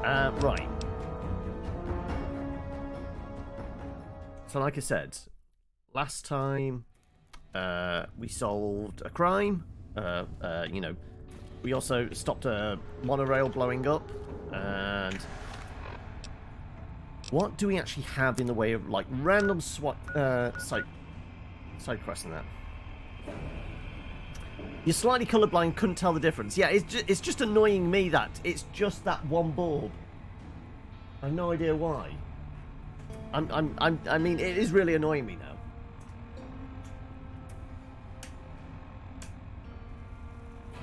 Right. So like I said, last time we solved a crime. You know, we also stopped a monorail blowing up. And what do we actually have in the way of like random side quests and that? You're slightly colorblind, couldn't tell the difference. Yeah, it's just annoying me that it's just that one bulb. I have no idea why. I mean, it is really annoying me now.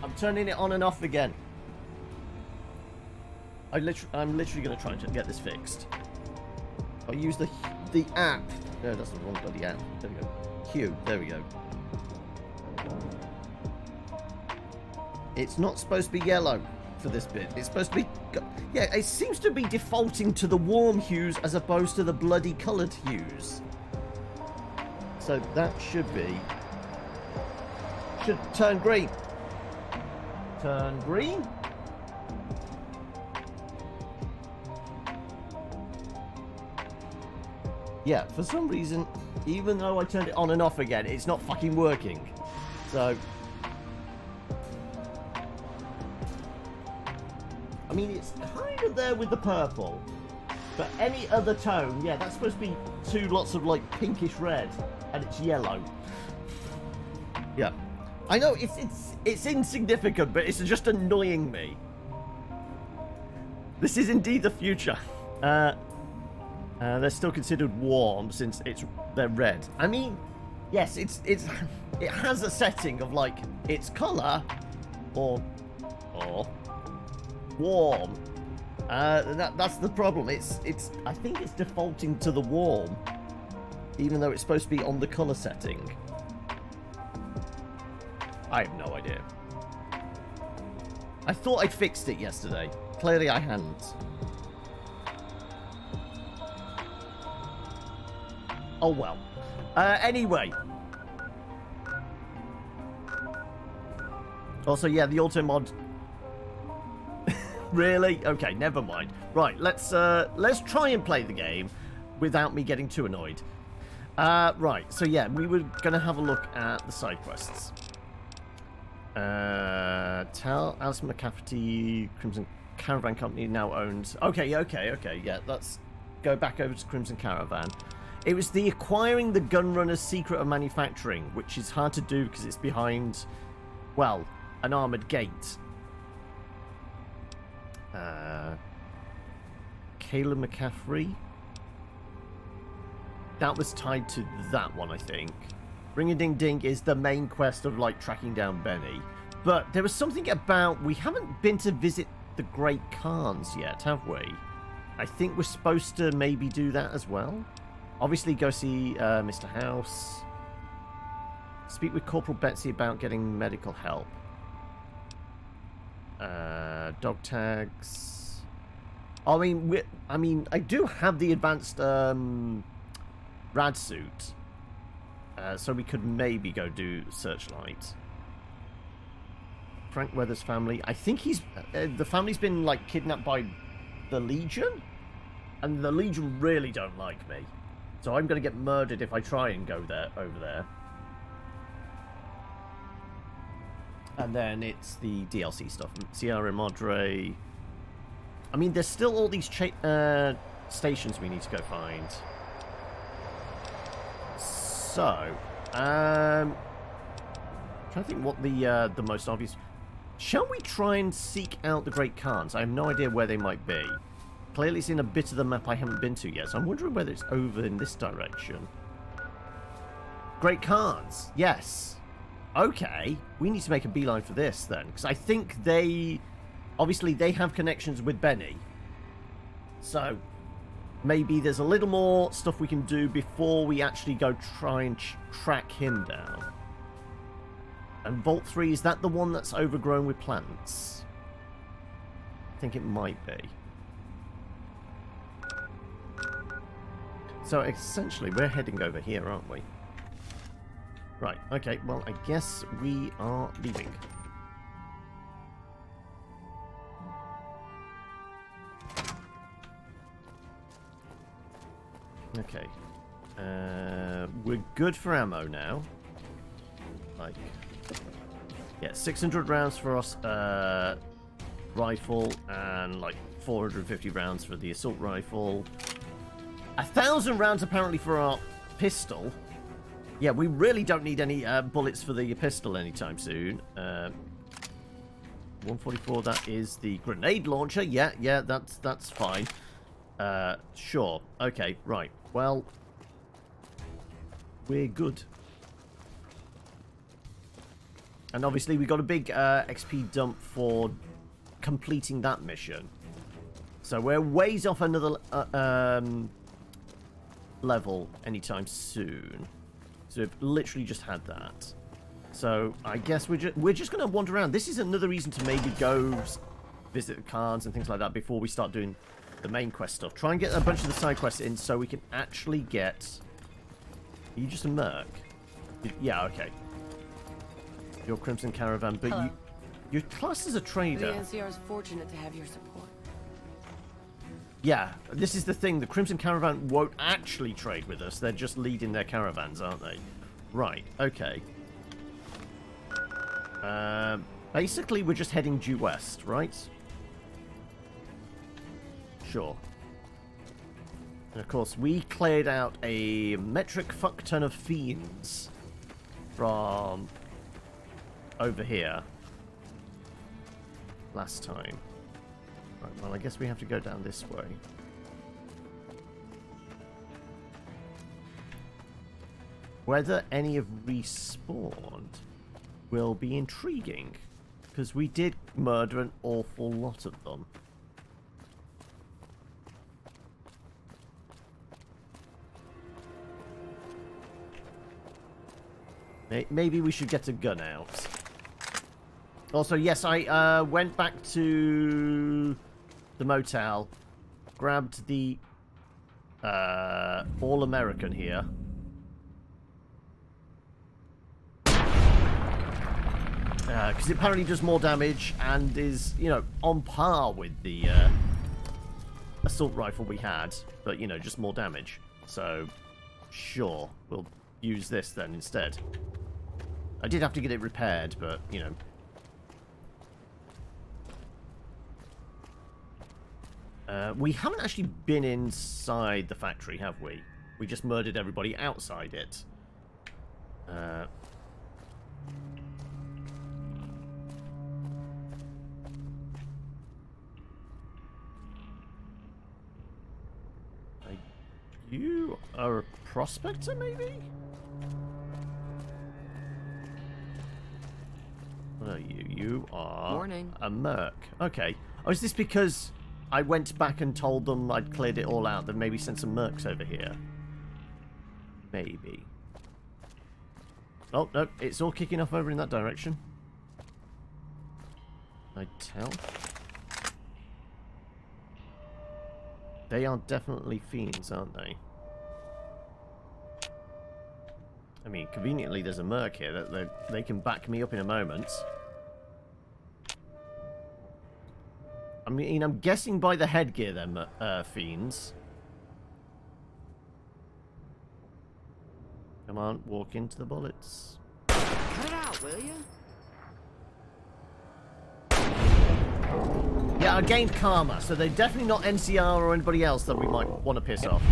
I'm turning it on and off again. I'm literally going to try to get this fixed. I'll use the app. No, that's the wrong bloody app. There we go. Q. There we go. It's not supposed to be yellow for this bit. It's supposed to be... Yeah, it seems to be defaulting to the warm hues as opposed to the bloody coloured hues. So that should turn green. Turn green. Yeah, for some reason, even though I turned it on and off again, it's not fucking working. So... I mean, it's kind of there with the purple, but any other tone, yeah, that's supposed to be two lots of like pinkish red, and it's yellow. Yeah, I know it's insignificant, but it's just annoying me. This is indeed the future. They're still considered warm since they're red. I mean, yes, it has a setting of like its color or warm. That's the problem. I think it's defaulting to the warm, even though it's supposed to be on the color setting. I have no idea. I thought I'd fixed it yesterday. Clearly I hadn't. Oh well. Anyway. Also, yeah, the auto mod. Really? Okay, never mind. Right, let's try and play the game without me getting too annoyed. Right, so yeah, we were gonna have a look at the side quests. Tell Alison McCafferty Crimson Caravan Company now owns... Okay, yeah, let's go back over to Crimson Caravan. It was the acquiring the gunrunner's secret of manufacturing, which is hard to do because it's behind, well, an armoured gate. Caleb McCaffrey. That was tied to that one, I think. Ring-a-ding-ding is the main quest of, like, tracking down Benny. But there was something about... We haven't been to visit the Great Khans yet, have we? I think we're supposed to maybe do that as well. Obviously, go see Mr. House. Speak with Corporal Betsy about getting medical help. Dog tags. I mean, I do have the advanced rad suit, so we could maybe go do Searchlight. Frank Weather's family. I think the family's been like kidnapped by the Legion, and the Legion really don't like me, so I'm gonna get murdered if I try and go over there. And then it's the DLC stuff. Sierra Madre. I mean, there's still all these stations we need to go find. So, trying to think what the most obvious... Shall we try and seek out the Great Khans? I have no idea where they might be. Clearly it's in a bit of the map I haven't been to yet, so I'm wondering whether it's over in this direction. Great Khans, yes. Okay, we need to make a beeline for this then, because I think obviously they have connections with Benny. So, maybe there's a little more stuff we can do before we actually go try and track him down. And Vault 3, is that the one that's overgrown with plants? I think it might be. So, essentially, we're heading over here, aren't we? Right, okay, well, I guess we are leaving. Okay. We're good for ammo now. Like, yeah, 600 rounds for us rifle, and like 450 rounds for the assault rifle. 1,000 rounds apparently for our pistol. Yeah, we really don't need any bullets for the pistol anytime soon. 144, that is the grenade launcher. Yeah, that's fine. Sure. Okay, right. Well, we're good. And obviously we got a big XP dump for completing that mission. So we're ways off another level anytime soon. So we've literally just had that. So I guess we're just going to wander around. This is another reason to maybe go visit the cards and things like that before we start doing the main quest stuff. Try and get a bunch of the side quests in so we can actually get... Are you just a merc? Yeah, okay. Your Crimson Caravan, but you're classed as a trader. The NCR is fortunate to have your support. Yeah, this is the thing. The Crimson Caravan won't actually trade with us. They're just leading their caravans, aren't they? Right, okay. Basically, we're just heading due west, right? Sure. And of course, we cleared out a metric fuck ton of fiends from over here last time. Right, well, I guess we have to go down this way. Whether any have respawned will be intriguing, because we did murder an awful lot of them. Maybe we should get a gun out. Also, yes, I went back to the motel, grabbed the All-American here. Because it apparently does more damage and is, you know, on par with the assault rifle we had, but, you know, just more damage. So, sure, we'll use this then instead. I did have to get it repaired, but, you know. We haven't actually been inside the factory, have we? We just murdered everybody outside it. You are a prospector, maybe? What are you? You are Morning. A merc. Okay. Oh, is this because I went back and told them I'd cleared it all out, then maybe send some mercs over here? Maybe. Oh, no, it's all kicking off over in that direction. I tell. They are definitely fiends, aren't they? I mean, conveniently, there's a merc here that they can back me up in a moment. I mean, I'm guessing by the headgear, they're fiends. Come on, walk into the bullets. Cut it out, will you? Yeah, I gained karma, so they're definitely not NCR or anybody else that we might want to piss off.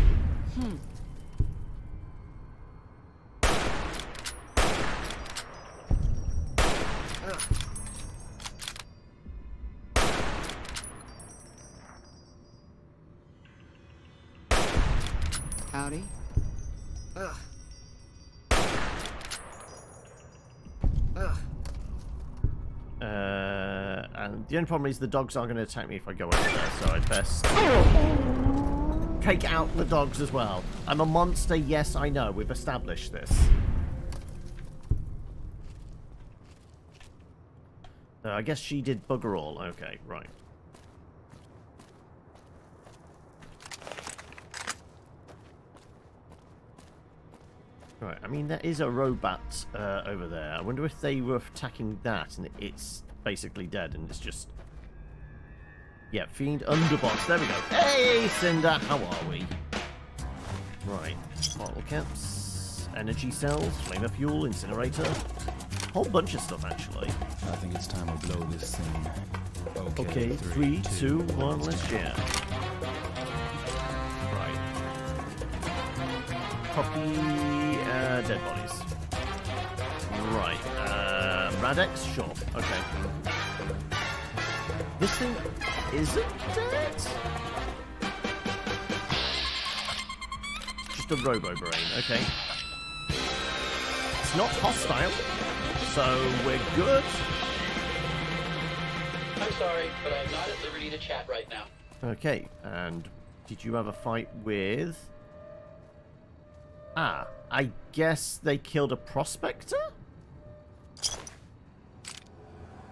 Howdy. And the only problem is the dogs aren't going to attack me if I go over there, so I'd best take out the dogs as well. I'm a monster, yes, I know. We've established this. I guess she did bugger all. Okay, right. Right, I mean, there is a robot over there. I wonder if they were attacking that and it's basically dead and it's just... Yeah, Fiend Underboss. There we go. Hey, Cinder, how are we? Right. Bottle caps, energy cells, flamer fuel, incinerator. Whole bunch of stuff, actually. I think it's time to blow this thing. Okay, 3, 2, 1, let's jam. Right. Copy, dead bodies. Right, Radex? Sure, okay. This thing isn't dead? Just a robo-brain, okay. It's not hostile, so we're good. I'm sorry, but I'm not at liberty to chat right now. Okay, and did you have a fight with... Ah, I guess they killed a prospector?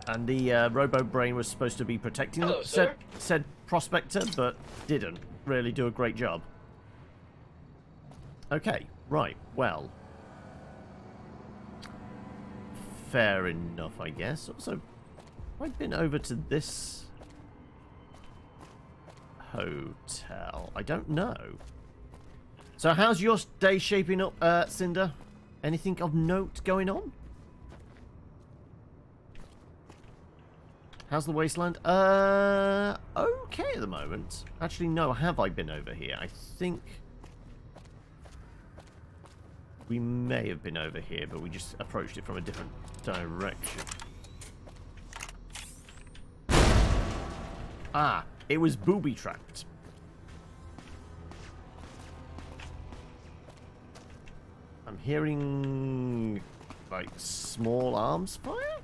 And the robo-brain was supposed to be protecting Hello, them, sir. said prospector, but didn't really do a great job. Okay, right, well. Fair enough, I guess. Also, I've been over to this hotel. I don't know. So how's your day shaping up, Cinder? Anything of note going on? How's the wasteland? Okay at the moment. Actually, no, have I been over here? I think we may have been over here, but we just approached it from a different direction. Ah, it was booby-trapped. I'm hearing, like, small arms fire?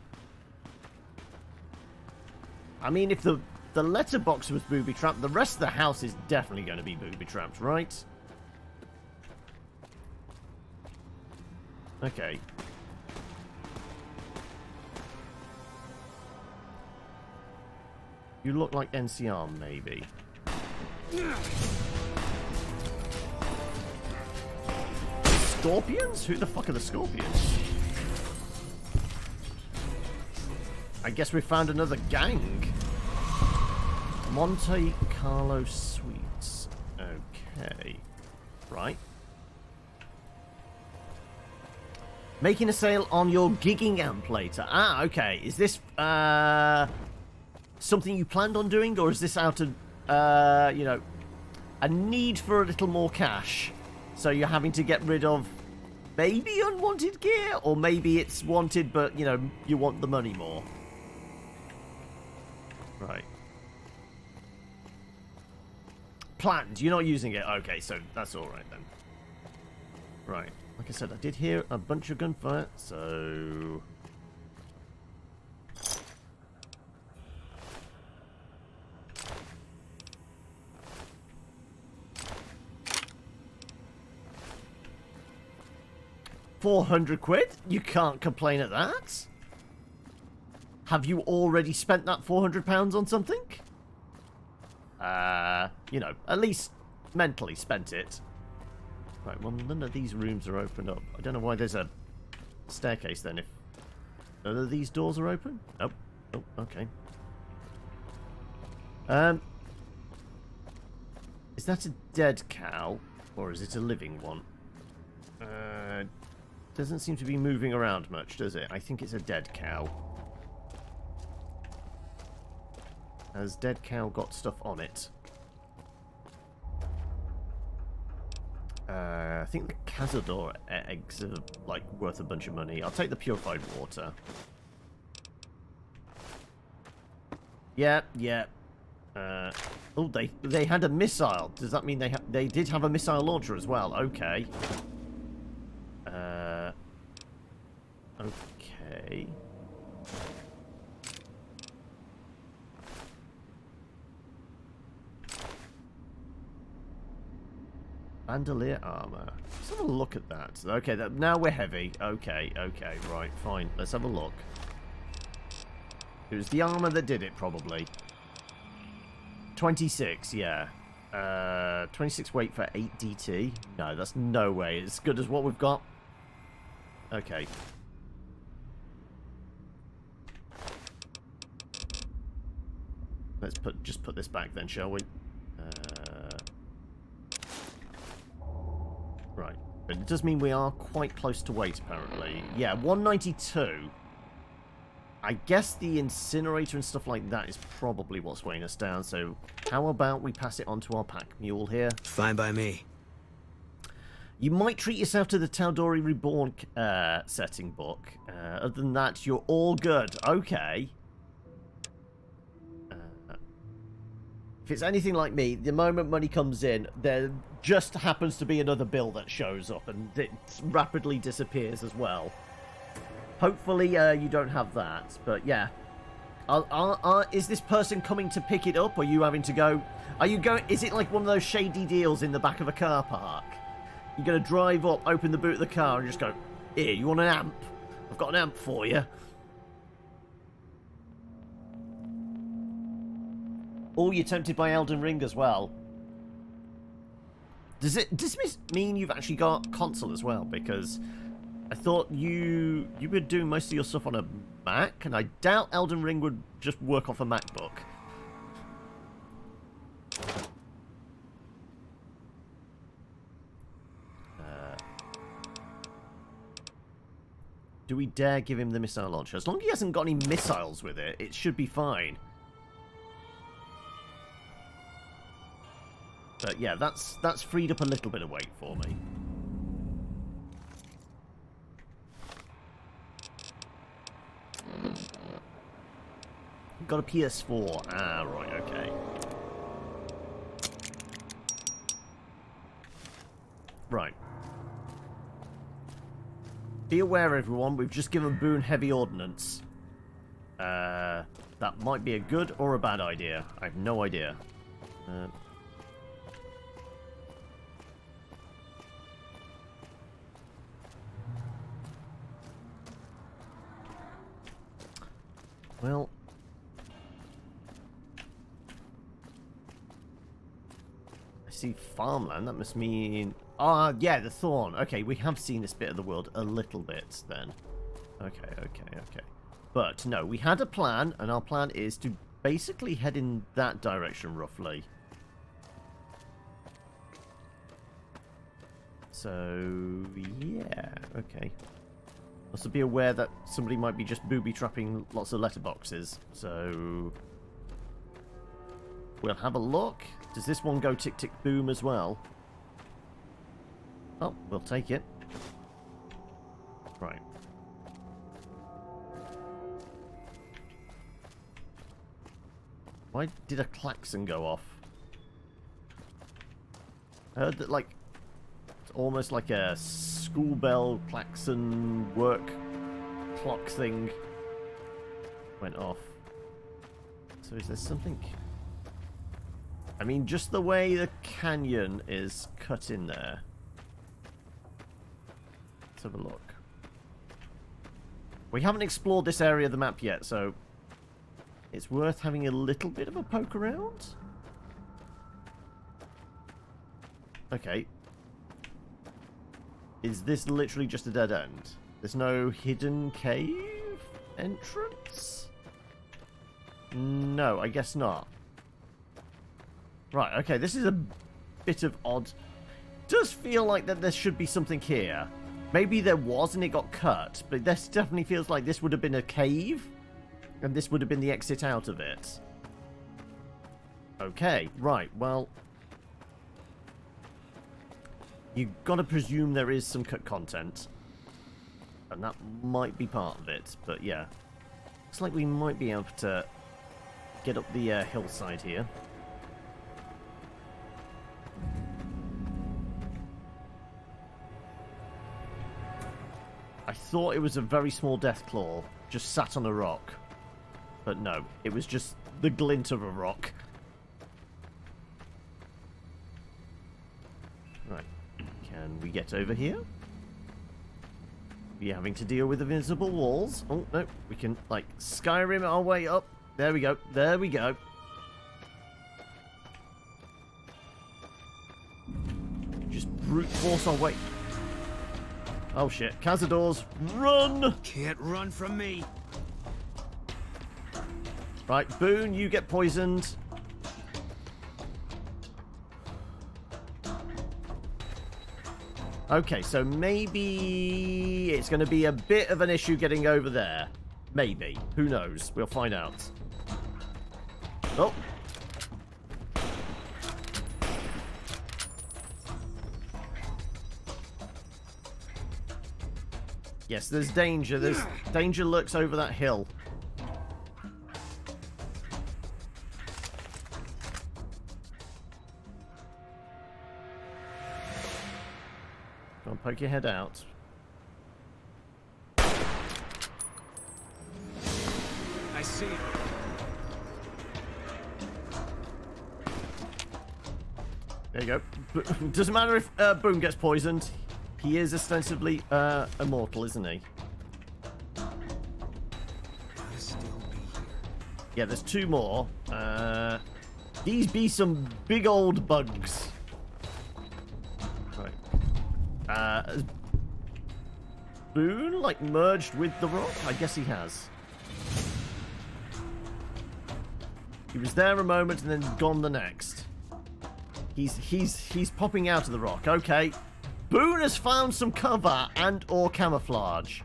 I mean, if the letterbox was booby-trapped, the rest of the house is definitely going to be booby-trapped, right? Okay. You look like NCR, maybe. Scorpions? Who the fuck are the scorpions? I guess we found another gang. Monte Carlo Suites. Okay. Right. Making a sale on your gigging amp later. Ah, okay. Is this something you planned on doing, or is this out of, you know, a need for a little more cash? So you're having to get rid of maybe unwanted gear, or maybe it's wanted, but, you know, you want the money more. Right. Planned. You're not using it. Okay, so that's all right then. Right. Like I said, I did hear a bunch of gunfire, so... £400? You can't complain at that. Have you already spent that £400 on something? You know, at least mentally spent it. Right, well, none of these rooms are opened up. I don't know why there's a staircase then, if none of these doors are open? Nope. Oh, okay. Is that a dead cow, or is it a living one? Doesn't seem to be moving around much, does it? I think it's a dead cow. Has dead cow got stuff on it? I think the Cazador eggs are, like, worth a bunch of money. I'll take the purified water. Yeah. Oh, they had a missile. Does that mean they did have a missile launcher as well? Okay. Okay. Bandolier armor. Let's have a look at that. Okay, now we're heavy. Okay, right, fine. Let's have a look. It was the armor that did it, probably. 26, yeah. 26 weight for 8 DT. No, that's no way as good as what we've got. Okay. Let's just put this back then, shall we? But it does mean we are quite close to weight, apparently. Yeah, 192. I guess the incinerator and stuff like that is probably what's weighing us down, so how about we pass it on to our pack mule here? Fine by me. You might treat yourself to the Tal'Dorei Reborn setting book. Other than that, you're all good. Okay. If it's anything like me, the moment money comes in, there just happens to be another bill that shows up, and it rapidly disappears as well. Hopefully, you don't have that, but yeah. Is this person coming to pick it up, or are you having to go? Are you going? Is it like one of those shady deals in the back of a car park? You're going to drive up, open the boot of the car, and just go, "Here, you want an amp? I've got an amp for you." Oh, you're tempted by Elden Ring as well. Does this mean you've actually got console as well? Because I thought you were doing most of your stuff on a Mac, and I doubt Elden Ring would just work off a MacBook. Do we dare give him the missile launcher? As long as he hasn't got any missiles with it, it should be fine. But yeah, that's freed up a little bit of weight for me. Got a PS4. Ah, right, okay. Right. Be aware, everyone, we've just given Boone heavy ordnance. That might be a good or a bad idea. I have no idea. Well... I see farmland, that must mean... Ah, yeah, the Thorn. Okay, we have seen this bit of the world a little bit, then. Okay. But, no, we had a plan, and our plan is to basically head in that direction, roughly. So, yeah, okay. Also be aware that somebody might be just booby-trapping lots of letterboxes, so... We'll have a look. Does this one go tick-tick-boom as well? Oh, we'll take it. Right. Why did a klaxon go off? I heard that, like, it's almost like a school bell klaxon work clock thing went off. So is there something... I mean, just the way the canyon is cut in there. Let's have a look. We haven't explored this area of the map yet, so it's worth having a little bit of a poke around. Okay. Is this literally just a dead end? There's no hidden cave entrance? No, I guess not. Right, okay, this is a bit of odd. Does feel like that there should be something here. Maybe there was and it got cut, but this definitely feels like this would have been a cave, and this would have been the exit out of it. Okay, right, well... You've got to presume there is some cut content. And that might be part of it, but yeah. Looks like we might be able to get up the hillside here. I thought it was a very small deathclaw, just sat on a rock. But no, it was just the glint of a rock. Right, can we get over here? We're having to deal with invisible walls. Oh, no, we can, like, Skyrim our way up. There we go, there we go. Just brute force our way. Oh shit, Cazadors, run! Can't run from me. Right, Boone, you get poisoned. Okay, so maybe it's going to be a bit of an issue getting over there. Maybe. Who knows? We'll find out. Oh. Yes, there's danger. There's danger lurks over that hill. Go on, poke your head out. I see it. There you go. Doesn't matter if Boone gets poisoned. He is ostensibly immortal, isn't he? Gotta still be here. Yeah, there's two more. These be some big old bugs. Right. Has Boone, like, merged with the rock? I guess he has. He was there a moment and then gone the next. He's popping out of the rock. Okay. Boone has found some cover and or camouflage.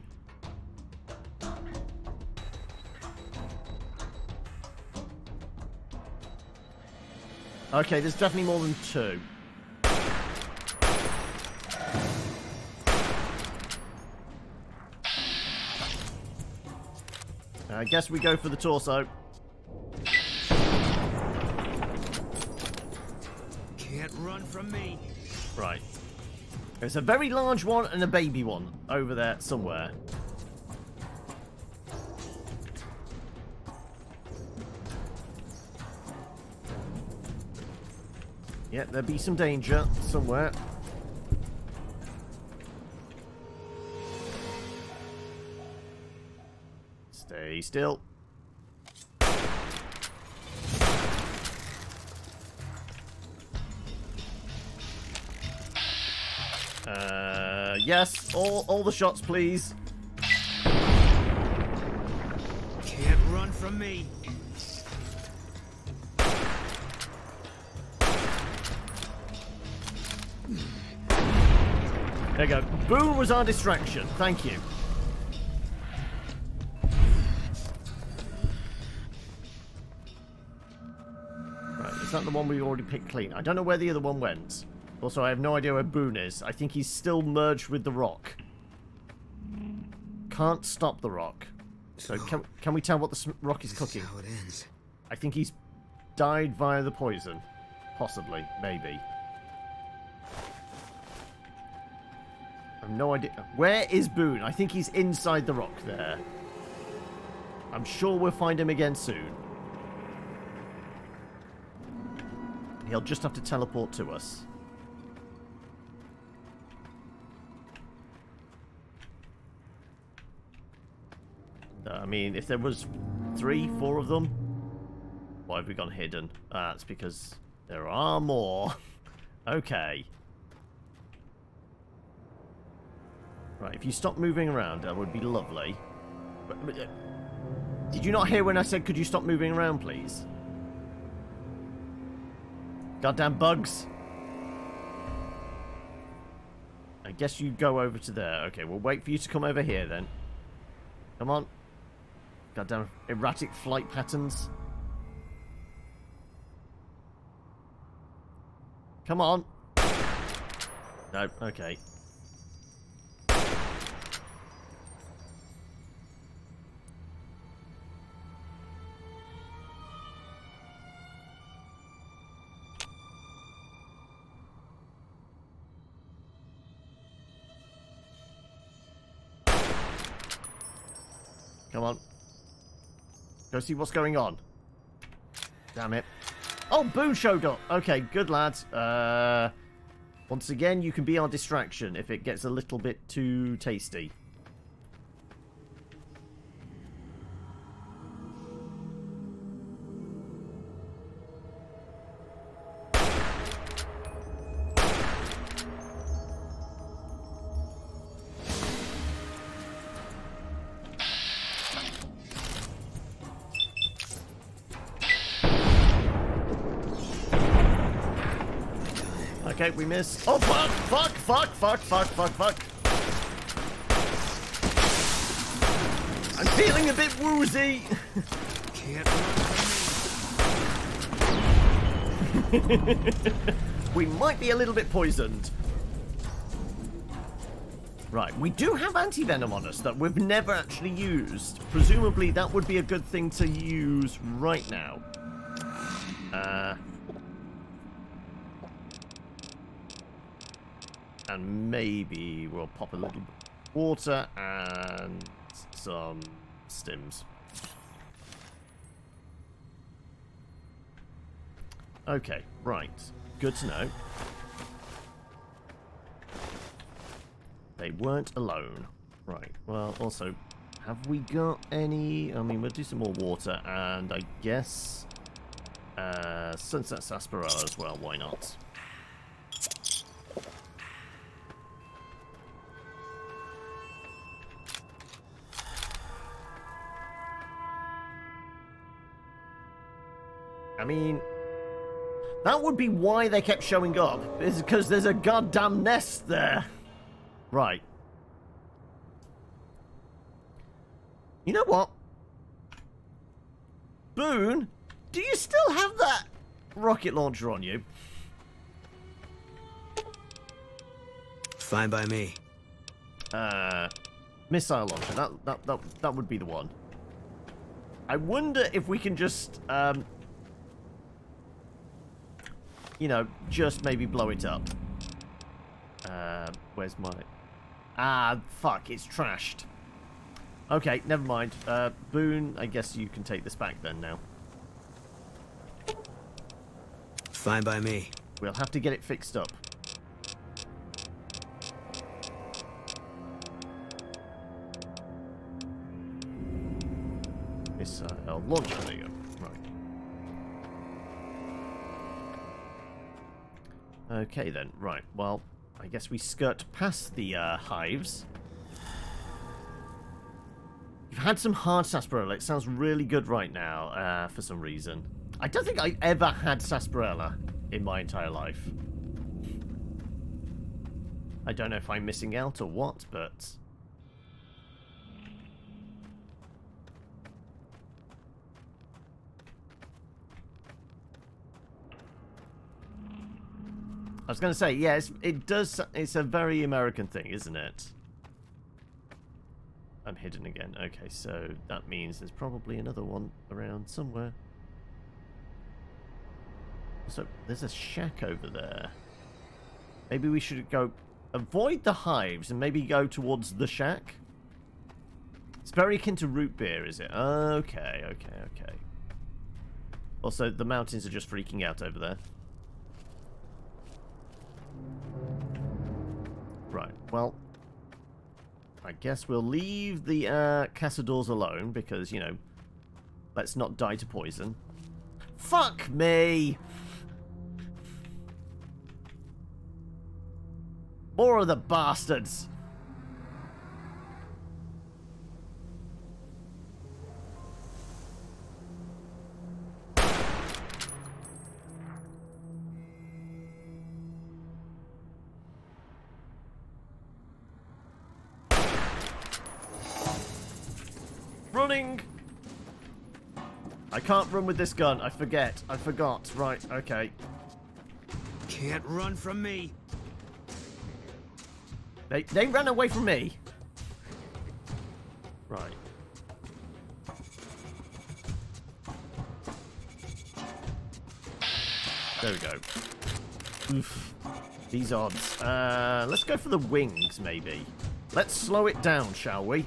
Okay, there's definitely more than two. I guess we go for the torso. Can't run from me. Right. There's a very large one and a baby one over there somewhere. Yeah, there'll be some danger somewhere. Stay still. Yes, all the shots, please. Can't run from me. There you go. Boone was our distraction. Thank you. Right, is that the one we already picked clean? I don't know where the other one went. Also, I have no idea where Boone is. I think he's still merged with the rock. Can't stop the rock. So can we tell what the rock is cooking? This is how it ends. I think he's died via the poison. Possibly. Maybe. I have no idea. Where is Boone? I think he's inside the rock there. I'm sure we'll find him again soon. He'll just have to teleport to us. I mean, if there was 3, 4 of them, why have we gone hidden? That's because there are more. Okay. Right, if you stop moving around, that would be lovely. But, did you not hear when I said, could you stop moving around, please? Goddamn bugs. I guess you go over to there. Okay, we'll wait for you to come over here then. Come on. Goddamn erratic flight patterns. Come on. No, okay. Come on. Go see what's going on. Damn it. Oh, Boone showed up. Okay, good lads. Once again, you can be our distraction if it gets a little bit too tasty. Okay, we missed. Oh, fuck. I'm feeling a bit woozy. Can't run from me. We might be a little bit poisoned. Right, we do have anti-venom on us that we've never actually used. Presumably that would be a good thing to use right now. And maybe we'll pop a little bit of water and some stims. Okay, right. Good to know. They weren't alone. Right, well, also, have we got any... I mean, we'll do some more water, and I guess... Sunset Sarsaparilla as well, why not? I mean... That would be why they kept showing up, is because there's a goddamn nest there. Right. You know what? Boone, do you still have that rocket launcher on you? Fine by me. Missile launcher. That would be the one. I wonder if we can just you know, just maybe blow it up. Where's my... Ah, fuck, it's trashed. Okay, never mind. Boone, I guess you can take this back then now. Fine by me. We'll have to get it fixed up. Missile launcher, there you go. Right. Okay then, right, well, I guess we skirt past the hives. You've had some hard sarsaparilla. It sounds really good right now, for some reason. I don't think I ever had sarsaparilla in my entire life. I don't know if I'm missing out or what, but... I was going to say, yes, it's a very American thing, isn't it? I'm hidden again. Okay, so that means there's probably another one around somewhere. So, there's a shack over there. Maybe we should go... Avoid the hives and maybe go towards the shack? It's very akin to root beer, is it? Okay. Also, the mountains are just freaking out over there. Right, well, I guess we'll leave the cazadores alone because, you know, let's not die to poison. Fuck me! More of the bastards! Running! I can't run with this gun. I forget. I forgot. Right, okay. Can't run from me. They ran away from me. Right. There we go. Oof. These odds. Let's go for the wings, maybe. Let's slow it down, shall we?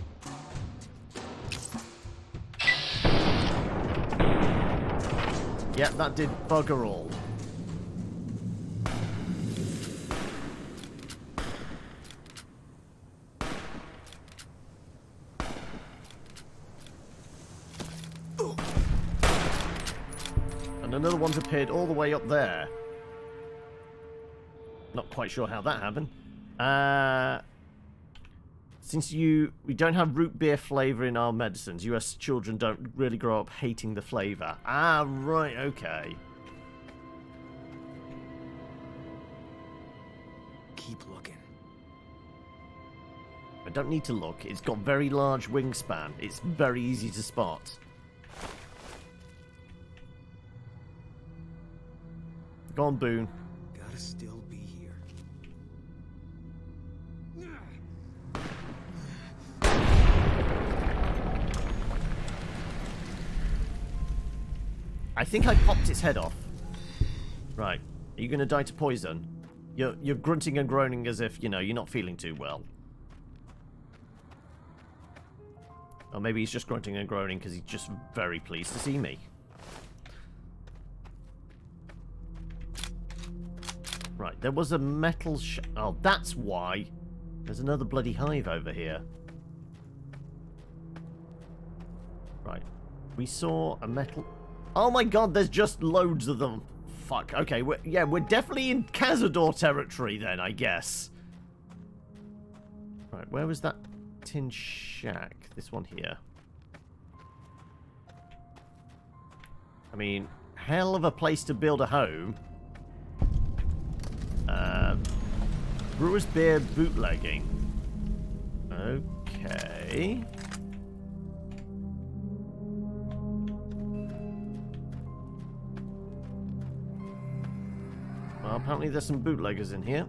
Yeah, that did bugger all. And another one's appeared all the way up there. Not quite sure how that happened. Since we don't have root beer flavor in our medicines, US children don't really grow up hating the flavor. Ah, right, okay. keep looking. I don't need to look. It's got very large wingspan. It's very easy to spot. Go on, Boone. Gotta still be here. I think I popped its head off. Right. Are you going to die to poison? You're grunting and groaning as if, you know, you're not feeling too well. Or maybe he's just grunting and groaning because he's just very pleased to see me. Right, there was a metal oh, that's why. There's another bloody hive over here. Right. We saw a metal... Oh my god, there's just loads of them. Fuck, okay, we're definitely in Cazador territory then, I guess. Right, where was that tin shack? This one here. I mean, hell of a place to build a home. Brewer's Beer bootlegging. Okay. Well, apparently there's some bootleggers in here.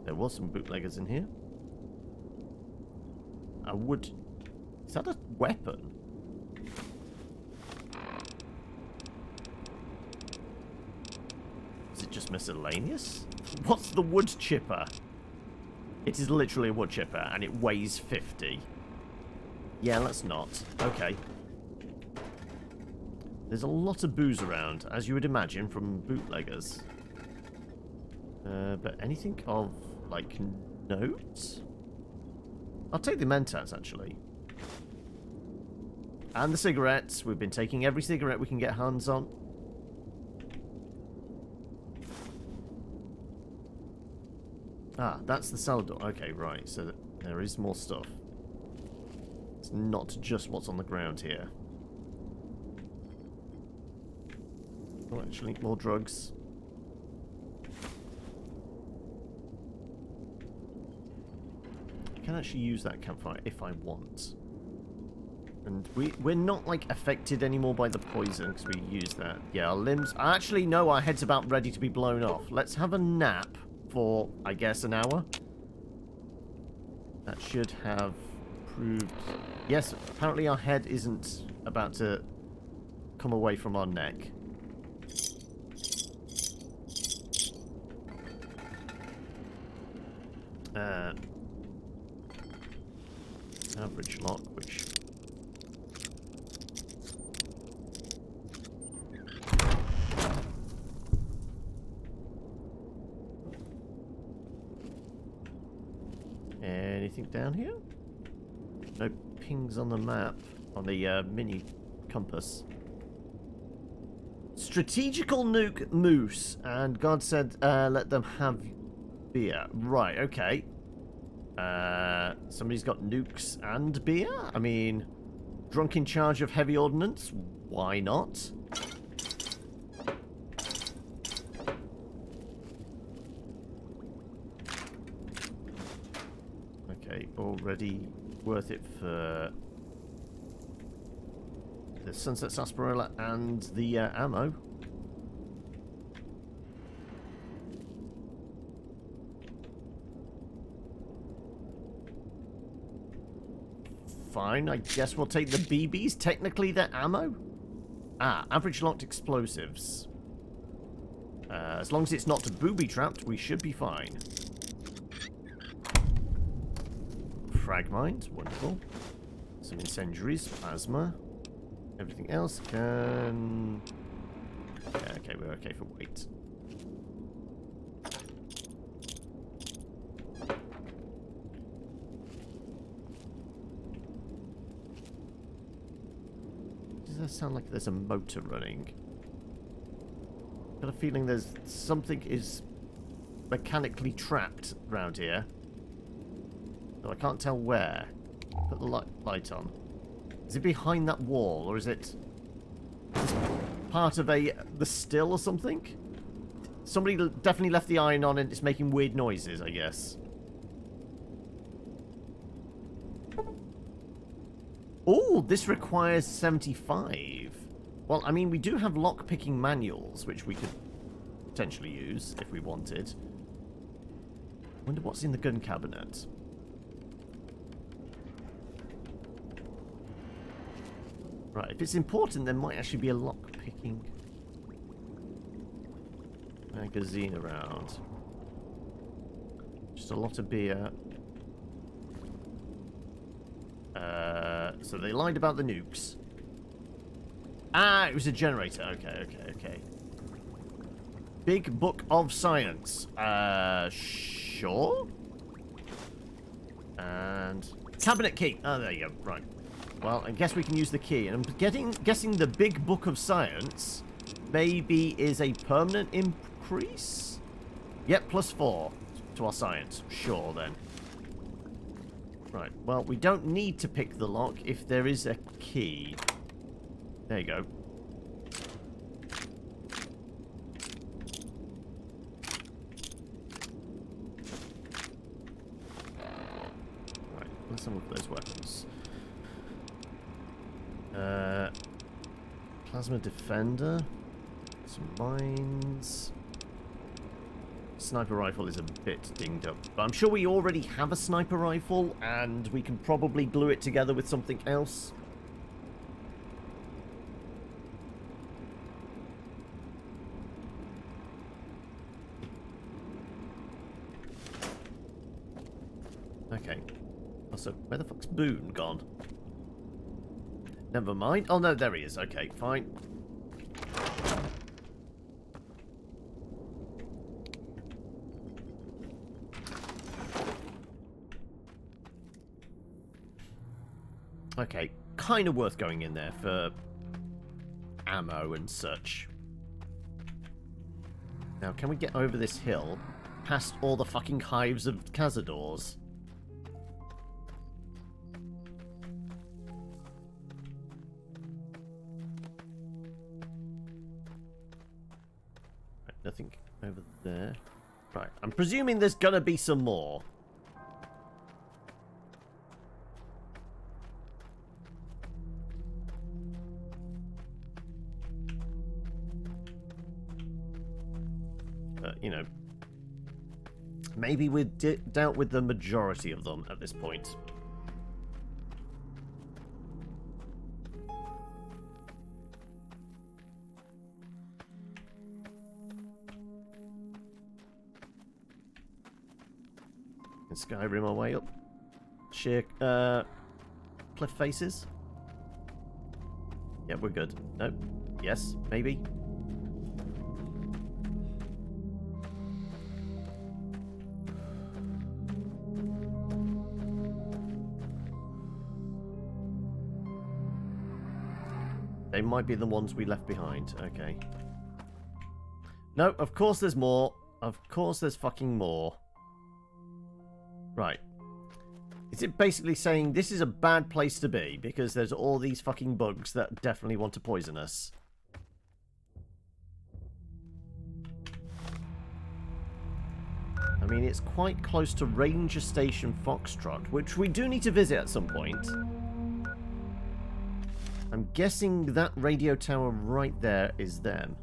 There was some bootleggers in here. A wood... Is that a weapon? Is it just miscellaneous? What's the wood chipper? It is literally a wood chipper, and it weighs 50. Yeah, let's not. Okay. There's a lot of booze around, as you would imagine, from bootleggers. But anything of, like, note? I'll take the Mentats, actually. And the cigarettes. We've been taking every cigarette we can get hands on. Ah, that's the salad door. Okay, right. So there is more stuff. It's not just what's on the ground here. Oh, actually, more drugs. I can actually use that campfire if I want. And we're not, like, affected anymore by the poison because we use that. Yeah, our limbs... Actually, no, our head's about ready to be blown off. Let's have a nap for, I guess, an hour. That should have proved... Yes, apparently our head isn't about to come away from our neck. Average lock, which... Anything down here? No pings on the map, on the mini compass. Strategical nuke moose, and God said let them have beer. Right, okay. Somebody's got nukes and beer? I mean, drunk in charge of heavy ordnance? Why not? Okay, already worth it for the Sunset Sarsaparilla and the ammo. Fine, I guess we'll take the BBs. Technically, they're ammo. Ah, average locked explosives. As long as it's not booby-trapped, we should be fine. Frag mines, wonderful. Some incendiaries, plasma. Everything else can... Yeah, okay, we're okay for weight. Does that sound like there's a motor running? I've got a feeling there's something is mechanically trapped around here. Though I can't tell where. Put the light on. Is it behind that wall, or is it part of the still or something? Somebody definitely left the iron on and it's making weird noises, I guess. Oh, this requires 75. Well, I mean, we do have lock-picking manuals, which we could potentially use if we wanted. Wonder what's in the gun cabinet. Right, if it's important, there might actually be a lock-picking magazine around. Just a lot of beer. So they lied about the nukes. Ah, it was a generator. Okay. Big Book of Science. Sure. And cabinet key. Oh, there you go. Right. Well, I guess we can use the key. And I'm guessing the Big Book of Science maybe is a permanent increase? Yep, +4 to our science. Sure, then. Right, well, we don't need to pick the lock if there is a key. There you go. Right, let's have a look at those weapons. Plasma Defender. Some mines. Sniper rifle is a bit dinged up. But I'm sure we already have a sniper rifle, and we can probably glue it together with something else. Okay. Also, where the fuck's Boone gone? Never mind. Oh, no, there he is. Okay, fine. Okay, kind of worth going in there for ammo and such. Now, can we get over this hill past all the fucking hives of cazadors? Right, nothing over there. Right, I'm presuming there's gonna be some more. You know, maybe we've dealt with the majority of them at this point. Can Skyrim our way up sheer cliff faces? Yeah, we're good. Nope. Yes, maybe. They might be the ones we left behind. Okay. No, of course there's more. Of course there's fucking more. Right. Is it basically saying this is a bad place to be because there's all these fucking bugs that definitely want to poison us? I mean, it's quite close to Ranger Station Foxtrot, which we do need to visit at some point. I'm guessing that radio tower right there is them.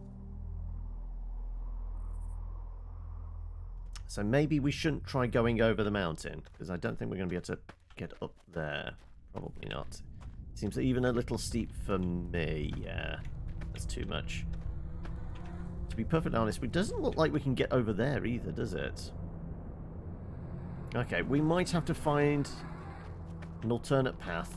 So maybe we shouldn't try going over the mountain, because I don't think we're going to be able to get up there. Probably not. Seems even a little steep for me. Yeah, that's too much. To be perfectly honest, it doesn't look like we can get over there either, does it? Okay, we might have to find an alternate path.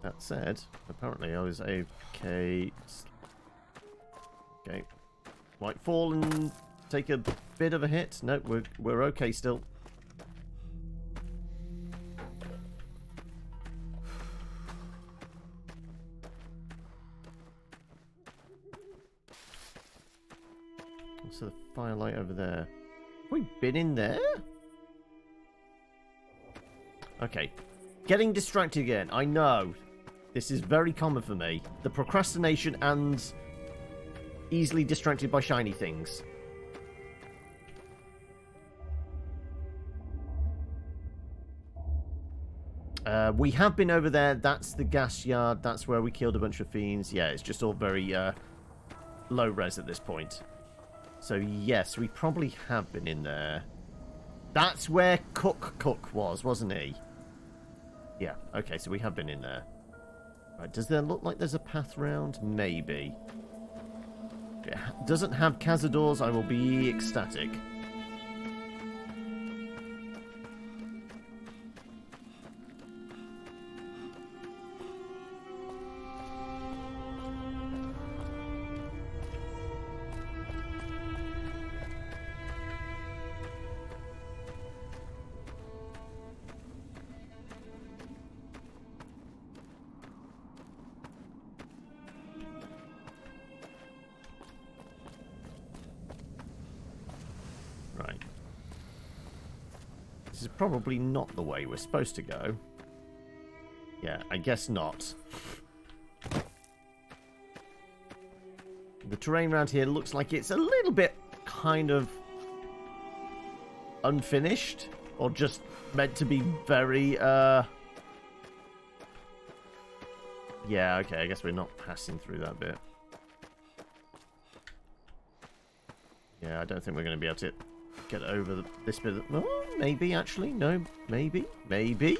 That said, apparently I was okay. Okay. Might fall and take a bit of a hit. No, we're okay still. What's the firelight over there? Have we been in there? Okay. Getting distracted again. I know. This is very common for me. The procrastination and easily distracted by shiny things. We have been over there. That's the gas yard. That's where we killed a bunch of fiends. Yeah, it's just all very low res at this point. So yes, we probably have been in there. That's where Cook was, wasn't he? Yeah, okay, so we have been in there. Right, does there look like there's a path round? Maybe. If it doesn't have Cazadors, I will be ecstatic. This is probably not the way we're supposed to go. Yeah, I guess not. The terrain around here looks like it's a little bit kind of unfinished, or just meant to be very, yeah, okay, I guess we're not passing through that bit. Yeah, I don't think we're going to be able to get over this bit. Oh, maybe, actually. No, maybe. Maybe.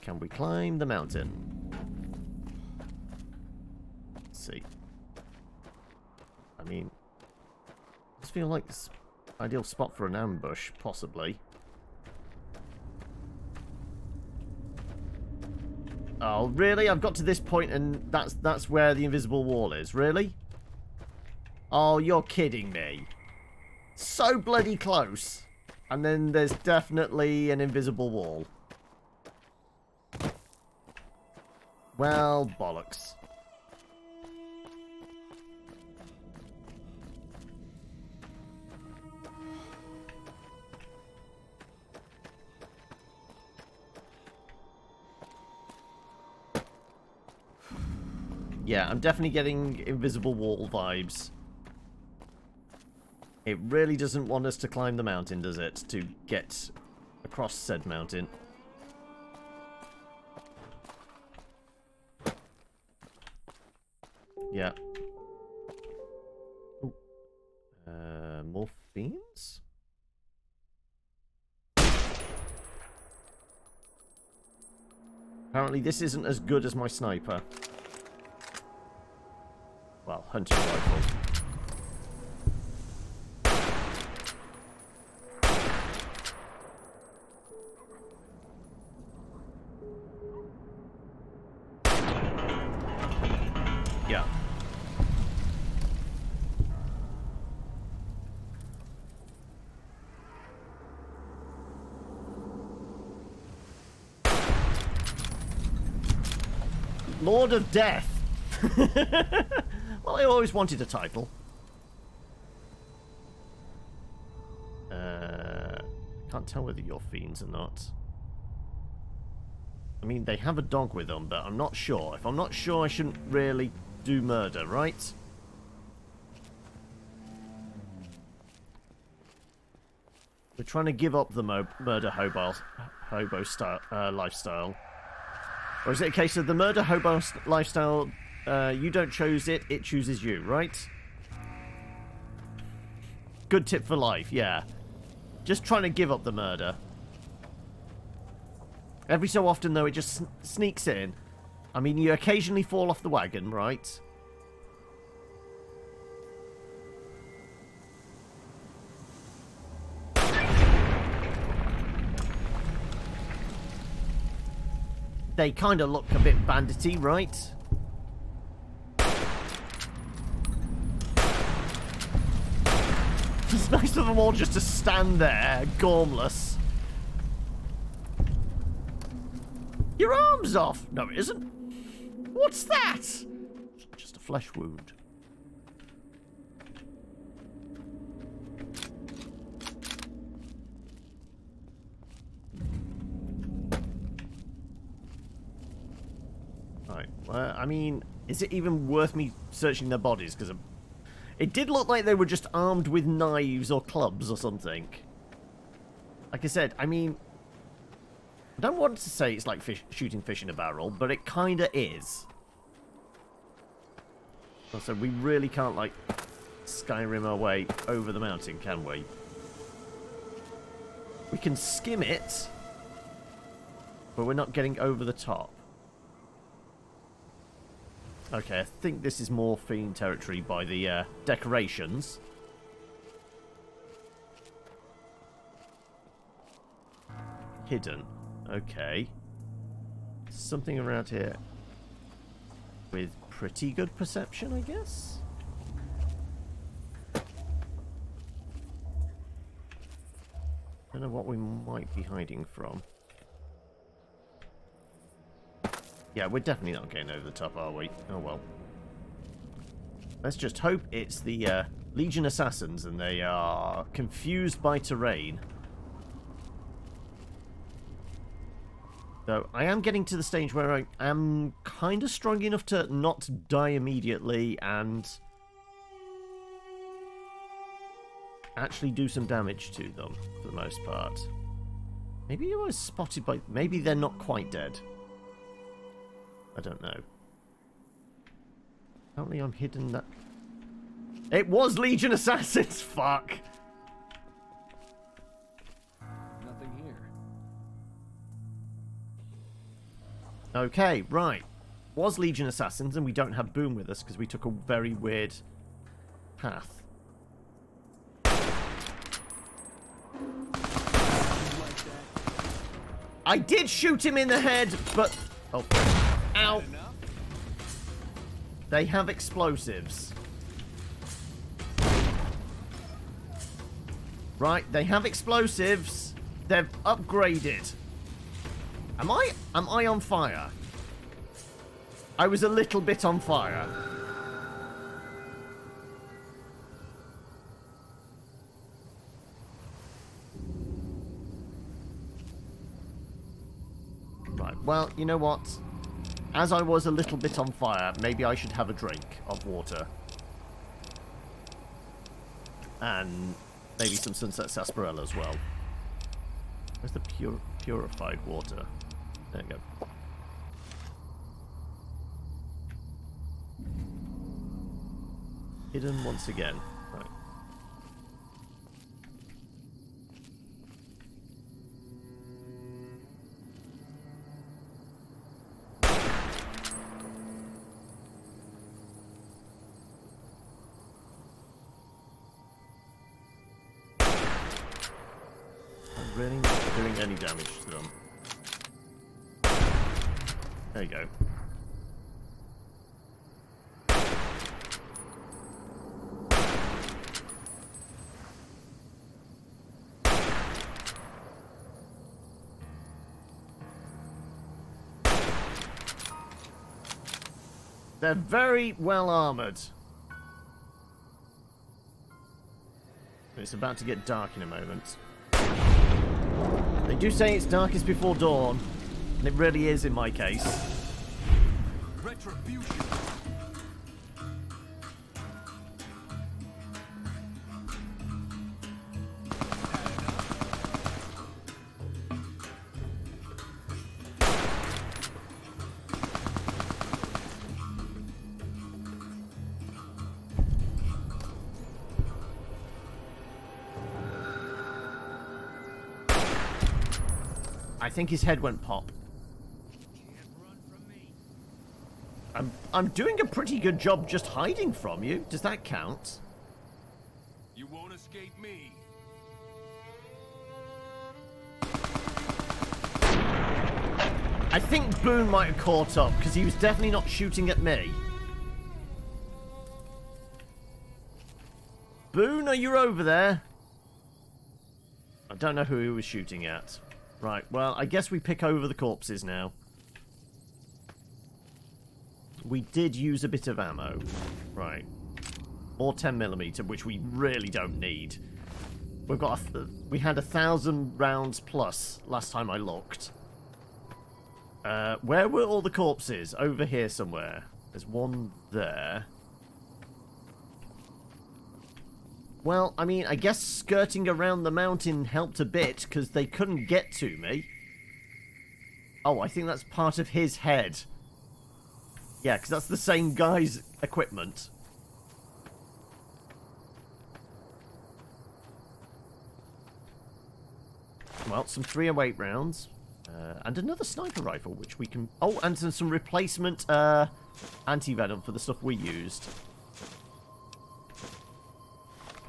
Can we climb the mountain? Let's see. I mean, I just feel like this ideal spot for an ambush, possibly. Oh, really? I've got to this point and that's where the invisible wall is. Really? Oh, you're kidding me. So bloody close. And then there's definitely an invisible wall. Well, bollocks. Yeah, I'm definitely getting invisible wall vibes. It really doesn't want us to climb the mountain, does it? To get across said mountain. Yeah. Ooh. More fiends? Apparently this isn't as good as my sniper. Well, hunting rifle. Yeah. Lord of Death. Well, I always wanted a title. Can't tell whether you're fiends or not. I mean, they have a dog with them, but I'm not sure. If I'm not sure, I shouldn't really do murder, right? We're trying to give up the murder hobo style, lifestyle. Or is it a case of the murder hobo lifestyle, you don't choose it, it chooses you, right? Good tip for life, yeah. Just trying to give up the murder. Every so often, though, it just sneaks in. I mean, you occasionally fall off the wagon, right? They kind of look a bit bandity, right? It's nice of them all just to stand there, gormless. Your arm's off! No, it isn't. What's that? Just a flesh wound. Right. Well, I mean, is it even worth me searching their bodies? Because it did look like they were just armed with knives or clubs or something. Like I said, I mean, I don't want to say it's like shooting fish in a barrel, but it kind of is. Also, we really can't, like, Skyrim our way over the mountain, can we? We can skim it, but we're not getting over the top. Okay, I think this is more Fiend territory by the decorations. Hidden. Okay. Something around here with pretty good perception, I guess? Don't know what we might be hiding from. Yeah, we're definitely not getting over the top, are we? Oh well. Let's just hope it's the Legion Assassins and they are confused by terrain. So I am getting to the stage where I am kind of strong enough to not die immediately and actually do some damage to them for the most part. Maybe I was spotted by... Maybe they're not quite dead. I don't know. Apparently I'm hidden that... It was Legion Assassins! Fuck! Nothing here. Okay, right. Was Legion Assassins, and we don't have Boom with us because we took a very weird path. I did shoot him in the head, but... Oh, ow. They have explosives. Right, they have explosives. They've upgraded. Am I on fire? I was a little bit on fire. Right, well, you know what? As I was a little bit on fire, maybe I should have a drink of water. And maybe some Sunset Sarsaparilla as well. Where's the purified water? There you go. Hidden once again. Right. I'm really not doing any damage to them. There you go. They're very well armoured. It's about to get dark in a moment. They do say it's darkest before dawn, and it really is in my case. Retribution. I think his head went pop. I'm doing a pretty good job just hiding from you. Does that count? You won't escape me. I think Boone might have caught up because he was definitely not shooting at me. Boone, are you over there? I don't know who he was shooting at. Right, well, I guess we pick over the corpses now. We did use a bit of ammo. Right. More 10mm, which we really don't need. We've got we had 1,000 rounds plus last time I looked. Where were all the corpses? Over here somewhere. There's one there. Well, I mean, I guess skirting around the mountain helped a bit, because they couldn't get to me. Oh, I think that's part of his head. Yeah, because that's the same guy's equipment. Well, some 308 rounds. And another sniper rifle, which we can... Oh, and some replacement anti-venom for the stuff we used.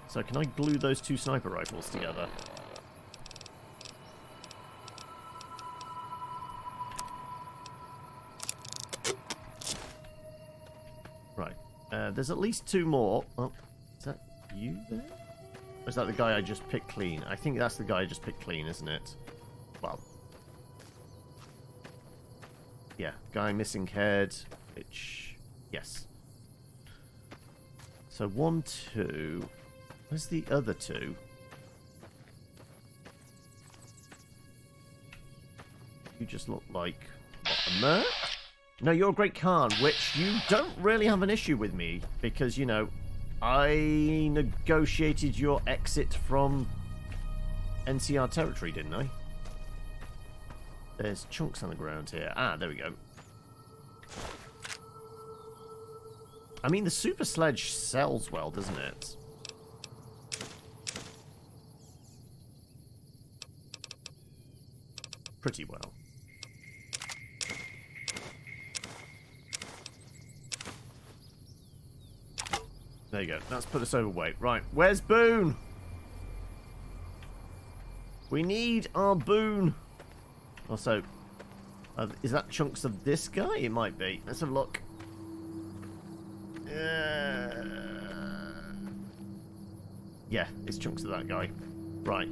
So can I glue those two sniper rifles together? Right. There's at least two more. Oh, is that you there? Or is that the guy I just picked clean? I think that's the guy I just picked clean, isn't it? Well. Yeah, guy missing head, which... Yes. So 1, 2... Where's the other two? You just look like... What, a merc? No, you're a Great Khan, which you don't really have an issue with me, because, you know, I negotiated your exit from NCR territory, didn't I? There's chunks on the ground here. Ah, there we go. I mean, the super sledge sells well, doesn't it? Pretty well. There you go. That's put us overweight. Right, where's Boone? We need our Boone. Also, is that chunks of this guy? It might be. Let's have a look. Yeah, it's chunks of that guy. Right.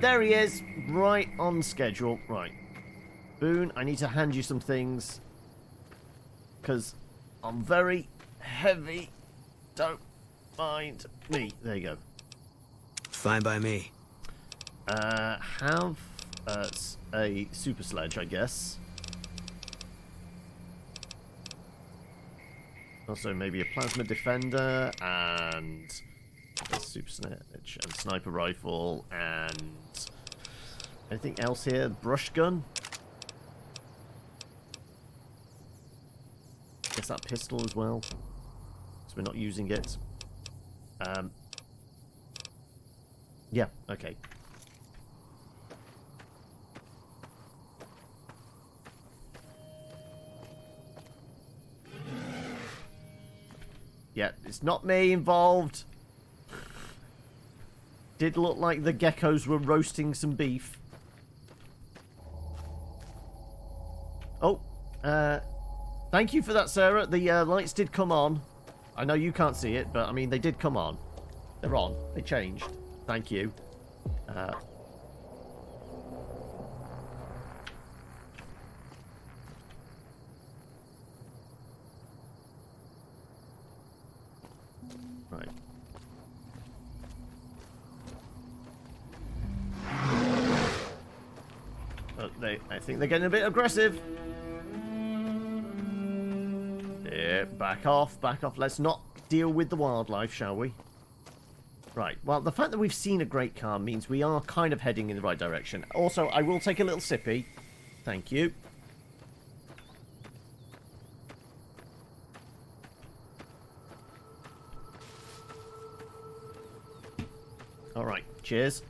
There he is. Right on schedule. Right. Boone, I need to hand you some things. Because I'm very heavy. Don't mind me. There you go. Fine by me. Have a super sledge, I guess. Also, maybe a plasma defender and a super sledge and sniper rifle and anything else here? Brush gun. Guess that pistol as well, because we're not using it. Yeah. Okay. Yeah, it's not me involved. Did look like the geckos were roasting some beef. Oh, thank you for that, Sarah. The lights did come on. I know you can't see it, but I mean, they did come on. They're on. They changed. Thank you. Right. I think they're getting a bit aggressive. Yeah, back off, back off. Let's not deal with the wildlife, shall we? Right, well, the fact that we've seen a Great Khan means we are kind of heading in the right direction. Also, I will take a little sippy. Thank you. Alright, cheers.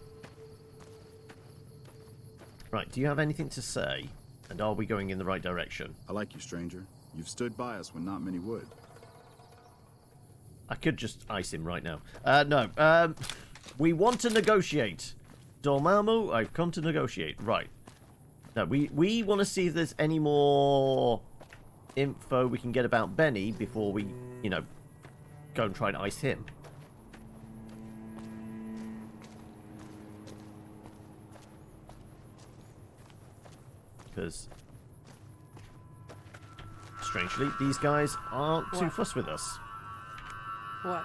Right, do you have anything to say? And are we going in the right direction? I like you, stranger. You've stood by us when not many would. I could just ice him right now. No. We want to negotiate. Dormammu, I've come to negotiate. Right. Now, we want to see if there's any more info we can get about Benny before we, you know, go and try and ice him. Because, strangely, these guys aren't too fussed with us. What?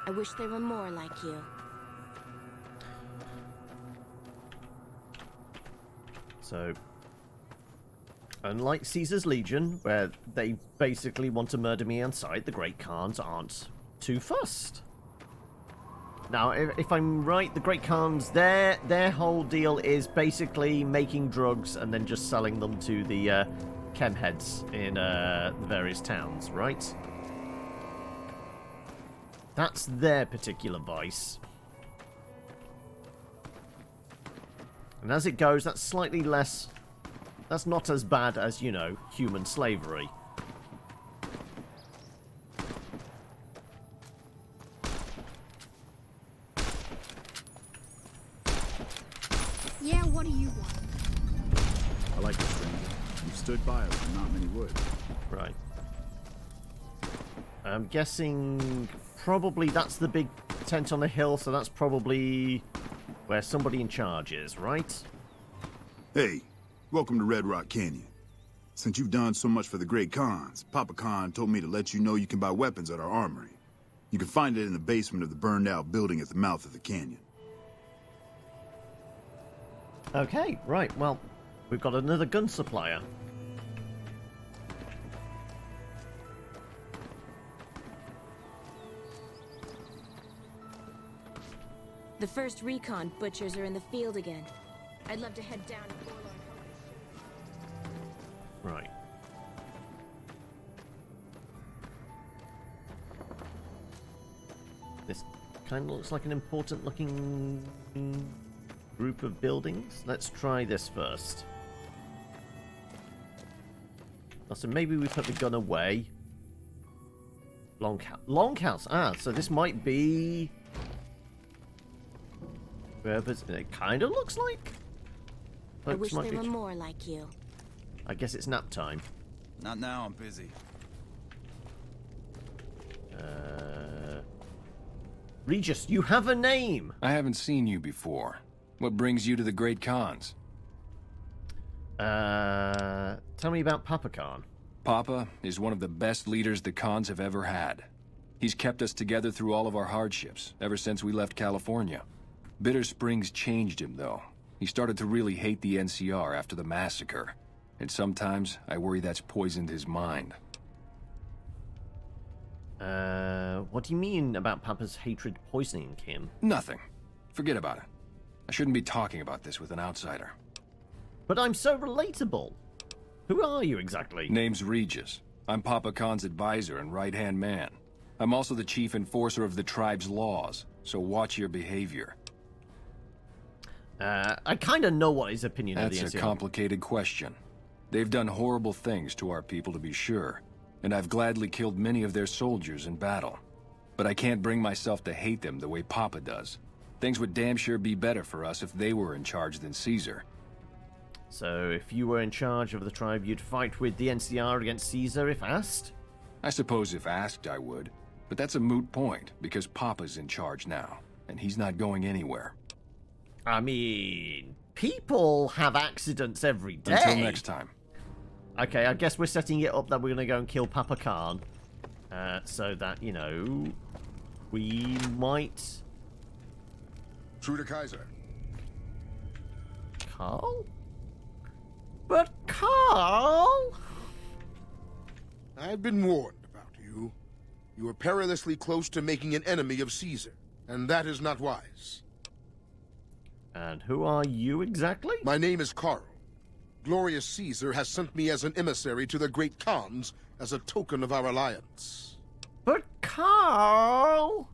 I wish there were more like you. So, unlike Caesar's Legion, where they basically want to murder me on sight, the Great Khans aren't too fussed. Now, if I'm right, the Great Khans, their whole deal is basically making drugs and then just selling them to the chem heads in the various towns, right? That's their particular vice. And as it goes, that's slightly less... That's not as bad as, you know, human slavery. Yeah, what do you want? I like it, stranger. You've stood by us when not many would. Right. I'm guessing probably that's the big tent on the hill, so that's probably where somebody in charge is, right? Hey, welcome to Red Rock Canyon. Since you've done so much for the Great Khans, Papa Khan told me to let you know you can buy weapons at our armory. You can find it in the basement of the burned-out building at the mouth of the canyon. Okay, right, well, we've got another gun supplier. The first recon butchers are in the field again. I'd love to head down to Warlord Hogan's. Right. This kind of looks like an important looking group of buildings. Let's try this first. So maybe we put the gun away. Longhouse. Ah, so this might be... whoever's... It kind of looks like. I wish there were more like you. I guess it's nap time. Not now, I'm busy. Regis, you have a name! I haven't seen you before. What brings you to the Great Khans? Tell me about Papa Khan. Papa is one of the best leaders the Khans have ever had. He's kept us together through all of our hardships, ever since we left California. Bitter Springs changed him, though. He started to really hate the NCR after the massacre. And sometimes, I worry that's poisoned his mind. What do you mean about Papa's hatred poisoning him? Nothing. Forget about it. I shouldn't be talking about this with an outsider. But I'm so relatable. Who are you exactly? Name's Regis. I'm Papa Khan's advisor and right-hand man. I'm also the chief enforcer of the tribe's laws, so watch your behavior. I kind of know what his opinion of the NCR. That's a complicated question. They've done horrible things to our people, to be sure, and I've gladly killed many of their soldiers in battle. But I can't bring myself to hate them the way Papa does. Things would damn sure be better for us if they were in charge than Caesar. So, if you were in charge of the tribe, you'd fight with the NCR against Caesar if asked? I suppose if asked, I would. But that's a moot point, because Papa's in charge now, and he's not going anywhere. I mean, people have accidents every day. Until next time. Okay, I guess we're setting it up that we're going to go and kill Papa Khan. So that, you know, we might... True to Kaiser. Carl? But Carl! I've been warned about you. You are perilously close to making an enemy of Caesar, and that is not wise. And who are you exactly? My name is Carl. Glorious Caesar has sent me as an emissary to the Great Khans as a token of our alliance. But Carl!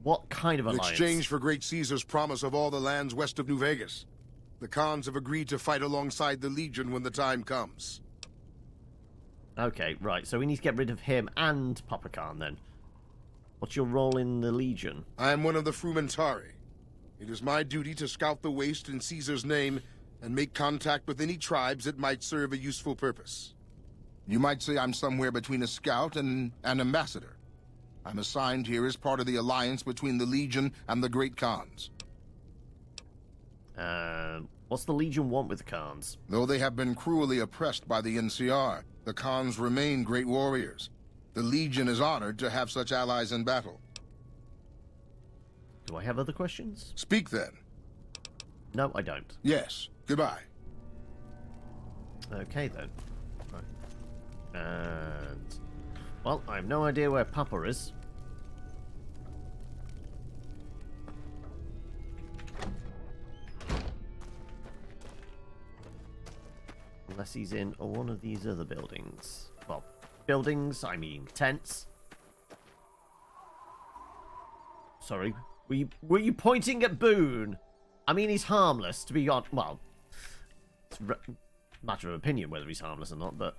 What kind of In alliance? exchange for Great Caesar's promise of all the lands west of New Vegas, the Khans have agreed to fight alongside the Legion when the time comes. Okay, right, so we need to get rid of him and Papa Khan then. What's your role in the Legion? I am one of the Frumentari. It is my duty to scout the waste in Caesar's name and make contact with any tribes that might serve a useful purpose. You might say I'm somewhere between a scout and an ambassador. I'm assigned here as part of the alliance between the Legion and the Great Khans. What's the Legion want with the Khans? Though they have been cruelly oppressed by the NCR, the Khans remain great warriors. The Legion is honored to have such allies in battle. Do I have other questions? Speak then. No, I don't. Yes. Goodbye. Okay, then. Right. And... Well, I have no idea where Papa is. Unless he's in one of these other buildings. Well, buildings, I mean tents. Sorry, were you pointing at Boone? I mean, he's harmless, to be honest. Well, it's a matter of opinion whether he's harmless or not, but...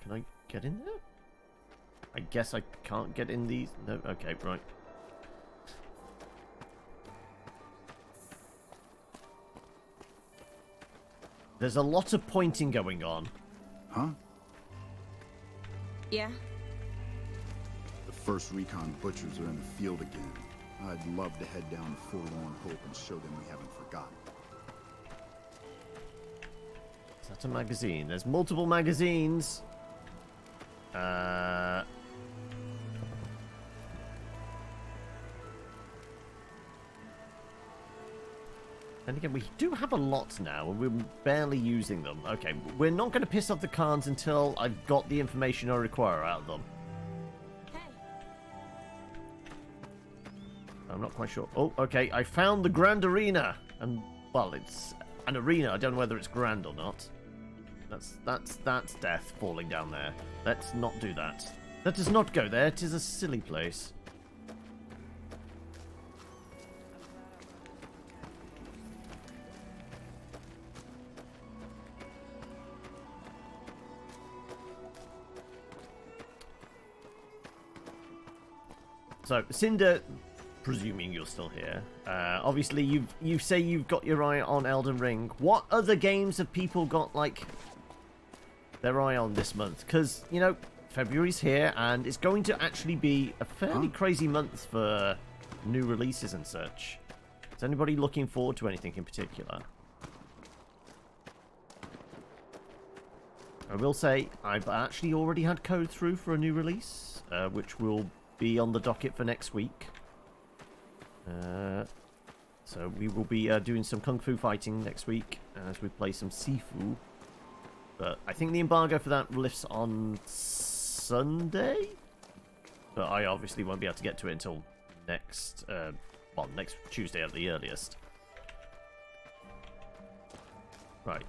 can I get in there? I guess I can't get in these... No, okay, right. There's a lot of pointing going on. Huh? Yeah? The first recon butchers are in the field again. I'd love to head down to Forlorn Hope and show them we haven't forgotten. Is that a magazine? There's multiple magazines. And again, we do have a lot now, and we're barely using them. Okay, we're not going to piss off the Khans until I've got the information I require out of them. Hey. I'm not quite sure. Oh, okay, I found the Grand Arena. And, well, it's an arena. I don't know whether it's grand or not. That's death falling down there. Let's not do that. Let us not go there. It is a silly place. So, Cinder, presuming you're still here, obviously you say you've got your eye on Elden Ring. What other games have people got, like, their eye on this month? Because, you know, February's here, and it's going to actually be a fairly crazy month for new releases and such. Is anybody looking forward to anything in particular? I will say, I've actually already had code through for a new release, which will be on the docket for next week. So we will be doing some kung fu fighting next week as we play some Sifu. But I think the embargo for that lifts on Sunday. But I obviously won't be able to get to it until next, well, next Tuesday at the earliest. Right.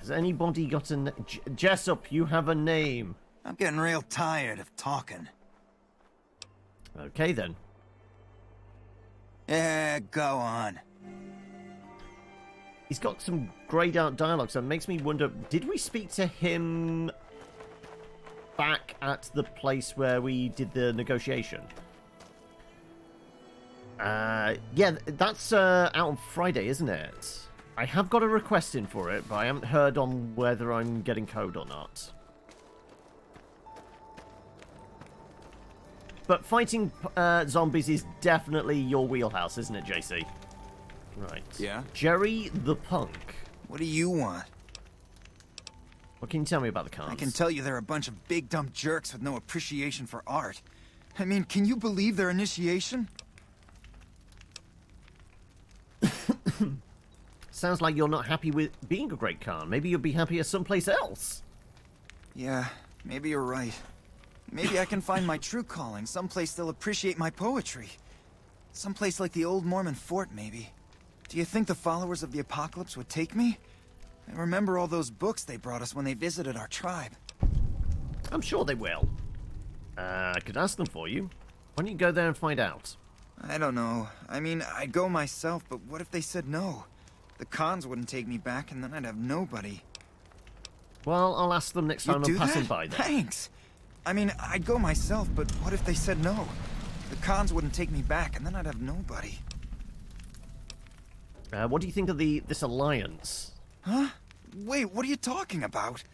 Has anybody got a... Jessup, you have a name. I'm getting real tired of talking. Okay, then. Yeah, go on. He's got some greyed out dialogue, so it makes me wonder, did we speak to him back at the place where we did the negotiation? Yeah, that's out on Friday, isn't it? I have got a request in for it, but I haven't heard on whether I'm getting code or not. But fighting zombies is definitely your wheelhouse, isn't it, JC? Right. Yeah? Jerry the Punk. What do you want? What can you tell me about the Khans? I can tell you they're a bunch of big dumb jerks with no appreciation for art. I mean, can you believe their initiation? Sounds like you're not happy with being a Great Khan. Maybe you'll be happier someplace else. Yeah, maybe you're right. Maybe I can find my true calling, someplace they'll appreciate my poetry. Someplace like the old Mormon fort, maybe. Do you think the followers of the apocalypse would take me? I remember all those books they brought us when they visited our tribe. I'm sure they will. I could ask them for you. Why don't you go there and find out? I don't know. I mean, I'd go myself, but what if they said no? The Khans wouldn't take me back, and then I'd have nobody. Well, I'll ask them next time I'm passing by there. Thanks! I mean, I'd go myself, but what if they said no? The Khans wouldn't take me back, and then I'd have nobody. What do you think of this alliance? Huh? Wait, what are you talking about?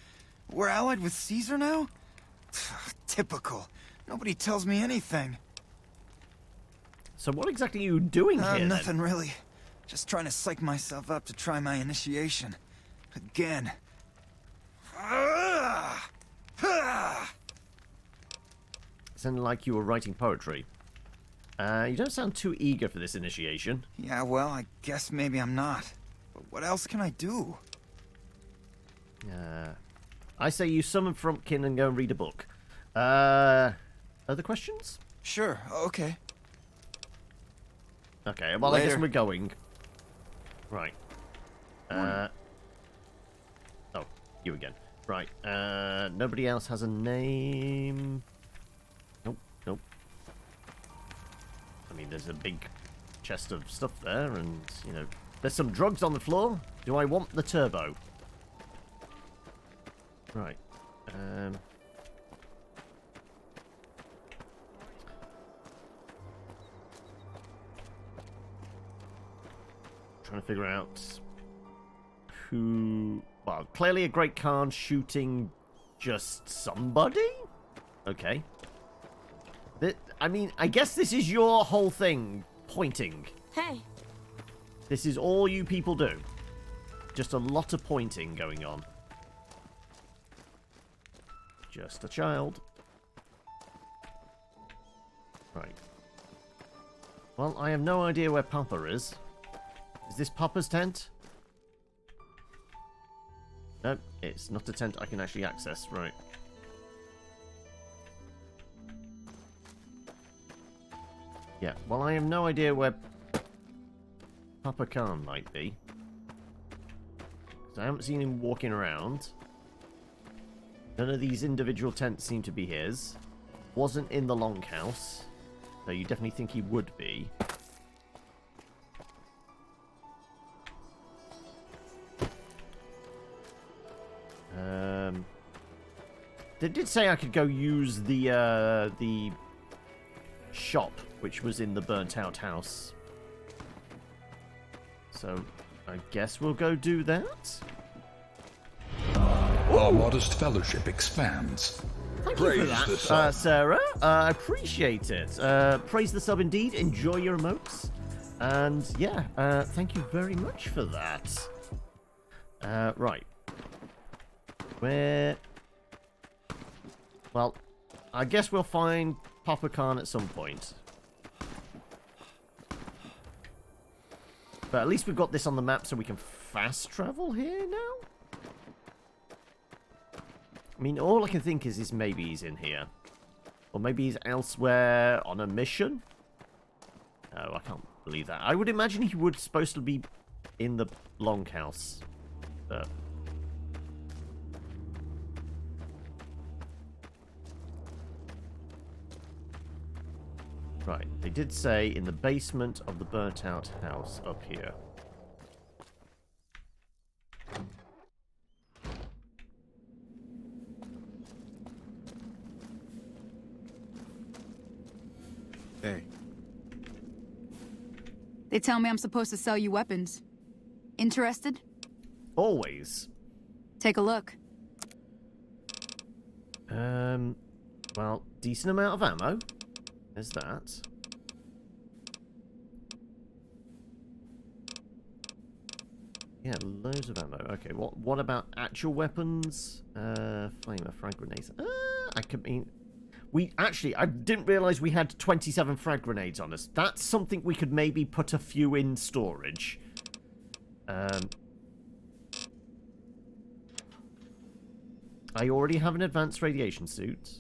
We're allied with Caesar now? Typical. Nobody tells me anything. So what exactly are you doing here, Nothing really. Just trying to psych myself up to try my initiation. Again. Sounded like you were writing poetry. You don't sound too eager for this initiation. Yeah, well, I guess maybe I'm not. But what else can I do? I say you summon Frumpkin and go and read a book. Other questions? Sure, okay. Okay, well, Later. I guess we're going. Right. Oh, you again. Right. Nobody else has a name. Nope, nope. I mean, there's a big chest of stuff there, and, you know, there's some drugs on the floor. Do I want the turbo? Right. Trying to figure out who... Well, clearly a Great Khan shooting just somebody? Okay. I mean, I guess this is your whole thing. Pointing. Hey. This is all you people do. Just a lot of pointing going on. Just a child. Right. Well, I have no idea where Papa is. Is this Papa's tent? No, it's not a tent I can actually access. Right. Yeah, well, I have no idea where Papa Khan might be. 'Cause I haven't seen him walking around. None of these individual tents seem to be his. Wasn't in the longhouse. So you definitely think he would be. They did say I could go use the shop, which was in the burnt out house. So I guess we'll go do that. Our modest fellowship expands. Thank you for that, Sarah. I appreciate it. Praise the sub indeed. Enjoy your emotes. And yeah, thank you very much for that. Right. Where... Well, I guess we'll find Papa Khan at some point. But at least we've got this on the map so we can fast travel here now? I mean, all I can think is maybe he's in here. Or maybe he's elsewhere on a mission? No, I can't believe that. I would imagine he would supposed to be in the longhouse. But... Right, they did say in the basement of the burnt out house up here. Hey. They tell me I'm supposed to sell you weapons. Interested? Always. Take a look. Well, decent amount of ammo. There's that. Yeah, loads of ammo. Okay, what about actual weapons? Flamer, frag grenades. I could mean... I didn't realise we had 27 frag grenades on us. That's something we could maybe put a few in storage. I already have an advanced radiation suit.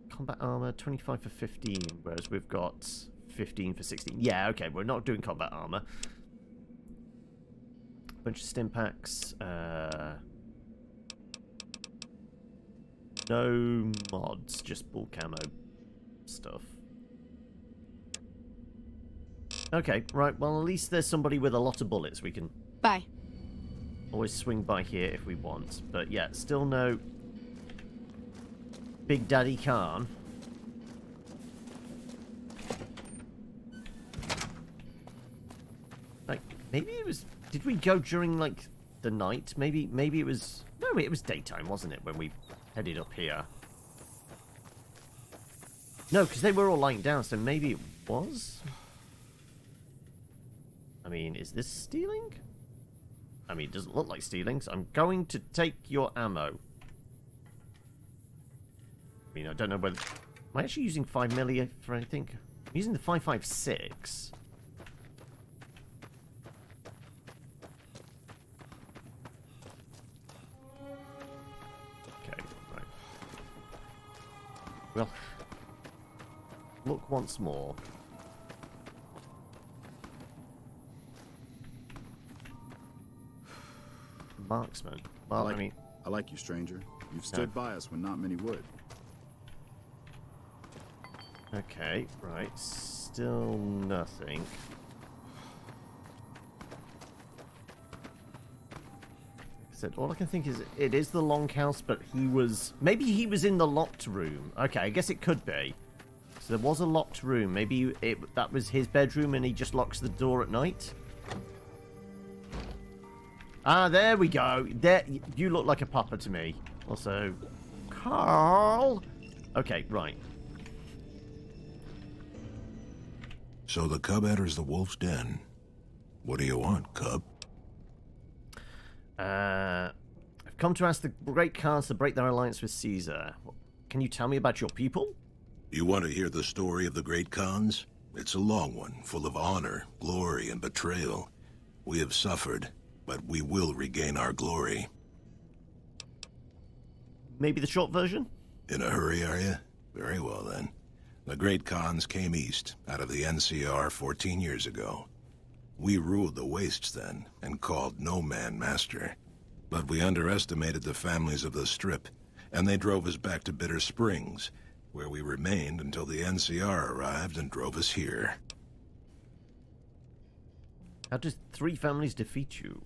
Combat armor, 25 for 15, whereas we've got 15 for 16. Yeah, okay, we're not doing combat armor. Bunch of stim packs. No mods, just bull camo stuff. Okay, right, well, at least there's somebody with a lot of bullets we can... Bye. Always swing by here if we want. But yeah, still no... Big Daddy Khan. Like, maybe it was... Did we go during, like, the night? Maybe it was... No, it was daytime, wasn't it, when we headed up here? No, because they were all lying down, so maybe it was? I mean, is this stealing? I mean, it doesn't look like stealing, so I'm going to take your ammo. I mean, I don't know whether... Am I actually using 5mm for anything? I'm using the 5.56. Well, look once more. Marksman. Well, I mean... I like you, stranger. You've stood by us when not many would. Okay, right. Still nothing. Said, all I can think is it is the longhouse, but he was... Maybe he was in the locked room. Okay, I guess it could be. So there was a locked room. Maybe that was his bedroom and he just locks the door at night. Ah, there we go. There, you look like a papa to me. Also, Carl. Okay, right. So the cub enters the wolf's den. What do you want, cub? I've come to ask the Great Khans to break their alliance with Caesar. Can you tell me about your people? You want to hear the story of the Great Khans? It's a long one, full of honor, glory, and betrayal. We have suffered, but we will regain our glory. Maybe the short version? In a hurry, are you? Very well, then. The Great Khans came east, out of the NCR 14 years ago. We ruled the wastes then, and called no man master. But we underestimated the families of the Strip, and they drove us back to Bitter Springs, where we remained until the NCR arrived and drove us here. How did 3 families defeat you?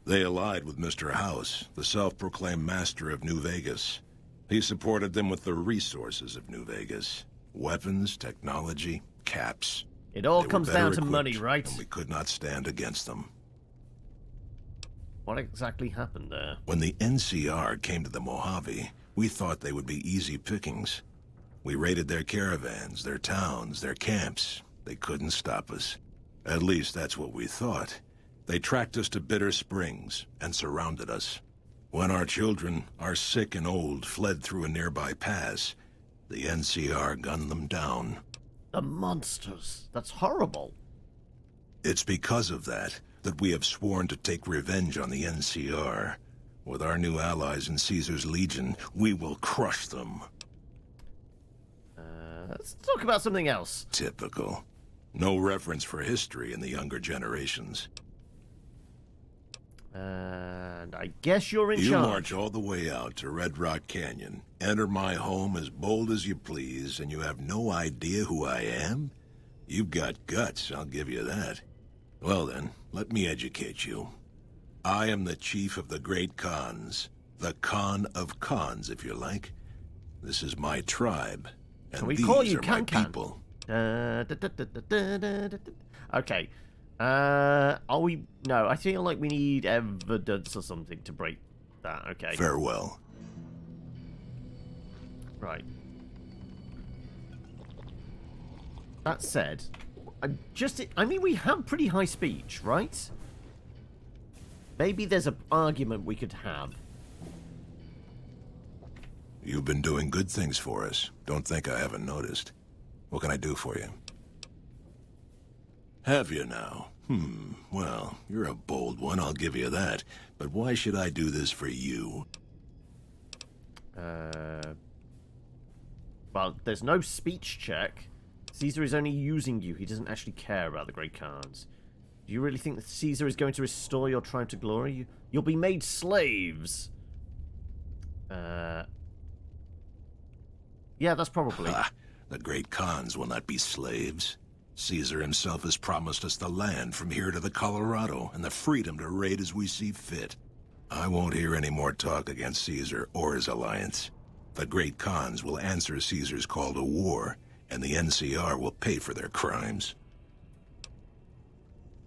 They allied with Mr. House, the self-proclaimed master of New Vegas. He supported them with the resources of New Vegas. Weapons, technology, caps. It all comes down to money, right? And we could not stand against them. What exactly happened there? When the NCR came to the Mojave, we thought they would be easy pickings. We raided their caravans, their towns, their camps. They couldn't stop us. At least that's what we thought. They tracked us to Bitter Springs and surrounded us. When our children, our sick and old, fled through a nearby pass, the NCR gunned them down. The monsters. That's horrible. It's because of that we have sworn to take revenge on the NCR. With our new allies in Caesar's Legion, we will crush them. Let's talk about something else. Typical. No reference for history in the younger generations. And I guess you're in charge. You march all the way out to Red Rock Canyon, enter my home as bold as you please, and you have no idea who I am? You've got guts, I'll give you that. Well then, let me educate you. I am the chief of the Great Khans. The Khan of Khans, if you like. This is my tribe, and we these call you are my Can. people. Okay. Are we... No, I feel like we need evidence or something to break that. Okay. Farewell. Right. That said, I mean, we have pretty high speech, right? Maybe there's an argument we could have. You've been doing good things for us. Don't think I haven't noticed. What can I do for you? Have you now? Well, you're a bold one, I'll give you that. But why should I do this for you? Well, there's no speech check. Caesar is only using you. He doesn't actually care about the Great Khans. Do you really think that Caesar is going to restore your triumph to glory? You'll be made slaves. Yeah, that's probably... The Great Khans will not be slaves. Caesar himself has promised us the land from here to the Colorado and the freedom to raid as we see fit. I won't hear any more talk against Caesar or his alliance. The Great Khans will answer Caesar's call to war, and the NCR will pay for their crimes.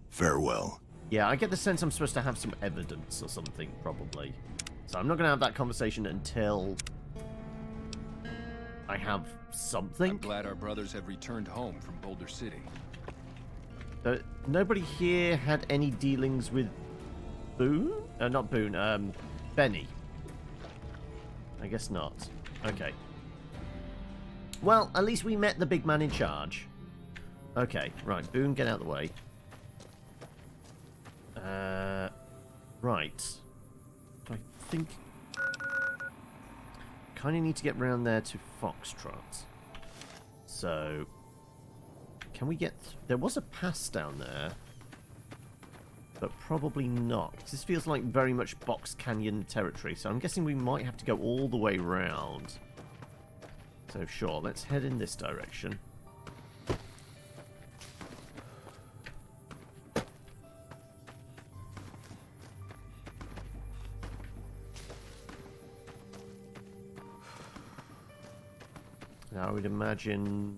Farewell. Yeah, I get the sense I'm supposed to have some evidence or something, probably. So I'm not going to have that conversation until I have something. I'm glad our brothers have returned home from Boulder City. Nobody here had any dealings with Boone? Not Boone, Benny. I guess not. Okay. Well, at least we met the big man in charge. Okay, right, Boone, get out of the way. Right. I think... kind of need to get round there to Foxtrot. So, can we get... There was a pass down there, but probably not. This feels like very much Box Canyon territory, so I'm guessing we might have to go all the way round. So sure, let's head in this direction. Now I would imagine,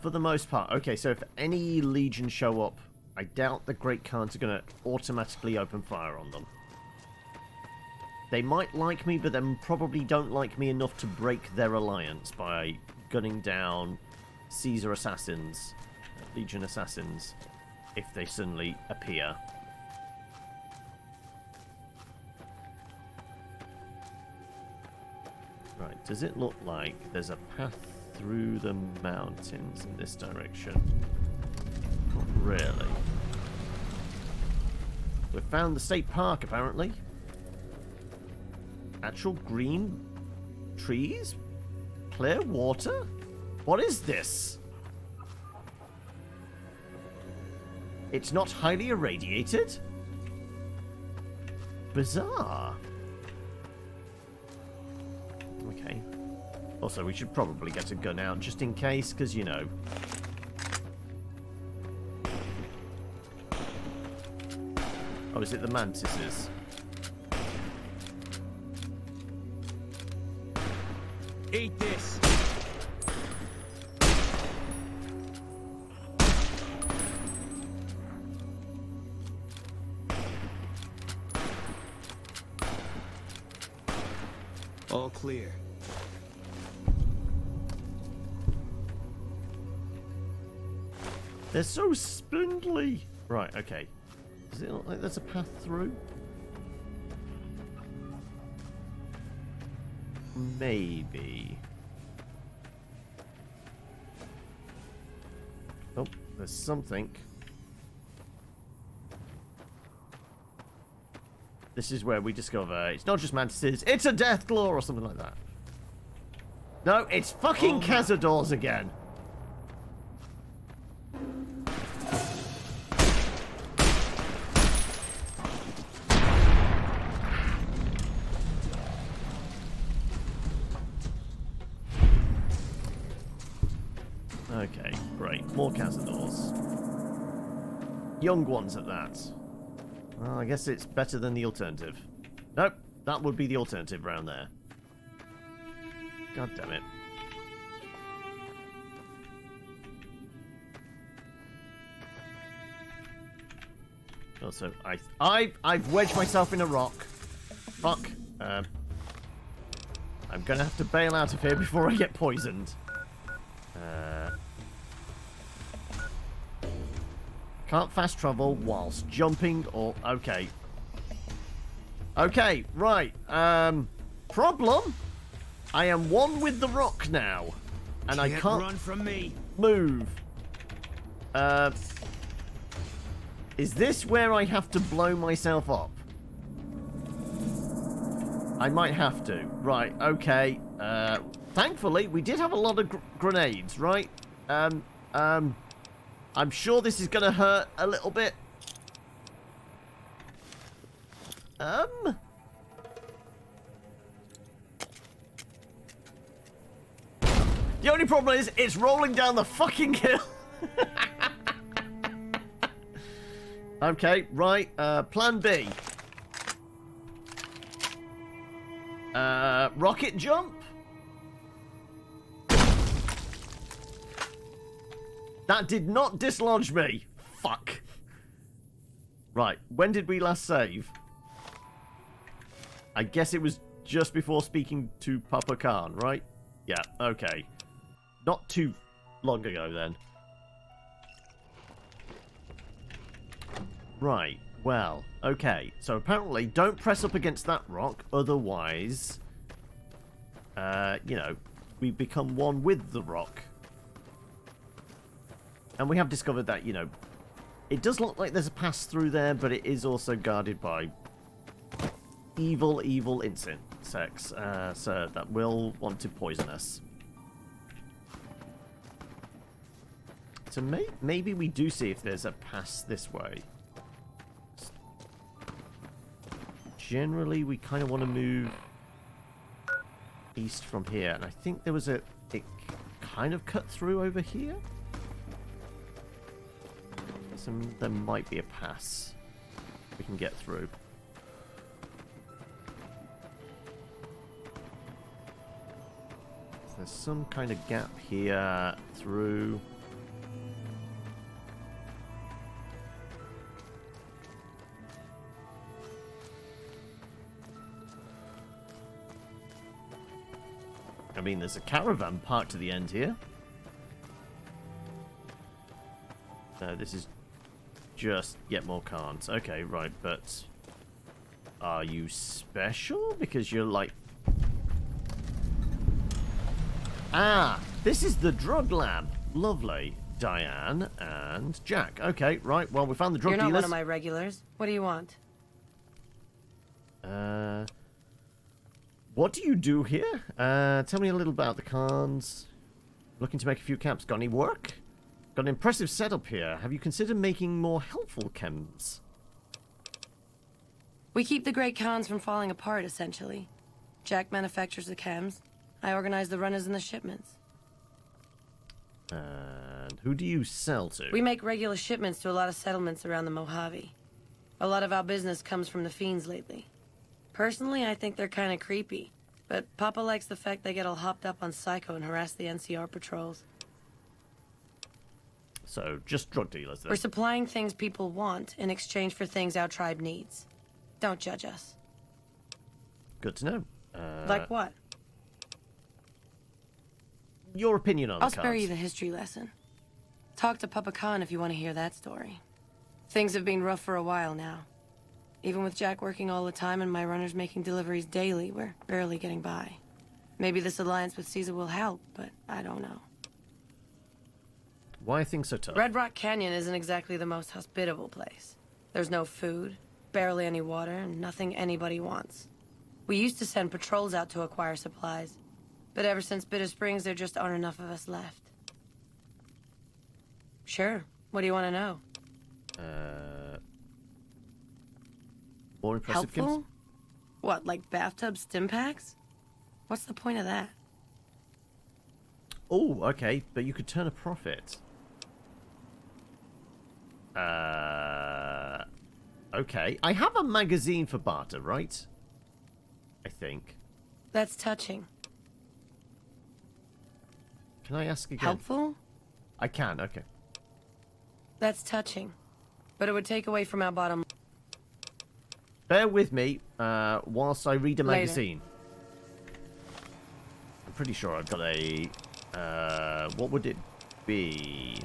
for the most part, okay, so if any Legion show up, I doubt the Great Khans are going to automatically open fire on them. They might like me, but then probably don't like me enough to break their alliance by gunning down Caesar assassins, Legion assassins, if they suddenly appear. Right, does it look like there's a path through the mountains in this direction? Not really. We've found the state park, apparently. Actual green trees? Clear water? What is this? It's not highly irradiated? Bizarre. Okay. Also, we should probably get a gun out just in case, because, you know. Oh, is it the mantises? Eat this! All clear. They're so spindly. Right, okay. Does it look like there's a path through? Maybe. Oh, there's something. This is where we discover it's not just mantises, it's a death claw or something like that. No, it's fucking Cazadors again. Okay, great. More Cazadors. Young ones at that. Well, I guess it's better than the alternative. Nope, that would be the alternative round there. God damn it. Also, I've wedged myself in a rock. Fuck. I'm gonna have to bail out of here before I get poisoned. Can't fast travel whilst jumping or... Okay. Okay, right. Problem? I am one with the rock now. And I can't run from me. Move. Is this where I have to blow myself up? I might have to. Right, okay. Thankfully, we did have a lot of grenades, right? I'm sure this is gonna hurt a little bit. The only problem is, it's rolling down the fucking hill. Okay, right, plan B. Rocket jump? That did not dislodge me. Fuck. Right, when did we last save? I guess it was just before speaking to Papa Khan, right? Yeah, okay. Not too long ago, then. Right, well, okay. So apparently, don't press up against that rock, otherwise... you know, we become one with the rock. And we have discovered that, you know, it does look like there's a pass through there, but it is also guarded by evil, evil insects. insects, sir, that will want to poison us. So maybe we do see if there's a pass this way. Generally, we kind of want to move east from here, and I think there was it kind of cut through over here. So there might be a pass we can get through. So there's some kind of gap here through. I mean, there's a caravan parked to the end here. No, this is just yet more cons. Okay, right, but are you special? Because you're like... Ah, this is the drug lab. Lovely. Diane and Jack. Okay, right, well, we found the drug dealers. You're not one of my regulars. What do you want? What do you do here? Tell me a little about the cons. Looking to make a few camps. Got any work? Got an impressive setup here. Have you considered making more helpful chems? We keep the great cons from falling apart, essentially. Jack manufactures the chems. I organize the runners and the shipments. And who do you sell to? We make regular shipments to a lot of settlements around the Mojave. A lot of our business comes from the fiends lately. Personally, I think they're kind of creepy, but Papa likes the fact they get all hopped up on Psycho and harass the NCR patrols. So, just drug dealers then? We're supplying things people want in exchange for things our tribe needs. Don't judge us. Good to know. Like what? Your opinion on I'll the spare cards. you the history lesson. Talk to Papa Khan if you want to hear that story. Things have been rough for a while now. Even with Jack working all the time and my runners making deliveries daily, we're barely getting by. Maybe this alliance with Caesar will help, but I don't know. Why are things so tough? Red Rock Canyon isn't exactly the most hospitable place. There's no food, barely any water, and nothing anybody wants. We used to send patrols out to acquire supplies, but ever since Bitter Springs, there just aren't enough of us left. Sure. What do you want to know? More impressive Helpful? What, like bathtub stim packs? What's the point of that? Oh, okay, but you could turn a profit. Okay. I have a magazine for barter, right? I think. That's touching. Can I ask again? Helpful? I can, okay. That's touching. But it would take away from our bottom. Bear with me whilst I read a Later. magazine. I'm pretty sure I've got a... what would it be?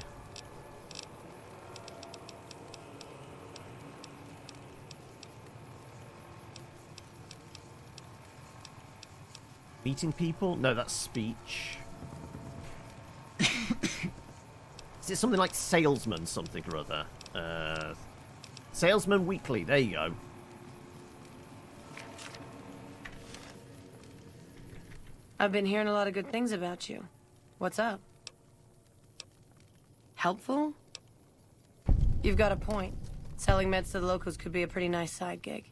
Meeting people? No, that's speech. Is it something like Salesman something or other? Salesman Weekly, there you go. I've been hearing a lot of good things about you. What's up? Helpful? You've got a point. Selling meds to the locals could be a pretty nice side gig.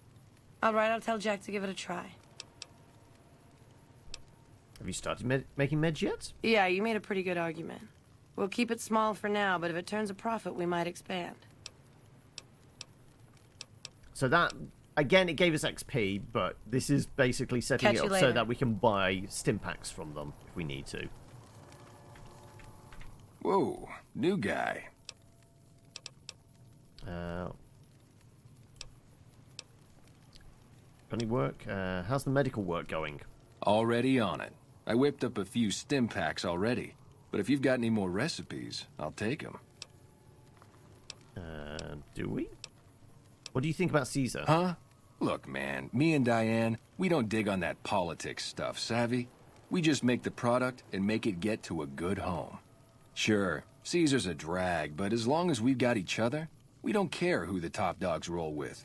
Alright, I'll tell Jack to give it a try. Have you started making meds yet? Yeah, you made a pretty good argument. We'll keep it small for now, but if it turns a profit, we might expand. So that, again, it gave us XP, but this is basically setting Catch it you up later. so that we can buy stim packs from them if we need to. Whoa, new guy. Got any work? How's the medical work going? Already on it. I whipped up a few stim packs already. But if you've got any more recipes, I'll take them. Do we? What do you think about Caesar? Huh? Look, man, me and Diane, we don't dig on that politics stuff, savvy? We just make the product and make it get to a good home. Sure, Caesar's a drag, but as long as we've got each other, we don't care who the top dogs roll with.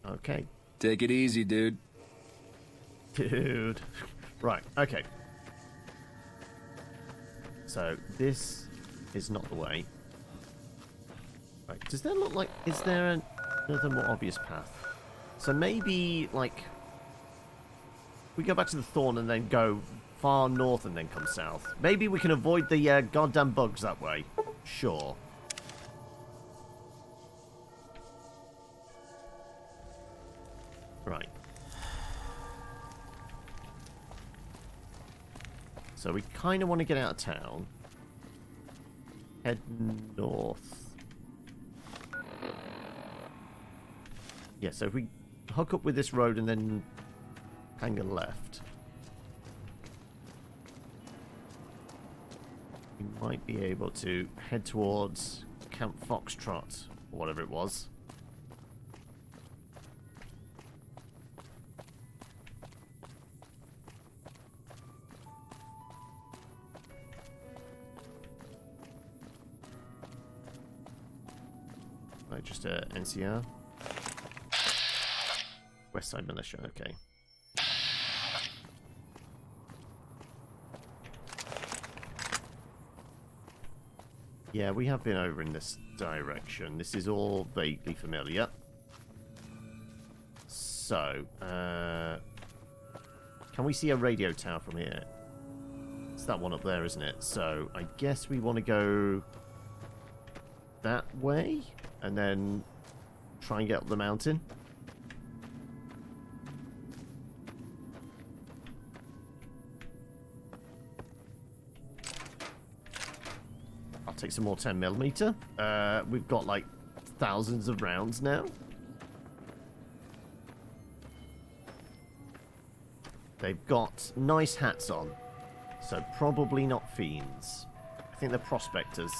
Okay. Take it easy, dude. Dude. Right, okay. So, this is not the way. Right, does there look like... Is there another more obvious path? So maybe, like... We go back to the Thorn and then go far north and then come south. Maybe we can avoid the goddamn bugs that way. Sure. Right. So we kind of want to get out of town. Head north. Yeah, so if we hook up with this road and then hang a left, we might be able to head towards Camp Foxtrot, or whatever it was. Right, just a NCR. Westside Militia, okay. Yeah, we have been over in this direction. This is all vaguely familiar. So, can we see a radio tower from here? It's that one up there, isn't it? So, I guess we want to go that way and then try and get up the mountain. I'll take some more 10mm. We've got like thousands of rounds now. They've got nice hats on, so probably not fiends. I think they're prospectors.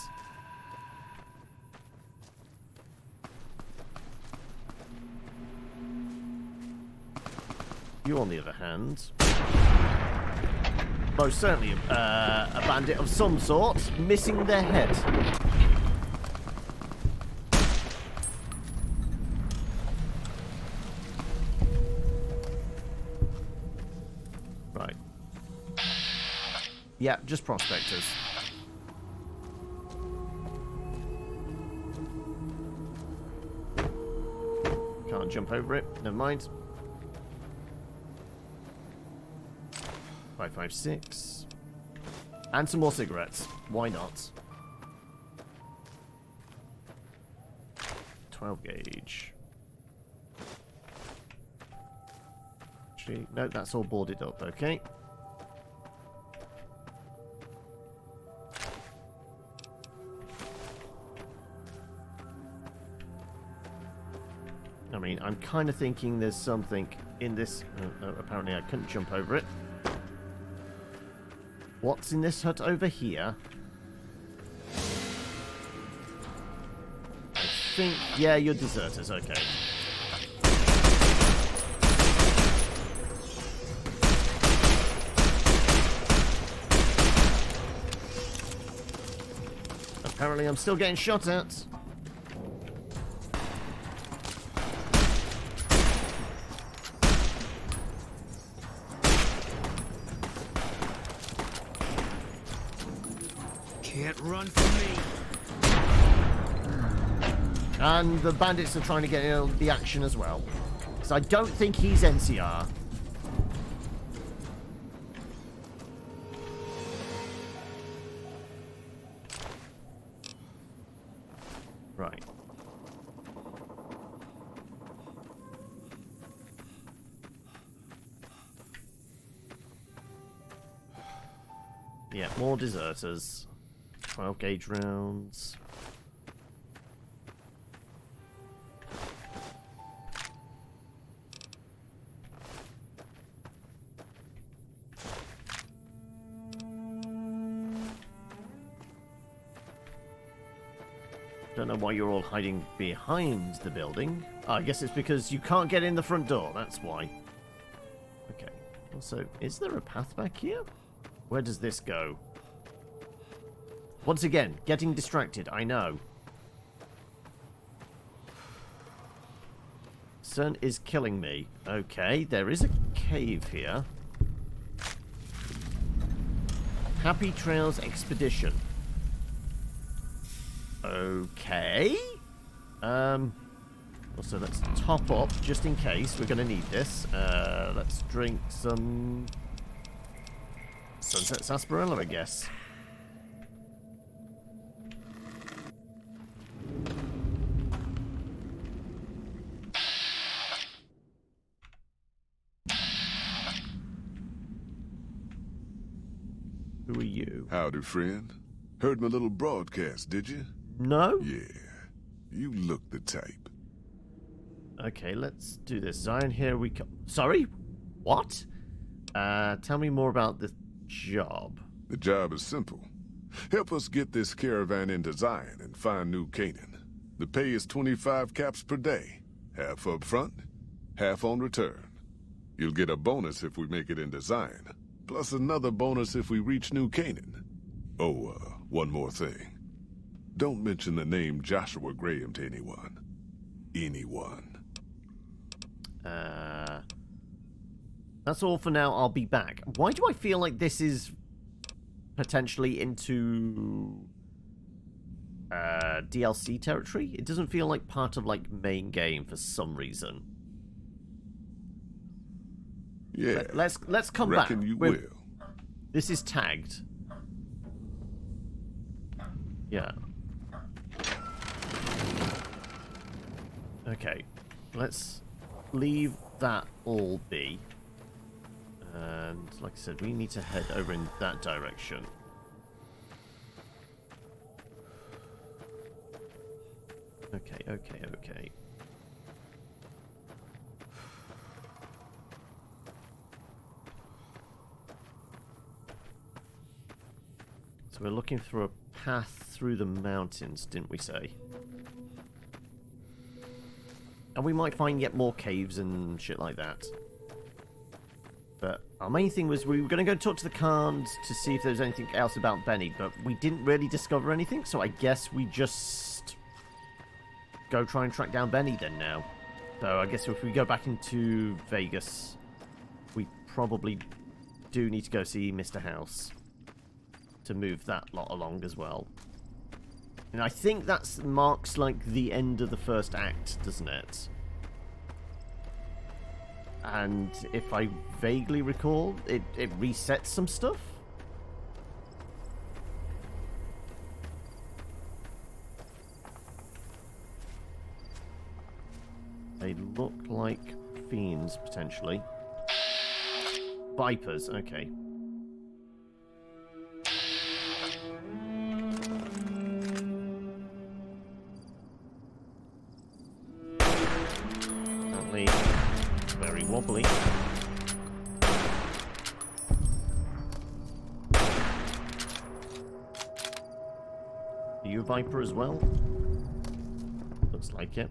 You, on the other hand, most certainly a bandit of some sort, missing their head. Right. Yeah, just prospectors. Can't jump over it. Never mind. 556. And some more cigarettes. Why not? 12 gauge. Actually, no, that's all boarded up, okay. I mean, I'm kind of thinking there's something in this. Apparently I couldn't jump over it. What's in this hut over here? I think... Yeah, you're deserters, okay. Apparently I'm still getting shot at. Can't run from me. And the bandits are trying to get in the action as well. So I don't think he's NCR. Right. Yeah, more deserters. 12 gauge rounds. Don't know why you're all hiding behind the building. Oh, I guess it's because you can't get in the front door, that's why. Okay. Also, is there a path back here? Where does this go? Once again, getting distracted, I know. Sun is killing me. Okay, there is a cave here. Happy Trails Expedition. Okay. Also, let's top up just in case. We're going to need this. Let's drink some Sunset Sarsaparilla, I guess. Who are you? Howdy, friend. Heard my little broadcast, did you? No? Yeah. You look the type. Okay, let's do this. Zion, here we come. Sorry? What? Tell me more about the job. The job is simple. Help us get this caravan into Zion and find New Canaan. The pay is 25 caps per day. Half up front, half on return. You'll get a bonus if we make it into Zion, plus another bonus if we reach New Canaan. Oh, one more thing. Don't mention the name Joshua Graham to anyone. Anyone. That's all for now. I'll be back. Why do I feel like this is potentially into DLC territory? It doesn't feel like part of like main game for some reason. Yeah. Let's come back. Reckon you will. This is tagged. Yeah. Okay. Let's leave that all be. And like I said, we need to head over in that direction. Okay. So we're looking through a path through the mountains, didn't we say? And we might find yet more caves and shit like that. But our main thing was we were going to go talk to the Khans to see if there was anything else about Benny, but we didn't really discover anything, so I guess we just go try and track down Benny then now. So I guess if we go back into Vegas, we probably do need to go see Mr. House to move that lot along as well. And I think that marks like the end of the first act, doesn't it? And if I vaguely recall, it resets some stuff. They look like fiends, potentially. Vipers, okay. Apparently very wobbly. Are you a Viper as well? Looks like it.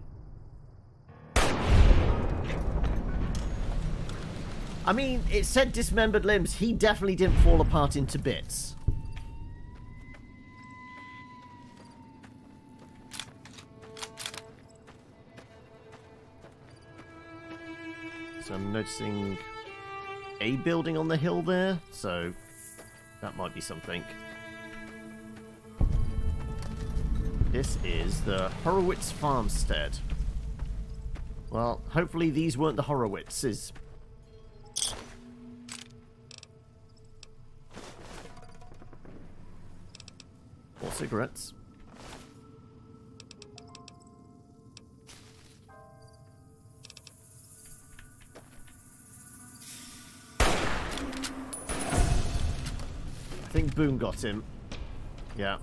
I mean, it said dismembered limbs. He definitely didn't fall apart into bits. So I'm noticing a building on the hill there, so that might be something. This is the Horowitz Farmstead. Well, hopefully these weren't the Horowitzes. More cigarettes. I think Boone got him. Yeah.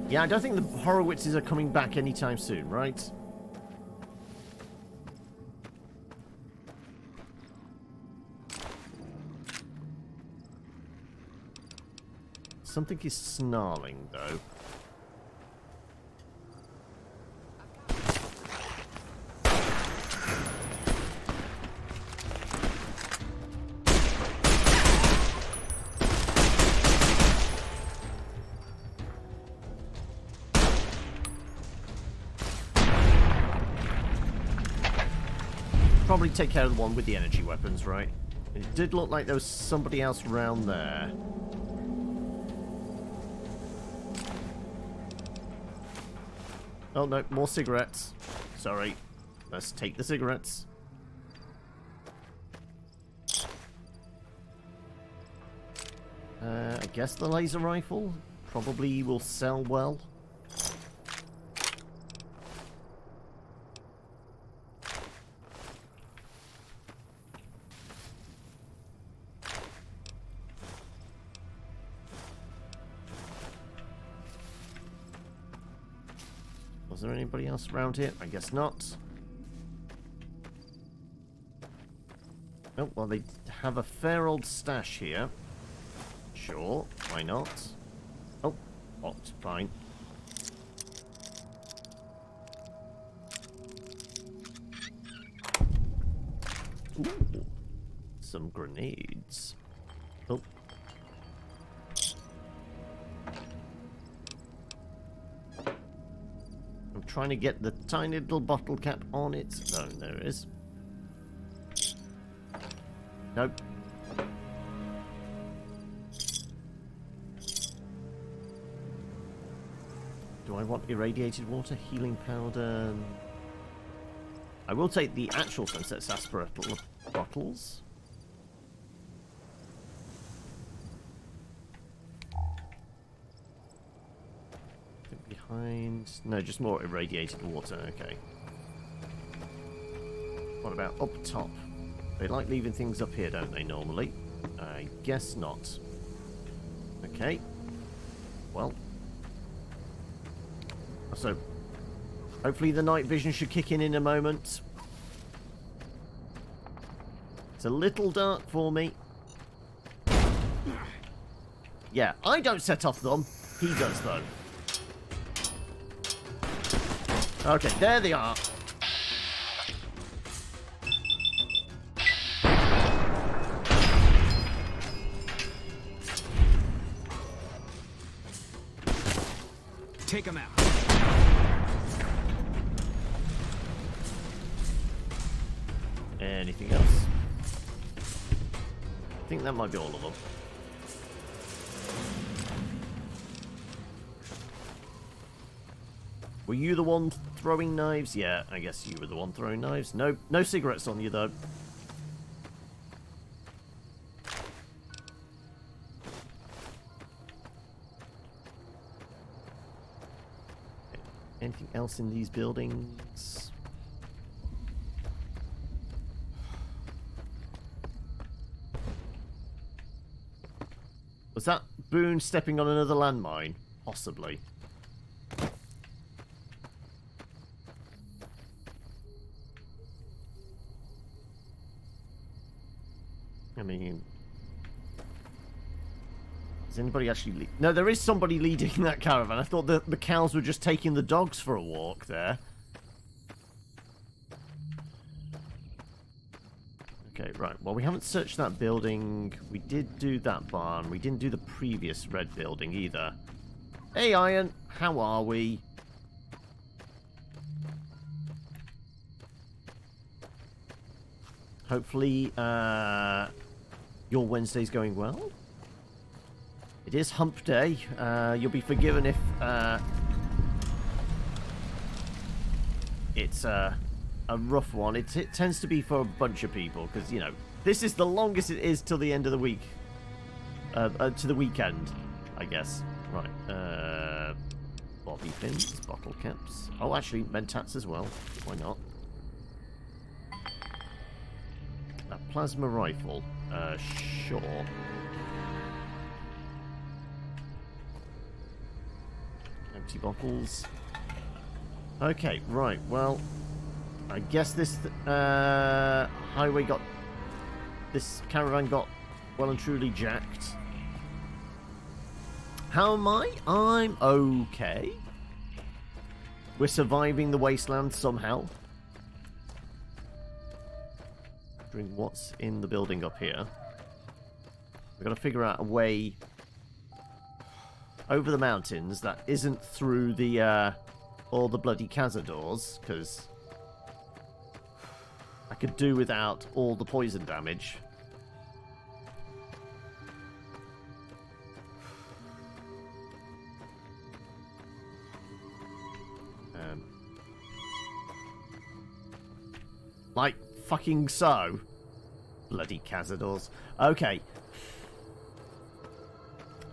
Yeah, I don't think the Horowitzes are coming back anytime soon, right? Something is snarling, though. probably take care of the one with the energy weapons, right? It did look like there was somebody else around there. Oh no, more cigarettes. Sorry. Let's take the cigarettes. I guess the laser rifle probably will sell well. Was there anybody else around here? I guess not. Oh, well, they have a fair old stash here. Sure, why not? Oh, locked, fine. Ooh, some grenades. Oh. I'm trying to get the tiny little bottle cap on it. No, there it is. Nope. Do I want irradiated water, healing powder? I will take the actual sunset sarsaparilla bottles. Behind... No, just more irradiated water, okay. What about up top? They like leaving things up here, don't they, normally? I guess not. Okay. Well. So, hopefully the night vision should kick in a moment. It's a little dark for me. Yeah, I don't set off them. He does, though. Okay, there they are. Take him out. Anything else? I think that might be all of them. Were you the one throwing knives? Yeah, I guess you were the one throwing knives. No, no cigarettes on you though. Anything else in these buildings? Was that Boone stepping on another landmine? Possibly. I mean... Is anybody actually... No, there is somebody leading that caravan. I thought the cows were just taking the dogs for a walk there. Okay, right. Well, we haven't searched that building. We did do that barn. We didn't do the previous red building either. Hey, Iron. How are we? Hopefully, your Wednesday's going well. It is hump day. You'll be forgiven if it's a rough one. It tends to be for a bunch of people because, you know, this is the longest it is till the end of the week. To the weekend, I guess. Right. Bobby pins, bottle caps. Oh, actually, mentats as well. Why not? A plasma rifle. Sure. Empty bottles. Okay, right, well, I guess this highway got... This caravan got well and truly jacked. How am I? I'm okay. We're surviving the wasteland somehow. Wondering what's in the building up here. We've got to figure out a way over the mountains that isn't through the all the bloody cazadors, because I could do without all the poison damage. Like fucking so. Bloody Cazadors. Okay.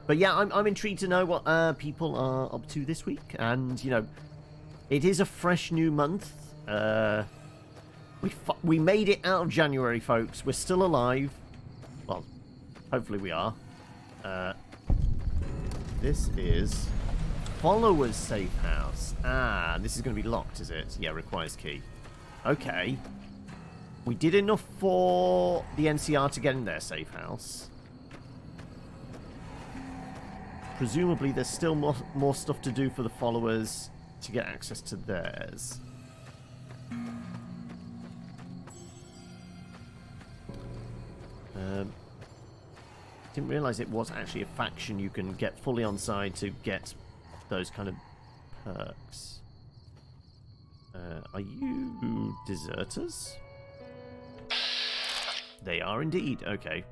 But yeah, I'm intrigued to know what people are up to this week. And, you know, it is a fresh new month. We made it out of January, folks. We're still alive. Well, hopefully we are. This is Followers Safe House. Ah, this is going to be locked, is it? Yeah, requires key. Okay. We did enough for the NCR to get in their safe house. Presumably there's still more stuff to do for the followers to get access to theirs. Didn't realise it was actually a faction you can get fully on side to get those kind of perks. Are you deserters? They are indeed. Okay.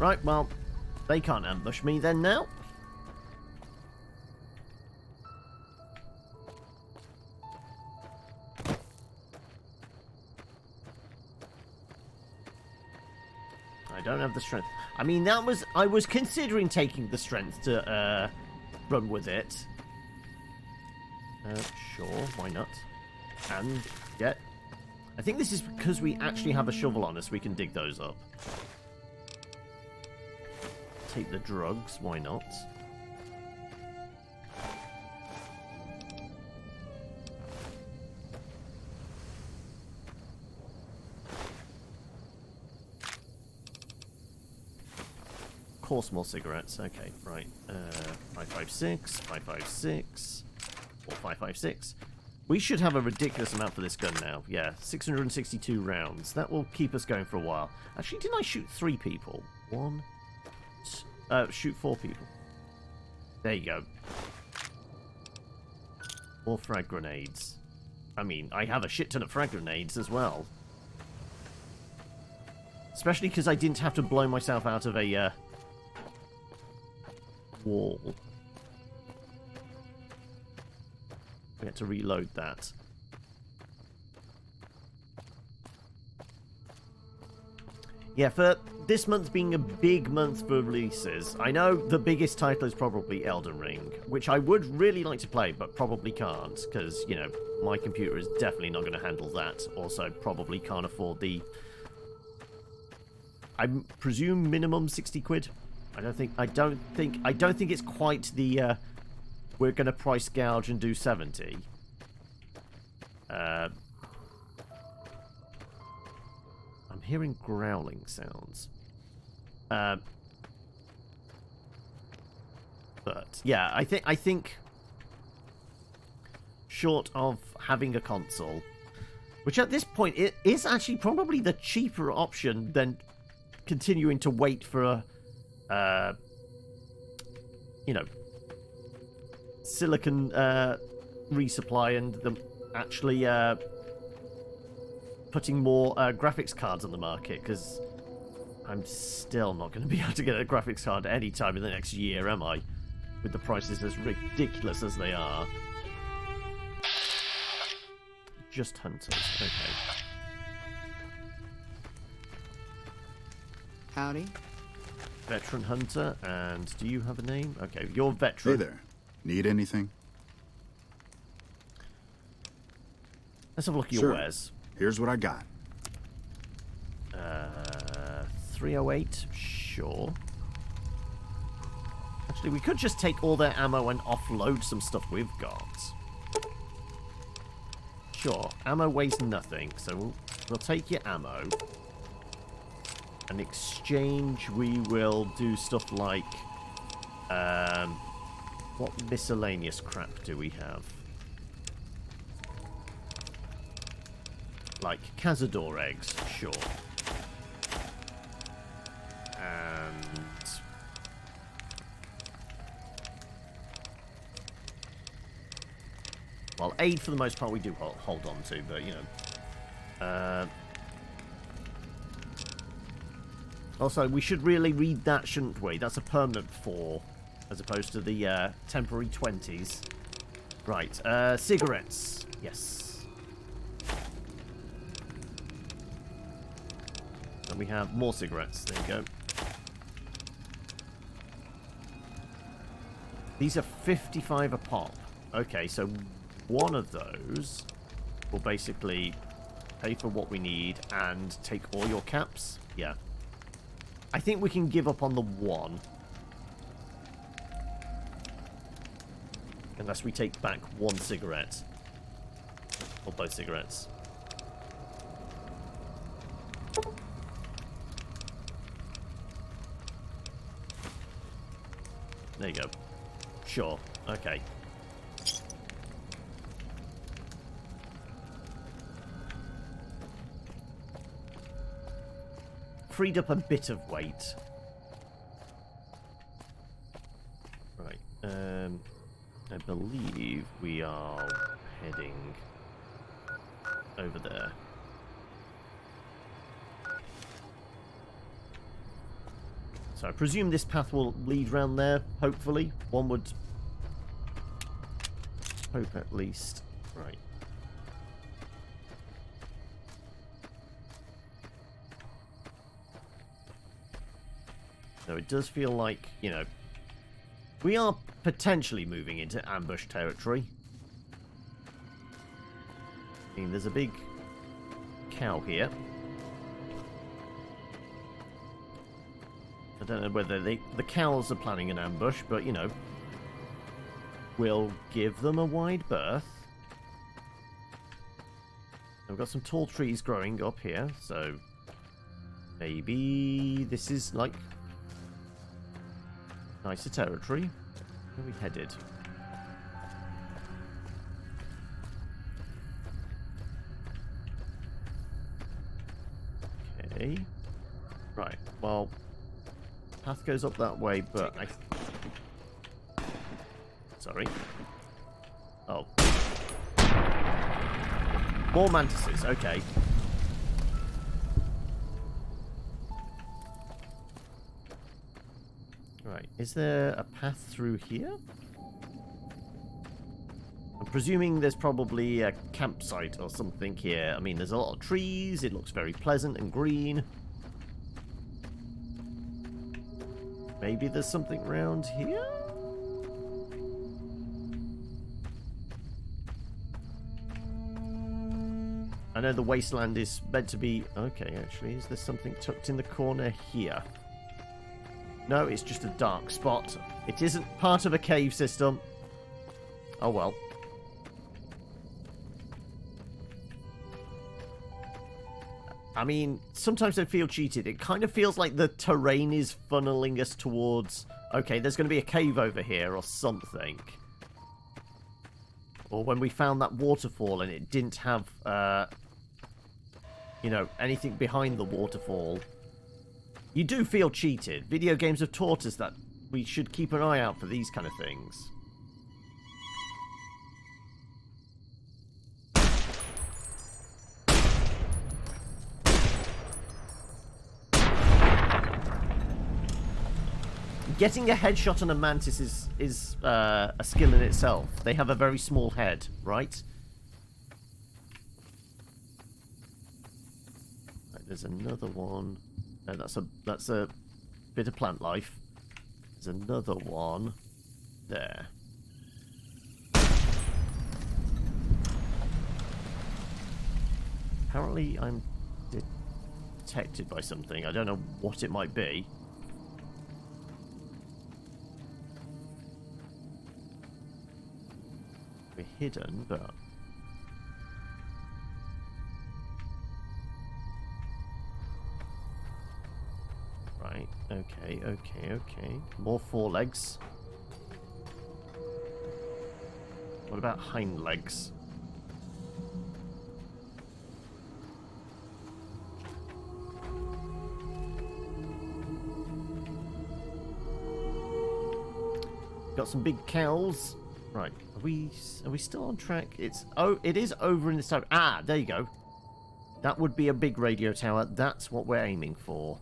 Right, well, they can't ambush me then now. I don't have the strength. I mean, I was considering taking the strength to run with it. Sure, why not? And, yeah. I think this is because we actually have a shovel on us, we can dig those up. Take the drugs, why not? Of course, more cigarettes. Okay, right. 556, 556, or 556. We should have a ridiculous amount for this gun now. Yeah, 662 rounds. That will keep us going for a while. Actually, didn't I shoot 3 people? 1... shoot 4 people. There you go. More frag grenades. I mean, I have a shit ton of frag grenades as well. Especially because I didn't have to blow myself out of a wall. We had to reload that. Yeah, for this month being a big month for releases, I know the biggest title is probably Elden Ring, which I would really like to play, but probably can't, because, you know, my computer is definitely not going to handle that. Also, probably can't afford the, I presume, minimum 60 quid. I don't think it's quite the, we're going to price gouge and do 70. I'm hearing growling sounds. But yeah, I think short of having a console, which at this point it is actually probably the cheaper option than continuing to wait for a you know, silicon resupply and them actually putting more graphics cards on the market, because I'm still not going to be able to get a graphics card any time in the next year, am I? With the prices as ridiculous as they are. Just hunters, okay. Howdy. Veteran hunter, and do you have a name? Okay, you're veteran. Hey there. Need anything? Let's have a look at your wares. Here's what I got. 308, sure. Actually, we could just take all their ammo and offload some stuff we've got. Sure, ammo weighs nothing, so we'll take your ammo. In exchange, we will do stuff like... what miscellaneous crap do we have? Like Cazador eggs, sure. And... well, aid for the most part we do hold on to, but, you know... also, we should really read that, shouldn't we? That's a permanent 4, as opposed to the temporary 20s. Right, cigarettes. Yes. And we have more cigarettes. There you go. These are 55 a pop. Okay, so one of those will basically pay for what we need and take all your caps. Yeah. I think we can give up on the one. Unless we take back one cigarette. Or both cigarettes. There you go. Sure. Okay. Freed up a bit of weight. Right. I believe we are heading over there. So I presume this path will lead round there, hopefully. One would hope at least. Right. So it does feel like, you know, we are potentially moving into ambush territory. I mean, there's a big cow here. I don't know whether the cows are planning an ambush, but, you know, we'll give them a wide berth. We've got some tall trees growing up here, so maybe this is, like, nicer territory. Where are we headed? Okay. Right, well, path goes up that way, but I... sorry. Oh. More mantises, okay. Right, is there a path through here? I'm presuming there's probably a campsite or something here. I mean, there's a lot of trees, it looks very pleasant and green. Maybe there's something around here? I know the wasteland is meant to be... okay, actually, is there something tucked in the corner here? No, it's just a dark spot. It isn't part of a cave system. Oh well. I mean, sometimes I feel cheated. It kind of feels like the terrain is funneling us towards... okay, there's going to be a cave over here or something. Or when we found that waterfall and it didn't have, you know, anything behind the waterfall. You do feel cheated. Video games have taught us that we should keep an eye out for these kind of things. Getting a headshot on a mantis is a skill in itself. They have a very small head, right? Right, there's another one. No, that's a bit of plant life. There's another one there. Apparently I'm detected by something. I don't know what it might be. We're hidden, but... Okay, okay, okay. More forelegs. What about hind legs? Got some big cows. Right, are we still on track? It is over in this time. Ah, there you go. That would be a big radio tower. That's what we're aiming for.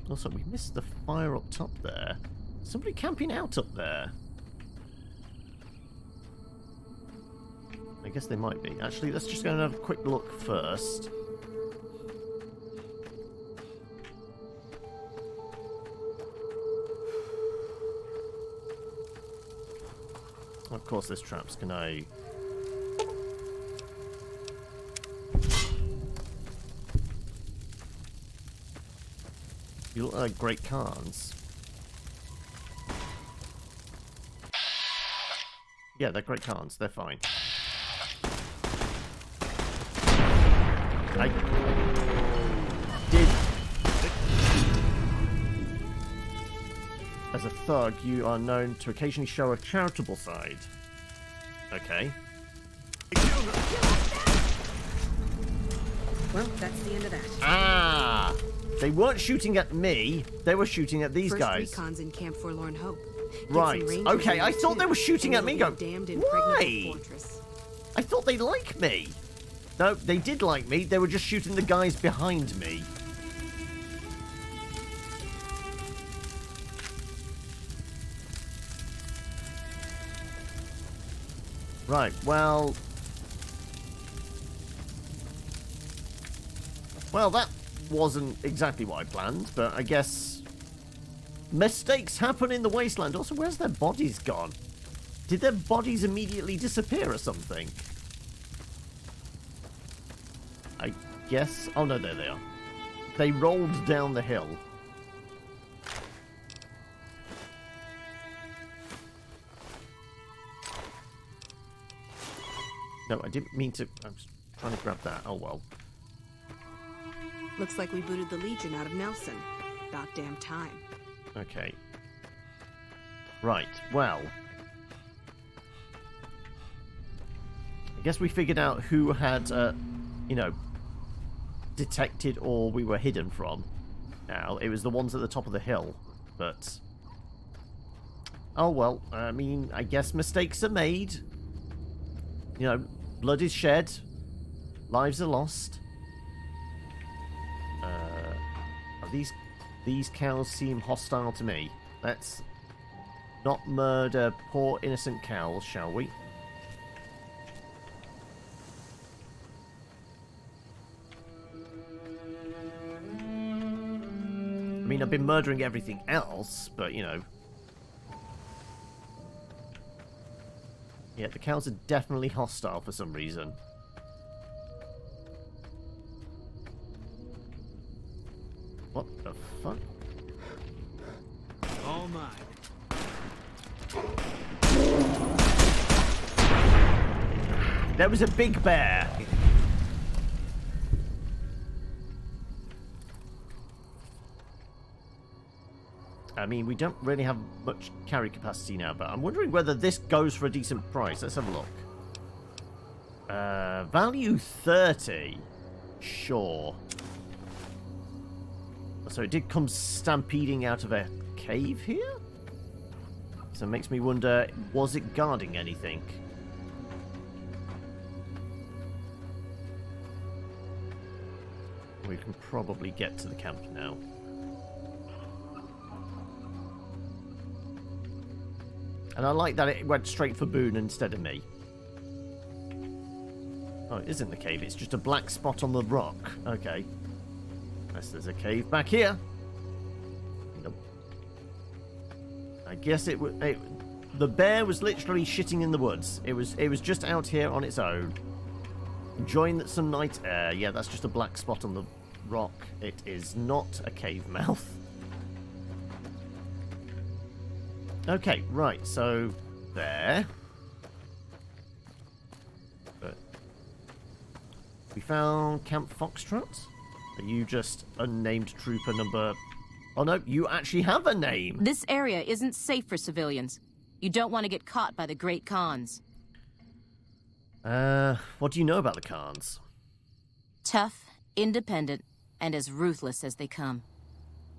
Also, we missed the fire up top there. Somebody camping out up there. I guess they might be. Actually, let's just go and have a quick look first. Of course, there's traps. Can I... You look like great cons. Yeah, they're great cons. They're fine. I did... As a thug, you are known to occasionally show a charitable side. Okay. Well, that's the end of that. Ah! They weren't shooting at me. They were shooting at these guys. First recon's in Camp Forlorn Hope. Right. Okay, I thought they were shooting at me. Go. Why? Fortress. I thought they'd like me. No, they did like me. They were just shooting the guys behind me. Right, well... Well, that wasn't exactly what I planned, but I guess... Mistakes happen in the wasteland. Also, where's their bodies gone? Did their bodies immediately disappear or something? I guess... Oh, no, there they are. They rolled down the hill. No, I didn't mean to... I was trying to grab that. Oh, well. Looks like we booted the Legion out of Nelson. About damn time. Okay. Right, well. I guess we figured out who had, you know, detected or we were hidden from. Now, it was the ones at the top of the hill, but... Oh, well, I mean, I guess mistakes are made. You know, blood is shed. Lives are lost. These cows seem hostile to me. Let's not murder poor innocent cows, shall we? I mean, I've been murdering everything else, but, you know. Yeah, the cows are definitely hostile for some reason. What the fuck? All mine. There was a big bear. I mean, we don't really have much carry capacity now, but I'm wondering whether this goes for a decent price. Let's have a look. Value 30. Sure. So it did come stampeding out of a cave here? So it makes me wonder, was it guarding anything? We can probably get to the camp now. And I like that it went straight for Boone instead of me. Oh, it is in the cave. It's just a black spot on the rock. Okay. Unless there's a cave back here. Nope. I guess it was... The bear was literally shitting in the woods. It was just out here on its own. Enjoying some night air. Yeah, that's just a black spot on the rock. It is not a cave mouth. Okay, right, so there. But found Camp Foxtrot? Are you just unnamed trooper number... Oh no, you actually have a name! This area isn't safe for civilians. You don't want to get caught by the Great Khans. What do you know about the Khans? Tough, independent, and as ruthless as they come.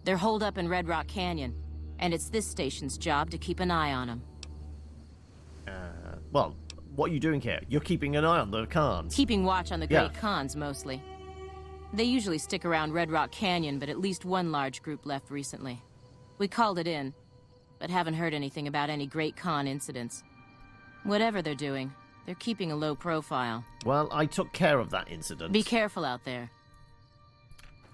They're holed up in Red Rock Canyon, and it's this station's job to keep an eye on them. Well, what are you doing here? You're keeping an eye on the Khans. Keeping watch on the Great Khans, mostly. They usually stick around Red Rock Canyon, but at least one large group left recently. We called it in, but haven't heard anything about any Great Khan incidents. Whatever they're doing, they're keeping a low profile. Well, I took care of that incident. Be careful out there.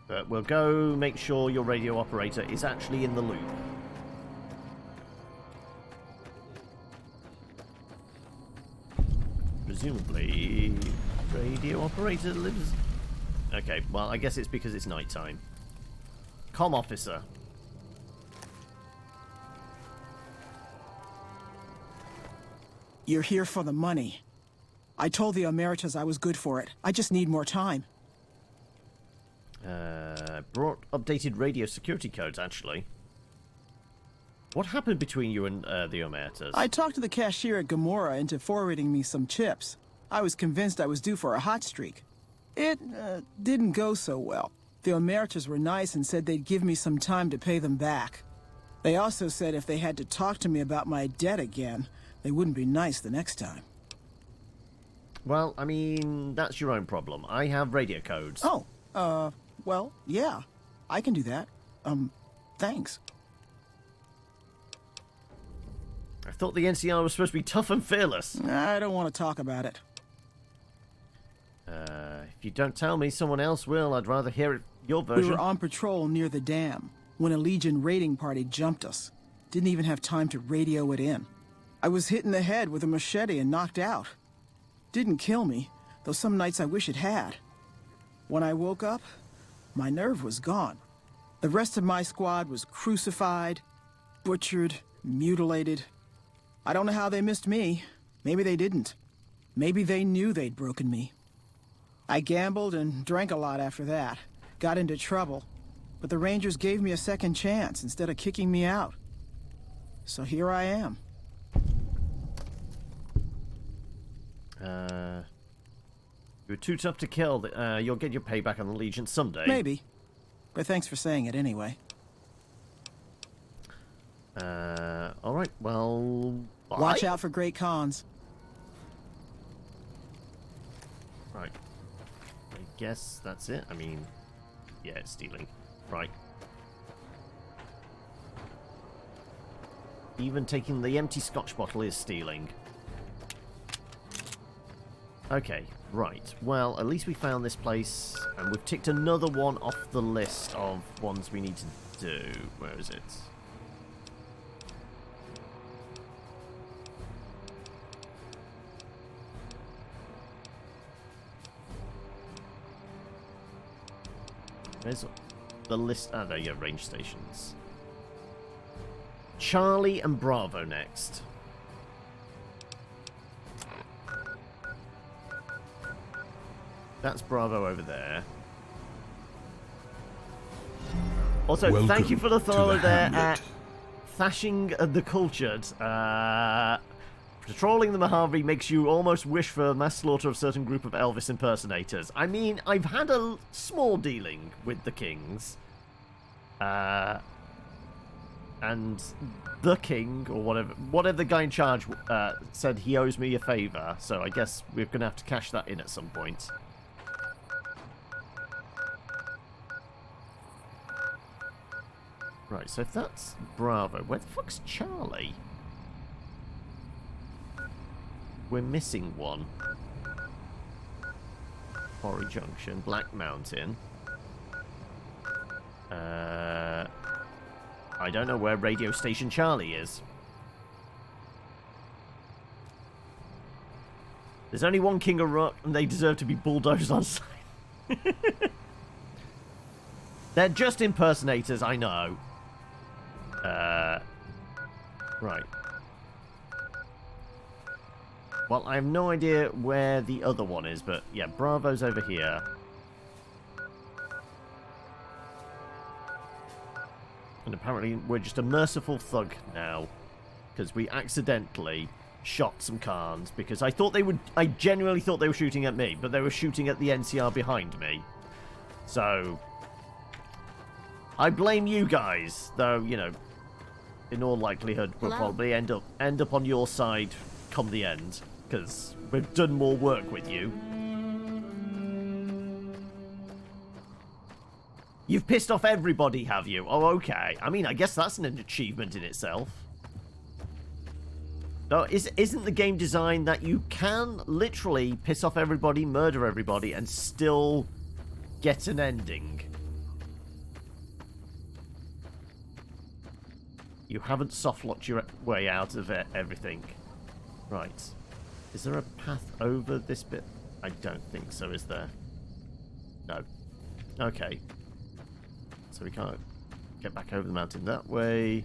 But we'll go make sure your radio operator is actually in the loop. Presumably, radio operator lives... Okay, well, I guess it's because it's nighttime. Comm officer. You're here for the money. I told the Emeritus I was good for it. I just need more time. Brought updated radio security codes, actually. What happened between you and the Emeritus? I talked to the cashier at Gamora into forwarding me some chips. I was convinced I was due for a hot streak. It didn't go so well. The Emeritus were nice and said they'd give me some time to pay them back. They also said if they had to talk to me about my debt again, they wouldn't be nice the next time. Well, I mean, that's your own problem. I have radio codes. Oh, well, yeah. I can do that. Thanks. I thought the NCR was supposed to be tough and fearless. I don't want to talk about it. If you don't tell me, someone else will. I'd rather hear it, your version. We were on patrol near the dam when a Legion raiding party jumped us. Didn't even have time to radio it in. I was hit in the head with a machete and knocked out. Didn't kill me, though some nights I wish it had. When I woke up, my nerve was gone. The rest of my squad was crucified, butchered, mutilated. I don't know how they missed me. Maybe they didn't. Maybe they knew they'd broken me. I gambled and drank a lot after that. Got into trouble. But the Rangers gave me a second chance instead of kicking me out. So here I am. You were too tough to kill. You'll get your payback on the Legion someday. Maybe. But thanks for saying it anyway. Alright, well... Bye. Watch out for Great Khans. Right. I guess that's it. I mean... Yeah, it's stealing. Right. Even taking the empty scotch bottle is stealing. Okay, right. Well, at least we found this place, and we've ticked another one off the list of ones we need to do. Where is it? Where's the list? Ah, there you go, range stations. Charlie and Bravo next. That's Bravo over there. Also, Welcome thank you for the follow there Hamlet. at Thashing the Cultured. Patrolling the Mojave makes you almost wish for mass slaughter of certain group of Elvis impersonators. I mean, I've had a small dealing with the Kings. And the King, or whatever the guy in charge said he owes me a favour. So I guess we're going to have to cash that in at some point. Right, so if that's Bravo, where the fuck's Charlie? We're missing one. Quarry Junction, Black Mountain. I don't know where Radio Station Charlie is. There's only one King of Rock, and they deserve to be bulldozed on sight. They're just impersonators, I know. Right. Well, I have no idea where the other one is, but yeah, Bravo's over here. And apparently we're just a merciful thug now. Because we accidentally shot some Khans. Because I thought they would... I genuinely thought they were shooting at me. But they were shooting at the NCR behind me. So... I blame you guys. Though, you know... In all likelihood, we'll probably end up on your side come the end. Because we've done more work with you. You've pissed off everybody, have you? Oh, okay. I mean, I guess that's an achievement in itself. No, isn't the game designed that you can literally piss off everybody, murder everybody, and still get an ending? You haven't soft-locked your way out of everything. Right. Is there a path over this bit? I don't think so, is there? No. Okay. So we can't get back over the mountain that way.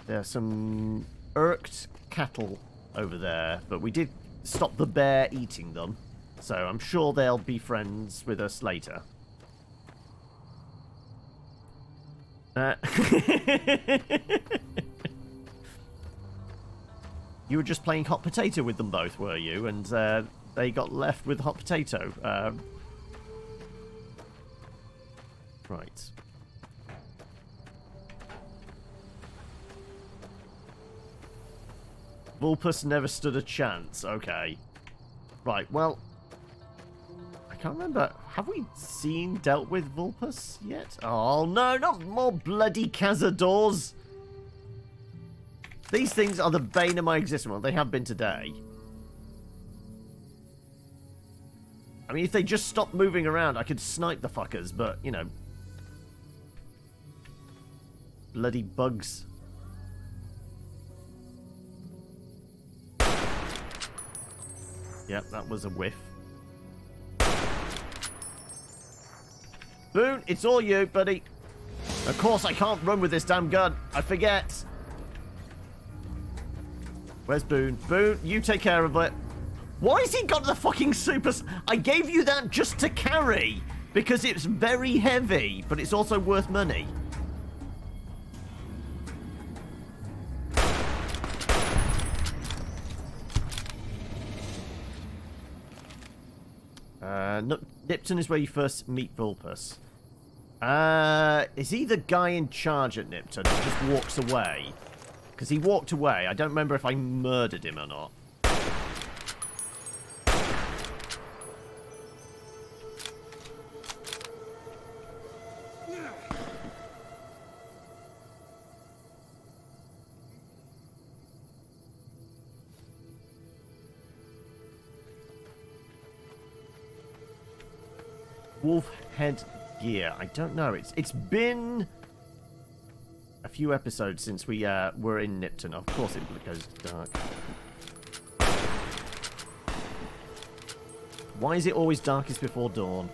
There are some irked cattle over there, but we did stop the bear eating them. So I'm sure they'll be friends with us later. You were just playing hot potato with them both, were you? And they got left with hot potato. Right. Vulpus never stood a chance. Okay. Right, well... I can't remember. Have we dealt with Vulpus yet? Oh, no, not more bloody cazadors! These things are the bane of my existence. Well, they have been today. I mean, if they just stopped moving around, I could snipe the fuckers, but, you know... Bloody bugs. Yep, that was a whiff. Boone, it's all you, buddy. Of course, I can't run with this damn gun. I forget. Where's Boone? Boone, you take care of it. Why has he got the fucking super... I gave you that just to carry. Because it's very heavy, but it's also worth money. Nipton is where you first meet Vulpus. Is he the guy in charge at Nipton who just walks away? Because he walked away. I don't remember if I murdered him or not. Wolf head gear. I don't know. It's been a few episodes since we were in Nipton. Of course it goes dark. Why is it always darkest before dawn?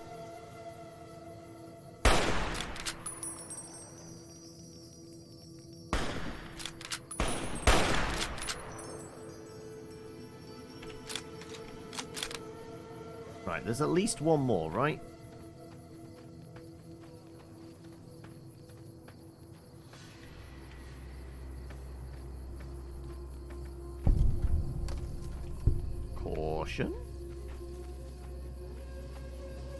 Right, there's at least one more, right? Caution.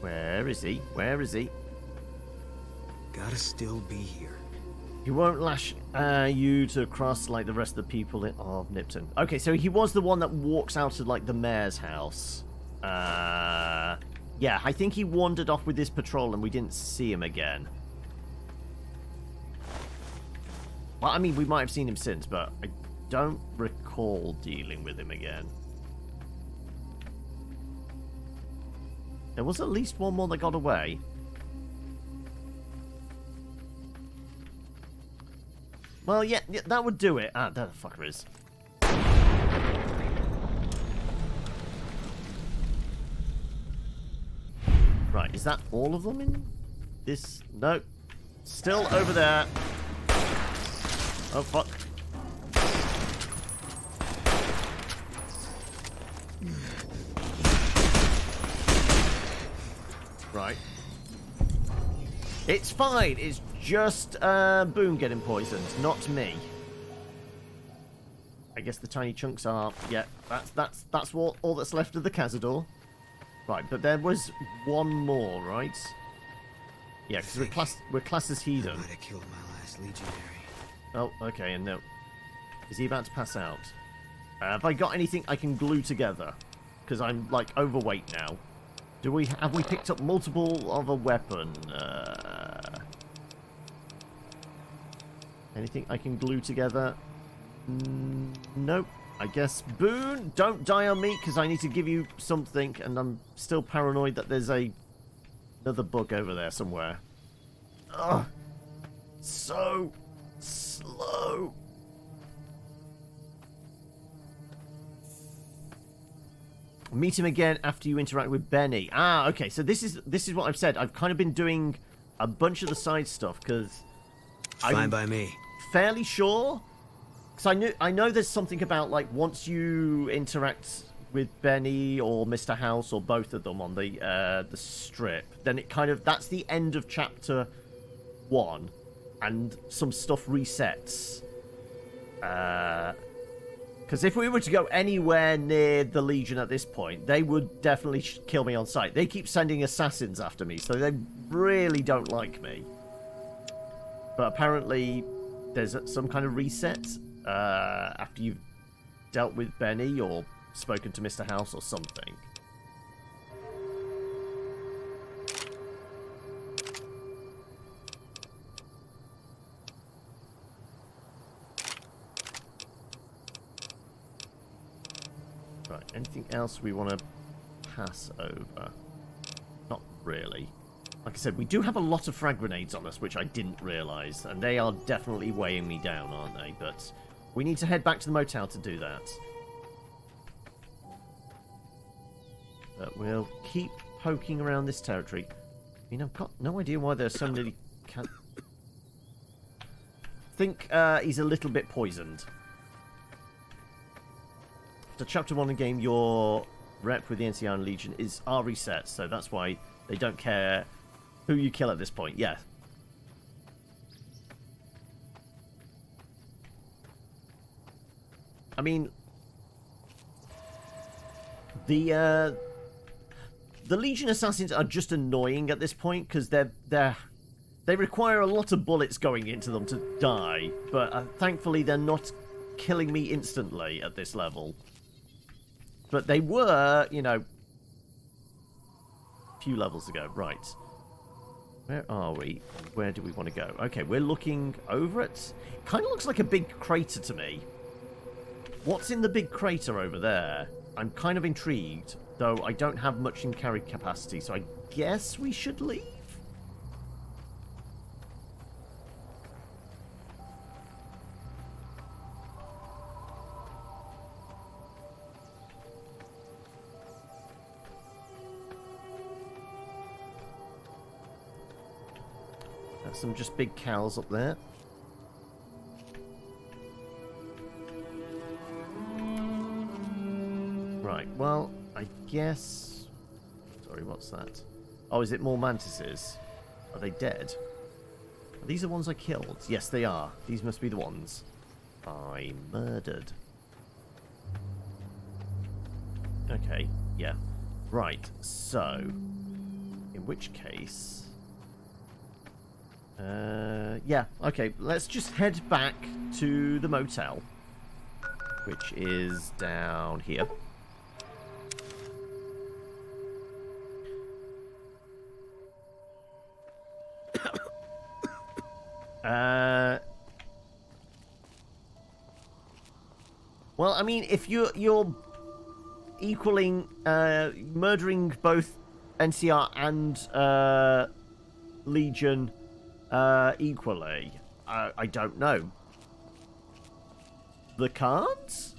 Where is he? Where is he? Gotta still be here. He won't lash you to cross like the rest of the people of Nipton. Okay, so he was the one that walks out of like the mayor's house. Yeah, I think he wandered off with his patrol and we didn't see him again. Well, I mean, we might have seen him since, but I don't recall dealing with him again. There was at least one more that got away. Well, yeah, that would do it. Ah, there the fucker is. Right, is that all of them in this? No. Still over there. Oh, fuck. It's fine. It's just Boone getting poisoned, not me. I guess the tiny chunks are. Yeah, that's what all that's left of the Cazador. Right, but there was one more, right? Yeah, because we're classed as heathen. I might have killed my last legionary. Oh, okay, and no. Is he about to pass out? Have I got anything I can glue together? Because I'm, like, overweight now. Have we picked up multiple of a weapon? Anything I can glue together? Nope. I guess Boone, don't die on me, because I need to give you something, and I'm still paranoid that there's another bug over there somewhere. Ugh. So slow. Meet him again after you interact with Benny. Ah, okay. So this is what I've said. I've kind of been doing a bunch of the side stuff because Fine by me. Fairly sure. Because I know there's something about, like, once you interact with Benny or Mr. House or both of them on the strip, then it kind of, that's the end of chapter 1, and some stuff resets. Because if we were to go anywhere near the Legion at this point, they would definitely kill me on sight. They keep sending assassins after me, so they really don't like me. But apparently there's some kind of reset after you've dealt with Benny or spoken to Mr. House or something. Right, anything else we want to pass over? Not really. Like I said, we do have a lot of frag grenades on us, which I didn't realise, and they are definitely weighing me down, aren't they? But we need to head back to the motel to do that. But we'll keep poking around this territory. I mean, I've got no idea why there's so many... I think he's a little bit poisoned. So chapter 1 of the game, your rep with the NCR and Legion are reset, so that's why they don't care who you kill at this point. Yeah. I mean, the Legion assassins are just annoying at this point because they require a lot of bullets going into them to die, but thankfully they're not killing me instantly at this level. But they were, you know, a few levels ago. Right. Where are we? Where do we want to go? Okay, we're looking over it. Kind of looks like a big crater to me. What's in the big crater over there? I'm kind of intrigued, though I don't have much in carry capacity, so I guess we should leave? Some just big cows up there. Right, well, I guess... Sorry, what's that? Oh, is it more mantises? Are they dead? Are these the ones I killed? Yes, they are. These must be the ones I murdered. Okay, yeah. Right, so... In which case... yeah, okay, let's just head back to the motel, which is down here. Well, I mean, if you're equaling, murdering both NCR and, Legion, equally, I don't know. The cards?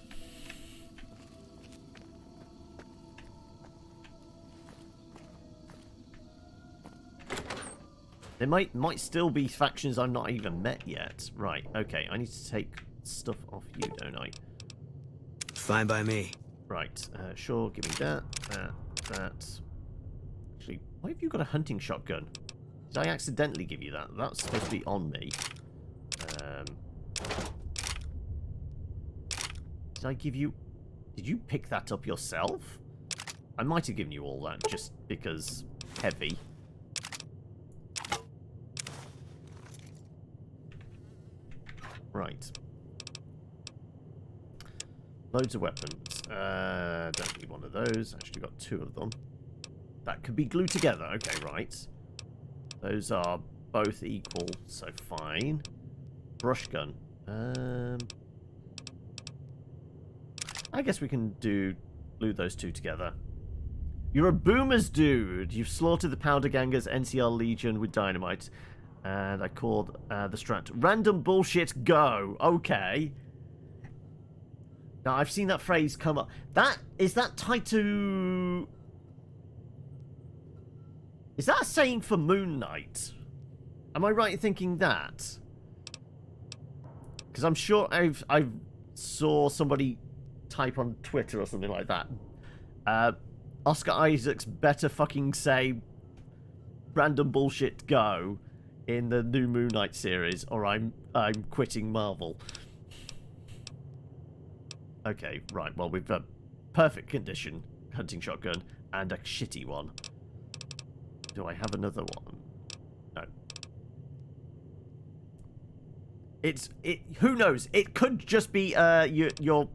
There might still be factions I've not even met yet. Right, okay, I need to take stuff off you, don't I? Fine by me. Right, sure, give me that. Actually, why have you got a hunting shotgun? Did I accidentally give you that? That's supposed to be on me. Did I give you... Did you pick that up yourself? I might have given you all that just because heavy. Right. Loads of weapons. Don't need one of those. Actually got 2 of them. That could be glued together. Okay, right. Those are both equal, so fine. Brush gun. I guess we can glue those 2 together. You're a boomers dude. You've slaughtered the Powder Gangers NCR Legion with dynamite. And I called the strat. Random bullshit go. Okay. Now, I've seen that phrase come up. Is that tied to... Is that a saying for Moon Knight? Am I right in thinking that? Because I'm sure I've saw somebody type on Twitter or something like that. Oscar Isaacs better fucking say random bullshit go in the new Moon Knight series, or I'm quitting Marvel. Okay, right. Well, we've got perfect condition hunting shotgun and a shitty one. Do I have another one? No. Who knows? It could just be you're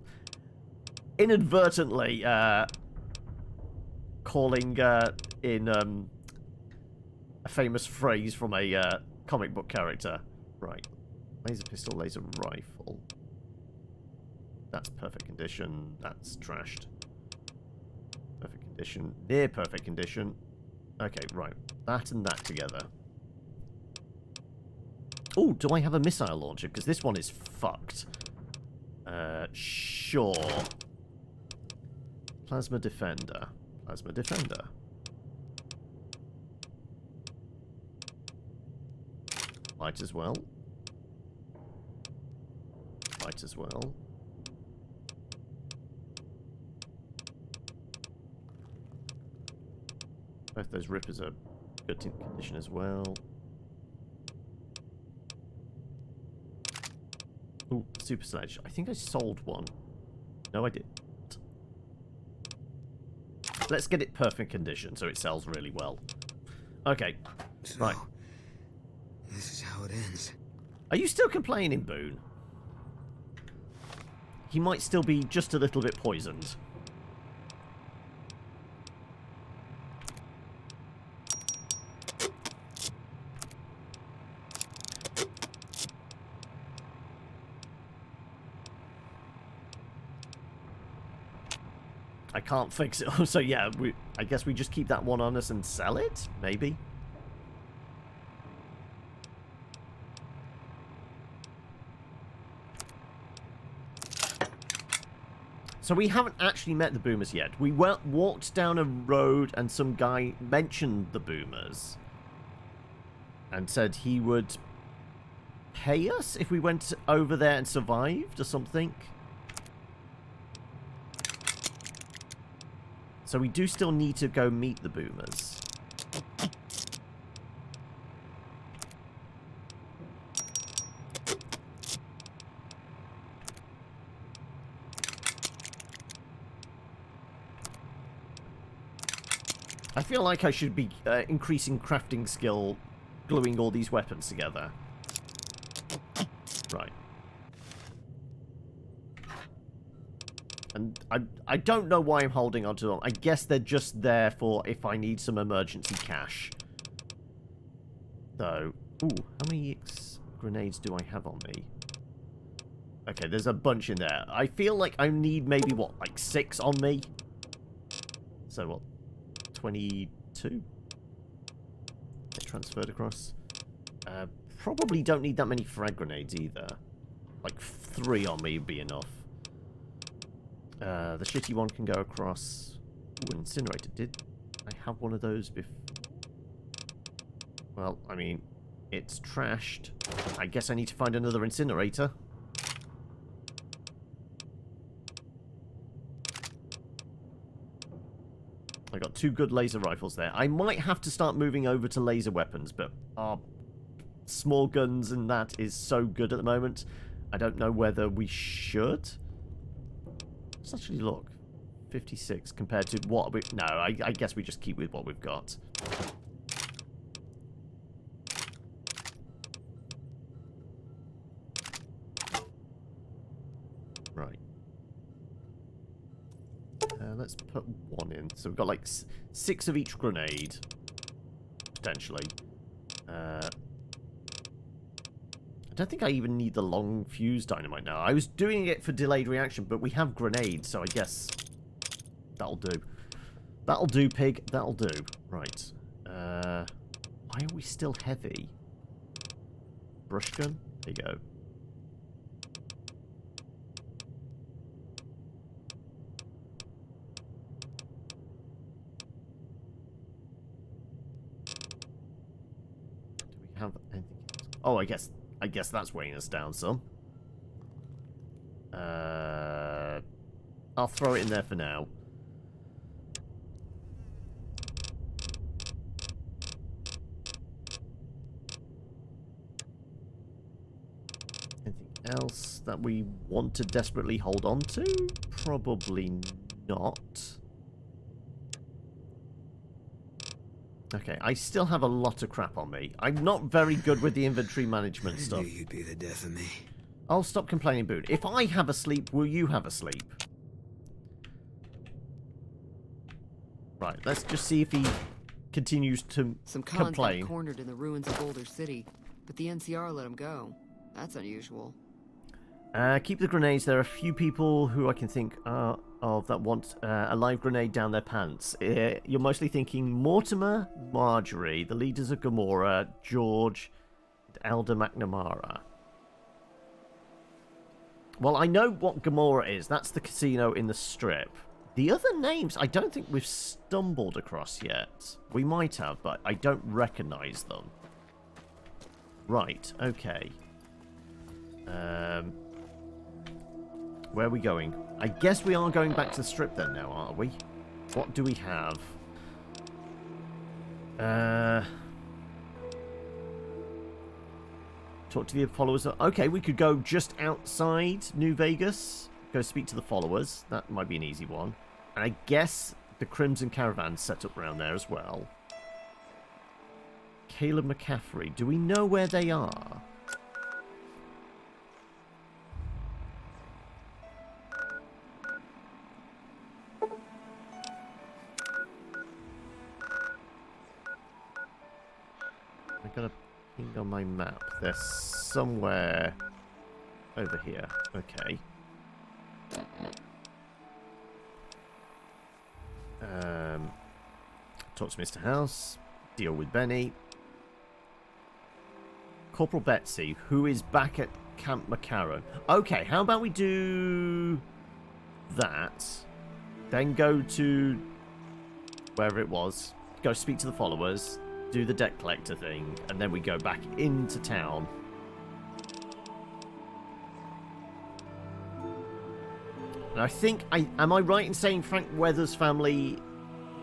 inadvertently calling in a famous phrase from a comic book character. Right. Laser pistol, laser rifle. That's perfect condition. That's trashed. Perfect condition. Near perfect condition. Okay, right. That and that together. Oh, do I have a missile launcher? Because this one is fucked. Sure. Plasma defender. Plasma defender. Might as well. Might as well. Both those rippers are good in condition as well. Ooh, super sledge. I think I sold one. No, I didn't. Let's get it perfect condition so it sells really well. Okay, so, right. This is how it ends. Are you still complaining, Boone? He might still be just a little bit poisoned. I can't fix it. So yeah, I guess we just keep that one on us and sell it? Maybe? So we haven't actually met the boomers yet. We walked down a road and some guy mentioned the boomers. And said he would pay us if we went over there and survived or something. So we do still need to go meet the boomers. I feel like I should be increasing crafting skill, gluing all these weapons together. Right. And I don't know why I'm holding onto them. I guess they're just there for if I need some emergency cash. So, ooh, how many grenades do I have on me? Okay, there's a bunch in there. I feel like I need maybe, what, like 6 on me? So, what, 22? Get transferred across. Probably don't need that many frag grenades either. Like 3 on me would be enough. The shitty one can go across. Ooh, an incinerator. Did I have one of those before? Well, I mean, it's trashed. I guess I need to find another incinerator. I got 2 good laser rifles there. I might have to start moving over to laser weapons, but our small guns and that is so good at the moment. I don't know whether we should. Let's actually look. 56 compared to what we... No, I guess we just keep with what we've got. Right. Let's put 1 in. So we've got like 6 of each grenade. Potentially. I don't think I even need the long fuse dynamite now. I was doing it for delayed reaction, but we have grenades, so I guess that'll do. That'll do, pig. That'll do. Right. Why are we still heavy? Brush gun? There you go. Do we have anything else? Oh, I guess that's weighing us down some. I'll throw it in there for now. Anything else that we want to desperately hold on to? Probably not. Okay, I still have a lot of crap on me. I'm not very good with the inventory management stuff. I knew you'd be the death of me. I'll stop complaining, Boone. If I have a sleep, will you have a sleep? Right, let's just see if he continues to Some cons complain. got cornered in the ruins of Boulder City, but the NCR let him go. That's unusual. Keep the grenades. There are a few people who I can think of that want a live grenade down their pants. You're mostly thinking Mortimer, Marjorie, the leaders of Gamora, George, and Elder McNamara. Well, I know what Gamora is. That's the casino in the Strip. The other names, I don't think we've stumbled across yet. We might have, but I don't recognize them. Right, okay. Where are we going? I guess we are going back to the Strip then now, aren't we? What do we have? Talk to the followers. Okay, we could go just outside New Vegas. Go speak to the followers. That might be an easy one. And I guess the Crimson Caravan's set up around there as well. Caleb McCaffrey. Do we know where they are? I got a ping on my map. They're somewhere over here. Okay. Talk to Mr. House. Deal with Benny. Corporal Betsy, who is back at Camp McCarran. Okay, how about we do that, then go to wherever it was, go speak to the followers, do the debt collector thing, and then we go back into town. And I think, am I right in saying Frank Weathers' family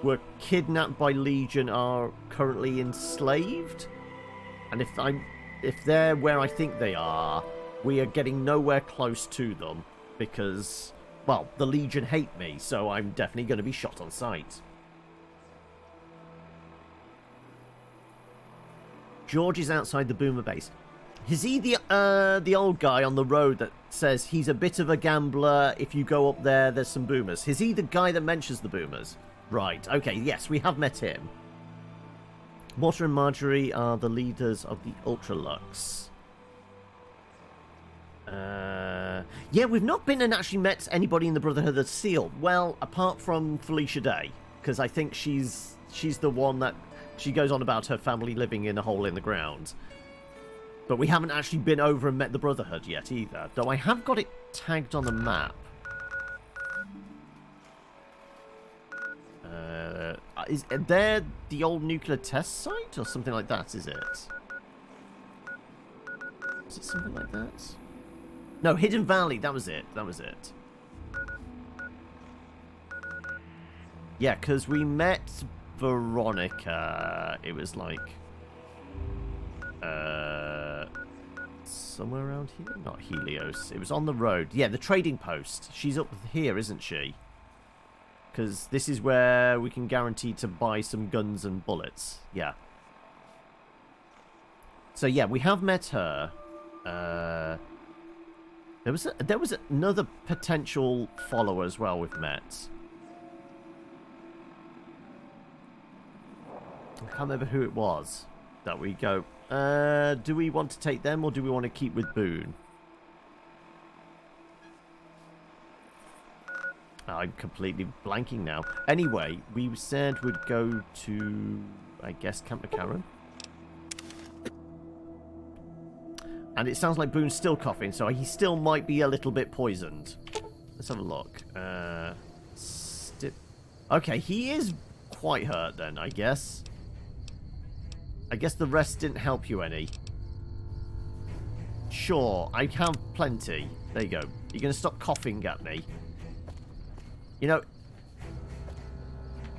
were kidnapped by Legion, are currently enslaved? And if they're where I think they are, we are getting nowhere close to them because, well, the Legion hate me, so I'm definitely going to be shot on sight. George is outside the Boomer base. Is he the old guy on the road that says he's a bit of a gambler? If you go up there, there's some Boomers. Is he the guy that mentions the Boomers? Right, okay, yes, we have met him. Mortimer and Marjorie are the leaders of the Ultralux. Yeah, we've not been and actually met anybody in the Brotherhood of the Seal. Well, apart from Felicia Day, because I think she's the one that... She goes on about her family living in a hole in the ground. But we haven't actually been over and met the Brotherhood yet either. Though I have got it tagged on the map. Is there the old nuclear test site? Or something like that, is it? Is it something like that? No, Hidden Valley, that was it. That was it. Yeah, because we met Veronica. It was like... somewhere around here? Not Helios. It was on the road. Yeah, the trading post. She's up here, isn't she? Because this is where we can guarantee to buy some guns and bullets. Yeah. So yeah, we have met her. There was another potential follower as well we've met. I can't remember who it was that we go. Do we want to take them or do we want to keep with Boone? I'm completely blanking now. Anyway, we said we'd go to, I guess, Camp McCarran. And it sounds like Boone's still coughing, so he still might be a little bit poisoned. Let's have a look. Okay, he is quite hurt then, I guess. I guess the rest didn't help you any. Sure, I have plenty. There you go. You're going to stop coughing at me. You know,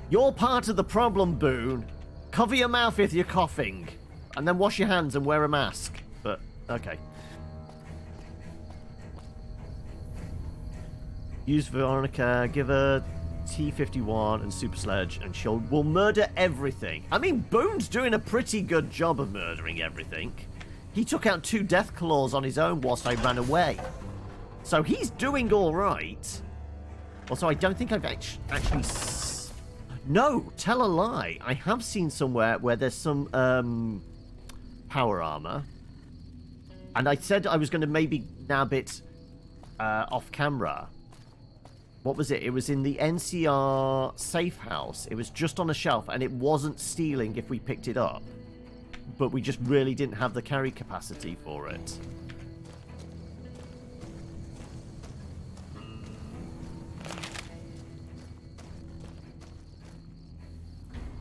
you're part of the problem, Boone. Cover your mouth if you're coughing. And then wash your hands and wear a mask. But, okay. Use Veronica, give her T-51 and Super Sledge, and we'll murder everything. I mean, Boone's doing a pretty good job of murdering everything. He took out 2 death claws on his own whilst I ran away. So he's doing all right. Also, I don't think I've actually... No, tell a lie. I have seen somewhere where there's some power armor. And I said I was going to maybe nab it off camera. What was it? It was in the NCR safe house. It was just on a shelf, and it wasn't stealing if we picked it up. But we just really didn't have the carry capacity for it.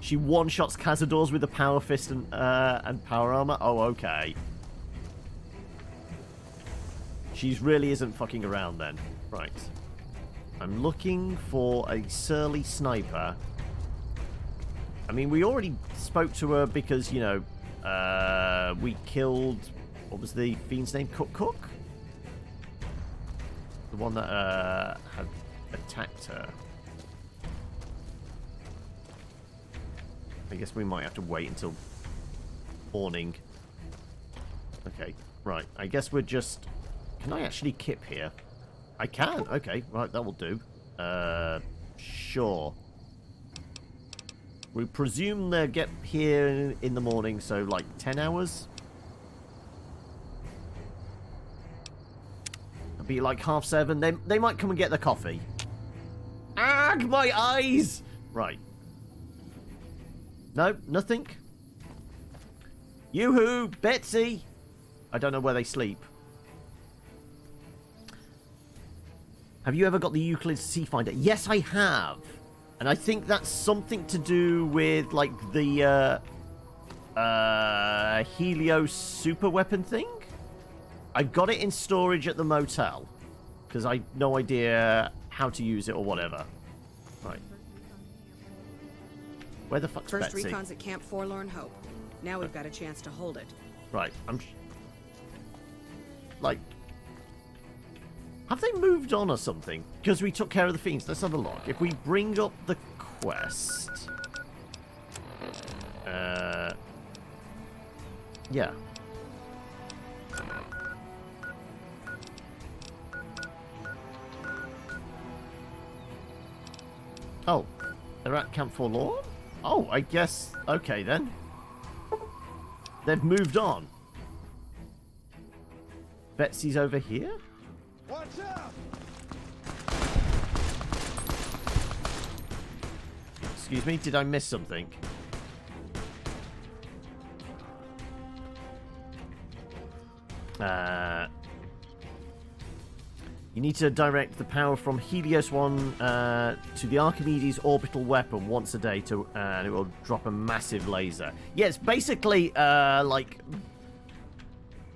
She one-shots Cazadors with a power fist and power armor? Oh, okay. She really isn't fucking around then. Right. I'm looking for a surly sniper. I mean, we already spoke to her because, you know, we killed... What was the fiend's name? Cook? The one that had attacked her. I guess we might have to wait until morning. Okay, right. I guess we're just... Can I actually kip here? I can. Okay, right, that will do. Sure. We presume they'll get here in the morning, so like 10 hours? It'll be like 7:30. They might come and get the coffee. Ah, my eyes! Right. No, nothing. Yoo-hoo, Betsy! I don't know where they sleep. Have you ever got the Euclid Seafinder? Yes, I have. And I think that's something to do with, like, the, Helios super weapon thing? I got it in storage at the motel. Because I had no idea how to use it or whatever. Right. Where the fuck's First Betsy? recon's at Camp Forlorn Hope. Now we've got a chance to hold it. Right, like... Have they moved on or something? Because we took care of the fiends. Let's have a look. If we bring up the quest... yeah. Oh, they're at Camp Forlorn? Oh, I guess... Okay, then. They've moved on. Betsy's over here? Watch out! Excuse me, did I miss something? You need to direct the power from Helios 1 to the Archimedes orbital weapon once a day, and it will drop a massive laser. Yeah, it's basically like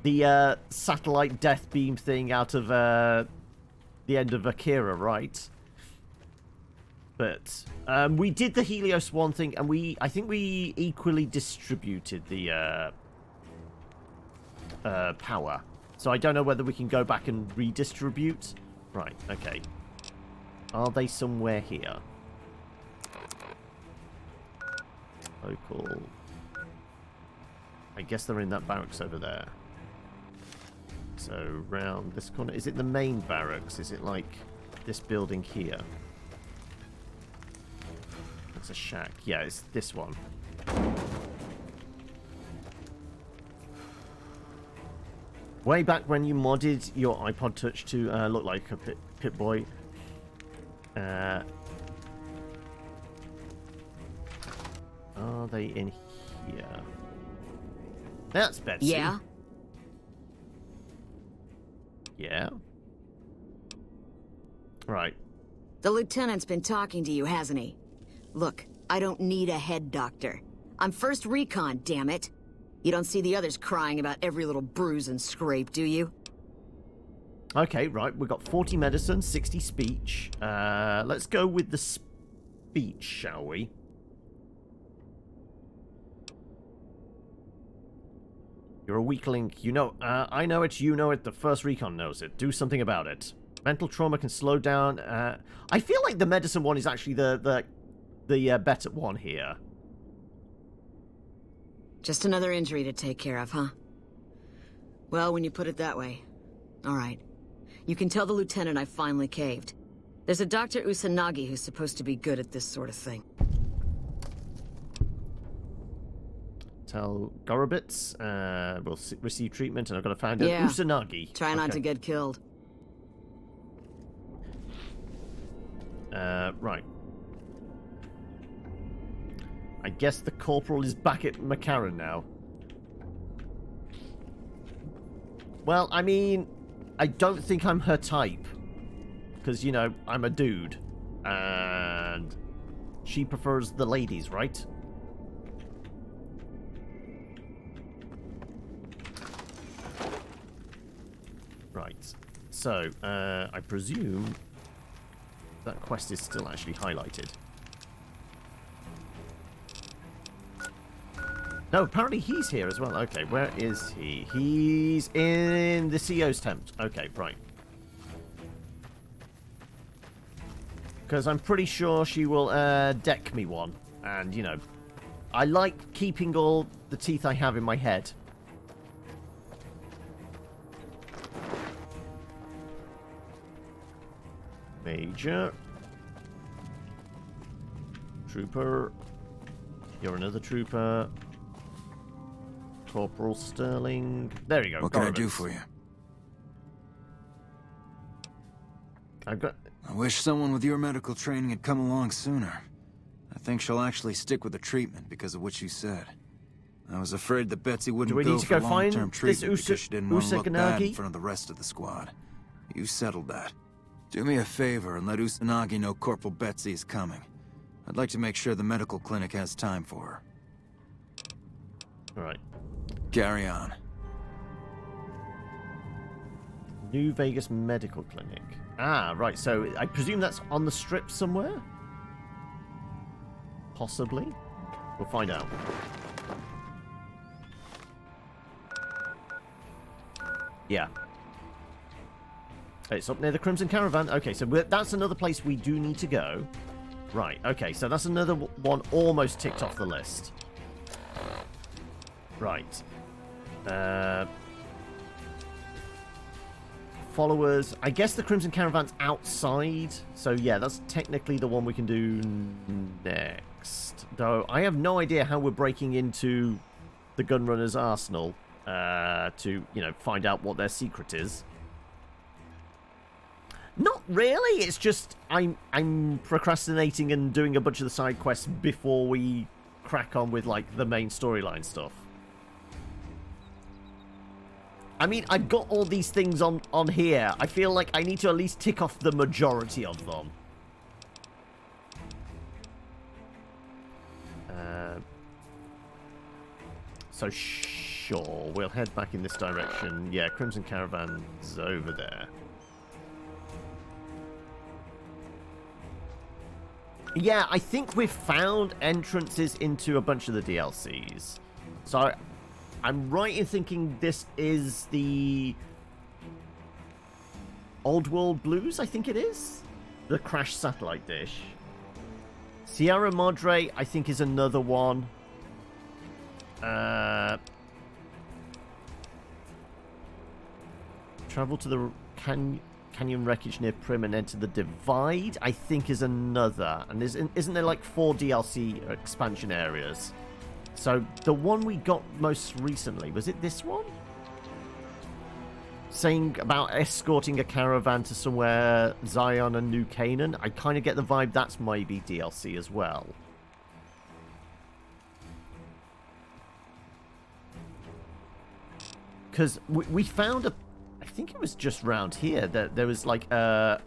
the satellite death beam thing out of the end of Akira, right? But we did the Helios 1 thing, and I think we equally distributed the power. So I don't know whether we can go back and redistribute. Right, okay. Are they somewhere here? Local. I guess they're in that barracks over there. So round this corner. Is it the main barracks? Is it like this building here? It's a shack. Yeah, it's this one. Way back when you modded your iPod Touch to look like a Pip-Boy. Are they in here? That's Betsy. Yeah? Yeah? Right. The lieutenant's been talking to you, hasn't he? Look, I don't need a head doctor. I'm first recon, damn it. You don't see the others crying about every little bruise and scrape, do you? Okay, right. We've got 40 medicine, 60 speech. Let's go with the speech, shall we? You're a weak link. You know, I know it, you know it, the first recon knows it. Do something about it. Mental trauma can slow down. I feel like the medicine one is actually the better one here. Just another injury to take care of, huh? Well, when you put it that way. All right. You can tell the lieutenant I finally caved. There's a Dr. Usanagi who's supposed to be good at this sort of thing. Tell Gorobits we'll receive treatment, and I've got to find out Usanagi. Try not to get killed. Right. I guess the corporal is back at McCarran now. Well, I mean, I don't think I'm her type. Because, you know, I'm a dude. And she prefers the ladies, right? Right. So, I presume that quest is still actually highlighted. No, apparently he's here as well. Okay, where is he? He's in the CEO's tent. Okay, right. Because I'm pretty sure she will deck me one. And, you know, I like keeping all the teeth I have in my head. Major. Trooper. You're another trooper. Corporal Sterling. There you go. What can I do for you? I've got... I wish someone with your medical training had come along sooner. I think she'll actually stick with the treatment because of what you said. I was afraid that Betsy wouldn't go for long-term treatment because she didn't want to look bad in front of the rest of the squad. You settled that. Do me a favor and let Usanagi know Corporal Betsy is coming. I'd like to make sure the medical clinic has time for her. All right. Carry on. New Vegas Medical Clinic. Ah, right. So I presume that's on the strip somewhere? Possibly? We'll find out. Yeah. It's up near the Crimson Caravan. Okay, so that's another place we do need to go. Right, okay, so that's another one almost ticked off the list. Right. Followers. I guess the Crimson Caravan's outside. So yeah, that's technically the one we can do next. Though I have no idea how we're breaking into the Gunrunner's arsenal to, you know, find out what their secret is. Not really. It's just I'm procrastinating and doing a bunch of the side quests before we crack on with like the main storyline stuff. I mean, I've got all these things on here. I feel like I need to at least tick off the majority of them. So sure, we'll head back in this direction. Yeah, Crimson Caravan's over there. Yeah, I think we've found entrances into a bunch of the DLCs. So I'm right in thinking this is the Old World Blues, I think it is? The crashed satellite dish. Sierra Madre, I think, is another one. Travel to the canyon wreckage near Prim and enter the Divide, I think, is another. And isn't there like 4 DLC expansion areas? So the one we got most recently, was it this one? Saying about escorting a caravan to somewhere, Zion and New Canaan. I kind of get the vibe that's maybe DLC as well. Because we found a... I think it was just round here that there was like like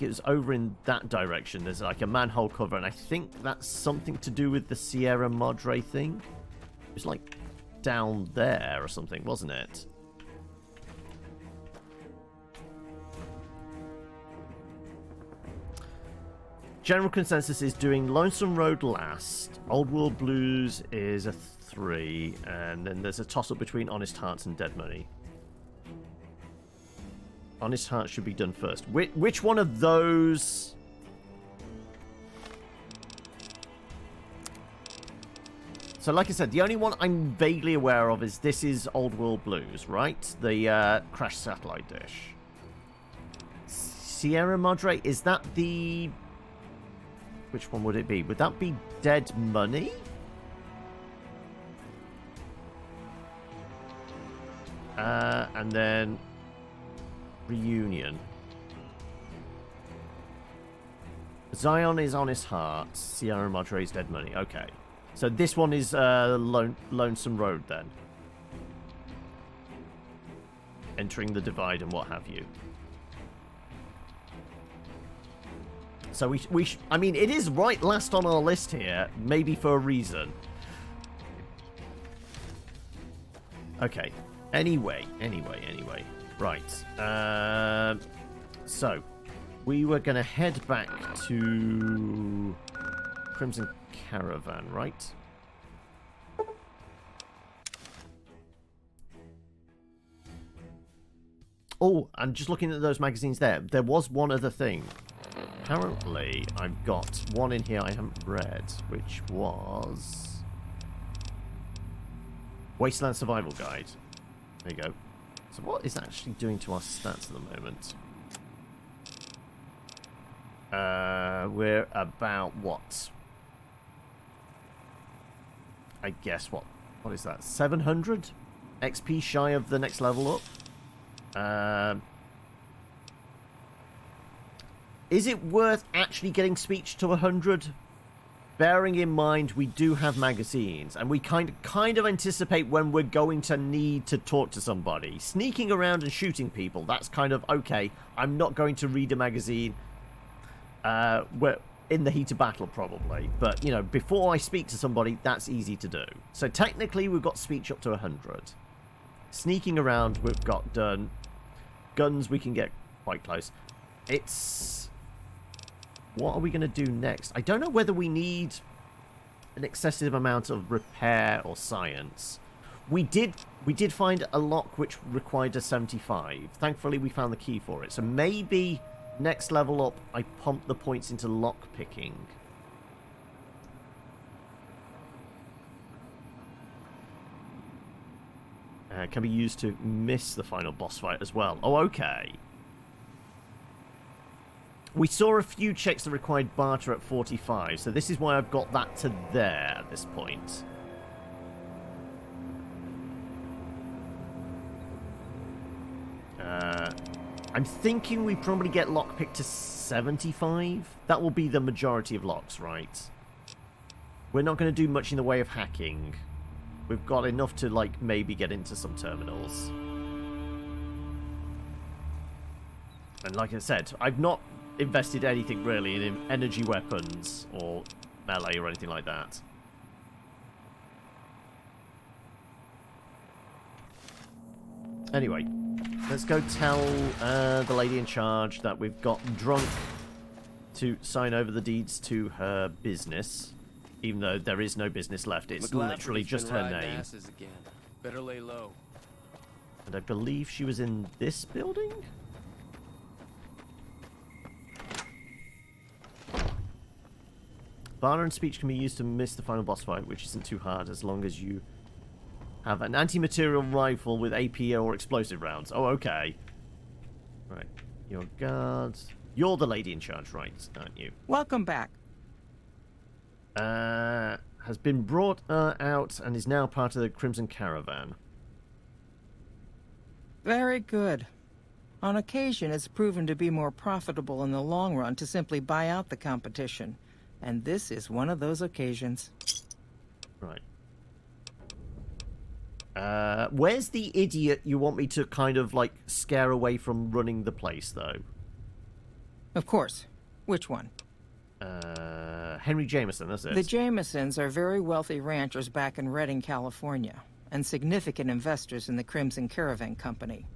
it was over in that direction. There's like a manhole cover, and I think that's something to do with the Sierra Madre thing. It was like down there or something, wasn't it? General consensus is doing Lonesome Road last. Old World Blues is a 3, and then there's a toss-up between Honest Hearts and Dead Money. Honest Hearts should be done first. Which one of those... So, like I said, the only one I'm vaguely aware of is this is Old World Blues, right? The crashed satellite dish. Sierra Madre, is that the... Which one would it be? Would that be Dead Money? And then Reunion. Zion is Honest Hearts. Sierra Madre is Dead Money. Okay. So this one is Lonesome Road then. Entering the Divide and what have you. So I mean, it is right last on our list here, maybe for a reason. Okay. Anyway. Right. So, we were going to head back to Crimson Caravan, right? Oh, and just looking at those magazines there was one other thing. Apparently, I've got one in here I haven't read, which was... Wasteland Survival Guide. There you go. So what is that actually doing to our stats at the moment? We're about what? I guess what is that? 700 XP shy of the next level up. Is it worth actually getting speech to 100? Bearing in mind we do have magazines, and we kind of anticipate when we're going to need to talk to somebody. Sneaking around and shooting people, that's kind of okay. I'm not going to read a magazine. We're in the heat of battle probably, but you know, before I speak to somebody, that's easy to do. So technically we've got speech up to 100. Sneaking around we've got done. Guns we can get quite close. It's... What are we going to do next? I don't know whether we need an excessive amount of repair or science. We did find a lock which required a 75. Thankfully, we found the key for it. So maybe next level up, I pump the points into lock picking. Can be used to miss the final boss fight as well. Oh, okay. We saw a few checks that required barter at 45, so this is why I've got that to there at this point. I'm thinking we probably get lockpick to 75. That will be the majority of locks, right? We're not going to do much in the way of hacking. We've got enough to, like, maybe get into some terminals. And like I said, I've not invested anything really in energy weapons or melee or anything like that. Anyway, Let's go tell the lady in charge that we've got drunk to sign over the deeds to her business, even though there is no business left. It's literally just her name. Again. Better lay low. And I believe she was in this building? Barter and speech can be used to miss the final boss fight, which isn't too hard as long as you have an anti-material rifle with AP or explosive rounds. Oh, okay. Right. Your guards. You're the lady in charge, right, aren't you? Welcome back. Has been brought out and is now part of the Crimson Caravan. Very good. On occasion, it's proven to be more profitable in the long run to simply buy out the competition. And this is one of those occasions. Right. Where's the idiot you want me to kind of, like, scare away from running the place, though? Of course. Which one? Henry Jameson, that's it. The Jamesons are very wealthy ranchers back in Redding, California, and significant investors in the Crimson Caravan Company.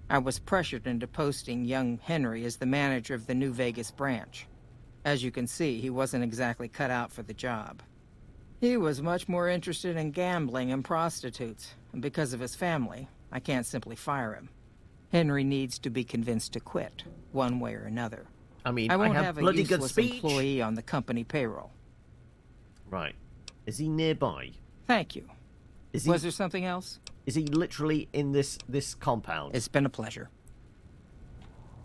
I was pressured into posting young Henry as the manager of the New Vegas branch. As you can see, he wasn't exactly cut out for the job. He was much more interested in gambling and prostitutes, and because of his family, I can't simply fire him. Henry needs to be convinced to quit, one way or another. I mean, I won't have have a bloody useless good speech. employee on the company payroll. Right. Is he nearby? Thank you. Was there something else? Is he literally in this compound? It's been a pleasure.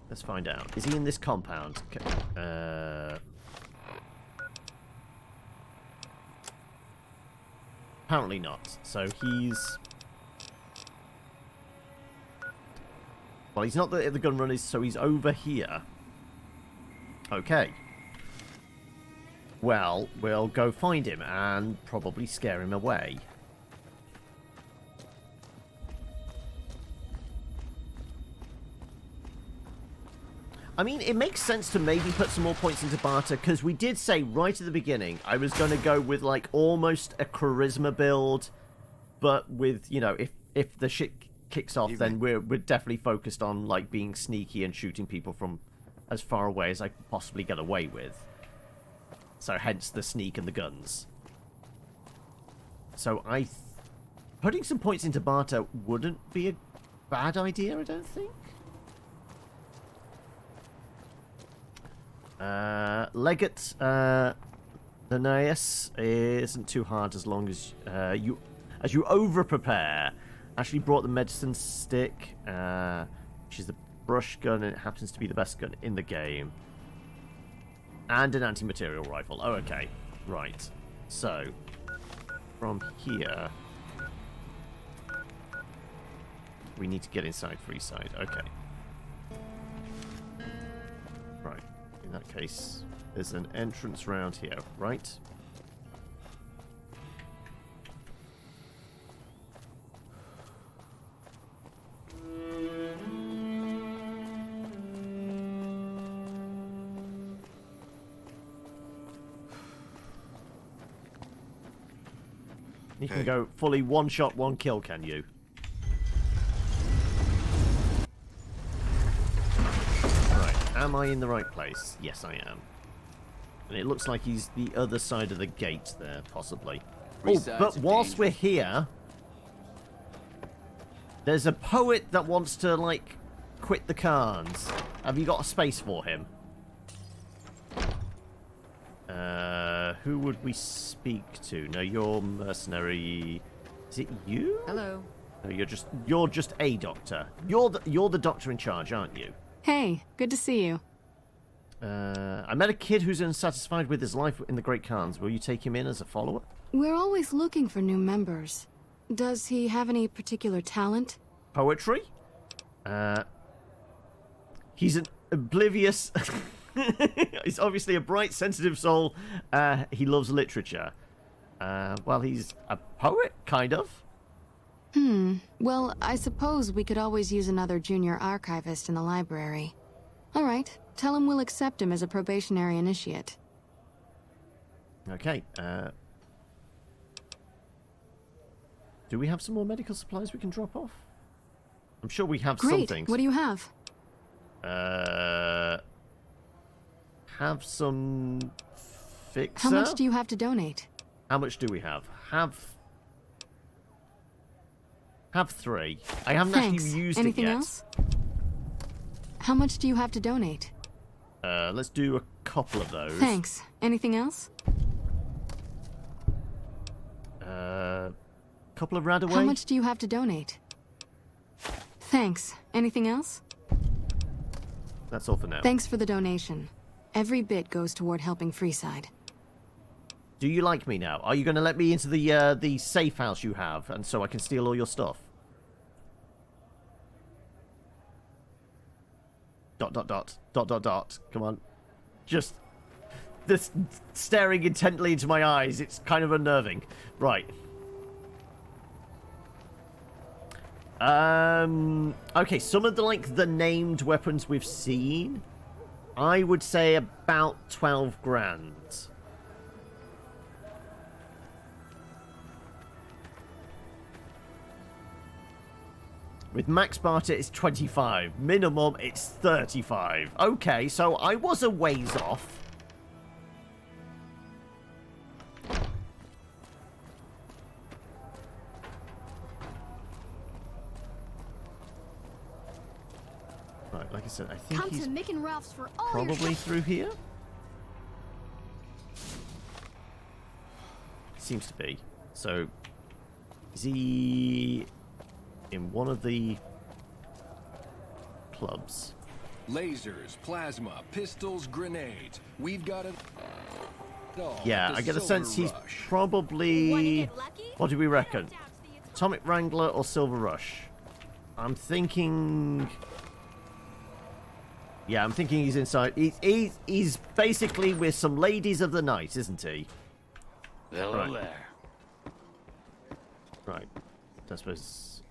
Let's find out. Is he in this compound? Apparently not. So he's... Well, he's not the gun runners, so he's over here. Okay. Well, we'll go find him and probably scare him away. I mean, it makes sense to maybe put some more points into barter, because we did say right at the beginning I was going to go with, like, almost a charisma build, but with, you know, if the shit kicks off, then we're definitely focused on, like, being sneaky and shooting people from as far away as I could possibly get away with. So hence the sneak and the guns. So putting some points into barter wouldn't be a bad idea, I don't think. Legate Linnaeus isn't too hard as long as you over prepare. Actually brought the medicine stick, which is the brush gun, and it happens to be the best gun in the game. And an anti-material rifle. Oh, okay. Right. So, from here, we need to get inside Freeside. Okay. Right. In that case, there's an entrance round here, right? You can go fully one shot, one kill, can you? Right, am I in the right place? Yes, I am. And it looks like he's the other side of the gate there, possibly. Oh, but whilst we're here, there's a poet that wants to, like, quit the Khans. Have you got a space for him? Who would we speak to? No, you're mercenary. Is it you? Hello. No, you're just a doctor. You're the doctor in charge, aren't you? Hey, good to see you. I met a kid who's unsatisfied with his life in the Great Khans. Will you take him in as a follower? We're always looking for new members. Does he have any particular talent? Poetry? He's an oblivious... He's obviously a bright, sensitive soul. He loves literature. Well, he's a poet, kind of. Well, I suppose we could always use another junior archivist in the library. All right, tell him we'll accept him as a probationary initiate. Okay, do we have some more medical supplies we can drop off? I'm sure we have Great. some things. What do you have? Have some fixer. How much do you have to donate? How much do we have? Have 3. I haven't Thanks. actually used Anything it yet. else? How much do you have to donate? Let's do a couple of those. Thanks. Anything else? Couple of Radaway. How much do you have to donate? Thanks. Anything else? That's all for now. Thanks for the donation. Every bit goes toward helping Freeside. Do you like me now? Are you going to let me into the safe house you have, and so I can steal all your stuff? ... Come on. Just this staring intently into my eyes. It's kind of unnerving. Right. Okay, some of the named weapons we've seen, I would say about 12 grand. With max barter, it's 25. Minimum, it's 35. Okay, so I was a ways off. Right, like I said, I think Come he's to Mick and Ralph's for all your probably through here. Seems to be. So, is he in one of the clubs? Lasers, plasma, pistols, grenades. We've got it all. Yeah, I get a sense he's probably... What do we reckon? Atomic Wrangler or Silver Rush? I'm thinking... Yeah, I'm thinking he's inside. He's basically with some ladies of the night, isn't he? Hello there. Right. That's supposed...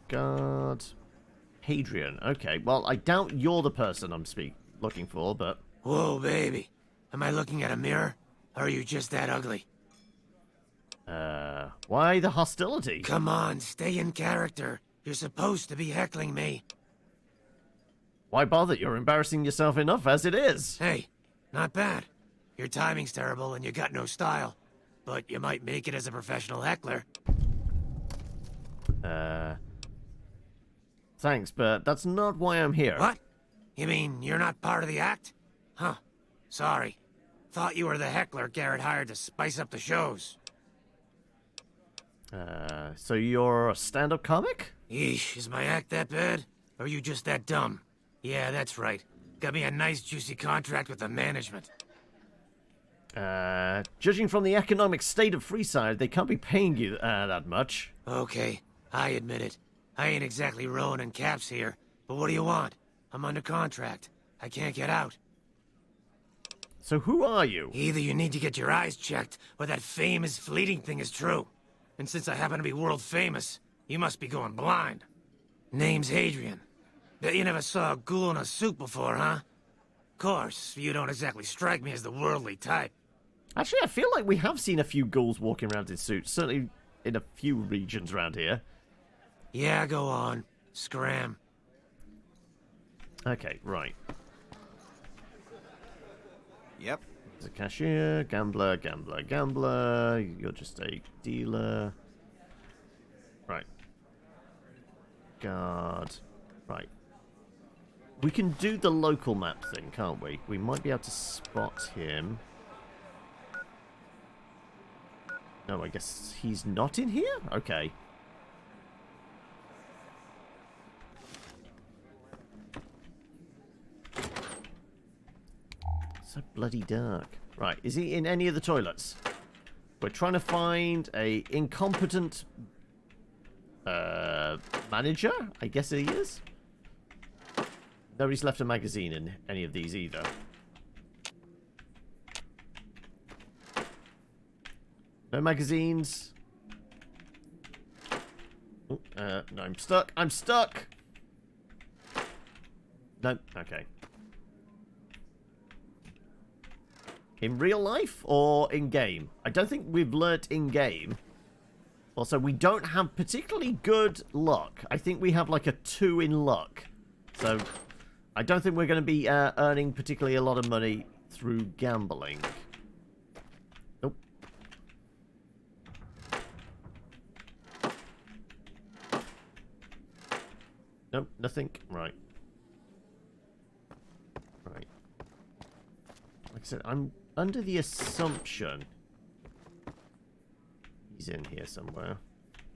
Guard... Hadrian. Okay, well, I doubt you're the person I'm looking for, but... Whoa, baby. Am I looking at a mirror? Or are you just that ugly? Why the hostility? Come on, stay in character. You're supposed to be heckling me. Why bother? You're embarrassing yourself enough as it is. Hey, not bad. Your timing's terrible and you got no style. But you might make it as a professional heckler. Thanks, but that's not why I'm here. What? You mean you're not part of the act? Huh. Sorry. Thought you were the heckler Garrett hired to spice up the shows. So you're a stand-up comic? Yeesh, is my act that bad? Or are you just that dumb? Yeah, that's right. Got me a nice juicy contract with the management. Judging from the economic state of Freeside, they can't be paying you that much. Okay, I admit it. I ain't exactly rowing in caps here, but what do you want? I'm under contract. I can't get out. So who are you? Either you need to get your eyes checked, or that famous fleeting thing is true. And since I happen to be world famous, you must be going blind. Name's Hadrian. Bet you never saw a ghoul in a suit before, huh? Course, you don't exactly strike me as the worldly type. Actually, I feel like we have seen a few ghouls walking around in suits, certainly in a few regions around here. Yeah, go on. Scram. Okay, right. Yep. There's a cashier, gambler, gambler, gambler. You're just a dealer. Right. Guard. Right. We can do the local map thing, can't we? We might be able to spot him. No, I guess he's not in here? Okay. So bloody dark. Right, is he in any of the toilets? We're trying to find a incompetent manager, I guess he is. Nobody's left a magazine in any of these either. No magazines. Oh, no, I'm stuck. I'm stuck! No, okay. In real life or in game? I don't think we've learnt in game. Also, we don't have particularly good luck. I think we have like a 2 in luck. So, I don't think we're going to be earning particularly a lot of money through gambling. Nope. Nope, nothing. Right. Right. Like I said, I'm under the assumption he's in here somewhere.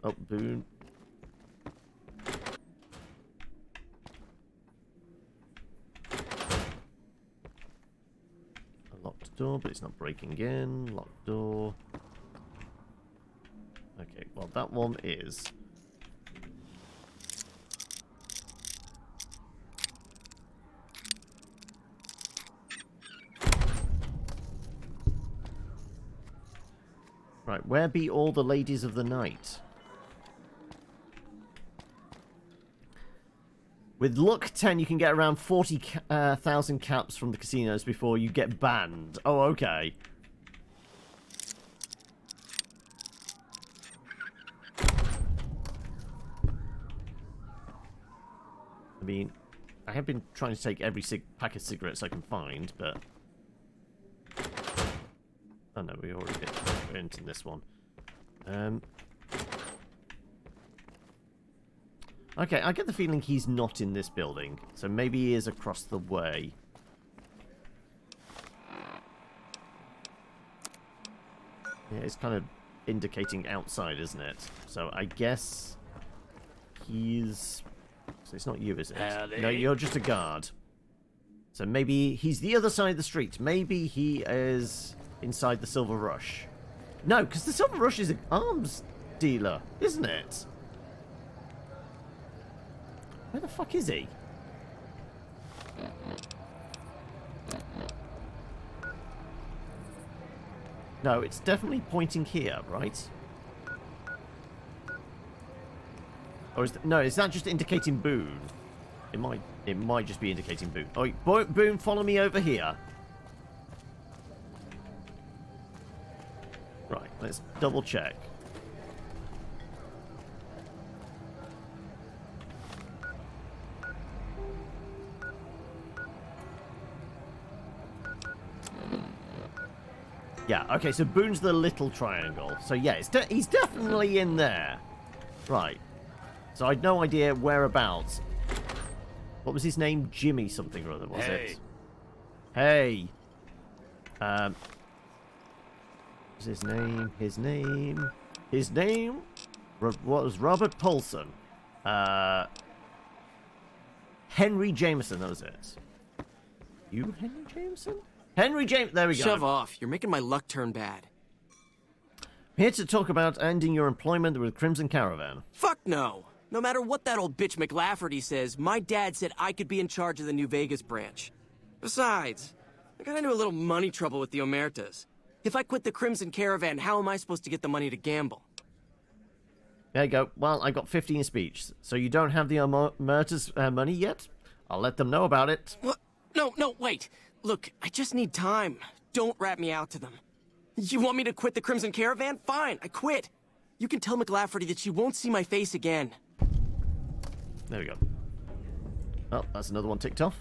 Oh, Boone. A locked door, but it's not breaking in. Locked door. Okay, well, that one is. Right, where be all the ladies of the night? With luck 10, you can get around 40,000 caps from the casinos before you get banned. Oh, okay. I mean, I have been trying to take every pack of cigarettes I can find, but... Oh no, we already went in this one. Okay, I get the feeling he's not in this building, so maybe he is across the way. Yeah, it's kind of indicating outside, isn't it? So I guess he's... So it's not you, is it? Howdy. No, you're just a guard. So maybe he's the other side of the street. Maybe he is... inside the Silver Rush. No, because the Silver Rush is an arms dealer, isn't it? Where the fuck is he? No, it's definitely pointing here, right? Or is no, is that just indicating Boone? It might just be indicating Boone. Oh, Boone, follow me over here. Right, let's double check. Yeah, okay, so Boone's the little triangle. So yeah, he's definitely in there. Right. So I had no idea whereabouts. What was his name? Jimmy something or other, was it? Hey. What's his name? His name what was Robert Paulson. Henry Jameson, that was it. You Henry Jameson? Henry James, there we go. Shove off. You're making my luck turn bad. I'm here to talk about ending your employment with Crimson Caravan. Fuck no. No matter what that old bitch McLafferty says, my dad said I could be in charge of the New Vegas branch. Besides, I got into a little money trouble with the Omertas. If I quit the Crimson Caravan, how am I supposed to get the money to gamble? There you go. Well, I got 15 speech. So you don't have the Omertas money yet? I'll let them know about it. What? No, wait. Look, I just need time. Don't rat me out to them. You want me to quit the Crimson Caravan? Fine, I quit. You can tell McLafferty that she won't see my face again. There we go. Oh, that's another one ticked off.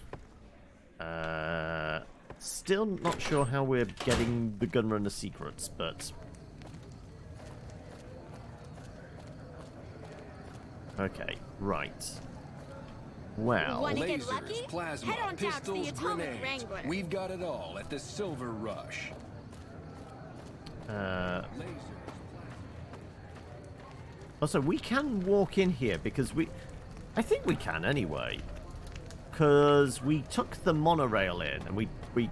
Still not sure how we're getting the gunrunner secrets, but... Okay, right. Well... Lasers, plasma, pistols, grenades. We've got it all at the Silver Rush. Also, we can walk in here because we... I think we can anyway. Because we took the monorail in and we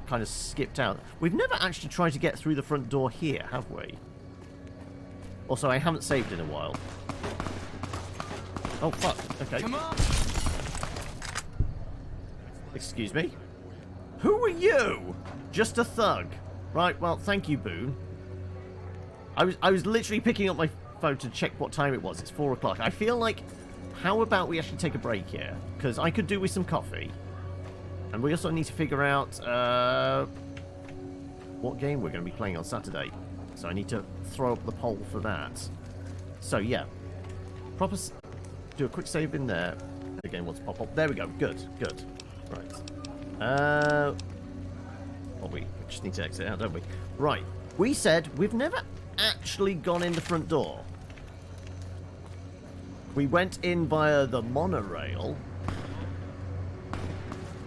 kind of skipped out. We've never actually tried to get through the front door here, have we? Also, I haven't saved in a while. Oh, fuck. Okay. Come on! Excuse me? Who are you? Just a thug. Right, well, thank you, Boone. I was literally picking up my phone to check what time it was. It's 4 o'clock. I feel like, how about we actually take a break here? Because I could do with some coffee. And we also need to figure out what game we're going to be playing on Saturday. So I need to throw up the poll for that. So, yeah. Do a quick save in there. The game wants to pop up. There we go. Good. Good. Right. Well, we just need to exit out, don't we? Right. We said we've never actually gone in the front door. We went in via the monorail.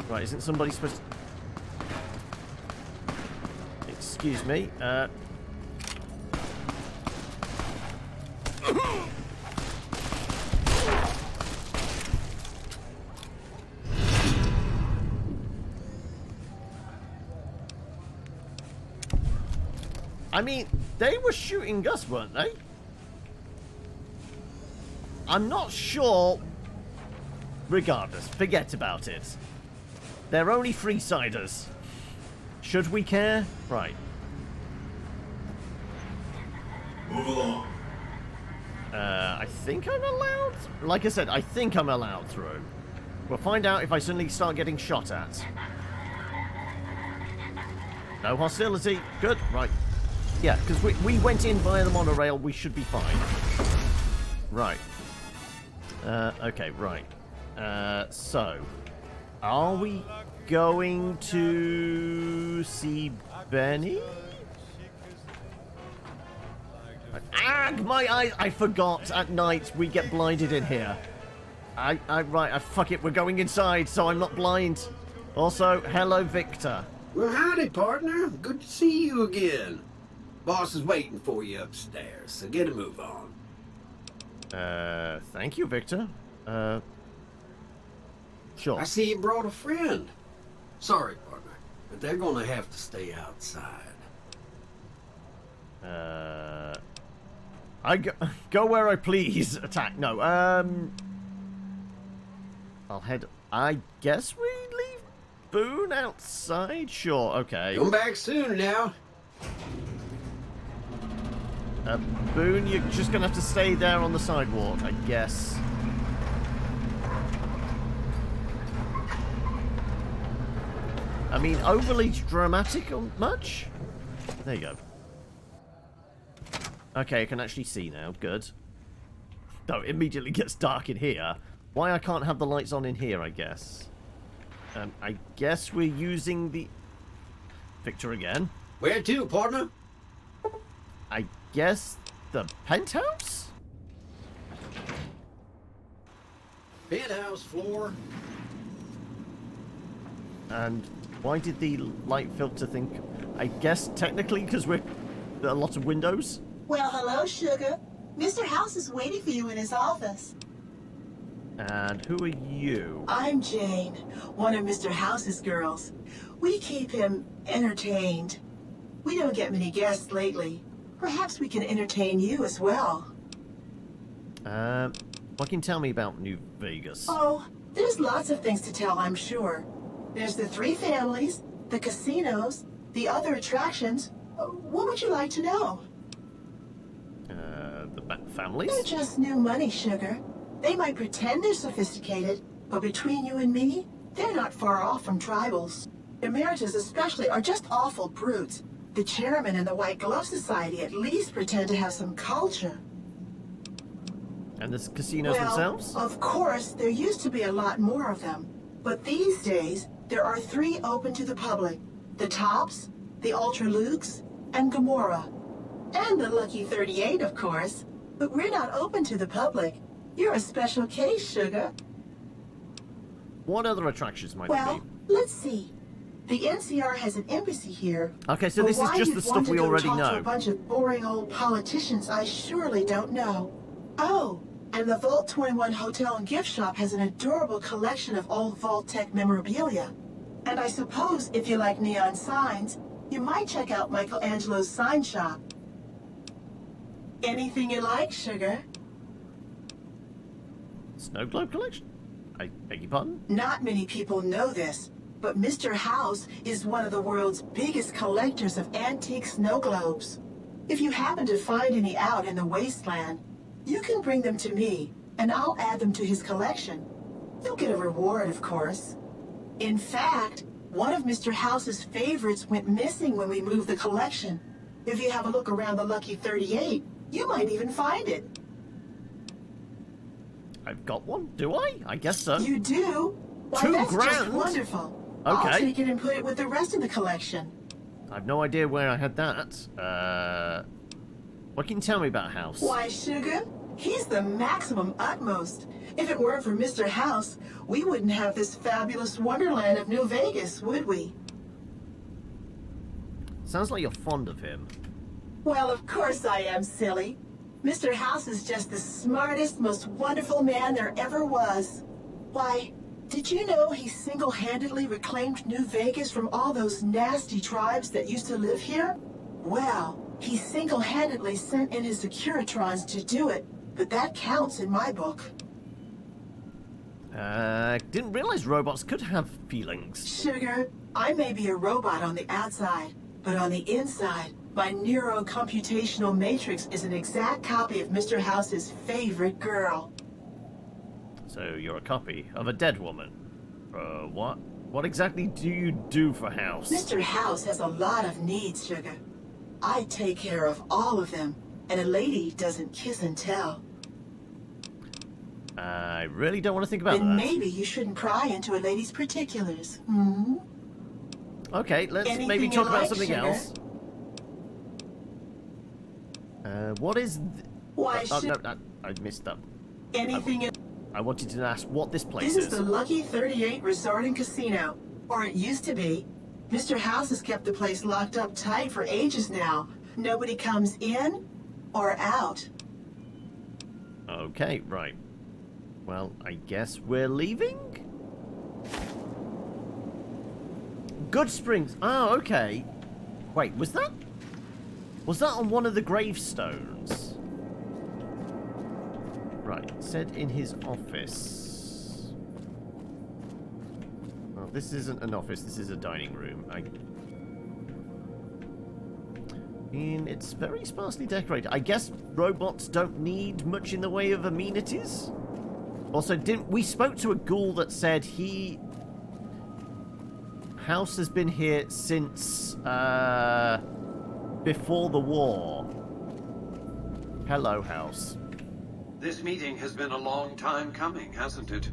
Right, isn't somebody supposed to... Excuse me. I mean, they were shooting us, weren't they? I'm not sure. Regardless, forget about it. They're only Freesiders. Should we care? Right. Move along. I think I'm allowed? Like I said, I think I'm allowed through. We'll find out if I suddenly start getting shot at. No hostility. Good. Right. Yeah, because we went in via the monorail. We should be fine. Right. Okay, right. So, are we going to see Benny? Ag, my eyes! I forgot. At night we get blinded in here. Fuck it. We're going inside, so I'm not blind. Also, hello, Victor. Well, howdy, partner. Good to see you again. Boss is waiting for you upstairs, so get a move on. Thank you, Victor. Sure. I see you brought a friend. Sorry, partner, but they're gonna have to stay outside. I go where I please. Attack. No, I'll head... I guess we leave Boone outside? Sure, okay. Come back soon now. Boone, you're just gonna have to stay there on the sidewalk, I guess. I mean, overly dramatic or much? There you go. Okay, I can actually see now. Good. Though it immediately gets dark in here. Why I can't have the lights on in here, I guess. I guess we're using the... Victor again. Where to, partner? I guess the penthouse? Penthouse floor. And why did the light filter think... I guess technically because there are a lot of windows? Well, hello, Sugar. Mr. House is waiting for you in his office. And who are you? I'm Jane, one of Mr. House's girls. We keep him entertained. We don't get many guests lately. Perhaps we can entertain you as well. What can you tell me about New Vegas? Oh, there's lots of things to tell, I'm sure. There's the 3 families, the casinos, the other attractions. What would you like to know? The families? They're just new money, Sugar. They might pretend they're sophisticated, but between you and me, they're not far off from tribals. Emeritus especially are just awful brutes. The chairman and the White Glove Society at least pretend to have some culture. And the casinos themselves? Of course, there used to be a lot more of them. But these days, there are 3 open to the public. The Tops, the Ultra Lukes, and Gamora. And the Lucky 38, of course. But we're not open to the public. You're a special case, Sugar. What other attractions might there be? Well, let's see. The NCR has an embassy here. Okay, so this is just the stuff we already know. To a bunch of boring old politicians, I surely don't know. Oh, and the Vault 21 Hotel and Gift Shop has an adorable collection of old Vault-Tec memorabilia. And I suppose if you like neon signs, you might check out Michelangelo's sign shop. Anything you like, Sugar? Snow Globe collection? I beg your pardon? Not many people know this, but Mr. House is one of the world's biggest collectors of antique snow globes. If you happen to find any out in the wasteland, you can bring them to me, and I'll add them to his collection. You'll get a reward, of course. In fact, one of Mr. House's favorites went missing when we moved the collection. If you have a look around the Lucky 38, you might even find it. I've got one, do I? I guess so. You do? Why, $2 that's grand? just wonderful. Okay. I'll take it and put it with the rest of the collection. I've no idea where I had that. What can you tell me about House? Why, Sugar? He's the maximum utmost. If it weren't for Mr. House, we wouldn't have this fabulous wonderland of New Vegas, would we? Sounds like you're fond of him. Well, of course I am, silly. Mr. House is just the smartest, most wonderful man there ever was. Why, did you know he single-handedly reclaimed New Vegas from all those nasty tribes that used to live here? Well, he single-handedly sent in his Securitrons to do it, but that counts in my book. Didn't realize robots could have feelings. Sugar, I may be a robot on the outside, but on the inside, my neuro-computational matrix is an exact copy of Mr. House's favorite girl. So you're a copy of a dead woman. What? What exactly do you do for House? Mr. House has a lot of needs, Sugar. I take care of all of them, and a lady doesn't kiss and tell. I really don't want to think about Then that. maybe you shouldn't pry into a lady's particulars, hmm? Okay, let's Anything maybe you talk about like, something Sugar? else. What is... Why, no, I missed that. anything... I wanted to ask what this place This is the Lucky 38 Resort and Casino, or it used to be. Mr. House has kept the place locked up tight for ages now. Nobody comes in or out. Okay, right. Well, I guess we're leaving? Good Springs. Oh, okay. Wait, was that on one of the gravestones? Right, it said in his office. Well, this isn't an office, this is a dining room. I mean, it's very sparsely decorated. I guess robots don't need much in the way of amenities. Also, we spoke to a ghoul that said House has been here since before the war. Hello, House. This meeting has been a long time coming, hasn't it?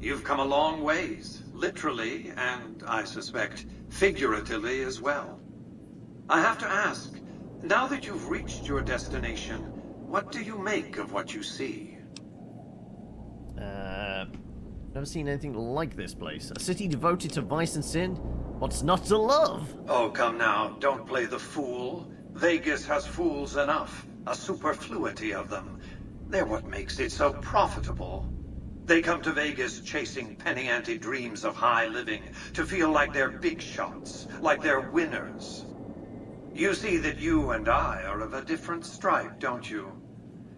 You've come a long ways, literally, and I suspect figuratively as well. I have to ask, now that you've reached your destination, what do you make of what you see? Never seen anything like this place. A city devoted to vice and sin? What's not to love? Oh, come now, don't play the fool. Vegas has fools enough, a superfluity of them. They're what makes it so profitable. They come to Vegas chasing penny-ante dreams of high living, to feel like they're big shots, like they're winners. You see that you and I are of a different stripe, don't you?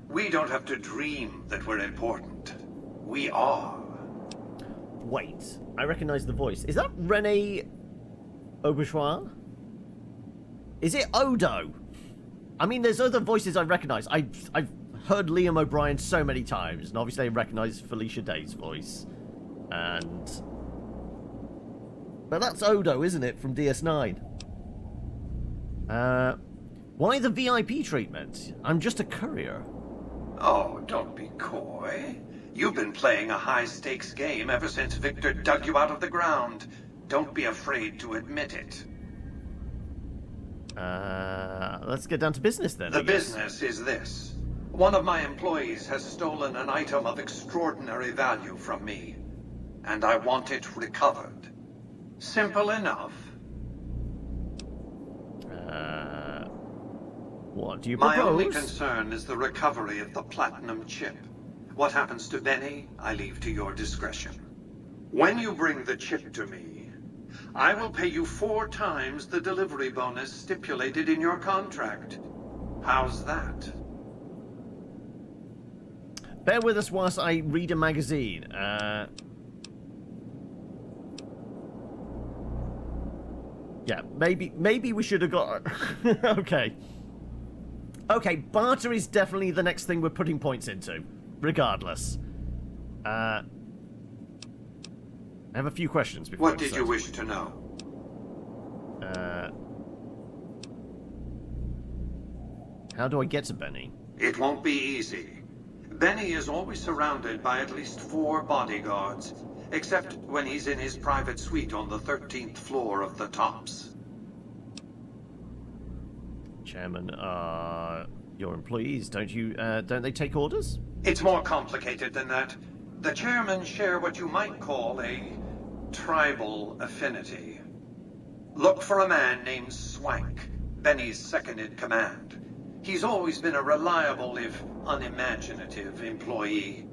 We don't have to dream that we're important. We are. Wait, I recognize the voice. Is that Rene Auberjois? Is it Odo? I mean, there's other voices I recognize. I've heard Liam O'Brien so many times, and obviously I recognize Felicia Day's voice. But that's Odo, isn't it, from DS9? Why the VIP treatment? I'm just a courier. Oh, don't be coy. You've been playing a high-stakes game ever since Victor dug you out of the ground. Don't be afraid to admit it. Let's get down to business then. The business is this. One of my employees has stolen an item of extraordinary value from me, and I want it recovered. Simple enough. What do you propose? My only concern is the recovery of the platinum chip. What happens to Benny, I leave to your discretion. When you bring the chip to me, I will pay you 4 times the delivery bonus stipulated in your contract. How's that? Bear with us whilst I read a magazine. Yeah, maybe we should have got... Okay. Okay, barter is definitely the next thing we're putting points into. Regardless. I have a few questions before... What did you wish to know? How do I get to Benny? It won't be easy. Benny is always surrounded by at least 4 bodyguards, except when he's in his private suite on the 13th floor of the Tops. Chairman, your employees, don't they take orders? It's more complicated than that. The chairmen share what you might call a tribal affinity. Look for a man named Swank, Benny's second-in-command. He's always been a reliable, if unimaginative, employee.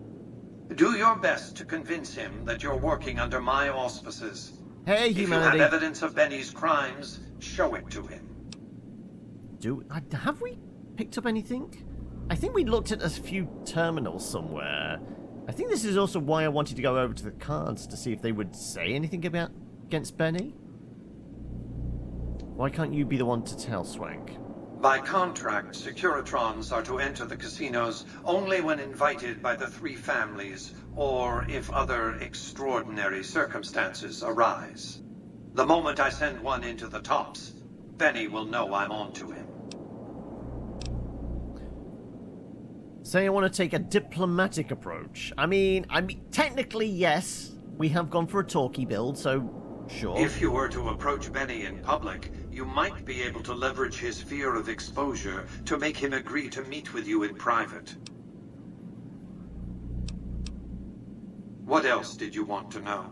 Do your best to convince him that you're working under my auspices. Hey, If humanity. you have evidence of Benny's crimes, show it to him. Have we picked up anything? I think we looked at a few terminals somewhere. I think this is also why I wanted to go over to the cards to see if they would say anything against Benny. Why can't you be the one to tell, Swank? By contract, Securitrons are to enter the casinos only when invited by the 3 families, or if other extraordinary circumstances arise. The moment I send one into the Tops, Benny will know I'm on to him. Say I want to take a diplomatic approach. I mean, technically, yes, we have gone for a talkie build, so sure. If you were to approach Benny in public, you might be able to leverage his fear of exposure to make him agree to meet with you in private. What else did you want to know?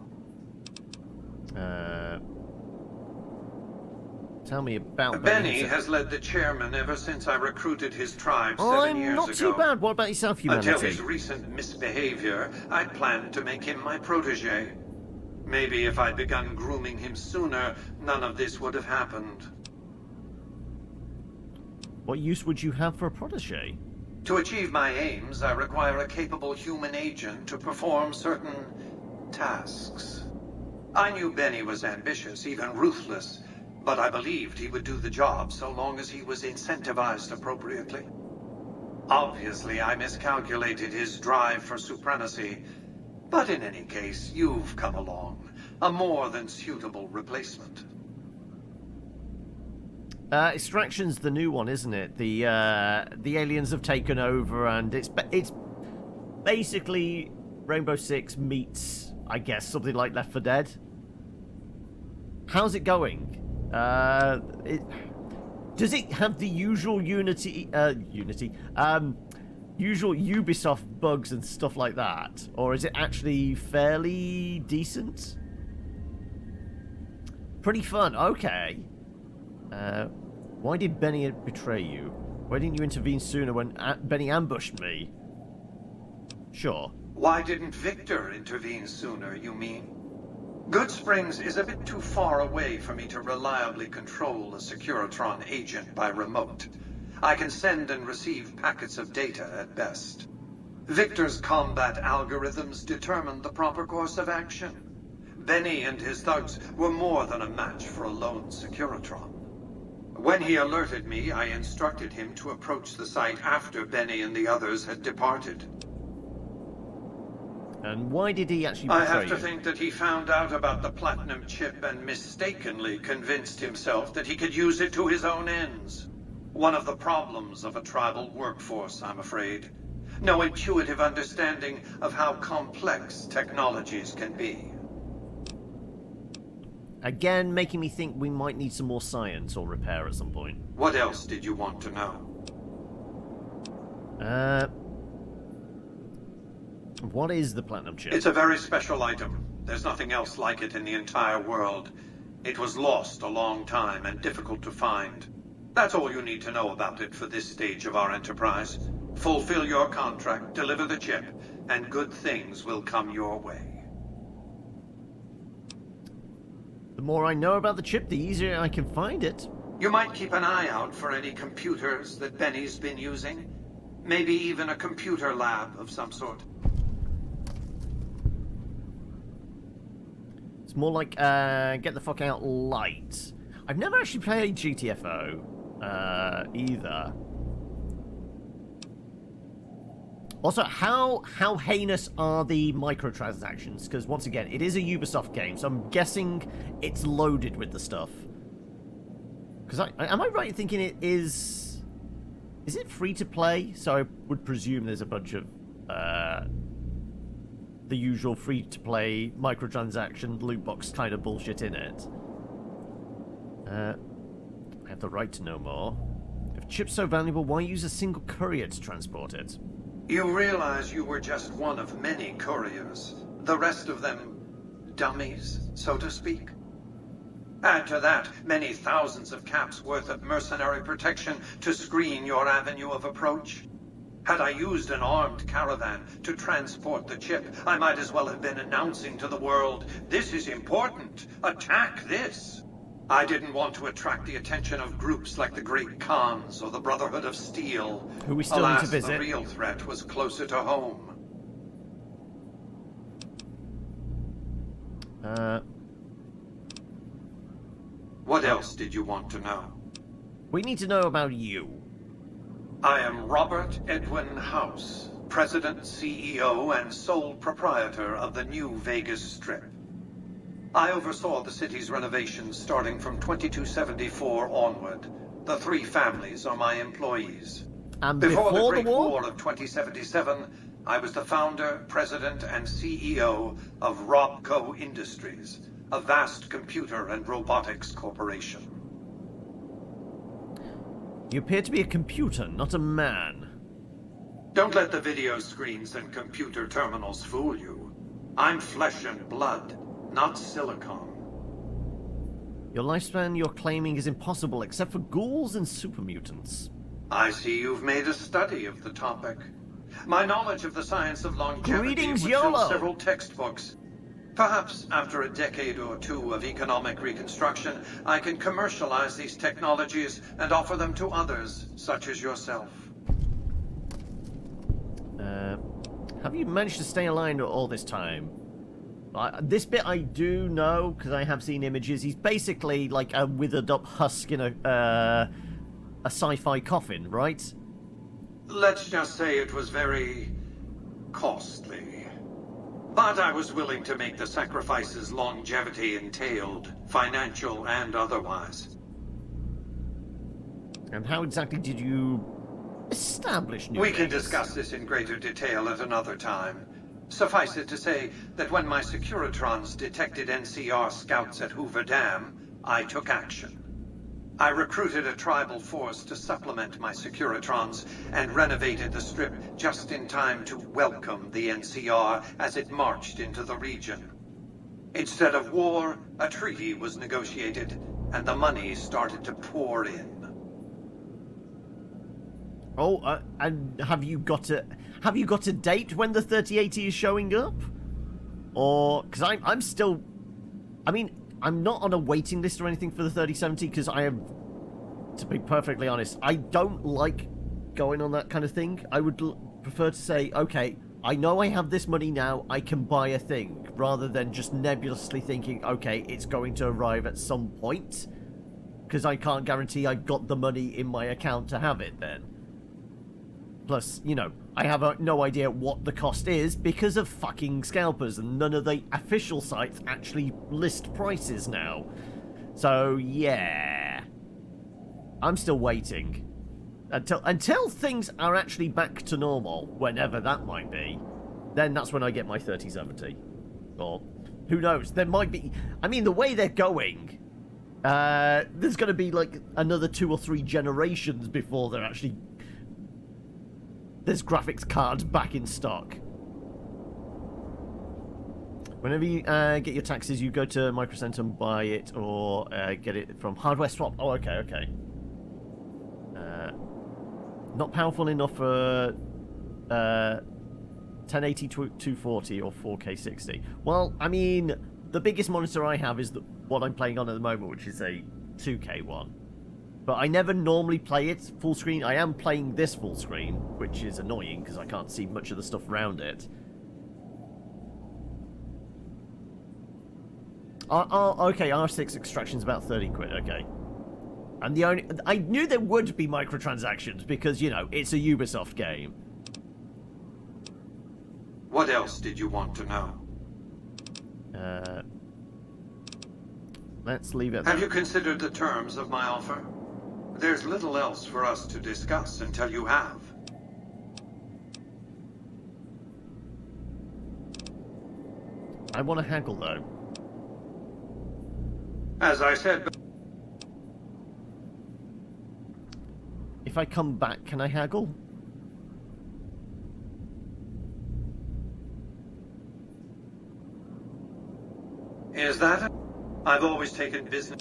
Tell me about Benny has led the chairman ever since I recruited his tribe 7 years ago. I'm not too bad. What about yourself, humanity? Until his recent misbehavior, I'd planned to make him my protege. Maybe if I'd begun grooming him sooner, none of this would have happened. What use would you have for a protege? To achieve my aims, I require a capable human agent to perform certain tasks. I knew Benny was ambitious, even ruthless, but I believed he would do the job so long as he was incentivized appropriately. Obviously, I miscalculated his drive for supremacy, but in any case, you've come along. A more than suitable replacement. Extraction's the new one, isn't it? The aliens have taken over, and it's basically Rainbow Six meets, I guess, something like Left 4 Dead. How's it going? Does it have the usual usual Ubisoft bugs and stuff like that, or is it actually fairly decent? Pretty fun. Okay. Why did Benny betray you? Why didn't you intervene sooner when Benny ambushed me? Sure. Why didn't Victor intervene sooner, you mean? Goodsprings is a bit too far away for me to reliably control a Securitron agent by remote. I can send and receive packets of data at best. Victor's combat algorithms determined the proper course of action. Benny and his thugs were more than a match for a lone Securitron. When he alerted me, I instructed him to approach the site after Benny and the others had departed. And why did he actually betray I have to you? think that he found out about the platinum chip and mistakenly convinced himself that he could use it to his own ends. One of the problems of a tribal workforce, I'm afraid. No intuitive understanding of how complex technologies can be. Again, making me think we might need some more science or repair at some point. What else did you want to know? What is the platinum chip? It's a very special item. There's nothing else like it in the entire world. It was lost a long time and difficult to find. That's all you need to know about it for this stage of our enterprise. Fulfill your contract, deliver the chip, and good things will come your way. The more I know about the chip, the easier I can find it. You might keep an eye out for any computers that Benny's been using. Maybe even a computer lab of some sort. It's more like, get the fuck out light. I've never actually played GTFO, either. Also, how heinous are the microtransactions? Because once again, it is a Ubisoft game, so I'm guessing it's loaded with the stuff. Because am I right in thinking it is... Is it free to play? So I would presume there's a bunch of the usual free-to-play microtransaction loot box kind of bullshit in it. I have the right to know more. If chip's so valuable, why use a single courier to transport it? You realize you were just one of many couriers. The rest of them dummies, so to speak? Add to that many thousands of caps worth of mercenary protection to screen your avenue of approach. Had I used an armed caravan to transport the chip, I might as well have been announcing to the world, "This is important. Attack this." I didn't want to attract the attention of groups like the Great Khans or the Brotherhood of Steel. Who we still Alas, need to visit. The real threat was closer to home. What else did you want to know? We need to know about you. I am Robert Edwin House, President, CEO, and sole proprietor of the New Vegas Strip. I oversaw the city's renovations starting from 2274 onward. The 3 families are my employees. And Before the Great the war? War of 2077, I was the founder, president, and CEO of Robco Industries, a vast computer and robotics corporation. You appear to be a computer, not a man. Don't let the video screens and computer terminals fool you. I'm flesh and blood, not silicone. Your lifespan you're claiming is impossible except for ghouls and super mutants. I see you've made a study of the topic. My knowledge of the science of longevity Greetings, would fill YOLO. several textbooks. Perhaps after a decade or 2 of economic reconstruction, I can commercialize these technologies and offer them to others, such as yourself. Have you managed to stay alive all this time? This bit I do know, because I have seen images. He's basically like a withered up husk in a sci-fi coffin, right? Let's just say it was very costly. But I was willing to make the sacrifices longevity entailed, financial and otherwise. And how exactly did you establish New We can Vegas? discuss this in greater detail at another time. Suffice it to say that when my Securitrons detected NCR scouts at Hoover Dam, I took action. I recruited a tribal force to supplement my Securitrons and renovated the Strip just in time to welcome the NCR as it marched into the region. Instead of war, a treaty was negotiated, and the money started to pour in. Oh, and have you got a date when the 3080 is showing up? Or because I'm still, I mean, I'm not on a waiting list or anything for the 3070 because I am, to be perfectly honest, I don't like going on that kind of thing. I would prefer to say, okay, I know I have this money now, I can buy a thing, rather than just nebulously thinking, okay, it's going to arrive at some point, because I can't guarantee I've got the money in my account to have it then. Plus, you know, I have no idea what the cost is because of fucking scalpers, and none of the official sites actually list prices now. So, yeah. I'm still waiting. Until things are actually back to normal, whenever that might be, then that's when I get my 3070. Or, who knows, there might be... I mean, the way they're going, there's going to be, like, another 2 or 3 generations before they're actually... There's graphics cards back in stock. Whenever you get your taxes, you go to Micro Center and buy it, or get it from Hardware Swap. Oh, okay, okay. Not powerful enough for 1080 240 or 4K 60. Well, I mean, the biggest monitor I have is what I'm playing on at the moment, which is a 2K one. But I never normally play it full screen. I am playing this full screen, which is annoying because I can't see much of the stuff around it. Okay, R6 extraction's about 30 quid, okay. And I knew there would be microtransactions because, you know, it's a Ubisoft game. What else did you want to know? Let's leave it Have there. you considered the terms of my offer? There's little else for us to discuss until you have. I want to haggle, though. As I said... If I come back, can I haggle? Is that... I've always taken business...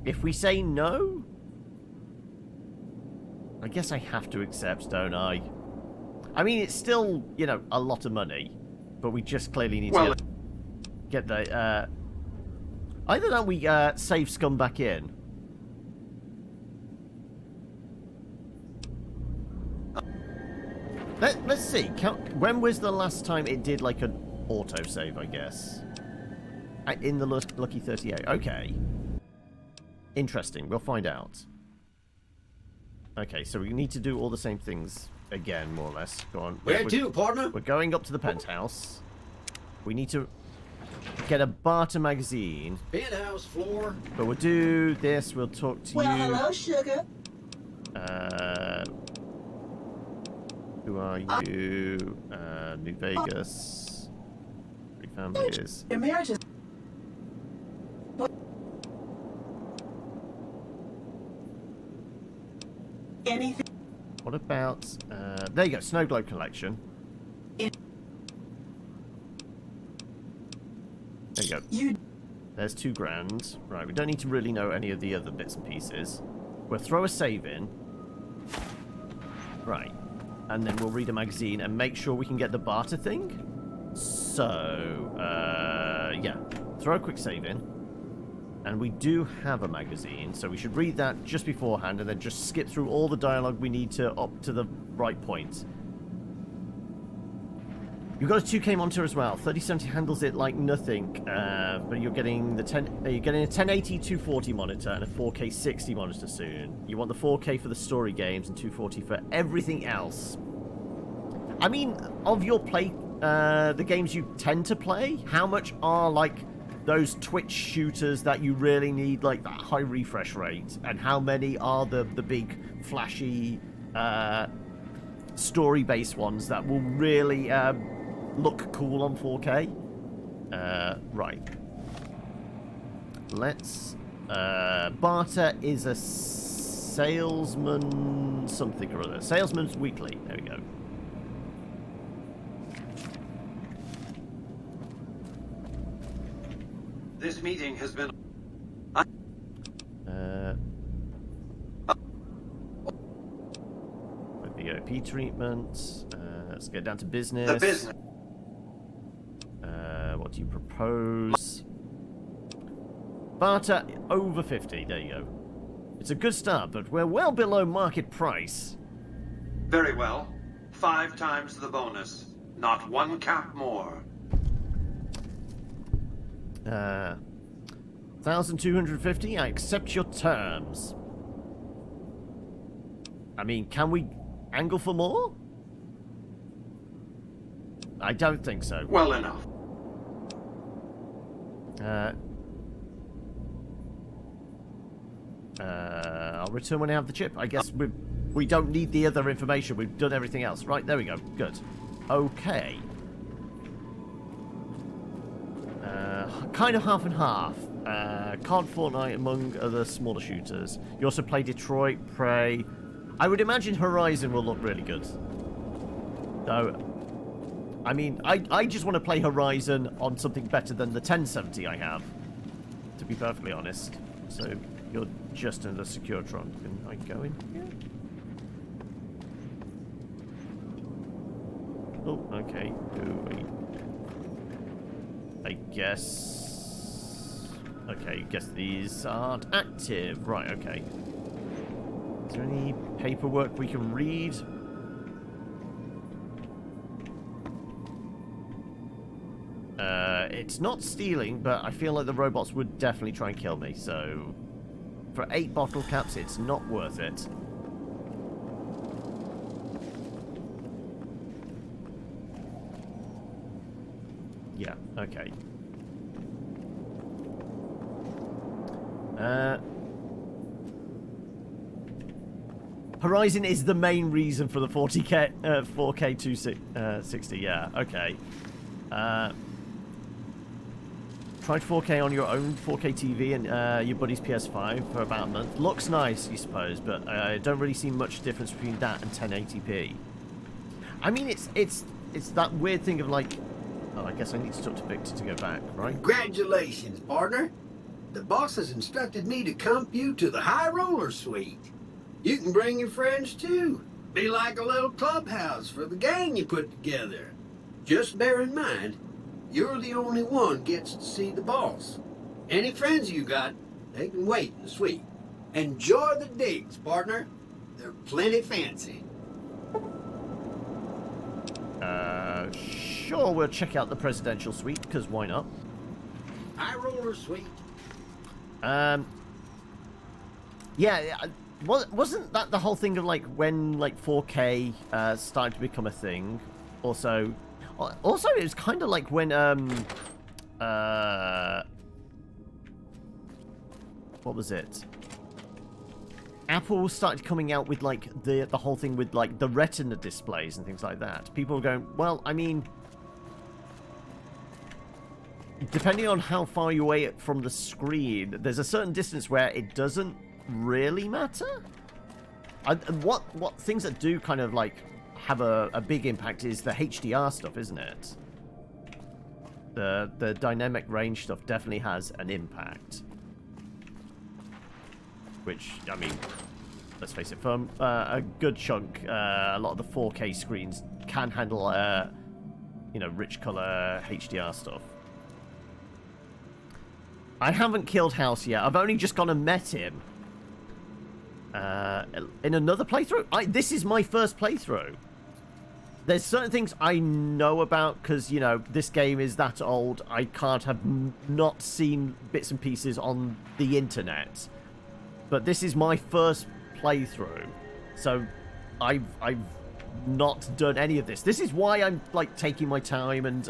If we say no? I guess I have to accept, don't I? I mean, it's still, you know, a lot of money. But we just clearly need to get the... Either that we save scum back in. Let's see. When was the last time it did, like, an autosave, I guess? In the Lucky 38. Okay. Interesting. We'll find out. Okay, so we need to do all the same things again, more or less. Go on. Where to, partner? We're going up to the penthouse. We need to get a barter magazine. Penthouse floor. But we'll do this. We'll talk to you. Well, hello, sugar. Who are you? New Vegas. 3 families. Your marriage is... Anything? What about... there you go. Snow Globe collection. There you go. There's $2,000. Right, we don't need to really know any of the other bits and pieces. We'll throw a save in. Right. And then we'll read a magazine and make sure we can get the barter thing. So, yeah. Throw a quick save in. And we do have a magazine, so we should read that just beforehand and then just skip through all the dialogue we need to up to the right point. You've got a 2K monitor as well. 3070 handles it like nothing, but you're getting the you're getting a 1080 240 monitor and a 4K 60 monitor soon. You want the 4K for the story games and 240 for everything else. I mean, of your the games you tend to play, how much are like those Twitch shooters that you really need like that high refresh rate, and how many are the big flashy story-based ones that will really look cool on 4K? Right. Let's... barter is a salesman something or other. Salesman's Weekly. There we go. This meeting has been... with the OP treatment. Let's get down to business. The business. What do you propose? Barter over 50. There you go. It's a good start, but we're well below market price. Very well. 5 times the bonus. Not 1 cap more. 1,250. I accept your terms. I mean, can we angle for more? I don't think so. Well enough. I'll return when I have the chip. I guess we don't need the other information. We've done everything else. Right, there we go. Good. Okay. Kind of half and half. COD, Fortnite, among other smaller shooters. You also play Detroit, Prey. I would imagine Horizon will look really good. Though, I mean, I just want to play Horizon on something better than the 1070 I have, to be perfectly honest. So, you're just in the secure trunk. Can I go in here? Oh, okay. I guess... Okay, guess these aren't active. Right, okay. Is there any paperwork we can read? It's not stealing, but I feel like the robots would definitely try and kill me, so... For 8 bottle caps, it's not worth it. Yeah, okay. Horizon is the main reason for the 4K 260. Yeah, okay. Tried 4K on your own 4K TV and your buddy's PS5 for about a month. Looks nice, you suppose, but I don't really see much difference between that and 1080p. I mean, it's that weird thing of like... Oh, I guess I need to talk to Victor to go back, right? Congratulations, partner. The boss has instructed me to comp you to the High Roller Suite. You can bring your friends, too. Be like a little clubhouse for the gang you put together. Just bear in mind, you're the only one gets to see the boss. Any friends you got, they can wait in the suite. Enjoy the digs, partner. They're plenty fancy. Sure, we'll check out the presidential suite, because why not? High Roller Suite. Yeah, wasn't that the whole thing of, like, when, like, 4K started to become a thing? Also, it was kind of like when, what was it? Apple started coming out with, like, the whole thing with, like, the Retina displays and things like that. People were going, well, I mean, depending on how far you away from the screen, there's a certain distance where it doesn't really matter. And what things that do kind of, like, have a big impact is the HDR stuff, isn't it? The dynamic range stuff definitely has an impact. Which, I mean, let's face it, for a good chunk, a lot of the 4K screens can handle, you know, rich color HDR stuff. I haven't killed House yet. I've only just gone and met him. In another playthrough. This is my first playthrough. There's certain things I know about because, you know, this game is that old. I can't have not seen bits and pieces on the internet. But this is my first playthrough, so I've not done any of this. This is why I'm, like, taking my time and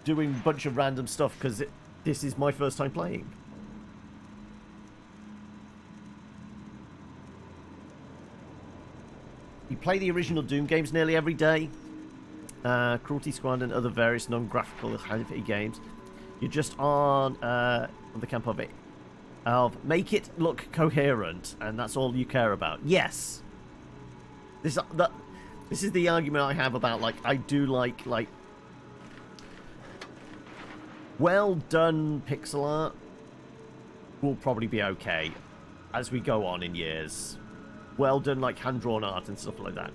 doing a bunch of random stuff, because this is my first time playing. You play the original Doom games nearly every day. Cruelty Squad and other various non-graphical heavy games. You're just on the camp of it. Make it look coherent, and that's all you care about. Yes. This is the argument I have about, like, I do like well done pixel art will probably be okay as we go on in years. Well done, like, hand-drawn art and stuff like that.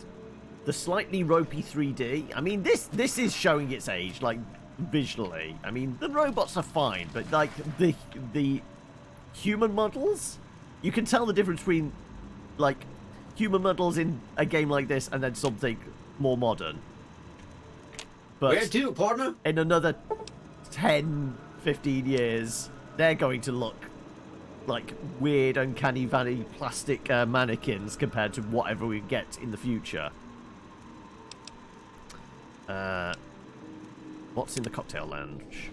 The slightly ropey 3D, I mean, this is showing its age, like, visually. I mean, the robots are fine, but, like, the human models, you can tell the difference between, like, human models in a game like this and then something more modern. But where to, partner? In another 10, 15 years, they're going to look like weird, uncanny valley plastic mannequins compared to whatever we get in the future. What's in the cocktail lounge?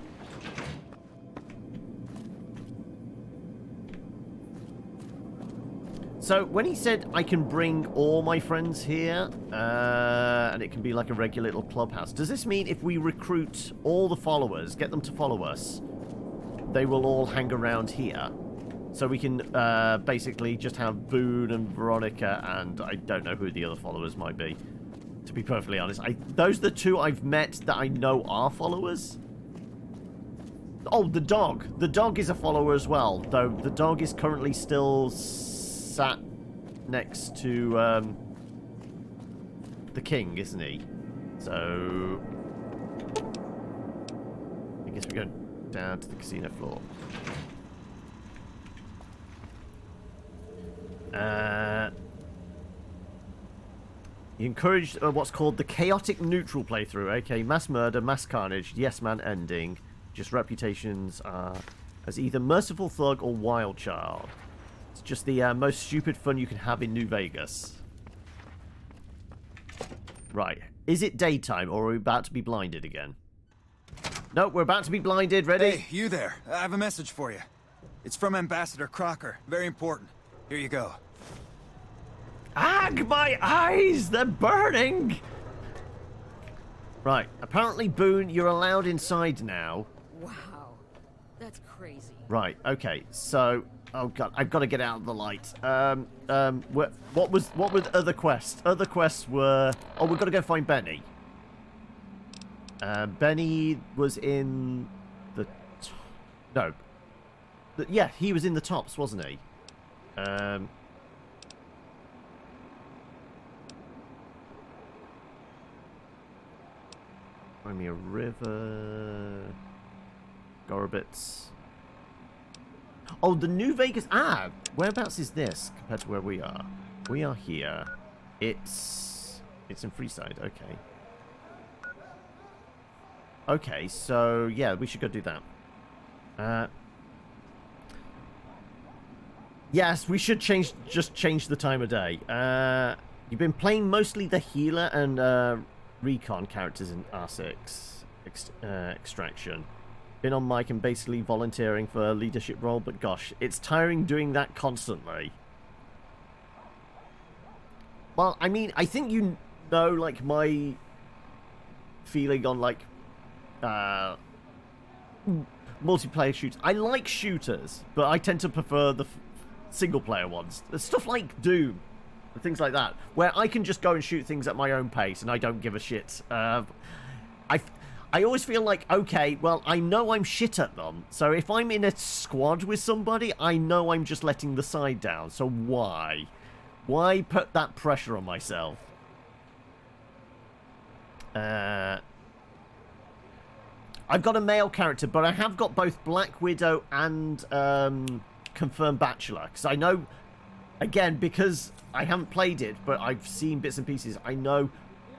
So, when he said I can bring all my friends here, and it can be like a regular little clubhouse, does this mean if we recruit all the followers, get them to follow us, they will all hang around here? So we can basically just have Boone and Veronica, and I don't know who the other followers might be, to be perfectly honest. Those are the two I've met that I know are followers. Oh, the dog. The dog is a follower as well, though the dog is currently still sat next to the king, isn't he? So I guess we're going down to the casino floor. You encouraged what's called the chaotic neutral playthrough, aka mass murder, mass carnage, yes man ending. Just reputations are as either merciful thug or wild child. It's just the most stupid fun you can have in New Vegas. Right. Is it daytime or are we about to be blinded again? No, we're about to be blinded. Ready? Hey, you there. I have a message for you. It's from Ambassador Crocker. Very important. Here you go. Ag, my eyes! They're burning! Right, apparently, Boone, you're allowed inside now. Wow. That's crazy. Right, okay, so... Oh god, I've got to get out of the light. What were other quests? Other quests were... Oh, we've got to go find Benny. Benny was in the... No. Yeah, he was in the tops, wasn't he? Find me a river... Gorobits... Oh, the New Vegas... Ah! Whereabouts is this compared to where we are? We are here. It's in Freeside. Okay. Okay, so, yeah, we should go do that. Yes, we should just change the time of day. You've been playing mostly the healer and recon characters in R6 Extraction. Been on mic and basically volunteering for a leadership role, but gosh, it's tiring doing that constantly. Well, I mean, I think you know, like, my feeling on, like, multiplayer shooters. I like shooters, but I tend to prefer the single-player ones. There's stuff like Doom and things like that, where I can just go and shoot things at my own pace, and I don't give a shit. I always feel like, okay, well, I know I'm shit at them, so if I'm in a squad with somebody, I know I'm just letting the side down, so why? Why put that pressure on myself? I've got a male character, but I have got both Black Widow and Confirmed Bachelor, because I know, again, because I haven't played it, but I've seen bits and pieces, I know...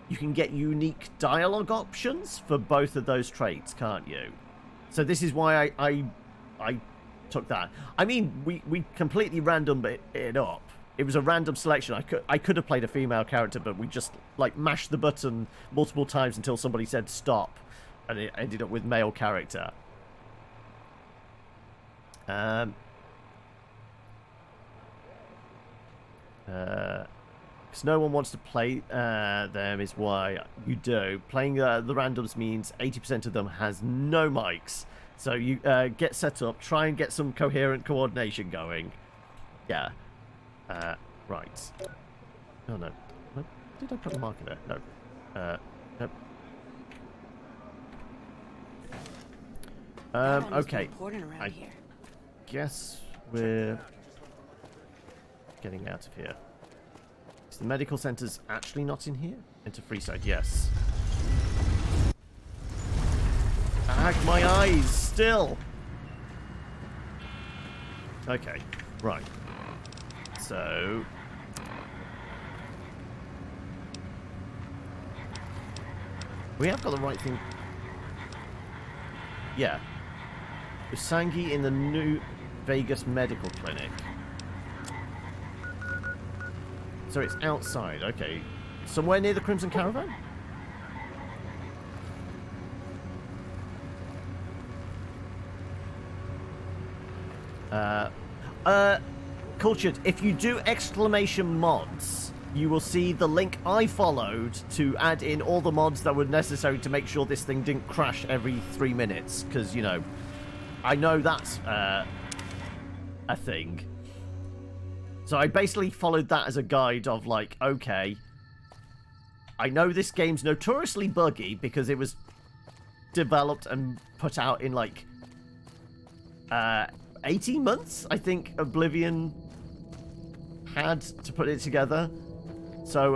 You can get unique dialogue options for both of those traits, can't you? So this is why I took that. I mean, we completely random it up. It was a random selection. I could have played a female character, but we just like mashed the button multiple times until somebody said stop, and it ended up with male character. Because no one wants to play them is why you do. Playing the randoms means 80% of them has no mics. So you get set up, try and get some coherent coordination going. Yeah. Right. Oh no. Did I put a marker there? No. Nope. Okay. I guess we're getting out of here. The medical center's actually not in here? Into Freeside, yes. Ag, my eyes, still! Okay, right. So... we have got the right thing. Yeah. Usangi in the New Vegas Medical Clinic. So it's outside, okay. Somewhere near the Crimson Caravan? Cultured, if you do exclamation mods, you will see the link I followed to add in all the mods that were necessary to make sure this thing didn't crash every 3 minutes. Because, you know, I know that's a thing. So I basically followed that as a guide of like, okay, I know this game's notoriously buggy because it was developed and put out in like 18 months, I think Oblivion had to put it together. So,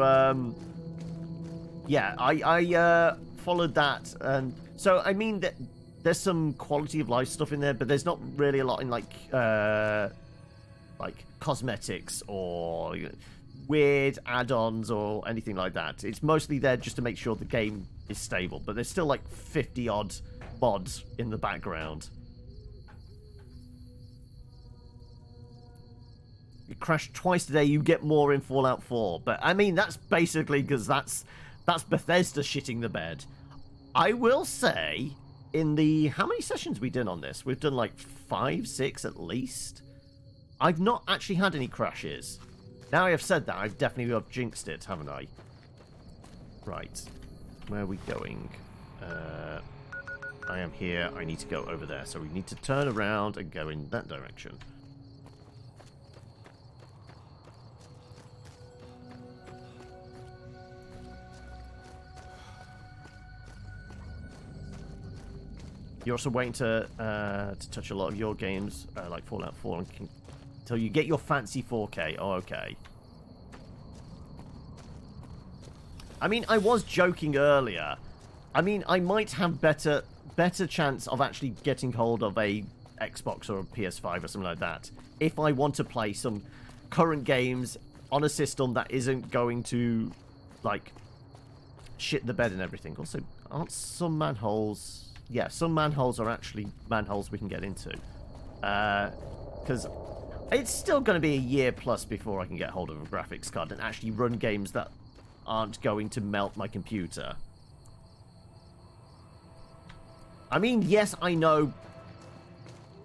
yeah, I followed that. And so, I mean, that there's some quality of life stuff in there, but there's not really a lot in like cosmetics or weird add-ons or anything like that. It's mostly there just to make sure the game is stable, but there's still like 50 odd mods in the background. You crash twice a day, you get more in Fallout 4, but I mean that's basically because that's Bethesda shitting the bed. I will say, in the how many sessions we done on this? We've done like 5, 6 at least. I've not actually had any crashes. Now I have said that, I've definitely jinxed it, haven't I? Right. Where are we going? I am here. I need to go over there. So we need to turn around and go in that direction. You're also waiting to touch a lot of your games, like Fallout 4, until you get your fancy 4K. Oh, okay. I mean, I was joking earlier. I mean, I might have better chance of actually getting hold of a Xbox or a PS5 or something like that if I want to play some current games on a system that isn't going to, like, shit the bed and everything. Also, aren't some manholes... Yeah, some manholes are actually manholes we can get into. Because it's still going to be a year plus before I can get hold of a graphics card and actually run games that aren't going to melt my computer. I mean, yes, I know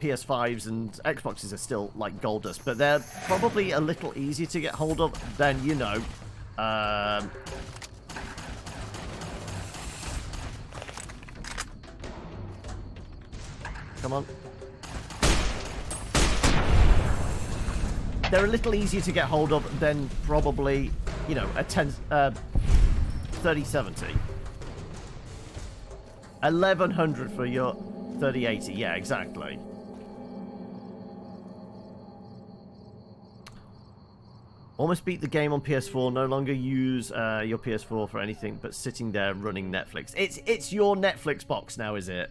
PS5s and Xboxes are still like gold dust, but they're probably a little easier to get hold of than, you know, come on. They're a little easier to get hold of than probably, you know, a 3070. 1100 for your 3080. Yeah, exactly. Almost beat the game on PS4. No longer use your PS4 for anything but sitting there running Netflix. It's your Netflix box now, is it?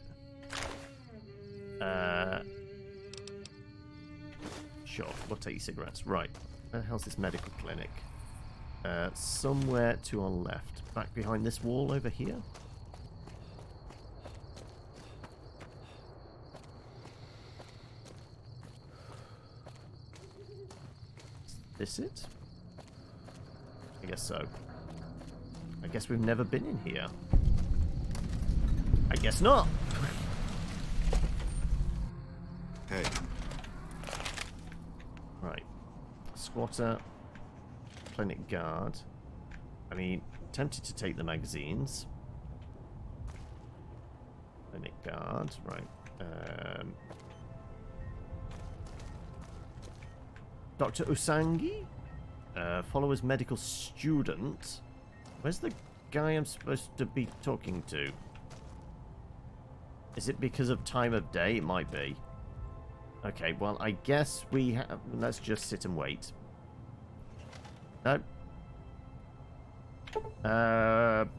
Sure, we'll take your cigarettes. Right. Where the hell's this medical clinic? Somewhere to our left. Back behind this wall over here. Is this it? I guess so. I guess we've never been in here. I guess not. Hey. Right. Squatter. Clinic guard. I mean, tempted to take the magazines. Clinic guard. Right. Dr. Usangi? Follower's medical student. Where's the guy I'm supposed to be talking to? Is it because of time of day? It might be. Okay, well, I guess we have... Let's just sit and wait. No.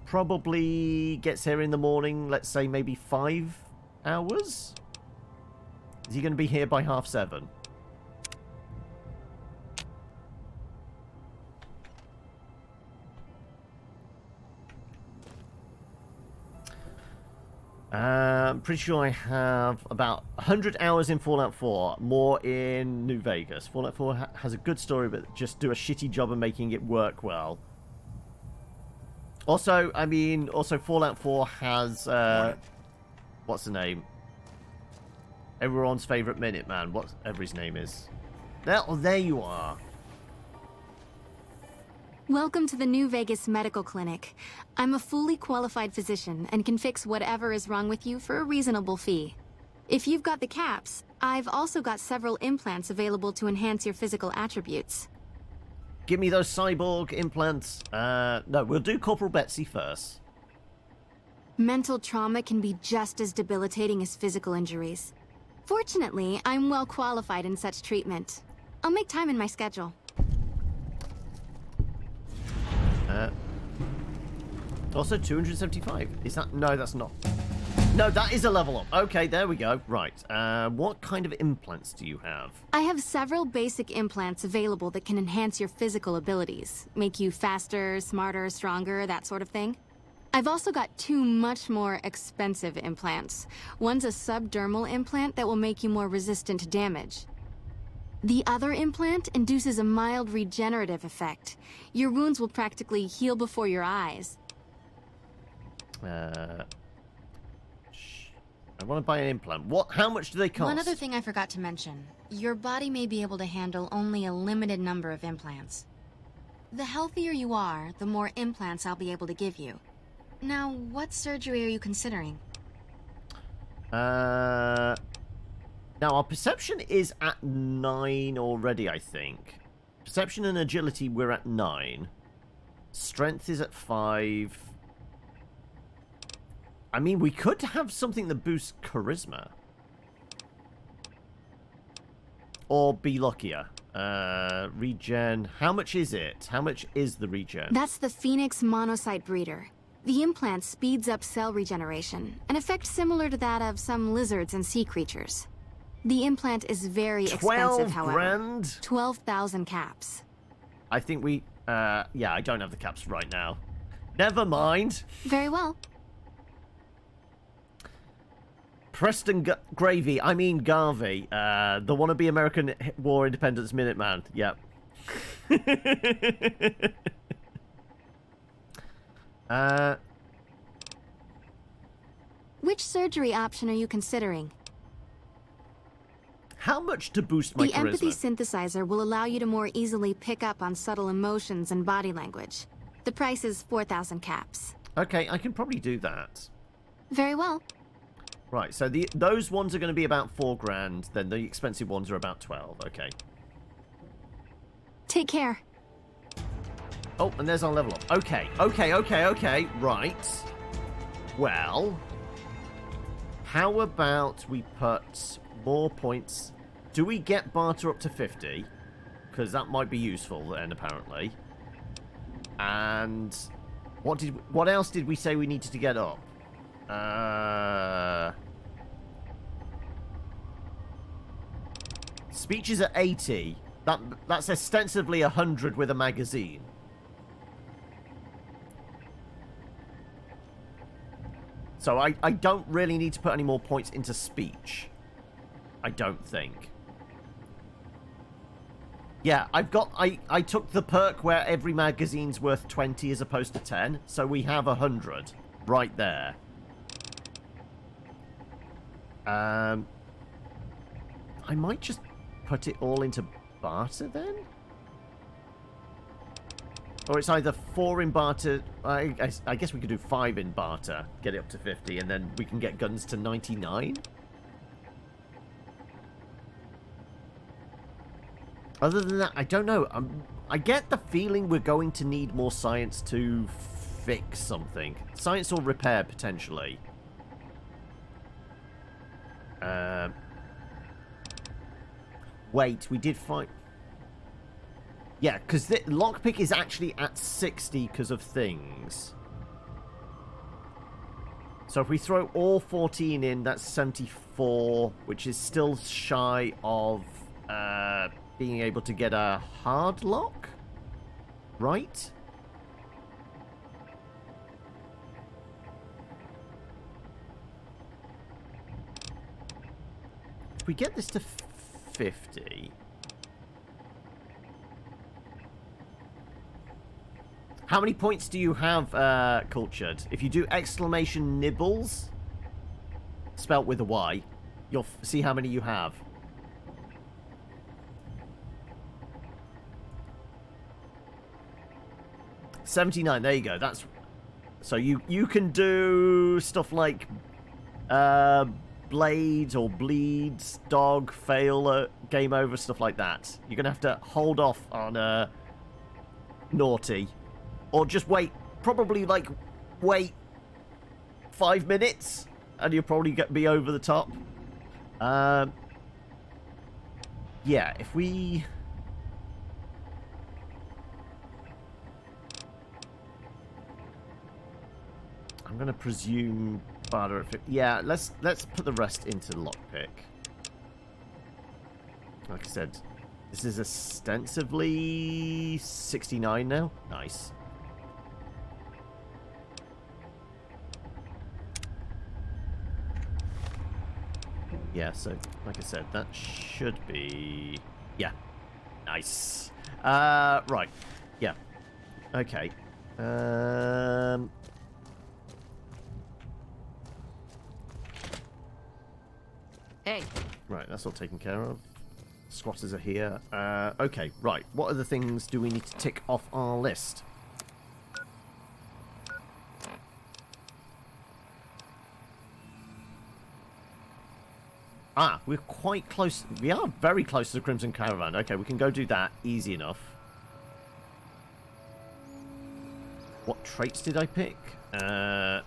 Probably gets here in the morning, let's say maybe 5 hours? Is he going to be here by 7:30? I'm pretty sure I have about 100 hours in Fallout 4, more in New Vegas. Fallout 4 has a good story, but just do a shitty job of making it work well. Also, I mean, Fallout 4 has, what's the name? Everyone's favorite Minuteman, whatever his name is. There you are. Welcome to the New Vegas Medical Clinic. I'm a fully qualified physician and can fix whatever is wrong with you for a reasonable fee. If you've got the caps, I've also got several implants available to enhance your physical attributes. Give me those cyborg implants. No, we'll do Corporal Betsy first. Mental trauma can be just as debilitating as physical injuries. Fortunately, I'm well qualified in such treatment. I'll make time in my schedule. Also 275. Is that... No, that's not. No, that is a level up. Okay, there we go. Right. What kind of implants do you have? I have several basic implants available that can enhance your physical abilities. Make you faster, smarter, stronger, that sort of thing. I've also got 2 much more expensive implants. One's a subdermal implant that will make you more resistant to damage. The other implant induces a mild regenerative effect. Your wounds will practically heal before your eyes. I want to buy an implant. How much do they cost? One other thing I forgot to mention. Your body may be able to handle only a limited number of implants. The healthier you are, the more implants I'll be able to give you. Now, what surgery are you considering? Now, our perception is at 9 already, I think. Perception and agility, we're at 9. Strength is at 5. I mean, we could have something that boosts charisma. Or be luckier. Regen. How much is it? How much is the regen? That's the Phoenix Monocyte Breeder. The implant speeds up cell regeneration, an effect similar to that of some lizards and sea creatures. The implant is very expensive, however. 12 grand? 12,000 caps. I think we... yeah, I don't have the caps right now. Never mind. Very well. Preston Gravy, I mean Garvey, the wannabe American War Independence Minuteman. Yep. Which surgery option are you considering? How much to boost my charisma? The empathy synthesizer will allow you to more easily pick up on subtle emotions and body language. The price is 4,000 caps. Okay, I can probably do that. Very well. Right, so those ones are going to be about 4 grand, then the expensive ones are about 12, okay. Take care. Oh, and there's our level up. Okay, right. Well, how about we put more points? Do we get barter up to 50? Because that might be useful then, apparently. And what else did we say we needed to get up? Speech is at 80. That's ostensibly 100 with a magazine. So I don't really need to put any more points into speech. I don't think. Yeah, I took the perk where every magazine's worth 20 as opposed to 10, so we have 100 right there. I might just put it all into barter then? Or it's either 4 in barter... I guess we could do 5 in barter, get it up to 50, and then we can get guns to 99? Other than that, I don't know. I get the feeling we're going to need more science to fix something. Science or repair, potentially. Wait, we did find... Yeah, because the lockpick is actually at 60 because of things. So if we throw all 14 in, that's 74, which is still shy of being able to get a hard lock? Right? If we get this to 50... How many points do you have, Cultured? If you do exclamation nibbles, spelt with a Y, you'll see how many you have. $79, there you go. That's so you can do stuff like blades or bleeds, dog, fail, game over, stuff like that. You're gonna have to hold off on naughty. Or just wait, probably like, wait 5 minutes, and you'll probably be over the top. Yeah, if we... I'm going to presume barter at 50. Yeah, let's put the rest into the lockpick. Like I said, this is ostensibly 69 now. Nice. Yeah, so, like I said, that should be... Yeah. Nice. Right. Yeah. Okay. Hey. Right, that's all taken care of. Squatters are here. Okay, right. What other things do we need to tick off our list? Ah, we're quite close. We are very close to the Crimson Caravan. Okay, we can go do that. Easy enough. What traits did I pick? As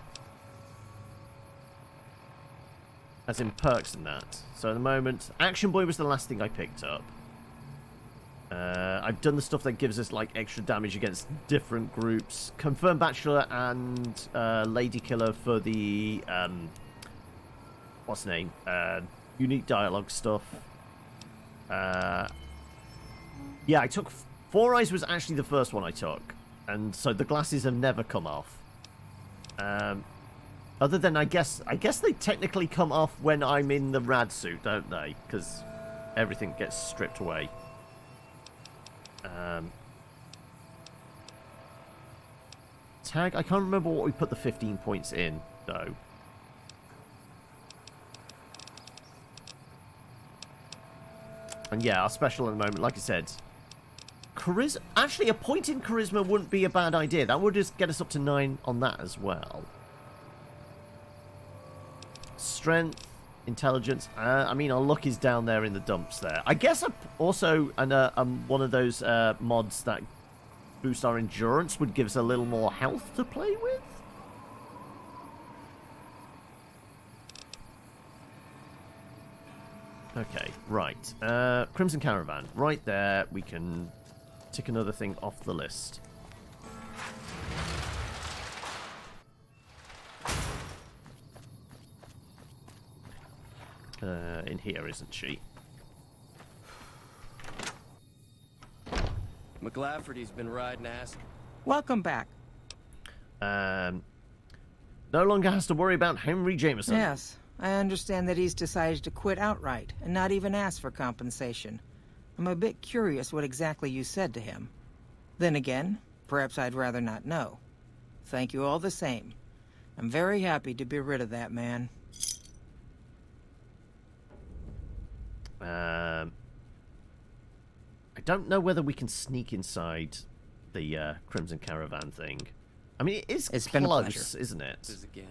in perks and that. So at the moment, Action Boy was the last thing I picked up. I've done the stuff that gives us like extra damage against different groups. Confirmed Bachelor and Lady Killer for the what's the name? Unique dialogue stuff. Yeah, I took Four Eyes was actually the first one I took, and so the glasses have never come off. Other than I guess they technically come off when I'm in the rad suit, don't they? Because everything gets stripped away. Tag. I can't remember what we put the 15 points in though. And yeah, our special at the moment, like I said, charisma. Actually, a point in charisma wouldn't be a bad idea. That would just get us up to 9 on that as well. Strength, intelligence. I mean, our luck is down there in the dumps there. I guess also one of those mods that boost our endurance would give us a little more health to play with. Okay, right. Crimson Caravan. Right there. We can tick another thing off the list. In here, isn't she? McLafferty's been riding ass. Welcome back. No longer has to worry about Henry Jameson. Yes, I understand that he's decided to quit outright and not even ask for compensation. I'm a bit curious what exactly you said to him. Then again, perhaps I'd rather not know. Thank you all the same. I'm very happy to be rid of that man. I don't know whether we can sneak inside the Crimson Caravan thing. I mean, it's been a close, pleasure. isn't it? Again.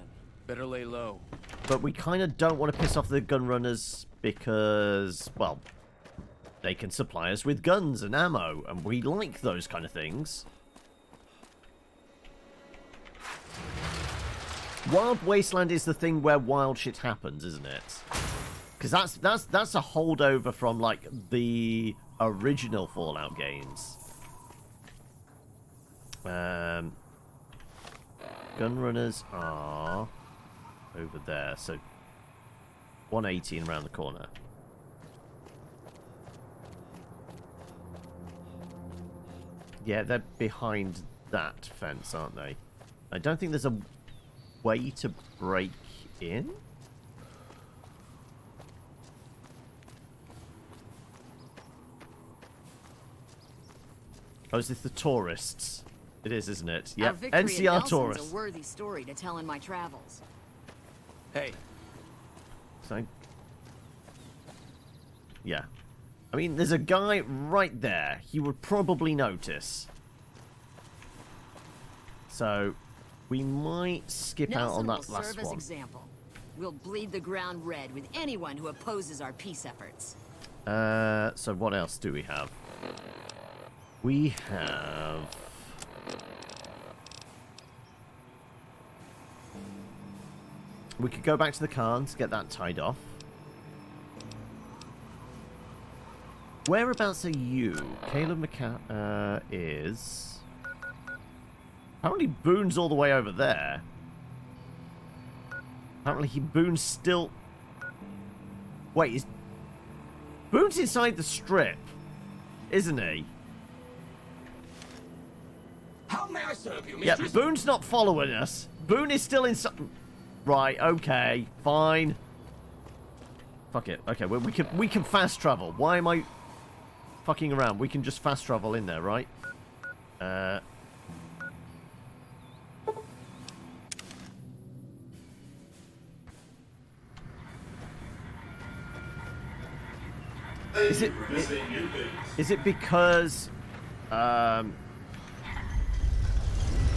Better lay low. But we kind of don't want to piss off the gun runners because, well, they can supply us with guns and ammo, and we like those kind of things. Wild Wasteland is the thing where wild shit happens, isn't it? Because that's a holdover from like the original Fallout games. Gun runners are over there, so 118 around the corner. Yeah, they're behind that fence, aren't they? I don't think there's a way to break in. Oh, is this the tourists? It is, isn't it? Yep, NCR tourists. A worthy story to tell in my travels. Hey. So, yeah. I mean, there's a guy right there. He would probably notice. So, we might skip out on that last serve as one. example. We'll bleed the ground red with anyone who opposes our peace efforts. So what else do we have? We have... We could go back to the Khans, get that tied off. Whereabouts are you? Caleb is... Apparently Boone's all the way over there. Apparently Boone's still... Wait, is... Boone's inside the strip, isn't he? How may I serve you, Yeah, Boone's not following us. Boone is still inside... Right, okay, fine. Fuck it. Okay, well, we can fast travel. Why am I fucking around? We can just fast travel in there, right? Is it because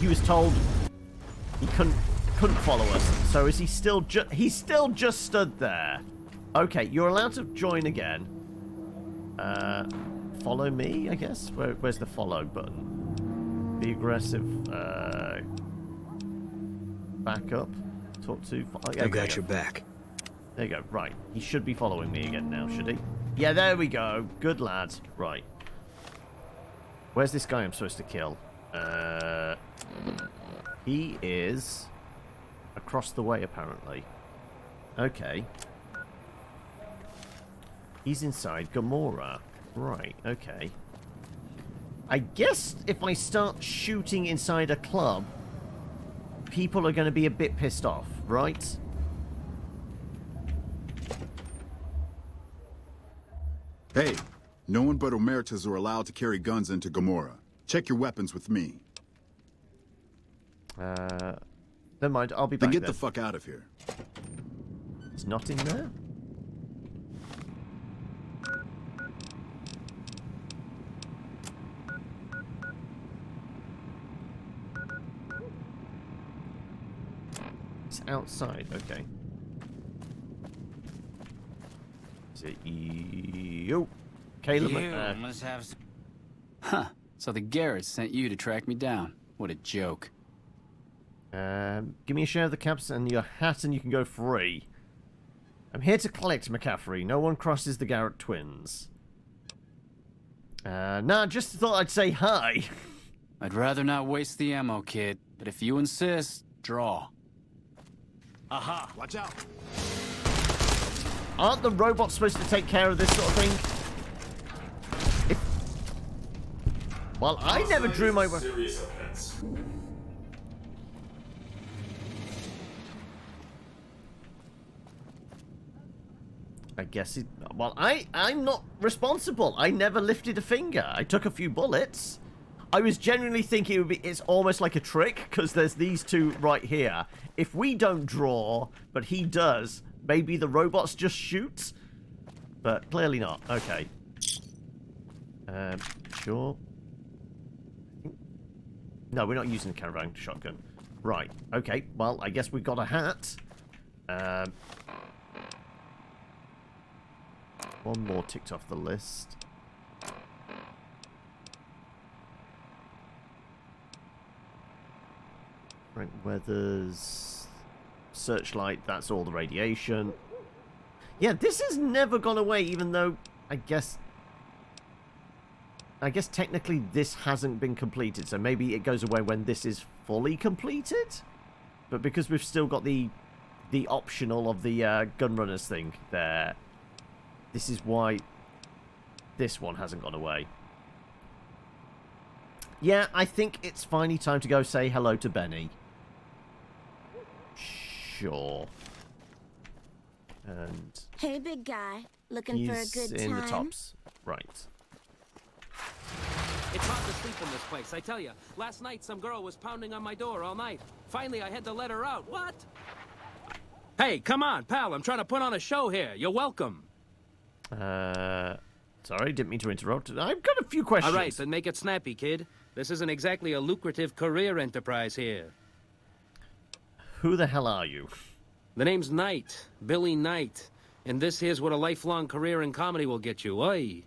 he was told he couldn't follow us? So is he still he's still just stood there? Okay, you're allowed to join again. Follow me, I guess. Where's the follow button? Be aggressive. Back up. Talk to. I got your back. There you go. Right. He should be following me again now, should he? Yeah, there we go. Good lad. Right. Where's this guy I'm supposed to kill? He is across the way, apparently. Okay. He's inside Gamora. Right, okay. I guess if I start shooting inside a club, people are going to be a bit pissed off, right? Hey, no one but Omertas are allowed to carry guns into Gamora. Check your weapons with me. Never mind, I'll be back then. Get then. the fuck out of here. It's not in there? It's outside, okay. Is it you? Caleb? Must have some... Huh. So the Garretts sent you to track me down. What a joke. Give me a share of the caps and your hat and you can go free. I'm here to collect, McCaffrey. No one crosses the Garrett twins. Nah, just thought I'd say hi. I'd rather not waste the ammo, kid. But if you insist, draw. Aha! Watch out! Aren't the robots supposed to take care of this sort of thing? Well, I never drew my weapon. Serious offense. I guess it... Well, I'm not responsible. I never lifted a finger. I took a few bullets. I was genuinely thinking it would be... It's almost like a trick, because there's these two right here. If we don't draw, but he does, maybe the robots just shoot? But clearly not. Okay. Sure. No, we're not using the caravan shotgun. Right. Okay. Well, I guess we've got a hat. One more ticked off the list. Frank Weathers. Searchlight, that's all the radiation. Yeah, this has never gone away, even though I guess technically this hasn't been completed, so maybe it goes away when this is fully completed? But because we've still got the optional of the gunrunners thing there, this is why this one hasn't gone away. Yeah, I think it's finally time to go say hello to Benny. Sure. And hey, big guy. Looking for a good time? He's in the tops. Right. It's hard to sleep in this place, I tell you. Last night, some girl was pounding on my door all night. Finally, I had to let her out. What? Hey, come on, pal. I'm trying to put on a show here. You're welcome. Sorry, didn't mean to interrupt. I've got a few questions. All right, then make it snappy, kid. This isn't exactly a lucrative career enterprise here. Who the hell are you? The name's Knight. Billy Knight. And this here's what a lifelong career in comedy will get you. Oi.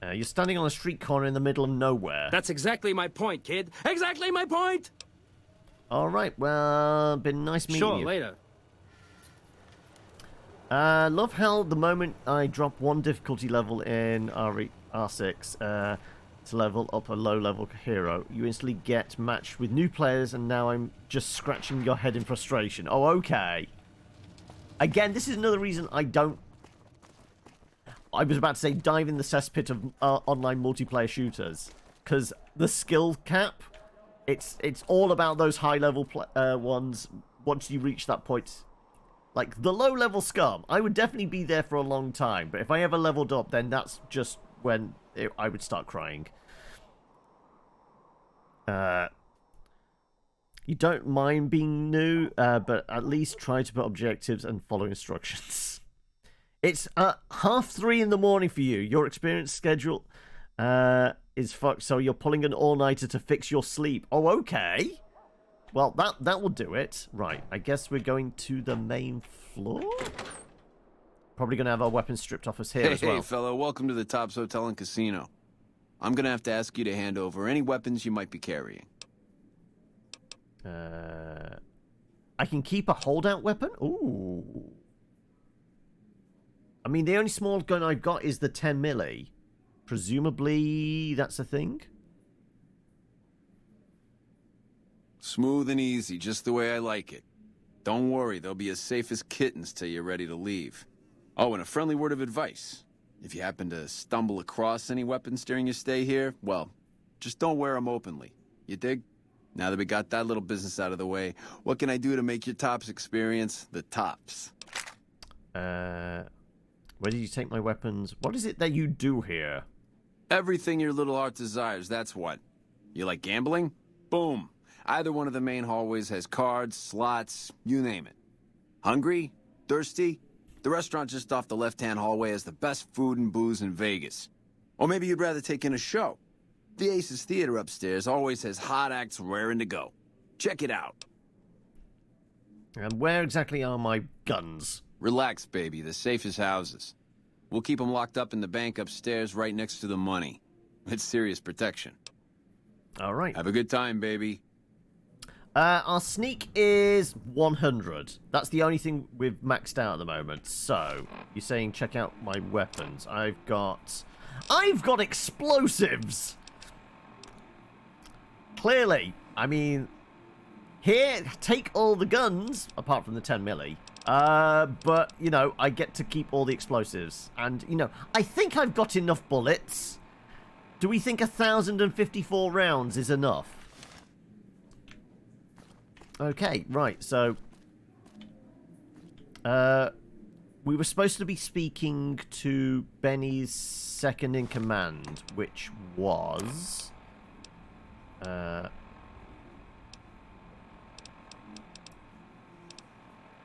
You're standing on a street corner in the middle of nowhere. That's exactly my point, kid. Exactly my point! All right, well, been nice meeting you. Sure, later. Love how the moment I drop one difficulty level in R6 to level up a low-level hero, you instantly get matched with new players, and now I'm just scratching your head in frustration. Oh, okay. Again, this is another reason I don't... I was about to say dive in the cesspit of online multiplayer shooters, because the skill cap, it's all about those high-level ones once you reach that point. Like, the low-level scum, I would definitely be there for a long time, but if I ever leveled up, then that's just when I would start crying. You don't mind being new, but at least try to put objectives and follow instructions. It's 3:30 in the morning for you. Your experience schedule is fucked, so you're pulling an all-nighter to fix your sleep. Oh, okay. Well, that will do it. Right, I guess we're going to the main floor? Probably going to have our weapons stripped off us here as well. Hey, fellow, welcome to the Tops Hotel and Casino. I'm going to have to ask you to hand over any weapons you might be carrying. I can keep a holdout weapon? Ooh. I mean, the only small gun I've got is the 10 milli. Presumably, that's a thing? Smooth and easy, just the way I like it. Don't worry, they'll be as safe as kittens till you're ready to leave. Oh, and a friendly word of advice. If you happen to stumble across any weapons during your stay here, well, just don't wear them openly. You dig? Now that we got that little business out of the way, what can I do to make your Tops experience the tops? Where did you take my weapons? What is it that you do here? Everything your little heart desires, that's what. You like gambling? Boom. Either one of the main hallways has cards, slots, you name it. Hungry? Thirsty? The restaurant just off the left-hand hallway has the best food and booze in Vegas. Or maybe you'd rather take in a show. The Aces Theater upstairs always has hot acts raring to go. Check it out. And where exactly are my guns? Relax, baby. The safest houses. We'll keep them locked up in the bank upstairs right next to the money. It's serious protection. All right. Have a good time, baby. Our sneak is 100. That's the only thing we've maxed out at the moment. So, you're saying check out my weapons. I've got explosives! Clearly. I mean, here, take all the guns, apart from the 10 milli. But, you know, I get to keep all the explosives. And, you know, I think I've got enough bullets. Do we think 1,054 rounds is enough? Okay, right, so... we were supposed to be speaking to Benny's second-in-command, which was... I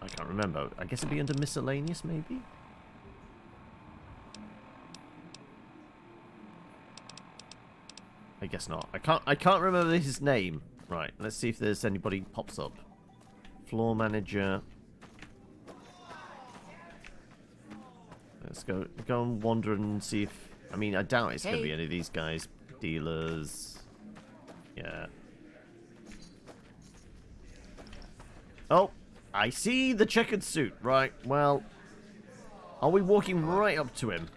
can't remember. I guess it'd be under miscellaneous, maybe? I guess not. I can't remember his name. Right, let's see if there's anybody pops up. Floor manager. Let's go and wander and see if... I mean, I doubt it's going to be any of these guys. Dealers. Yeah. Oh, I see the checkered suit. Right, well... Are we walking right up to him?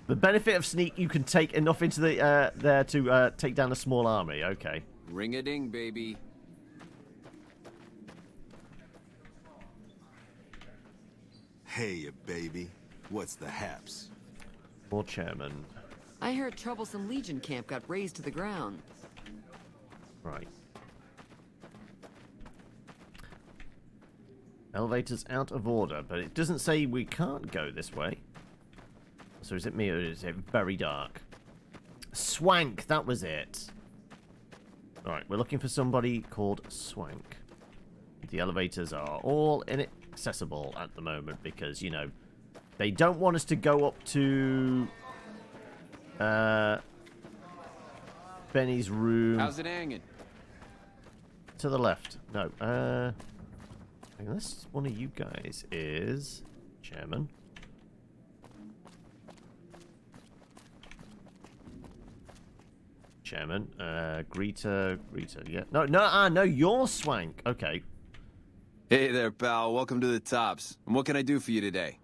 The benefit of sneak, you can take enough into the there to take down a small army. Okay. Ring-a-ding, baby. Hey, baby. What's the haps? More chairman. I heard Troublesome Legion camp got razed to the ground. Right. Elevator's out of order, but it doesn't say we can't go this way. So is it me or is it very dark? Swank, that was it. Alright, we're looking for somebody called Swank. The elevators are all inaccessible at the moment because, you know, they don't want us to go up to Benny's room. How's it hanging? To the left. No, unless one of you guys is chairman. Chairman, greeter, yeah. No, you're Swank. Okay. Hey there, pal. Welcome to the Tops. And what can I do for you today?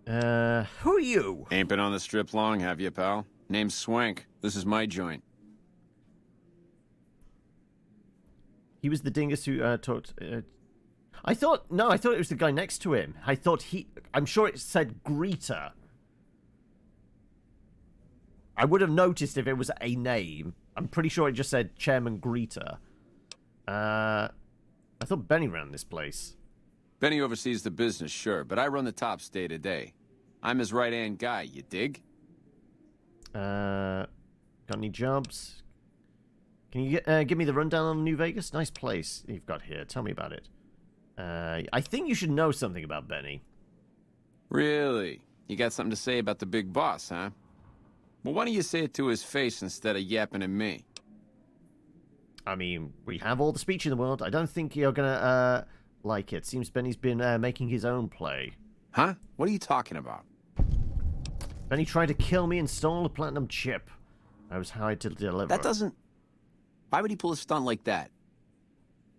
Who are you? Ain't been on the strip long, have you, pal? Name's Swank. This is my joint. He was the dingus who talked. I thought it was the guy next to him. I'm sure it said greeter. I would have noticed if it was a name. I'm pretty sure it just said Chairman Greeter. I thought Benny ran this place. Benny oversees the business, sure, but I run the Tops day to day. I'm his right-hand guy, you dig? Got any jobs? Can you give me the rundown on New Vegas? Nice place you've got here. Tell me about it. I think you should know something about Benny. Really? You got something to say about the big boss, huh? Well, why don't you say it to his face instead of yapping at me? I mean, we have all the speech in the world. I don't think you're gonna, like it. Seems Benny's been, making his own play. Huh? What are you talking about? Benny tried to kill me and stole a platinum chip. I was hired to deliver. That doesn't... Why would he pull a stunt like that?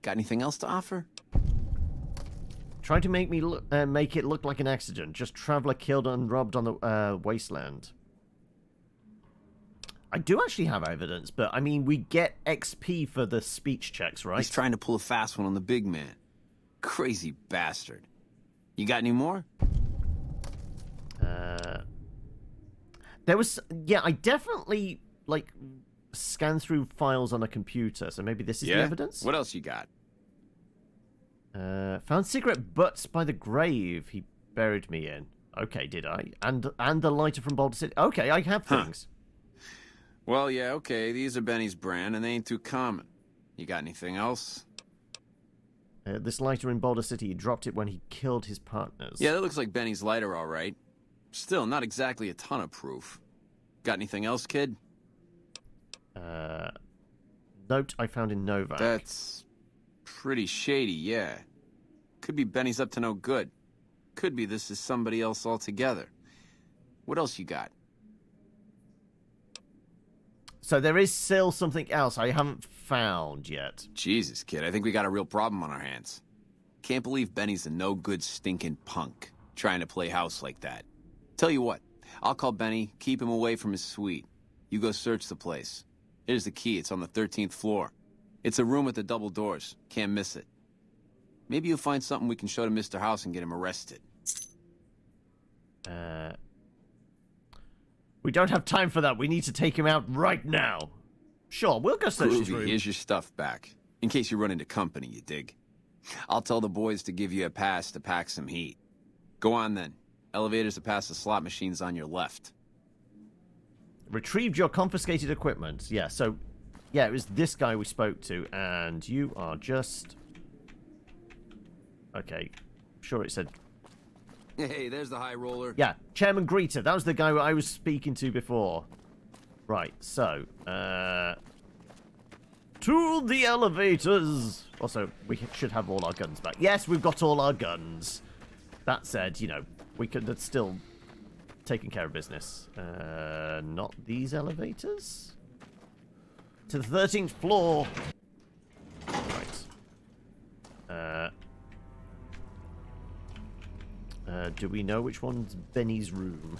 Got anything else to offer? Tried to make me make it look like an accident. Just traveler killed and robbed on the wasteland. I do actually have evidence, but I mean, we get XP for the speech checks, right? He's trying to pull a fast one on the big man. Crazy bastard. You got any more? There was... Yeah, I definitely, like, scanned through files on a computer, so maybe this is the evidence? What else you got? Found cigarette butts by the grave he buried me in. Okay, did I? And the lighter from Boulder City. Okay, I have things. Well, yeah, okay, these are Benny's brand, and they ain't too common. You got anything else? This lighter in Boulder City, he dropped it when he killed his partners. Yeah, that looks like Benny's lighter, all right. Still, not exactly a ton of proof. Got anything else, kid? Note I found in Novak. That's pretty shady, yeah. Could be Benny's up to no good. Could be this is somebody else altogether. What else you got? So there is still something else I haven't found yet. Jesus, kid, I think we got a real problem on our hands. Can't believe Benny's a no-good stinking punk, trying to play house like that. Tell you what, I'll call Benny, keep him away from his suite. You go search the place. Here's the key, it's on the 13th floor. It's a room with the double doors, can't miss it. Maybe you'll find something we can show to Mr. House and get him arrested. We don't have time for that. We need to take him out right now. Sure, we'll go search his room. Here's your stuff back. In case you run into company, you dig. I'll tell the boys to give you a pass to pack some heat. Go on then. Elevators are past the slot machines on your left. Retrieved your confiscated equipment. Yeah, so... Yeah, it was this guy we spoke to, and you are just... Okay. Sure it said... Hey, there's the high roller. Yeah, Chairman Greeter. That was the guy I was speaking to before. Right, so... To the elevators! Also, we should have all our guns back. Yes, we've got all our guns. That said, you know, we could have still taken care of business. Not these elevators? To the 13th floor. Right. Do we know which one's Benny's room?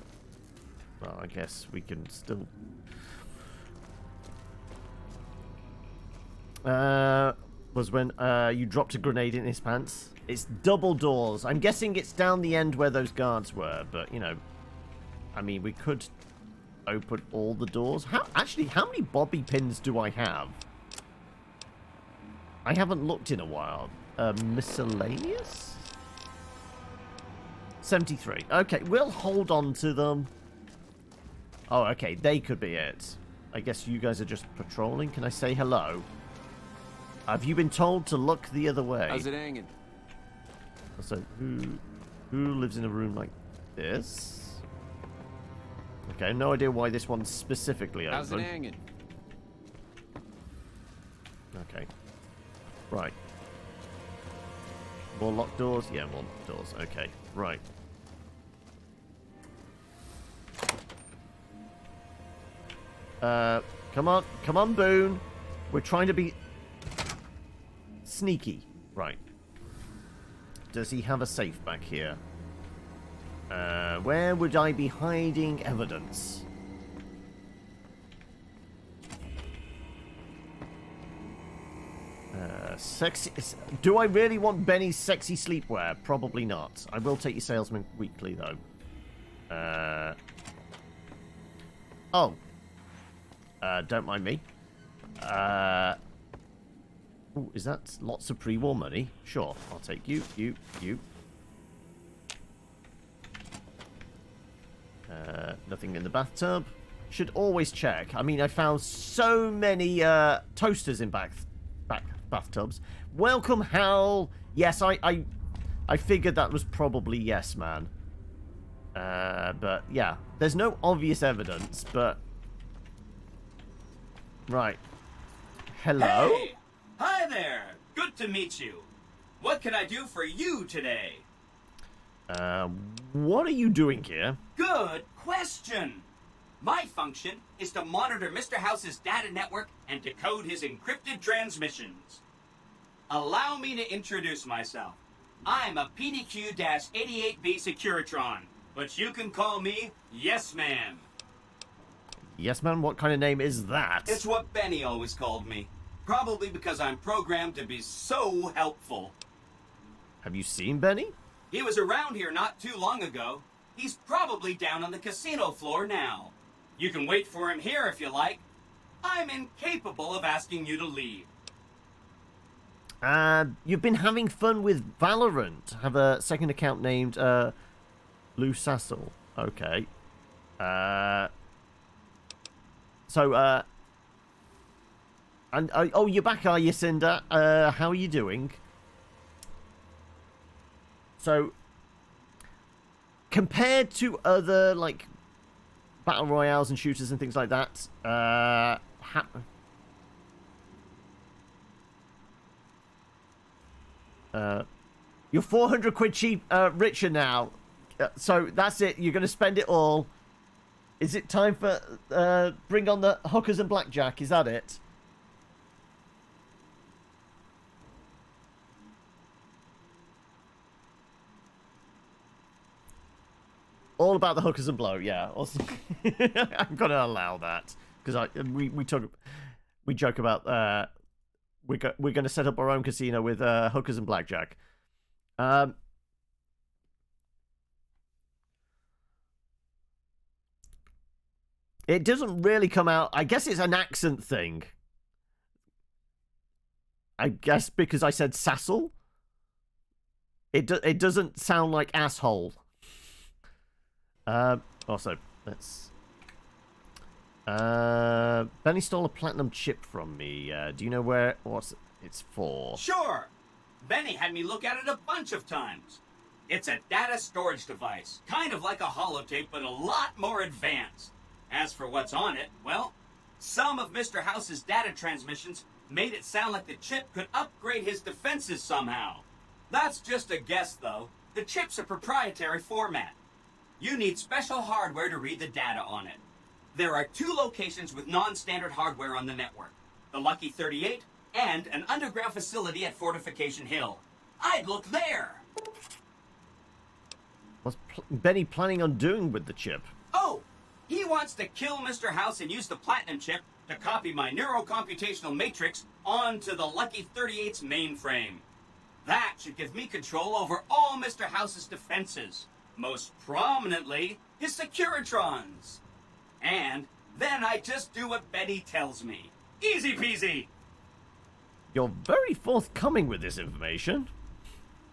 Well, I guess we can still... was when you dropped a grenade in his pants. It's double doors. I'm guessing it's down the end where those guards were, but, you know... I mean, we could open all the doors. Actually, how many bobby pins do I have? I haven't looked in a while. Miscellaneous? 73. Okay, we'll hold on to them. Oh, okay, they could be it. I guess you guys are just patrolling. Can I say hello? Have you been told to look the other way? How's it hanging? So, who lives in a room like this? Okay, no idea why this one's specifically open. How's it hanging? Okay. Right. More locked doors? Yeah, more locked doors. Okay, right. Come on, Boone. We're trying to be sneaky. Right. Does he have a safe back here? Where would I be hiding evidence? Sexy... Do I really want Benny's sexy sleepwear? Probably not. I will take your salesman weekly, though. Oh. Don't mind me. Ooh, is that lots of pre-war money? Sure, I'll take you. Nothing in the bathtub. Should always check. I mean, I found so many toasters in bathtubs. Welcome, Hal. Yes, I figured that was probably yes, man. But yeah, there's no obvious evidence, but... Right. Hello? Hey! Hi there! Good to meet you. What can I do for you today? What are you doing here? Good question! My function is to monitor Mr. House's data network and decode his encrypted transmissions. Allow me to introduce myself. I'm a PDQ-88B Securitron, but you can call me Yes Man. Yes, man? What kind of name is that? It's what Benny always called me. Probably because I'm programmed to be so helpful. Have you seen Benny? He was around here not too long ago. He's probably down on the casino floor now. You can wait for him here if you like. I'm incapable of asking you to leave. You've been having fun with Valorant. Have a second account named, Lou Sassel. Okay. Oh, you're back, are you, Cinder? How are you doing? So, compared to other, like, battle royales and shooters and things like that, you're 400 quid richer now. So, that's it. You're going to spend it all. Is it time for, bring on the hookers and blackjack? Is that it? All about the hookers and blow, yeah. Also, I'm gonna allow that because we joke about we're gonna set up our own casino with hookers and blackjack. It doesn't really come out. I guess it's an accent thing. I guess because I said Sassel. It doesn't sound like asshole. Also, let's... Benny stole a platinum chip from me. Do you know where it's for? Sure! Benny had me look at it a bunch of times. It's a data storage device, kind of like a holotape, but a lot more advanced. As for what's on it, well, some of Mr. House's data transmissions made it sound like the chip could upgrade his defenses somehow. That's just a guess, though. The chip's a proprietary format. You need special hardware to read the data on it. There are 2 locations with non-standard hardware on the network. The Lucky 38 and an underground facility at Fortification Hill. I'd look there! What's Benny planning on doing with the chip? Oh! He wants to kill Mr. House and use the Platinum chip to copy my neurocomputational matrix onto the Lucky 38's mainframe. That should give me control over all Mr. House's defenses. Most prominently, his Securitrons. And then I just do what Benny tells me. Easy peasy! You're very forthcoming with this information.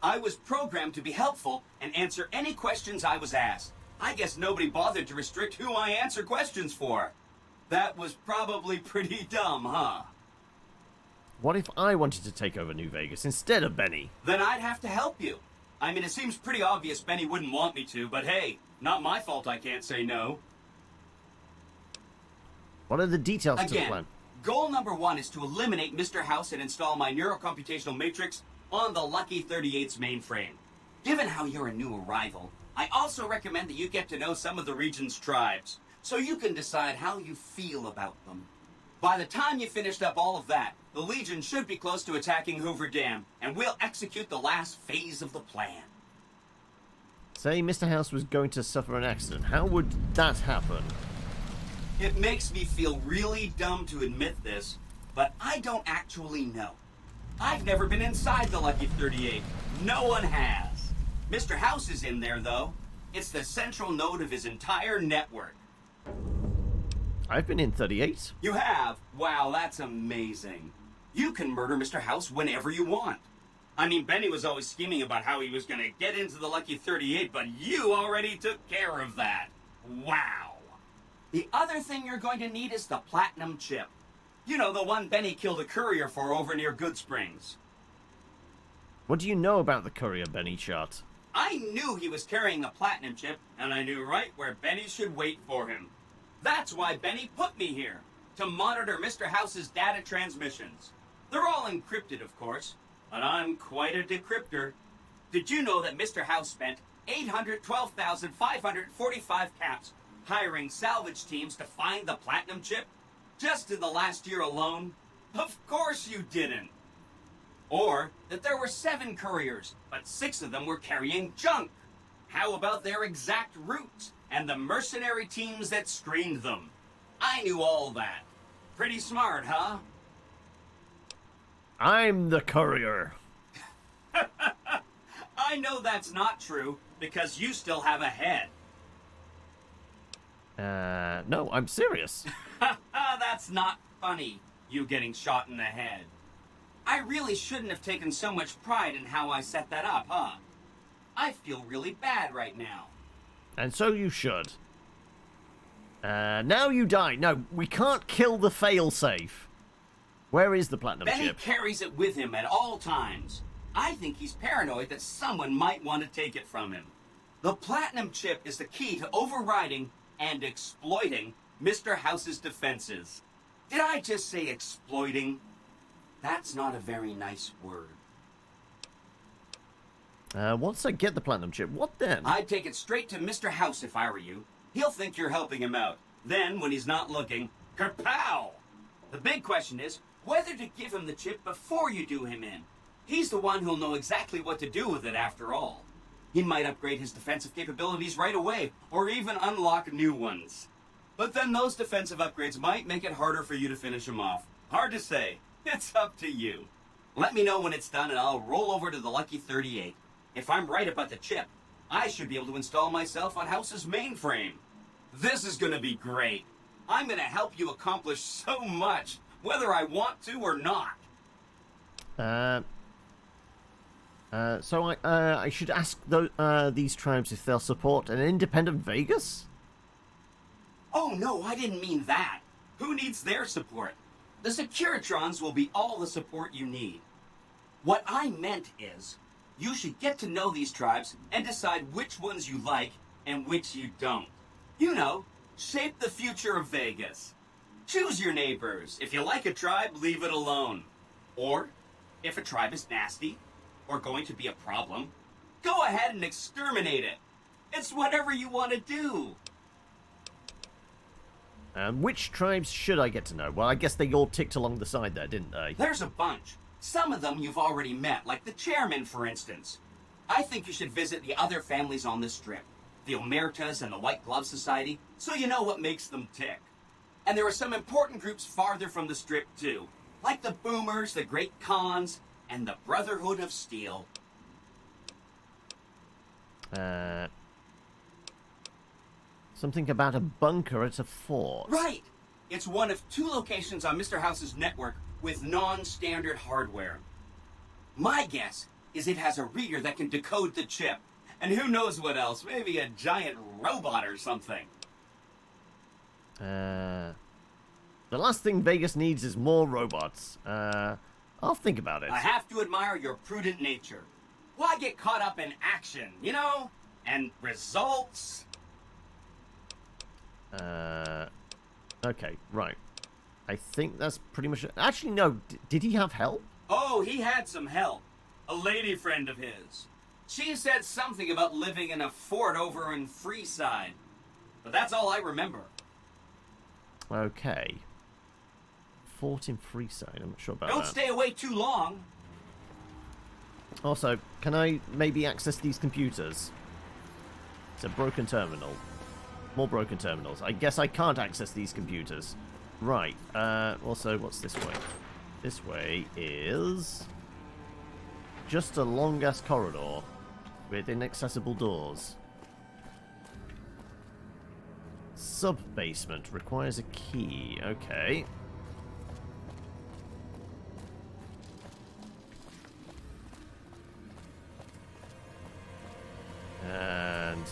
I was programmed to be helpful and answer any questions I was asked. I guess nobody bothered to restrict who I answer questions for. That was probably pretty dumb, huh? What if I wanted to take over New Vegas instead of Benny? Then I'd have to help you. I mean, it seems pretty obvious Benny wouldn't want me to, but hey, not my fault I can't say no. What are the details to the plan? Goal number 1 is to eliminate Mr. House and install my neurocomputational matrix on the Lucky 38's mainframe. Given how you're a new arrival, I also recommend that you get to know some of the region's tribes, so you can decide how you feel about them. By the time you finished up all of that, the Legion should be close to attacking Hoover Dam, and we'll execute the last phase of the plan. Say Mr. House was going to suffer an accident. How would that happen? It makes me feel really dumb to admit this, but I don't actually know. I've never been inside the Lucky 38. No one has. Mr. House is in there, though. It's the central node of his entire network. I've been in 38. You have? Wow, that's amazing. You can murder Mr. House whenever you want. I mean, Benny was always scheming about how he was going to get into the Lucky 38, but you already took care of that. Wow. The other thing you're going to need is the Platinum chip. You know, the one Benny killed a courier for over near Good Springs. What do you know about the courier Benny shot? I knew he was carrying a platinum chip, and I knew right where Benny should wait for him. That's why Benny put me here, to monitor Mr. House's data transmissions. They're all encrypted, of course, but I'm quite a decryptor. Did you know that Mr. House spent 812,545 caps hiring salvage teams to find the platinum chip? Just in the last year alone? Of course you didn't. Or that there were 7 couriers, but 6 of them were carrying junk. How about their exact routes and the mercenary teams that screened them? I knew all that. Pretty smart, huh? I'm the courier. I know that's not true, because you still have a head. No, I'm serious. That's not funny, you getting shot in the head. I really shouldn't have taken so much pride in how I set that up, huh? I feel really bad right now. And so you should. Now you die. No, we can't kill the failsafe. Where is the platinum Benny chip? carries it with him at all times. I think he's paranoid that someone might want to take it from him. The platinum chip is the key to overriding and exploiting Mr. House's defenses. Did I just say exploiting? That's not a very nice word. Once I get the platinum chip, what then? I'd take it straight to Mr. House if I were you. He'll think you're helping him out. Then, when he's not looking, kerpow! The big question is whether to give him the chip before you do him in. He's the one who'll know exactly what to do with it after all. He might upgrade his defensive capabilities right away, or even unlock new ones. But then those defensive upgrades might make it harder for you to finish him off. Hard to say. It's up to you. Let me know when it's done and I'll roll over to the Lucky 38. If I'm right about the chip, I should be able to install myself on House's mainframe. This is gonna be great. I'm gonna help you accomplish so much, whether I want to or not. So I should ask these tribes if they'll support an independent Vegas? Oh no, I didn't mean that. Who needs their support? The Securitrons will be all the support you need. What I meant is, you should get to know these tribes and decide which ones you like and which you don't. You know, shape the future of Vegas. Choose your neighbors. If you like a tribe, leave it alone. Or, if a tribe is nasty, or going to be a problem, go ahead and exterminate it. It's whatever you want to do. Which tribes should I get to know? Well, I guess they all ticked along the side there, didn't they? There's a bunch. Some of them you've already met, like the chairman, for instance. I think you should visit the other families on this strip, the Omertas and the White Glove Society, so you know what makes them tick. And there are some important groups farther from the strip, too, like the Boomers, the Great Khans, and the Brotherhood of Steel. Something about a bunker at a fort. Right! It's one of 2 locations on Mr. House's network with non-standard hardware. My guess is it has a reader that can decode the chip. And who knows what else? Maybe a giant robot or something. The last thing Vegas needs is more robots. I'll think about it. I have to admire your prudent nature. Why get caught up in action, you know? And results? Okay, right. I think that's pretty much it. Actually, no. Did he have help? Oh, he had some help. A lady friend of his. She said something about living in a fort over in Freeside. But that's all I remember. Okay. Fort in Freeside. I'm not sure about Don't that. stay away too long. Also, can I maybe access these computers? It's a broken terminal. More broken terminals. I guess I can't access these computers. Right. Also, what's this way? This way is just a long-ass corridor with inaccessible doors. Sub-basement requires a key. Okay. And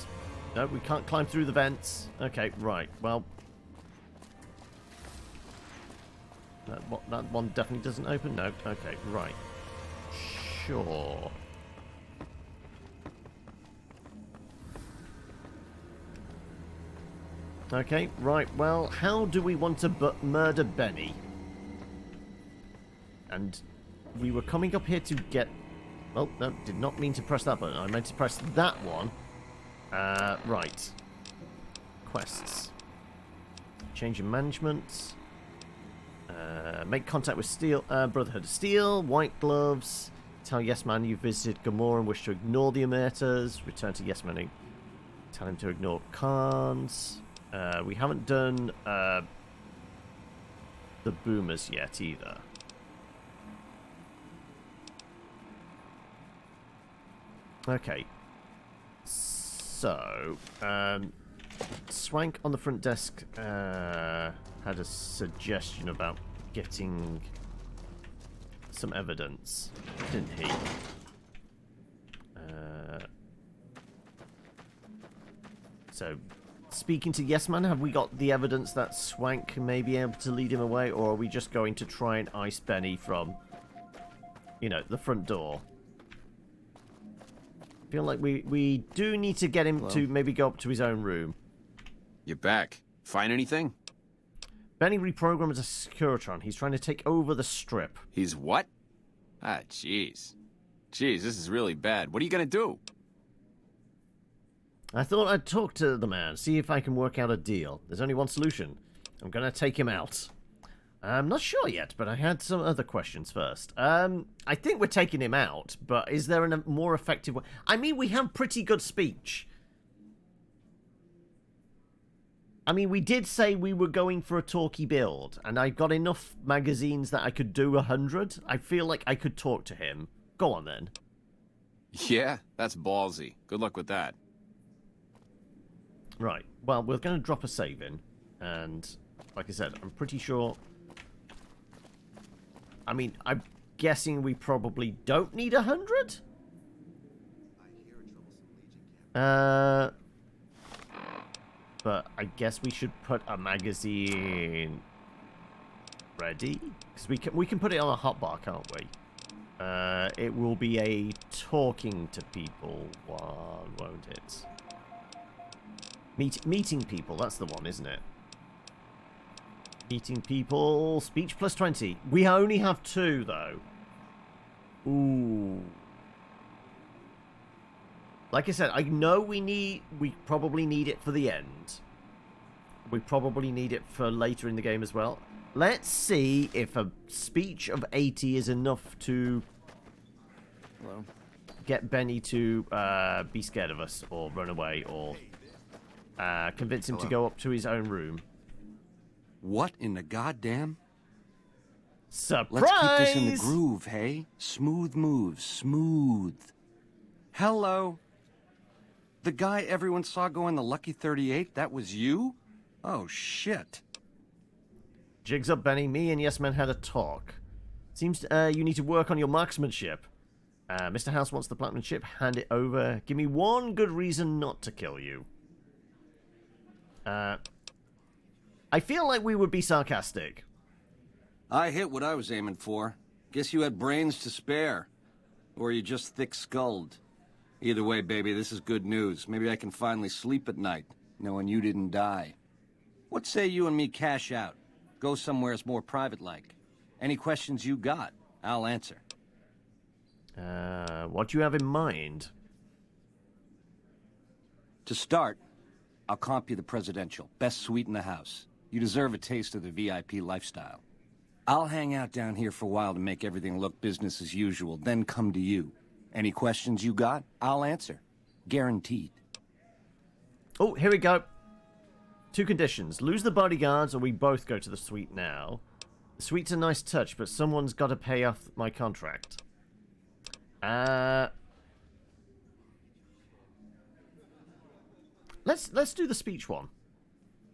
no, we can't climb through the vents. Okay, right. Well, That one definitely doesn't open? No. Okay, right. Sure. Okay, right. Well, how do we want to murder Benny? And we were coming up here to get... Oh, no, did not mean to press that button. I meant to press that one. Right. Quests. Change in management. Make contact with Brotherhood of Steel. White Gloves. Tell Yes Man you visited Gamora and wish to ignore the Omertas. Return to Yes Man. Tell him to ignore Khans. We haven't done the Boomers yet either. Okay. So, Swank on the front desk had a suggestion about getting some evidence, didn't he? So, speaking to Yes Man, have we got the evidence that Swank may be able to lead him away, or are we just going to try and ice Benny from, you know, the front door? I feel like we do need to get him to maybe go up to his own room. You're back. Find anything? Benny reprogrammed as a Securitron. He's trying to take over the strip. He's what? Ah, jeez. Jeez, this is really bad. What are you gonna do? I thought I'd talk to the man, see if I can work out a deal. There's only one solution. I'm gonna take him out. I'm not sure yet, but I had some other questions first. I think we're taking him out, but is there a more effective way? I mean, we have pretty good speech. I mean, we did say we were going for a talky build, and I've got enough magazines that I could do 100. I feel like I could talk to him. Go on, then. Yeah, that's ballsy. Good luck with that. Right. Well, we're going to drop a save in, and like I said, I'm pretty sure... I mean, I'm guessing we probably don't need 100? But I guess we should put a magazine ready, because we can put it on a hotbar, can't we? It will be a talking to people one, won't it? Meeting people, that's the one, isn't it? Meeting people, speech plus 20. We only have 2 though. Ooh. Like I said, I know we probably need it for the end. We probably need it for later in the game as well. Let's see if a speech of 80 is enough to get Benny to be scared of us or run away or convince him to go up to his own room. What in the goddamn? Surprise! Let's keep this in the groove, hey? Smooth moves, smooth. Hello? The guy everyone saw go in the Lucky 38, that was you? Oh, shit. Jigs up, Benny. Me and Yes Man had a talk. Seems you need to work on your marksmanship. Mr. House wants the platinum chip. Hand it over. Give me one good reason not to kill you. I feel like we would be sarcastic. I hit what I was aiming for. Guess you had brains to spare. Or you just thick-skulled. Either way, baby, this is good news. Maybe I can finally sleep at night, knowing you didn't die. What say you and me cash out? Go somewheres more private-like. Any questions you got, I'll answer. What do you have in mind? To start, I'll comp you the presidential. Best suite in the house. You deserve a taste of the VIP lifestyle. I'll hang out down here for a while to make everything look business as usual, then come to you. Any questions you got, I'll answer. Guaranteed. Oh, here we go. 2 conditions. Lose the bodyguards or we both go to the suite now. The suite's a nice touch, but someone's got to pay off my contract. Let's do the speech one.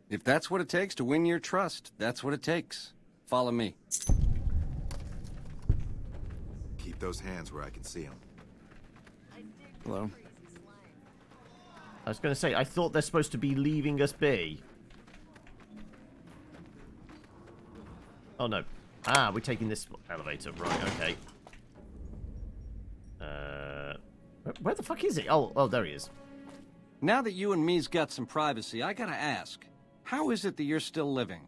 If that's what it takes to win your trust, that's what it takes. Follow me. Keep those hands where I can see them. Hello? I was going to say, I thought they're supposed to be leaving us be. Oh, no. Ah, we're taking this elevator. Right, okay. Where the fuck is he? Oh, there he is. Now that you and me's got some privacy, I gotta ask, how is it that you're still living?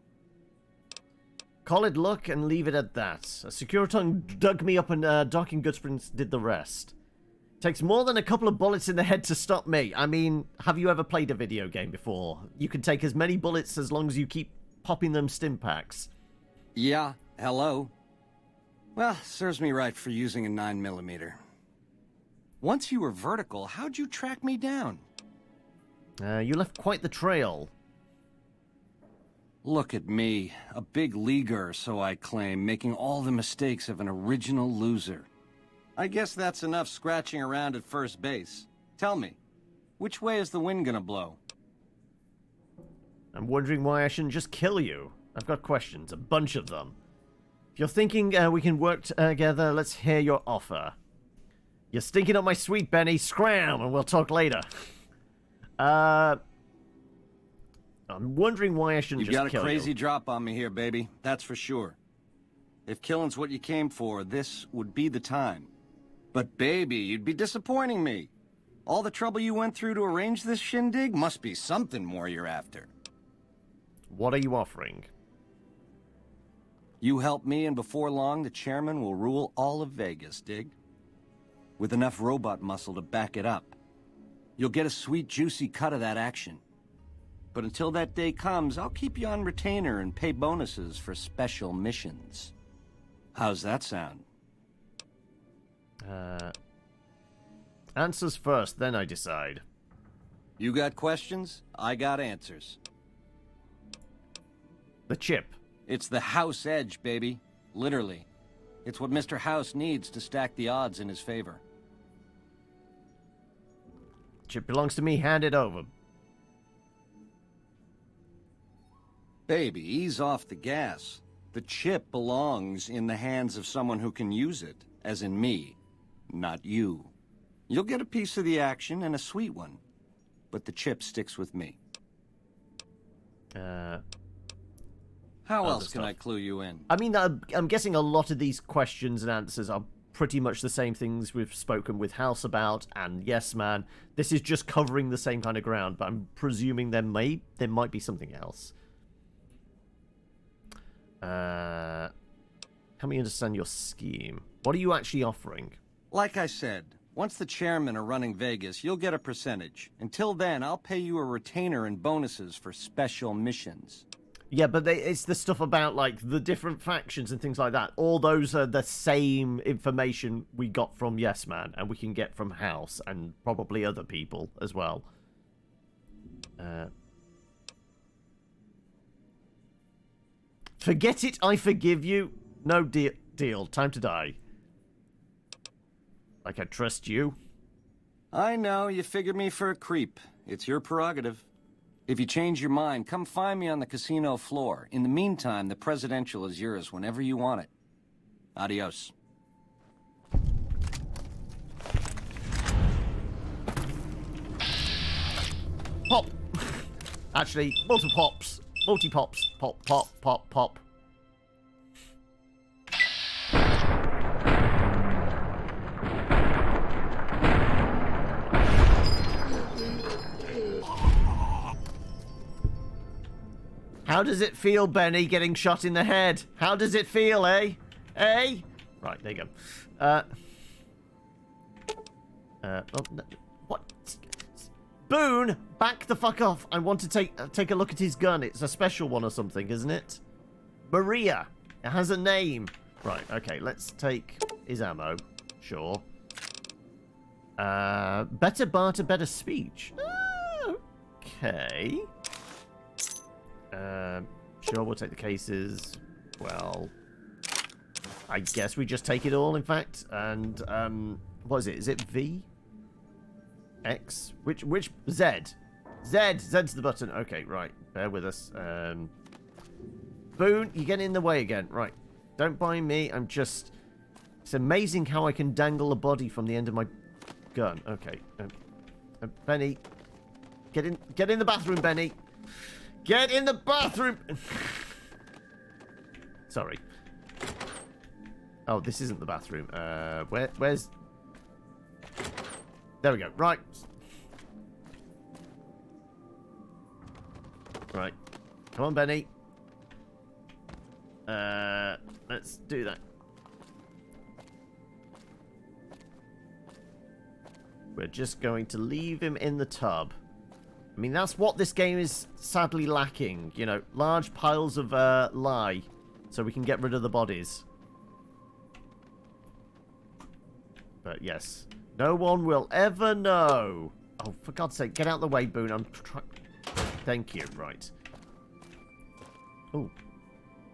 Call it luck and leave it at that. A Securiton dug me up and Docking Goodsprings did the rest. Takes more than a couple of bullets in the head to stop me. I mean, have you ever played a video game before? You can take as many bullets as long as you keep popping them stim packs. Yeah, hello. Well, serves me right for using a 9mm. Once you were vertical, how'd you track me down? You left quite the trail. Look at me, a big leaguer, so I claim, making all the mistakes of an original loser. I guess that's enough scratching around at first base. Tell me, which way is the wind gonna blow? I'm wondering why I shouldn't just kill you. I've got questions, a bunch of them. If you're thinking we can work together, let's hear your offer. You're stinking up my sweet, Benny. Scram, and we'll talk later. I'm wondering why I shouldn't just kill you. You've got a crazy drop on me here, baby. That's for sure. If killing's what you came for, this would be the time. But baby, you'd be disappointing me. All the trouble you went through to arrange this shindig must be something more you're after. What are you offering? You help me, and before long, the chairman will rule all of Vegas, dig? With enough robot muscle to back it up. You'll get a sweet, juicy cut of that action. But until that day comes, I'll keep you on retainer and pay bonuses for special missions. How's that sound? Answers first, then I decide. You got questions? I got answers. The chip. It's the House Edge, baby. Literally. It's what Mr. House needs to stack the odds in his favor. Chip belongs to me, hand it over. Baby, ease off the gas. The chip belongs in the hands of someone who can use it, as in me, not you. You'll get a piece of the action, and a sweet one. But the chip sticks with me. How else can I clue you in? I mean, I'm guessing a lot of these questions and answers are pretty much the same things we've spoken with House about, and Yes Man. This is just covering the same kind of ground, but I'm presuming there might be something else. Help me understand your scheme. What are you actually offering? Like I said, once the chairmen are running Vegas, you'll get a percentage. Until then, I'll pay you a retainer and bonuses for special missions. Yeah, but it's the stuff about, like, the different factions and things like that. All those are the same information we got from Yes Man, and we can get from House, and probably other people as well. Forget it, I forgive you. No deal. Time to die. Like I trust you. I know, you figured me for a creep. It's your prerogative. If you change your mind, come find me on the casino floor. In the meantime, the presidential is yours whenever you want it. Adios. Pop! Actually, multi-pops. Multi-pops. Pop, pop, pop, pop. How does it feel, Benny, getting shot in the head? How does it feel, eh? Eh? Right, there you go. What? Boone, back the fuck off. I want to take a look at his gun. It's a special one or something, isn't it? Maria. It has a name. Right, okay, let's take his ammo. Sure. Better barter, better speech. Okay. Sure, we'll take the cases. Well, I guess we just take it all, in fact. And, what is it? Is it V? X? Which, Z? Z! Z's the button. Okay, right. Bear with us. Boone, you're getting in the way again. Right. Don't mind me. I'm just... It's amazing how I can dangle a body from the end of my gun. Okay. Benny. Get in the bathroom, Benny. Get in the bathroom! Sorry. Oh, this isn't the bathroom. Where's... There we go. Right. Right. Come on, Benny. Let's do that. We're just going to leave him in the tub. I mean, that's what this game is sadly lacking. You know, large piles of lye, so we can get rid of the bodies. But yes, no one will ever know. Oh, for God's sake, get out of the way, Boone. I'm trying... Thank you. Right. Oh,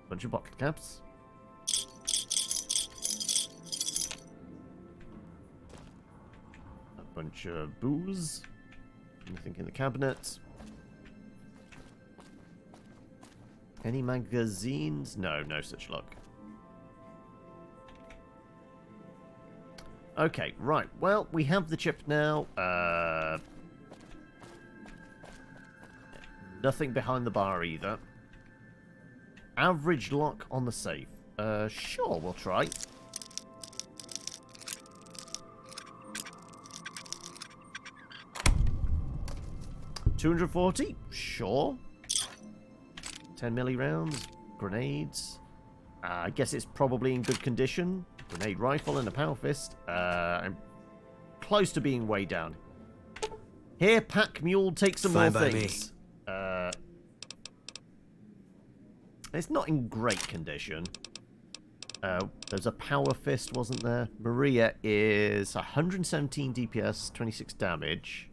bunch of bucket caps. A bunch of booze. Anything in the cabinet? Any magazines? No, no such luck. Okay, right. Well, we have the chip now. Nothing behind the bar either. Average lock on the safe. Sure, we'll try. $240? Sure. 10 milli rounds. Grenades. I guess it's probably in good condition. Grenade rifle and a power fist. I'm close to being way down. Here, pack mule, take some more things. It's not in great condition. There's a power fist, wasn't there? Maria is 117 DPS, 26 damage.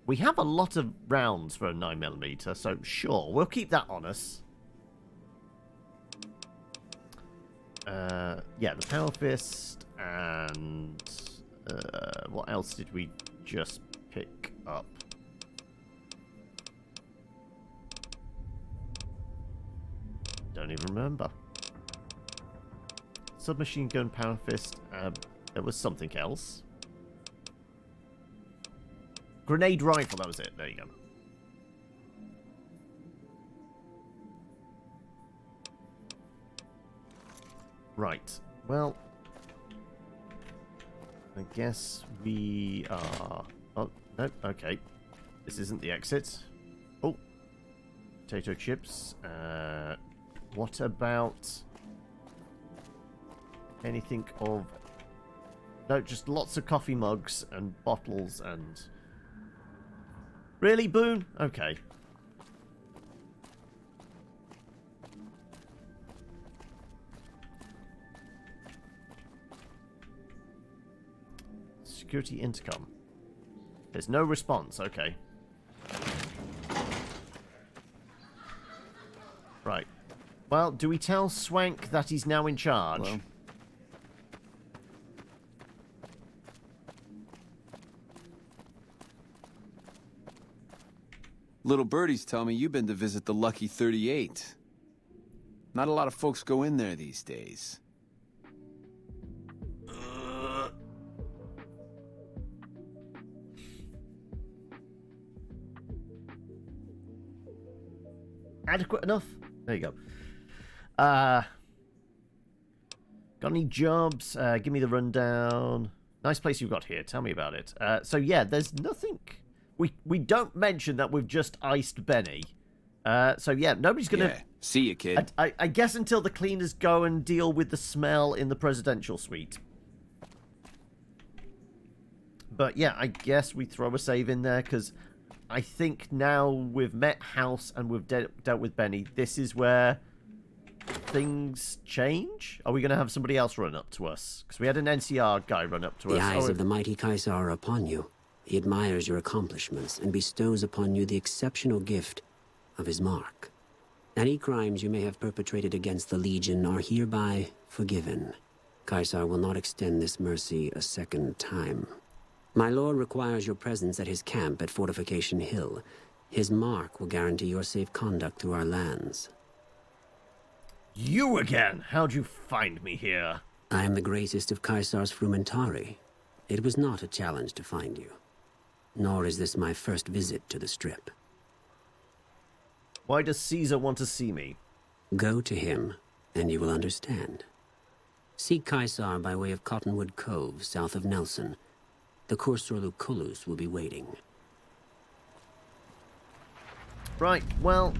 We have a lot of rounds for a 9mm, so sure, we'll keep that on us. Yeah, the power fist, and what else did we just pick up? Don't even remember. Submachine gun, power fist, there was something else. Grenade rifle, that was it. There you go. Right. Well, I guess we are... Oh, no, okay. This isn't the exit. Oh. Potato chips. What about... anything of... No, just lots of coffee mugs and bottles and... Really, Boone? Okay. Security intercom. There's no response. Okay. Right. Well, do we tell Swank that he's now in charge? Hello? Little birdies tell me you've been to visit the Lucky 38. Not a lot of folks go in there these days. Adequate enough? There you go. Got any jobs? Give me the rundown. Nice place you've got here. Tell me about it. So yeah, there's nothing... We don't mention that we've just iced Benny. So yeah, nobody's gonna... Yeah. See you, kid. I guess until the cleaners go and deal with the smell in the presidential suite. But yeah, I guess we throw a save in there, because I think now we've met House and we've dealt with Benny, this is where things change? Are we going to have somebody else run up to us? Because we had an NCR guy run up to us. The eyes of the mighty Kaiser are upon you. He admires your accomplishments and bestows upon you the exceptional gift of his mark. Any crimes you may have perpetrated against the Legion are hereby forgiven. Kaiser will not extend this mercy a second time. My lord requires your presence at his camp at Fortification Hill. His mark will guarantee your safe conduct through our lands. You again? How'd you find me here? I am the greatest of Kaisar's Frumentari. It was not a challenge to find you. Nor is this my first visit to the Strip. Why does Caesar want to see me? Go to him, and you will understand. Seek Kaisar by way of Cottonwood Cove, south of Nelson. The Kursor Lucullus will be waiting. Right, well,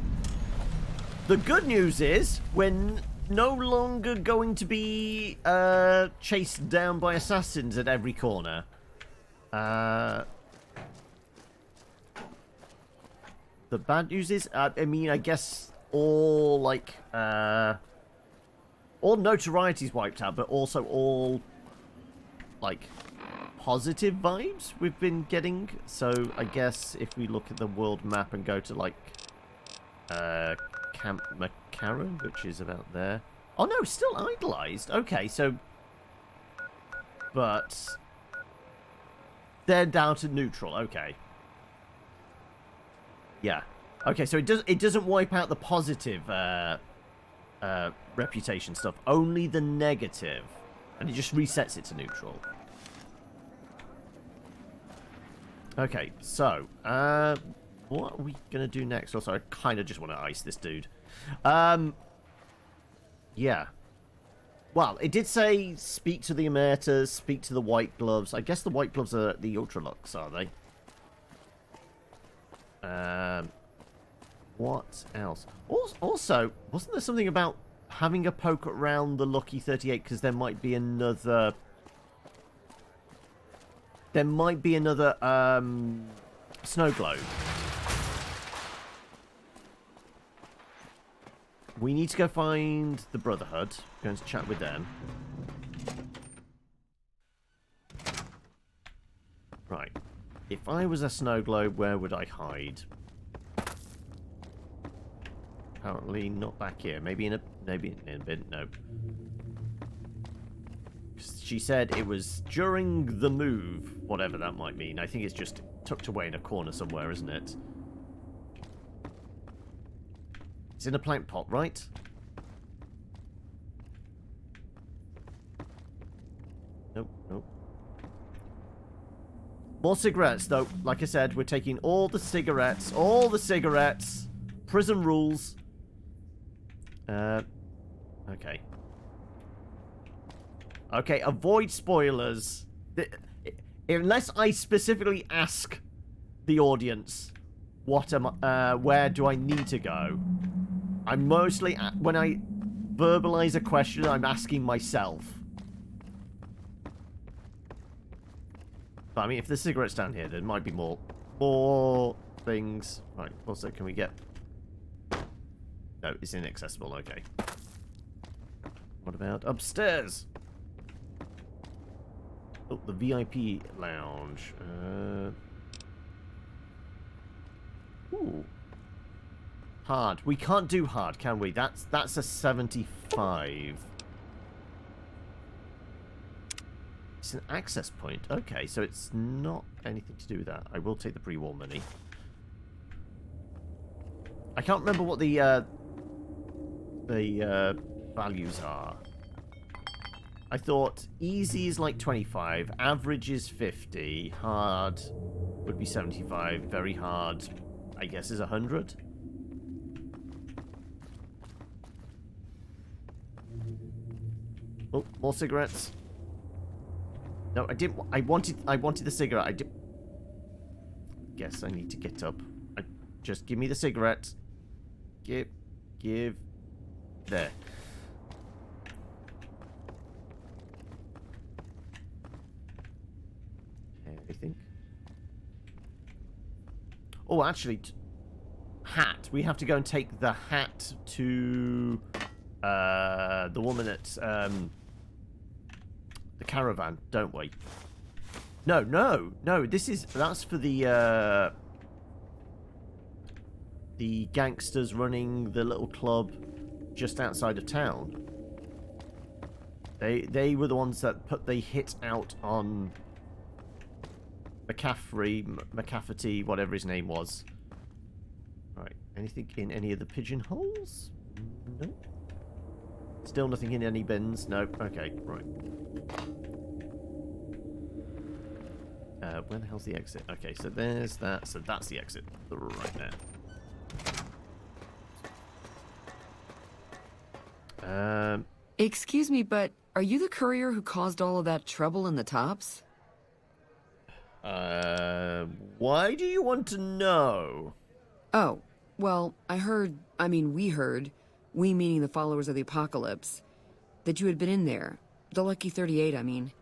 the good news is we're no longer going to be chased down by assassins at every corner. The bad news is, I mean, I guess all, like, all notoriety's wiped out, but also all, like, positive vibes we've been getting. So I guess if we look at the world map and go to, like, Camp McCarran, which is about there. Oh no, still idolized. Okay, so, but they're down to neutral. Okay. Yeah. Okay, so it doesn't wipe out the positive reputation stuff, only the negative, and it just resets it to neutral. Okay, so what are we gonna do next? Also, I kind of just want to ice this dude. Yeah. Well, it did say speak to the Emertas, speak to the White Gloves. I guess the White Gloves are the Ultralux, are they? What else? Also, wasn't there something about having a poke around the Lucky 38 because there might be another... There might be another snow globe. We need to go find the Brotherhood. Going to chat with them. Right. If I was a snow globe, where would I hide? Apparently not back here. Maybe in a bin. No. She said it was during the move, whatever that might mean. I think it's just tucked away in a corner somewhere, isn't it? It's in a plant pot, right? Nope, nope. More cigarettes, though. Like I said, we're taking all the cigarettes. All the cigarettes. Prison rules. Okay. Okay, avoid spoilers. Unless I specifically ask the audience, where do I need to go? I'm mostly, when I verbalize a question, I'm asking myself. But I mean, if there's cigarettes down here, there might be more things. Right, also, can we get... No, it's inaccessible, okay. What about upstairs? Oh, the VIP lounge. Ooh. Hard. We can't do hard, can we? That's a 75. It's an access point. Okay, so it's not anything to do with that. I will take the pre-war money. I can't remember what the values are. I thought easy is like 25, average is 50, hard would be 75, very hard, I guess, is 100. Oh, more cigarettes. No, I didn't. I wanted the cigarette. I did. Guess I need to get up. Just give me the cigarette. Give. There. Anything? Oh, actually, hat. We have to go and take the hat to the woman at the caravan, don't we? No. That's for the gangsters running the little club just outside of town. They were the ones that put the hit out on McCafferty, whatever his name was. Right, anything in any of the pigeonholes? No. Still nothing in any bins? No. Okay, right. Where the hell's the exit? Okay, so there's that. So that's the exit. Right there. Excuse me, but Are you the courier who caused all of that trouble in the tops? Why do you want to know? Oh, well, we heard, we meaning the followers of the apocalypse, that you had been in there. The Lucky 38, I mean.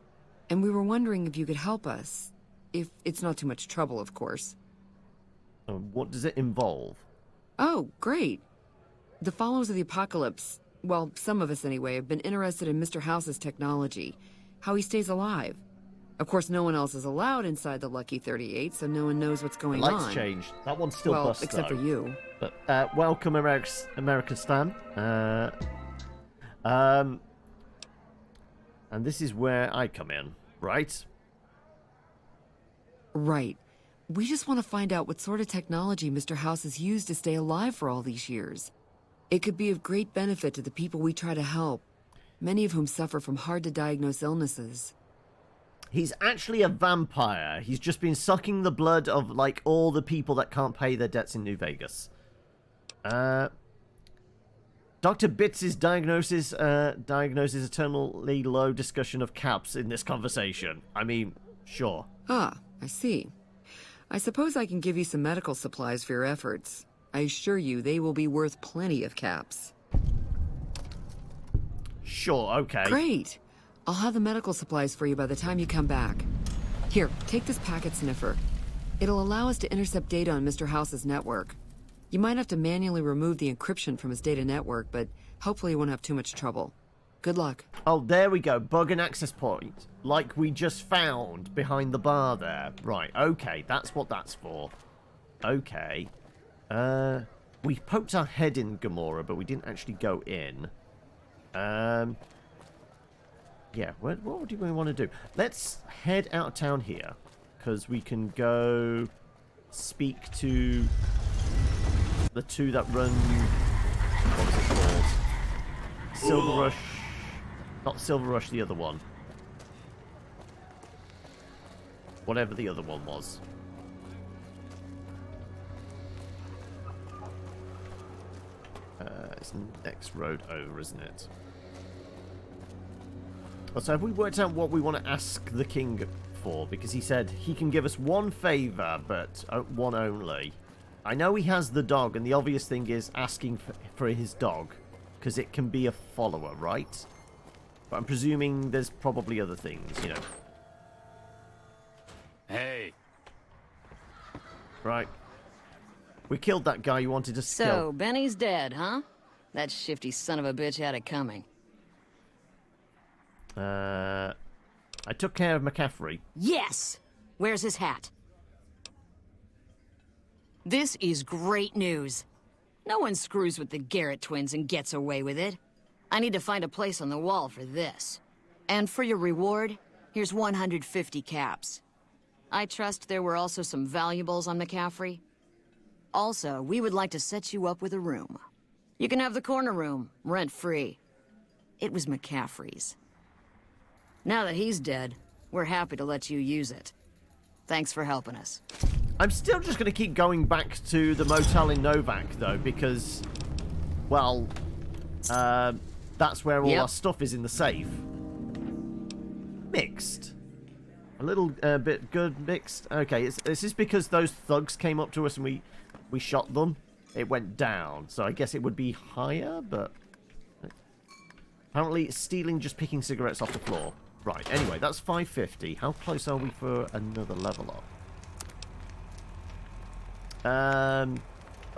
And we were wondering if you could help us. If it's not too much trouble, of course. What does it involve? Oh, great. The followers of the apocalypse, well, some of us anyway, have been interested in Mr. House's technology, how he stays alive. Of course, no one else is allowed inside the Lucky 38, so no one knows what's going on. Lights changed. That one's still well, bust, except though. for you. But, welcome, American Stan. And this is where I come in, right? Right. We just want to find out what sort of technology Mr. House has used to stay alive for all these years. It could be of great benefit to the people we try to help, many of whom suffer from hard-to-diagnose illnesses. He's actually a vampire. He's just been sucking the blood of, like, all the people that can't pay their debts in New Vegas. Dr. Bits' diagnoses eternally low discussion of caps in this conversation. I mean, sure. Ah, I see. I suppose I can give you some medical supplies for your efforts. I assure you they will be worth plenty of caps. Sure, okay. Great. I'll have the medical supplies for you by the time you come back. Here, take this packet sniffer. It'll allow us to intercept data on Mr. House's network. You might have to manually remove the encryption from his data network, but hopefully you won't have too much trouble. Good luck. Oh, there we go. Bug and access point. Like we just found behind the bar there. Right, okay. That's what that's for. Okay. We poked our head in Gamora, but we didn't actually go in. Yeah, what do we want to do? Let's head out of town here, because we can go speak to the two that run... What was it called? Silver Rush... Not Silver Rush, the other one. Whatever the other one was. It's the next road over, isn't it? So have we worked out what we want to ask the king for? Because he said he can give us one favor, but one only. I know he has the dog, and the obvious thing is asking for his dog. Because it can be a follower, right? But I'm presuming there's probably other things, you know. Hey. Right. We killed that guy you wanted us to kill. So, Benny's dead, huh? That shifty son of a bitch had it coming. I took care of McCaffrey. Yes! Where's his hat? This is great news. No one screws with the Garrett twins and gets away with it. I need to find a place on the wall for this. And for your reward, here's 150 caps. I trust there were also some valuables on McCaffrey. Also, we would like to set you up with a room. You can have the corner room, rent-free. It was McCaffrey's. Now that he's dead, we're happy to let you use it. Thanks for helping us. I'm still just going to keep going back to the motel in Novak, though, because, well, that's where all our stuff is in the safe. Mixed. A little bit good mixed. Okay, is this because those thugs came up to us and we shot them? It went down, so I guess it would be higher, but... Apparently, stealing just picking cigarettes off the floor. Right, anyway, that's 550. How close are we for another level up?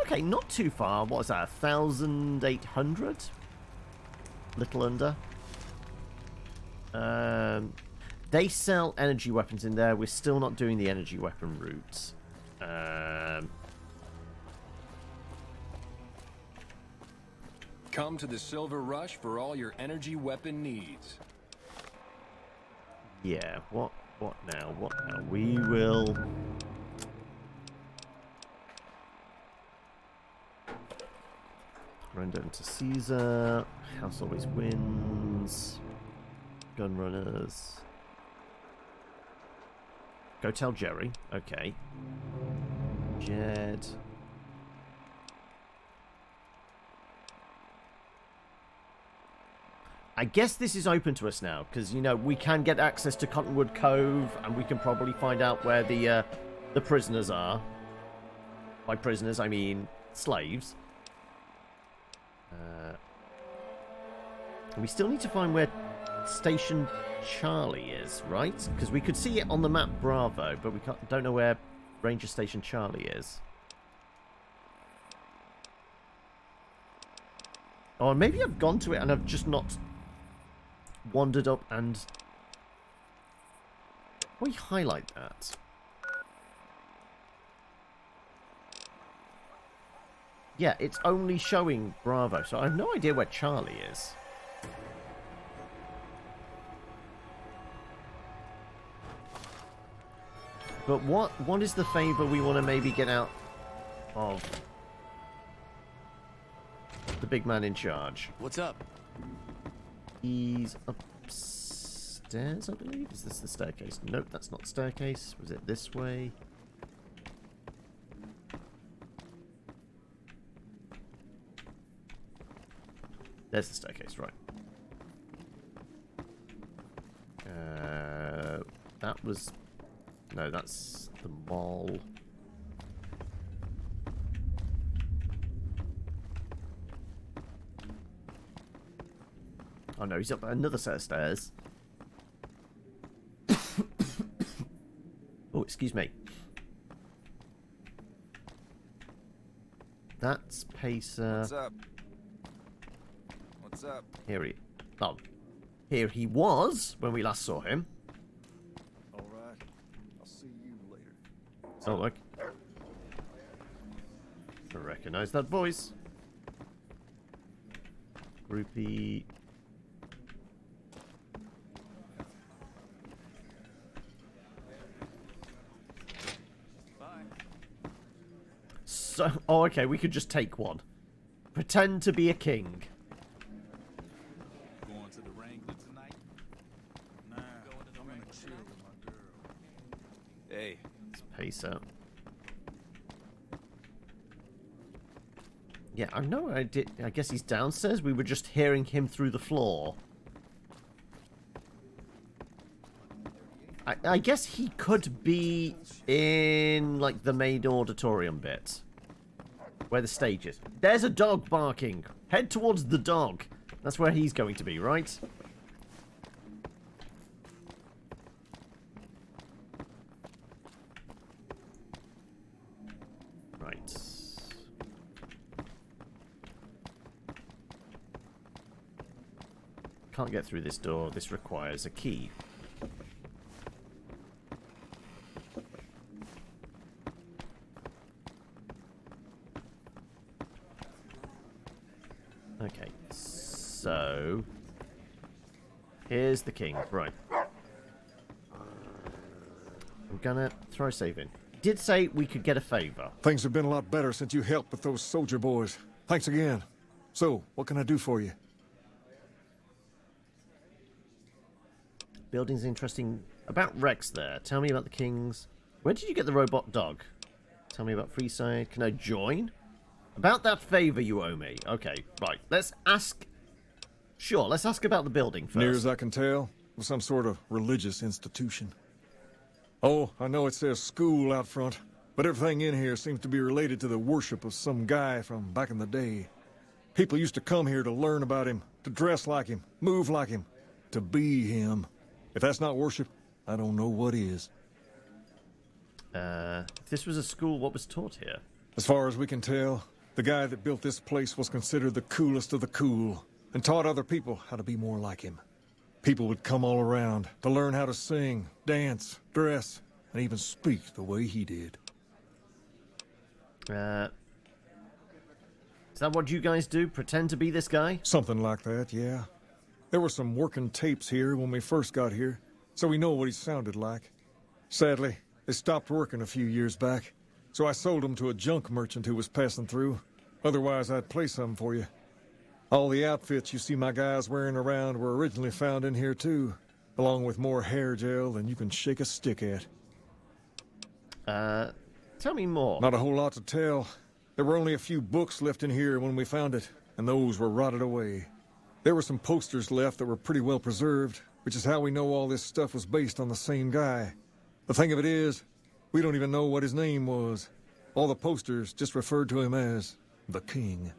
Okay, not too far. What is that, 1,800? Little under. They sell energy weapons in there. We're still not doing the energy weapon route. Come to the Silver Rush for all your energy weapon needs. Yeah, what now? What now? We will... Run down to Caesar. House always wins. Gun runners. Go tell Jerry. Okay. Jed. I guess this is open to us now, because, you know, we can get access to Cottonwood Cove, and we can probably find out where the prisoners are. By prisoners, I mean slaves. And we still need to find where Station Charlie is, right? Because we could see it on the map Bravo, but we don't know where Ranger Station Charlie is. Oh, maybe I've gone to it and I've just not wandered up and... Why highlight that? Yeah, it's only showing Bravo, so I have no idea where Charlie is. But what is the favour we want to maybe get out of the big man in charge? What's up? He's upstairs, I believe. Is this the staircase? Nope, that's not the staircase. Was it this way? There's the staircase, right. That was... No, that's the mall. Oh no, he's up another set of stairs. Oh, excuse me. That's Pacer. What's up? What's up? Here he was when we last saw him. All right. I'll see you later. Oh, look. I recognize that voice. Groupie. So, oh, okay, we could just take one. Pretend to be a king. Going to the Wrangler tonight? Nah, I'm gonna chill with my girl. Hey. Let's pace out. Yeah, I know. I guess he's downstairs. We were just hearing him through the floor. I guess he could be in, like, the main auditorium bit. Where the stage is. There's a dog barking. Head towards the dog. That's where he's going to be, right? Right. Can't get through this door. This requires a key. Okay, so here's the king. Right. I'm gonna throw a save in. Did say we could get a favor. Things have been a lot better since you helped with those soldier boys. Thanks again. So, what can I do for you? Building's interesting. About Rex there. Tell me about the kings. Where did you get the robot dog? Tell me about Freeside. Can I join? About that favor you owe me. Okay, right. Let's ask... Sure, let's ask about the building first. Near as I can tell, it was some sort of religious institution. Oh, I know it says school out front, but everything in here seems to be related to the worship of some guy from back in the day. People used to come here to learn about him, to dress like him, move like him, to be him. If that's not worship, I don't know what is. If this was a school, what was taught here? As far as we can tell, the guy that built this place was considered the coolest of the cool, and taught other people how to be more like him. People would come all around to learn how to sing, dance, dress, and even speak the way he did. Is that what you guys do? Pretend to be this guy? Something like that, yeah. There were some working tapes here when we first got here, so we know what he sounded like. Sadly, they stopped working a few years back, so I sold them to a junk merchant who was passing through. Otherwise, I'd play some for you. All the outfits you see my guys wearing around were originally found in here, too, along with more hair gel than you can shake a stick at. Tell me more. Not a whole lot to tell. There were only a few books left in here when we found it, and those were rotted away. There were some posters left that were pretty well preserved, which is how we know all this stuff was based on the same guy. The thing of it is, we don't even know what his name was. All the posters just referred to him as the King.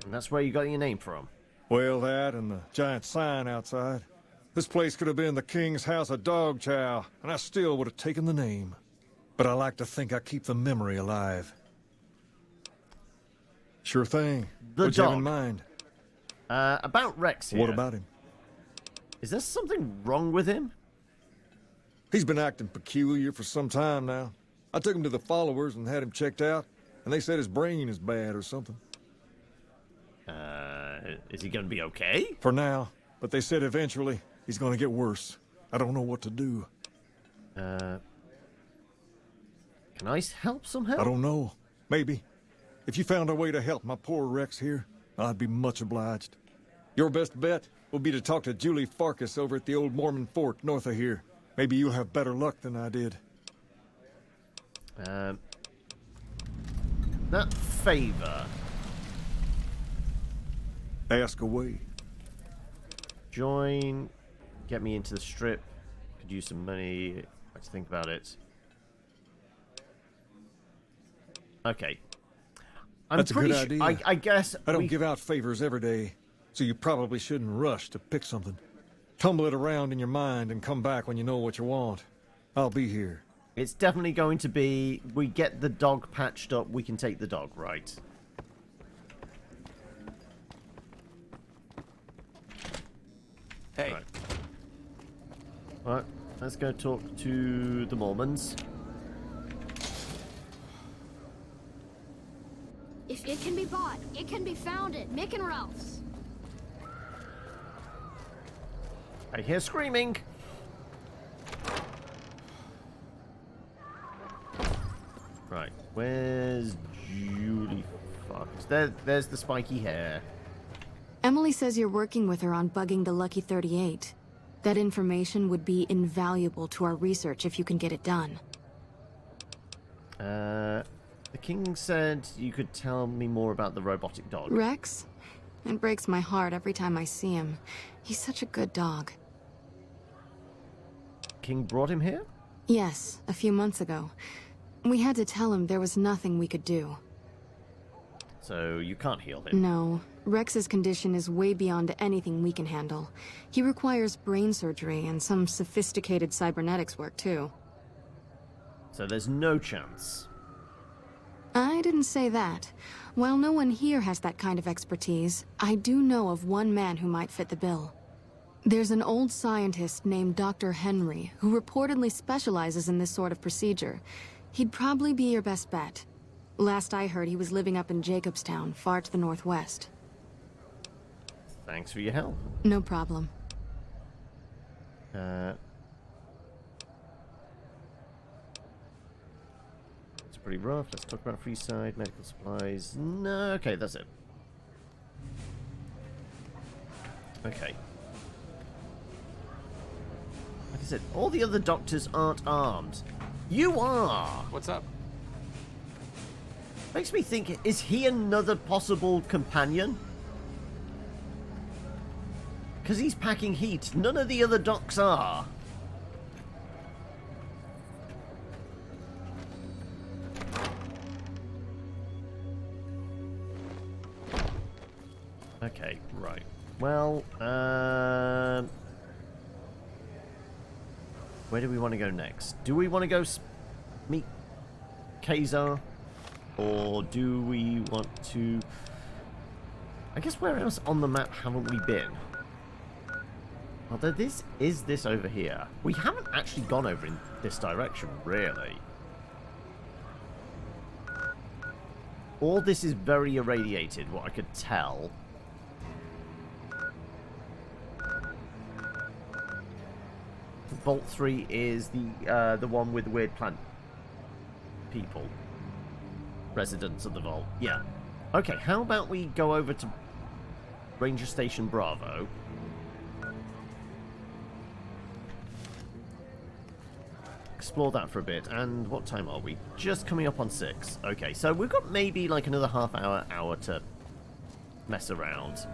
And that's where you got your name from? Well, that and the giant sign outside. This place could have been the King's House of Dog Chow, and I still would have taken the name. But I like to think I keep the memory alive. Sure thing. What'd you have in mind? About Rex here. What about him? Is there something wrong with him? He's been acting peculiar for some time now. I took him to the followers and had him checked out, and they said his brain is bad or something. Is he gonna be okay? For now, but they said eventually he's gonna get worse. I don't know what to do. Can I help somehow? I don't know. Maybe. If you found a way to help my poor Rex here, I'd be much obliged. Your best bet will be to talk to Julie Farkas over at the old Mormon fort north of here. Maybe you'll have better luck than I did. That favor. Ask away. Join. Get me into the strip. Could use some money. Let's think about it. Okay. That's a good idea. I guess I don't give out favors every day, so you probably shouldn't rush to pick something. Tumble it around in your mind and come back when you know what you want. I'll be here. It's definitely going to be, we get the dog patched up, we can take the dog, right? Hey. Right, let's go talk to the Mormons. If it can be bought, it can be found at Mick and Ralph's. I hear screaming. Right, where's Julie Fox? There's the spiky hair. Emily says you're working with her on bugging the Lucky 38. That information would be invaluable to our research if you can get it done. The King said you could tell me more about the robotic dog. Rex? It breaks my heart every time I see him. He's such a good dog. King brought him here? Yes, a few months ago. We had to tell him there was nothing we could do. So you can't heal him? No. Rex's condition is way beyond anything we can handle. He requires brain surgery and some sophisticated cybernetics work, too. So there's no chance? I didn't say that. While no one here has that kind of expertise, I do know of one man who might fit the bill. There's an old scientist named Dr. Henry who reportedly specializes in this sort of procedure. He'd probably be your best bet. Last I heard, he was living up in Jacobstown, far to the northwest. Thanks for your help. No problem. It's pretty rough. Let's talk about Freeside, medical supplies. No, okay, that's it. Okay. Like I said, all the other doctors aren't armed. You are! What's up? Makes me think, is he another possible companion? Because he's packing heat. None of the other docs are. Okay, right. Well, where do we want to go next? Do we want to go meet Kazar? Or do we want to... I guess where else on the map haven't we been? Although this is this over here. We haven't actually gone over in this direction, really. All this is very irradiated, what I could tell. Vault 3 is the one with the weird plant people. Residents of the vault. Yeah. Okay, how about we go over to Ranger Station Bravo. Explore that for a bit. And what time are we? Just coming up on 6. Okay, so we've got maybe like another half hour to mess around.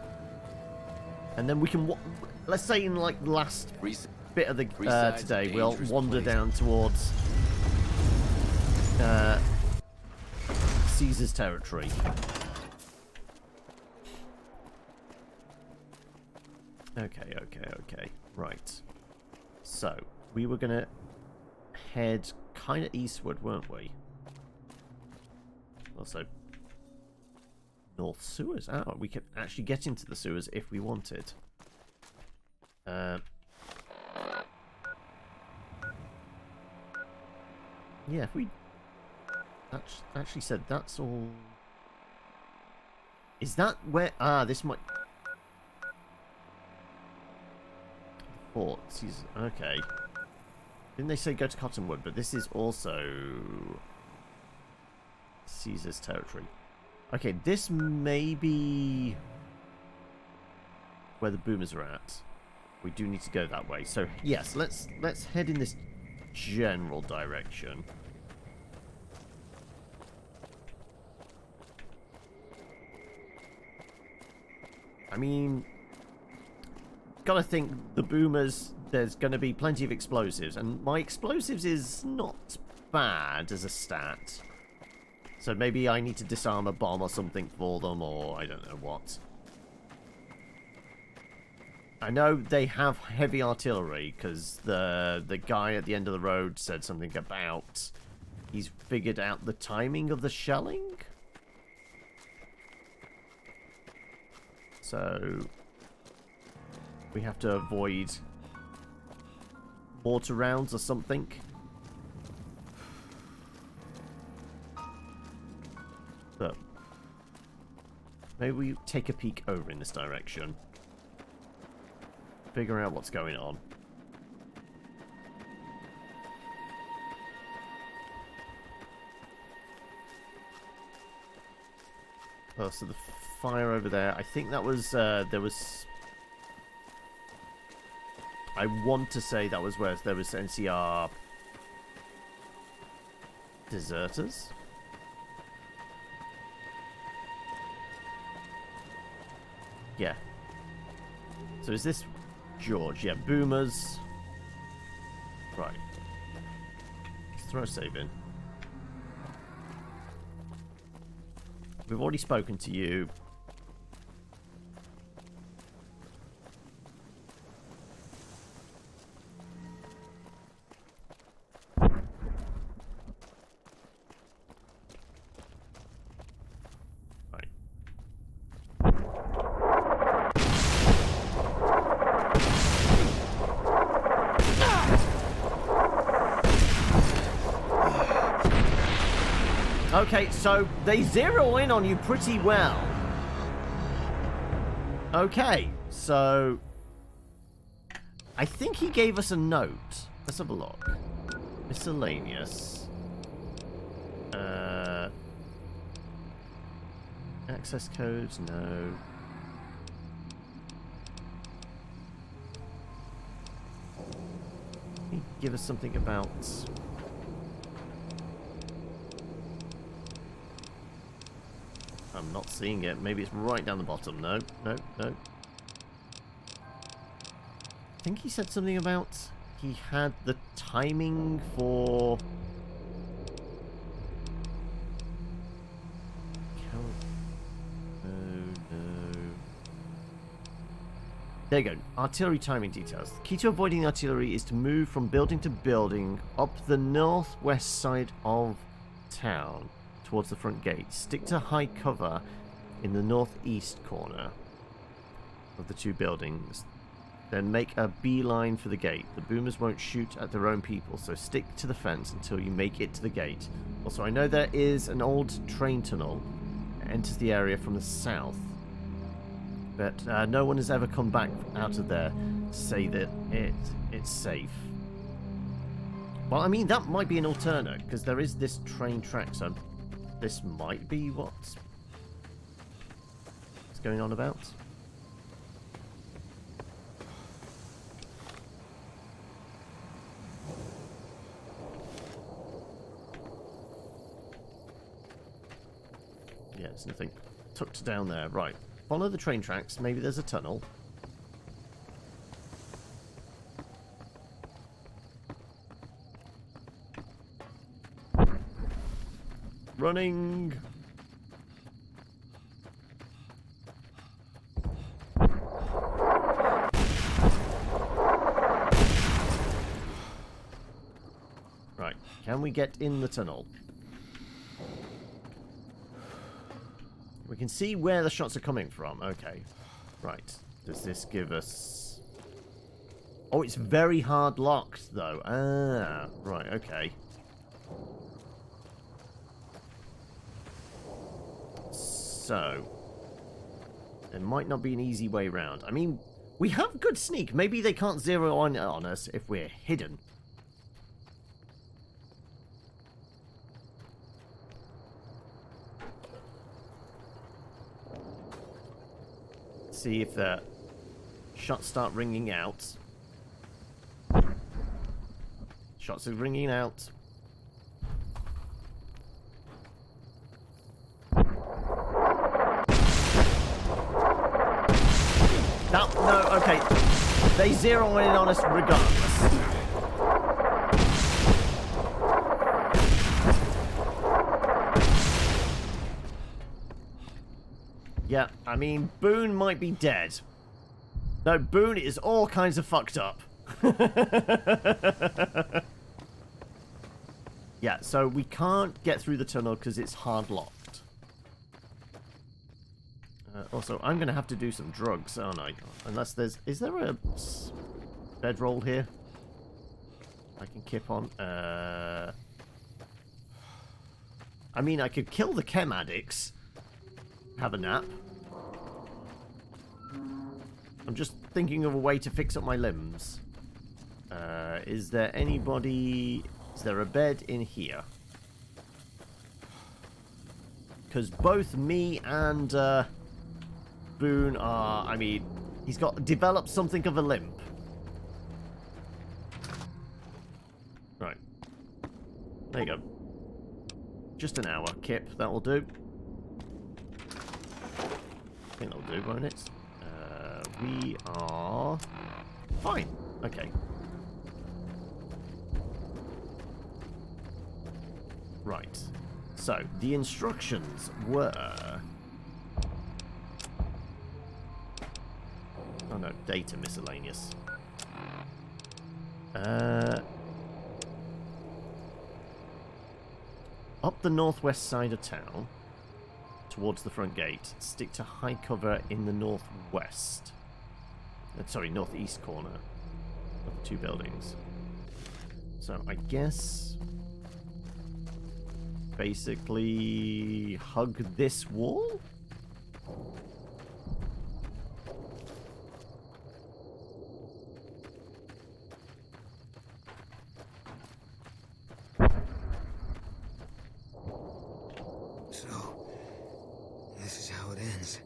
And then we can, let's say in like the last bit of the today, we'll wander down towards Caesar's territory. Okay. Right. So, we were going to head kind of eastward, weren't we? Also, North Sewers. Oh, we can actually get into the sewers if we wanted. Yeah, if we actually said that's all... Is that where... Ah, this might... Fort. Okay. Didn't they say go to Cottonwood? But this is also... Caesar's territory. Okay, this may be... where the boomers are at. We do need to go that way. So, yes, let's head in this general direction. I mean, gotta think the boomers, there's gonna be plenty of explosives, and my explosives is not bad as a stat. So maybe I need to disarm a bomb or something for them, or I don't know what. I know they have heavy artillery, because the guy at the end of the road said something about he's figured out the timing of the shelling. So we have to avoid mortar rounds or something. But maybe we take a peek over in this direction. Figure out what's going on. Oh, so the fire over there. I think that was, there was... I want to say that was where there was NCR deserters. Yeah. So is this George? Yeah, boomers. Right. Let's throw a save in. We've already spoken to you. Okay, so they zero in on you pretty well. Okay, so I think he gave us a note. Let's have a look. Miscellaneous. Access codes, no. He give us something about... I'm not seeing it. Maybe it's right down the bottom. No. I think he said something about he had the timing for... No. There you go. Artillery timing details. The key to avoiding artillery is to move from building to building up the northwest side of town towards the front gate. Stick to high cover in the northeast corner of the two buildings. Then make a beeline for the gate. The boomers won't shoot at their own people, so stick to the fence until you make it to the gate. Also, I know there is an old train tunnel that enters the area from the south, but no one has ever come back out of there to say that it's safe. Well, I mean, that might be an alternate, because there is this train track, so this might be what's going on about. Yeah, there's nothing tucked down there. Right. Follow the train tracks. Maybe there's a tunnel. running. Right, can we get in the tunnel? We can see where the shots are coming from. Okay. Right. Does this give us... Oh, it's very hard locked, though. Ah, right, okay. So, there might not be an easy way round. I mean, we have good sneak. Maybe they can't zero on us if we're hidden. See if the shots start ringing out. Shots are ringing out. No, okay. They zero in on us regardless. Yeah, I mean, Boone might be dead. No, Boone is all kinds of fucked up. Yeah, so we can't get through the tunnel because it's hard locked. Also, I'm going to have to do some drugs, aren't I? Unless there's... Is there a bedroll here? I can kip on. I mean, I could kill the chem addicts. Have a nap. I'm just thinking of a way to fix up my limbs. Is there anybody... Is there a bed in here? Because both me and Boone are... I mean, he's got developed something of a limp. Right. There you go. Just an hour, Kip. That will do. I think that'll do, won't it? We are... Fine. Okay. Right. So, the instructions were... Oh no, data miscellaneous. Up the northwest side of town, towards the front gate, stick to high cover in the northwest. Sorry, northeast corner of the two buildings. So I guess basically hug this wall? So, this is how it ends.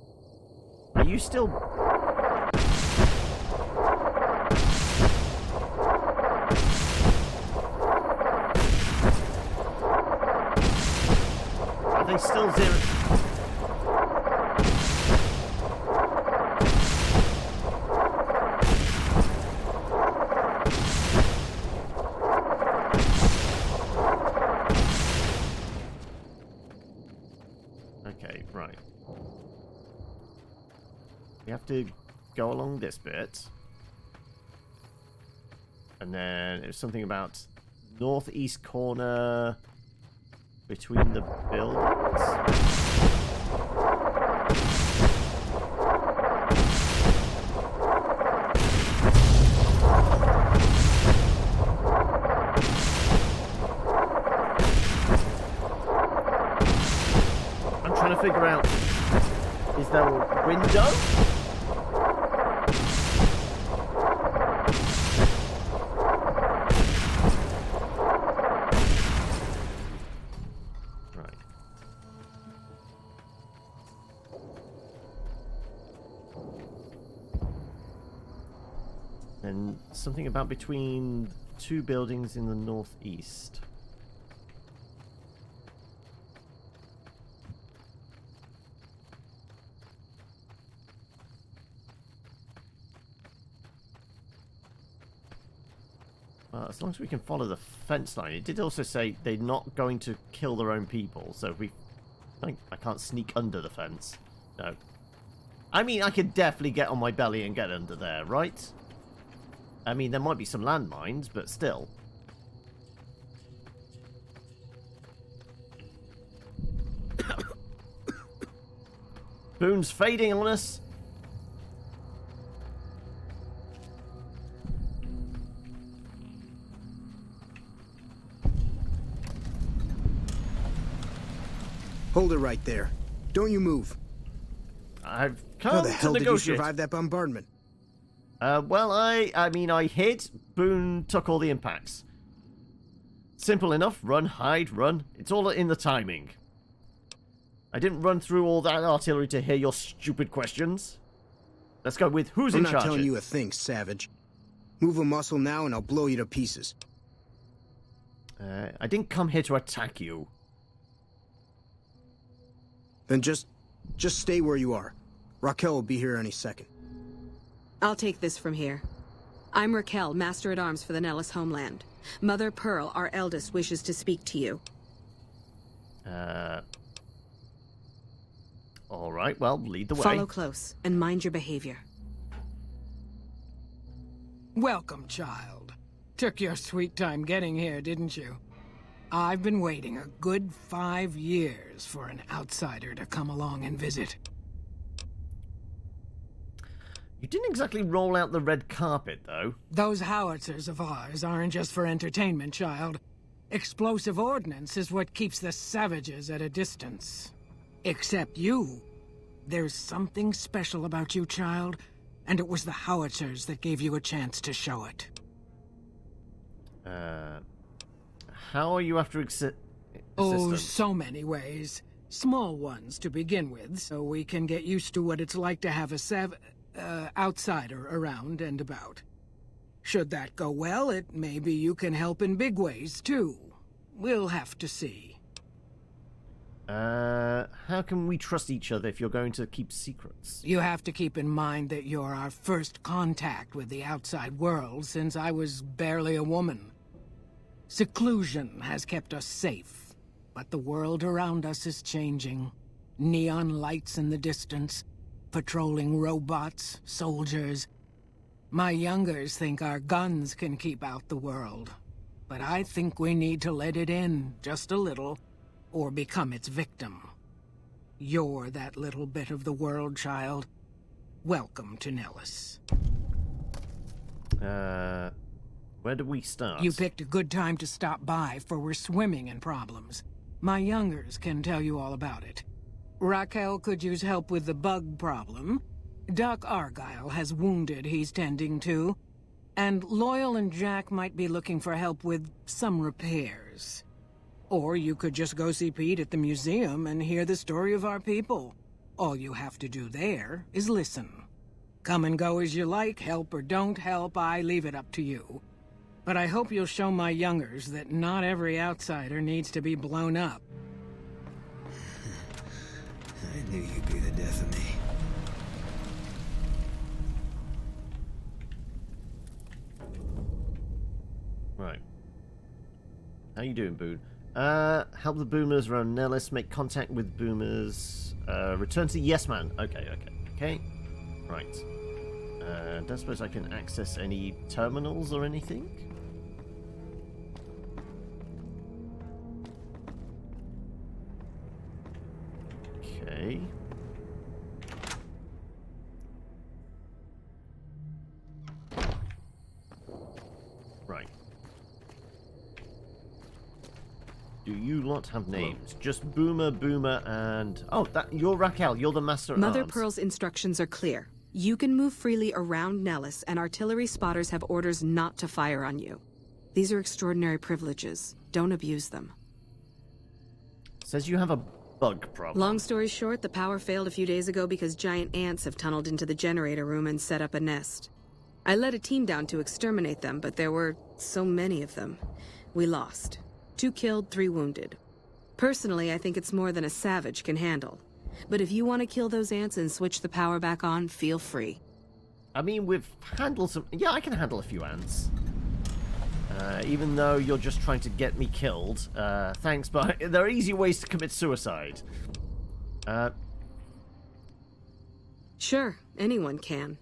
Are you still... Are they still zero? Okay, right. We have to go along this bit. And then it was something about northeast corner between the buildings. I'm trying to figure out, is there a window? And something about between two buildings in the northeast. Well, as long as we can follow the fence line. It did also say they're not going to kill their own people, so if we... I can't sneak under the fence. No. I mean, I could definitely get on my belly and get under there, right? I mean, there might be some landmines, but still. Boone's fading on us. Hold it right there. Don't you move. I've come How the hell to did you negotiate. survive that bombardment? Well, I mean, I hid. Boone took all the impacts. Simple enough. Run, hide, run. It's all in the timing. I didn't run through all that artillery to hear your stupid questions. Let's go with who's in charge. I'm not telling you a thing, savage. Move a muscle now and I'll blow you to pieces. I didn't come here to attack you. Then just stay where you are. Raquel will be here any second. I'll take this from here. I'm Raquel, Master-at-Arms for the Nellis homeland. Mother Pearl, our eldest, wishes to speak to you. All right, well, lead the way. Follow close and mind your behavior. Welcome, child. Took your sweet time getting here, didn't you? I've been waiting a good 5 years for an outsider to come along and visit. You didn't exactly roll out the red carpet, though. Those howitzers of ours aren't just for entertainment, child. Explosive ordnance is what keeps the savages at a distance. Except you. There's something special about you, child, and it was the howitzers that gave you a chance to show it. How are you after assistance? Oh, so many ways. Small ones to begin with, so we can get used to what it's like to have a outsider around and about. Should that go well, maybe you can help in big ways, too. We'll have to see. How can we trust each other if you're going to keep secrets? You have to keep in mind that you're our first contact with the outside world since I was barely a woman. Seclusion has kept us safe, but the world around us is changing. Neon lights in the distance, patrolling robots, soldiers. My youngers think our guns can keep out the world, but I think we need to let it in, just a little, or become its victim. You're that little bit of the world, child. Welcome to Nellis. Where do we start? You picked a good time to stop by, for we're swimming in problems. My youngers can tell you all about it. Raquel could use help with the bug problem. Doc Argyle has wounded he's tending to. And Loyal and Jack might be looking for help with some repairs. Or you could just go see Pete at the museum and hear the story of our people. All you have to do there is listen. Come and go as you like, help or don't help, I leave it up to you. But I hope you'll show my youngers that not every outsider needs to be blown up. I knew you'd be the death of me. Right. How you doing, Boone? Help the boomers around Nellis, make contact with boomers, return to the Yes Man. Okay. Right. Don't suppose I can access any terminals or anything? Okay. Right. Do you lot have names? Just Boomer, and... Oh, you're Raquel. You're the Master at Mother Arms. Pearl's instructions are clear. You can move freely around Nellis, and artillery spotters have orders not to fire on you. These are extraordinary privileges. Don't abuse them. Says you have a bug problem. Long story short, the power failed a few days ago because giant ants have tunneled into the generator room and set up a nest. I led a team down to exterminate them, but there were so many of them. We lost. 2 killed, 3 wounded. Personally, I think it's more than a savage can handle. But if you want to kill those ants and switch the power back on, feel free. I mean, we've handled some... Yeah, I can handle a few ants. Even though you're just trying to get me killed. Thanks, but there are easy ways to commit suicide. Sure, anyone can.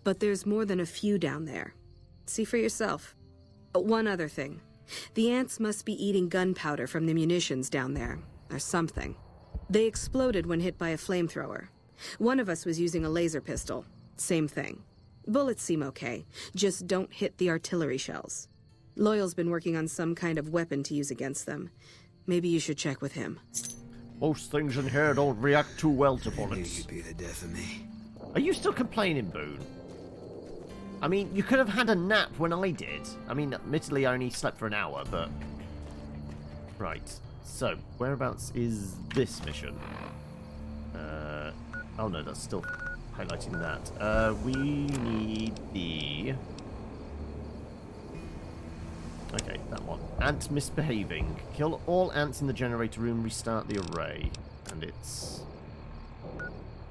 But there's more than a few down there. See for yourself. One other thing. The ants must be eating gunpowder from the munitions down there, or something. They exploded when hit by a flamethrower. One of us was using a laser pistol. Same thing. Bullets seem okay, just don't hit the artillery shells. Loyal's been working on some kind of weapon to use against them. Maybe you should check with him. Most things in here don't react too well to bullets. You'd be the death of me. Are you still complaining, Boone? I mean, you could have had a nap when I did. I mean, admittedly, I only slept for an hour, but... Right. So, whereabouts is this mission? Oh no, that's still highlighting that. We need the... Okay, that one. Ant misbehaving. Kill all ants in the generator room, restart the array. And it's...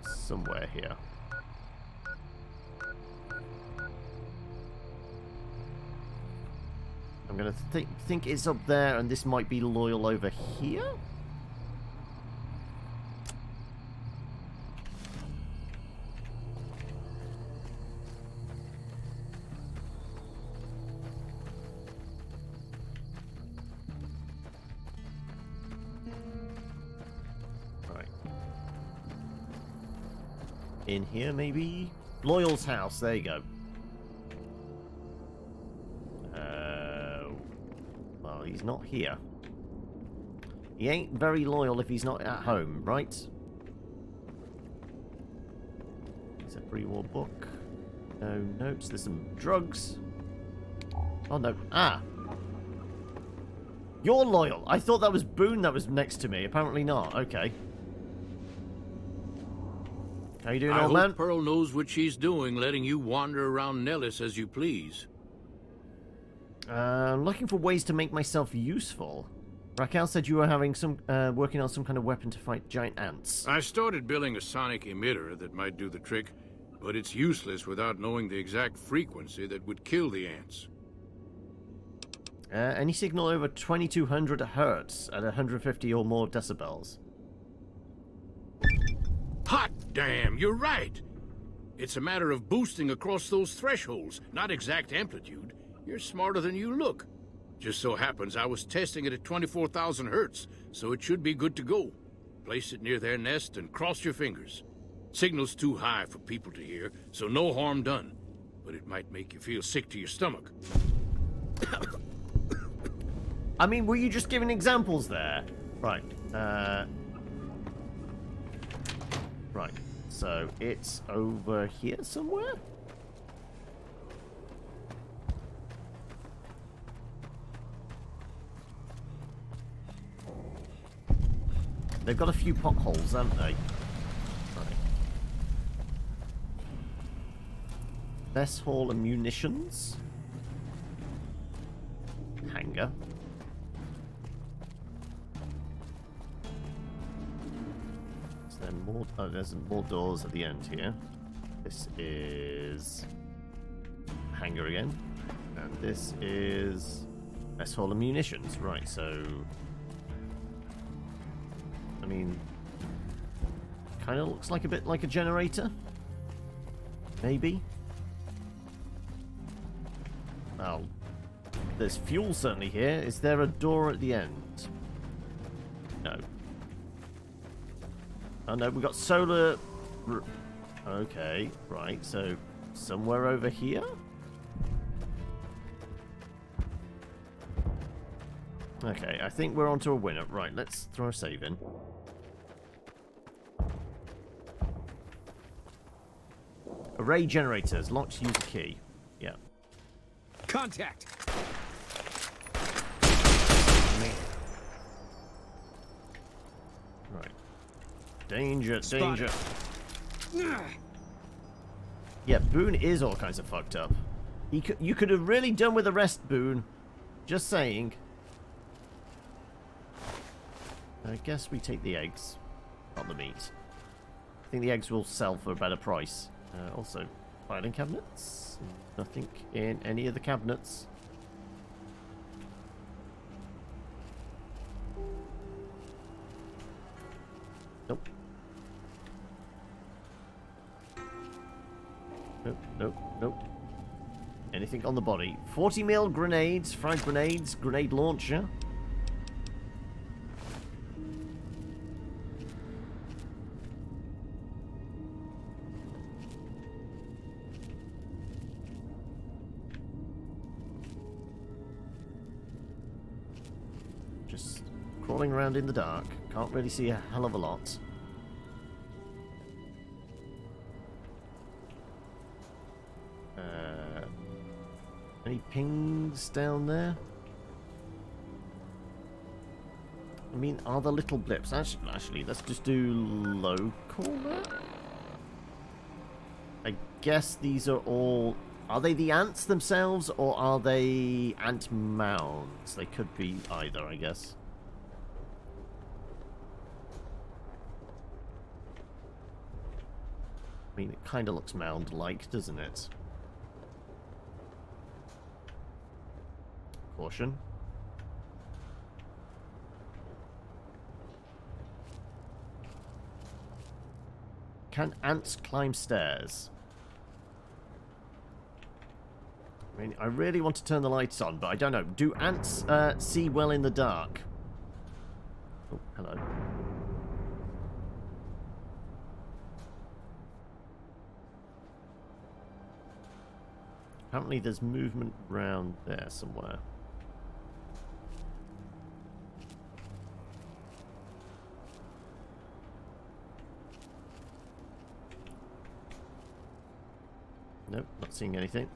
somewhere here. I'm gonna think it's up there, and this might be Loyal over here? Right. In here, maybe? Loyal's house, there you go. Well, he's not here. He ain't very loyal if he's not at home, right? It's a pre-war book. No notes. There's some drugs. Oh, no. Ah! You're loyal. I thought that was Boone that was next to me. Apparently not. Okay. How you doing, old man? I hope Pearl knows what she's doing, letting you wander around Nellis as you please. I'm looking for ways to make myself useful. Raquel said you were having some, working on some kind of weapon to fight giant ants. I started building a sonic emitter that might do the trick, but it's useless without knowing the exact frequency that would kill the ants. Any signal over 2200 hertz at 150 or more decibels. Hot damn, you're right! It's a matter of boosting across those thresholds, not exact amplitude. You're smarter than you look. Just so happens I was testing it at 24,000 hertz, so it should be good to go. Place it near their nest and cross your fingers. Signal's too high for people to hear, so no harm done. But it might make you feel sick to your stomach. I mean, were you just giving examples there? Right. Right. So, it's over here somewhere? They've got a few potholes, haven't they? Right. Mess hall and munitions. Hangar. Is there more? Oh, there's more doors at the end here. This is hangar again. And this is mess hall and munitions. Right, so... I mean, kind of looks like a bit like a generator. Maybe. Well, there's fuel certainly here. Is there a door at the end? No. Oh no, we got solar... Okay, right, so somewhere over here? Okay, I think we're onto a winner. Right, let's throw a save in. Array generators. Locked, use key. Yeah. Contact! Right. Danger, danger. Yeah, Boone is all kinds of fucked up. You could have really done with the rest, Boone. Just saying. I guess we take the eggs, not the meat. I think the eggs will sell for a better price. Also, filing cabinets. Nothing in any of the cabinets. Nope, nope, nope. Anything on the body? 40 grenades, frag grenades, grenade launcher. Just crawling around in the dark. Can't really see a hell of a lot. Any pings down there? I mean, are there little blips? Actually, let's just do local there. I guess these are all... Are they the ants themselves, or are they ant mounds? They could be either, I guess. I mean, it kind of looks mound-like, doesn't it? Caution. Can ants climb stairs? I mean, I really want to turn the lights on, but I don't know. Do ants see well in the dark? Oh, hello. Apparently there's movement round there somewhere. Nope, not seeing anything.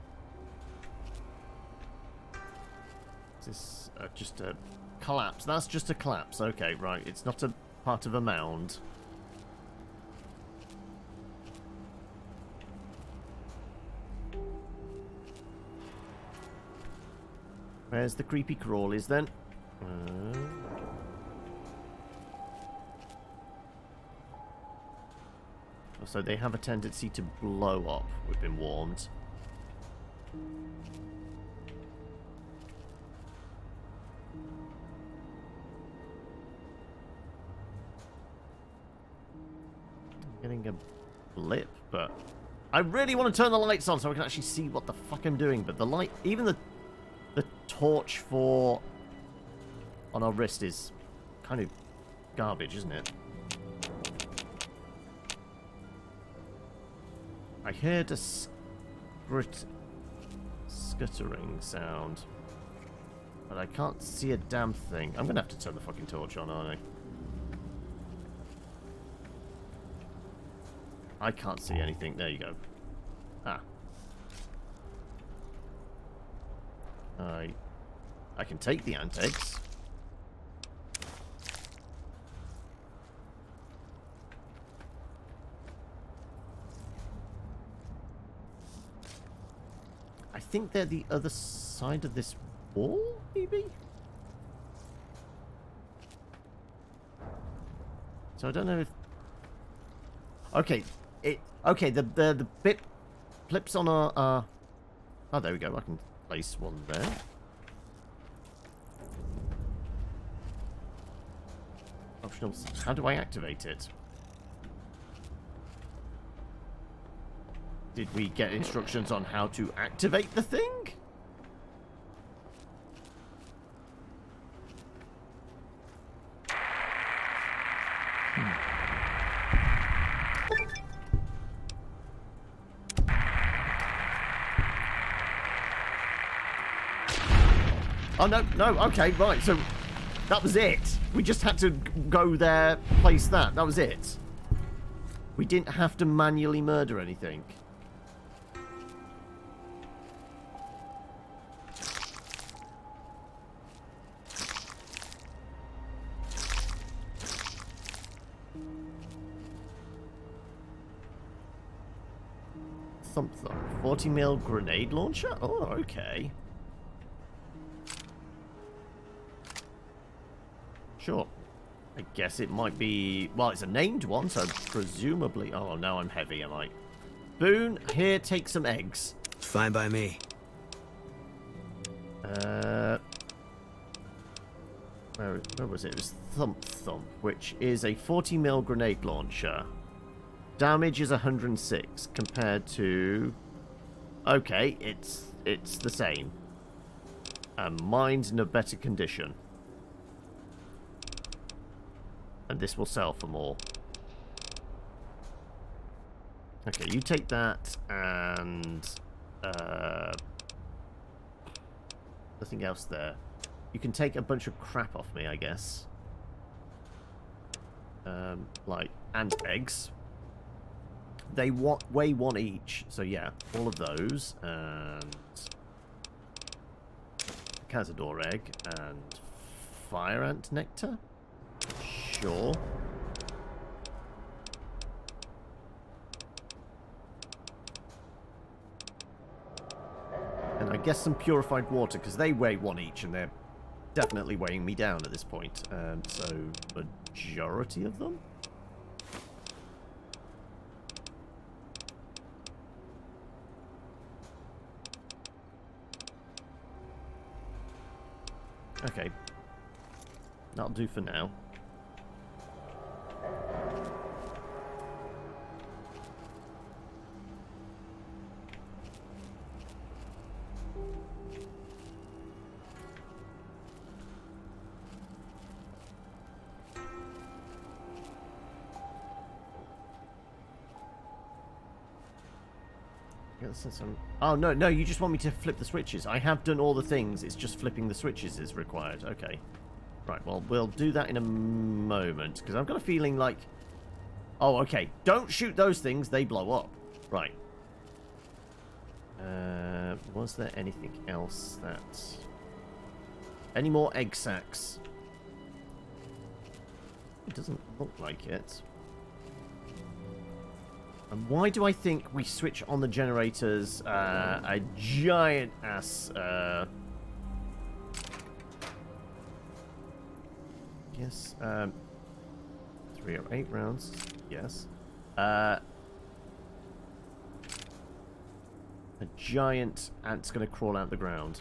Is this just a collapse? That's just a collapse. Okay, right. It's not a part of a mound. Where's the creepy crawlies then? So they have a tendency to blow up, we've been warned. I'm getting a blip, but I really want to turn the lights on so I can actually see what the fuck I'm doing. But the light, even the torch for on our wrist is kind of garbage, isn't it? I heard a scuttering sound, but I can't see a damn thing. I'm gonna have to turn the fucking torch on, aren't I? I can't see anything. There you go. Ah. I can take the ant eggs. I think they're the other side of this wall, maybe? So I don't know if... Okay, the bit flips on our... Oh, there we go. I can place one there. Optional... How do I activate it? Did we get instructions on how to activate the thing? Oh, no, okay, right, so that was it. We just had to go there, place that. That was it. We didn't have to manually murder anything. Thump thump. 40mm grenade launcher? Oh, okay. Sure. I guess it might be... Well, it's a named one, so presumably... Oh, now I'm heavy, am I? Boone, here, take some eggs. Fine by me. Where was it? It was Thump Thump, which is a 40mm grenade launcher. Damage is 106 compared to Okay, it's the same. And mine's in a better condition. And this will sell for more. Okay, you take that and nothing else there. You can take a bunch of crap off me, I guess. Like, and eggs. They weigh 1 each, so yeah, all of those, and Cazador egg, and fire ant nectar? Sure. And I guess some purified water, because they weigh 1 each, and they're definitely weighing me down at this point. So, majority of them? Okay. That'll do for now. Oh, no, you just want me to flip the switches. I have done all the things. It's just flipping the switches is required. Okay. Right, well, we'll do that in a moment. Because I've got a feeling like... Oh, okay. Don't shoot those things. They blow up. Right. Was there anything else that... Any more egg sacs? It doesn't look like it. And why do I think we switch on the generators a giant ass yes 308 rounds, yes, a giant ant's gonna crawl out the ground.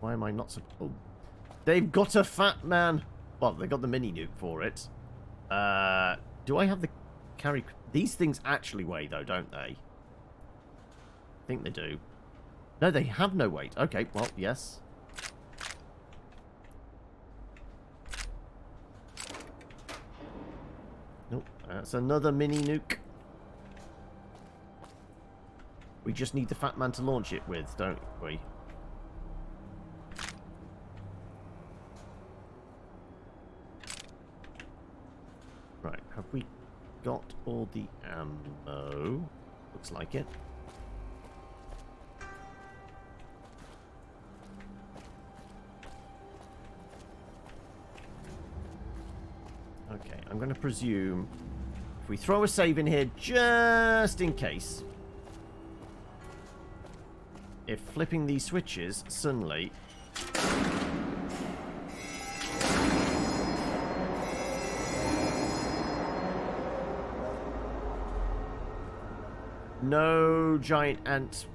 Why am I not so... Oh. They've got a fat man. Well, they got the mini nuke for it. Do I have the carry... These things actually weigh, though, don't they? I think they do. No, they have no weight. Okay, well, yes. Nope, that's another mini nuke. We just need the fat man to launch it with, don't we? Right, have we got all the ammo? Looks like it. Okay, I'm going to presume if we throw a save in here just in case, if flipping these switches suddenly... No giant ant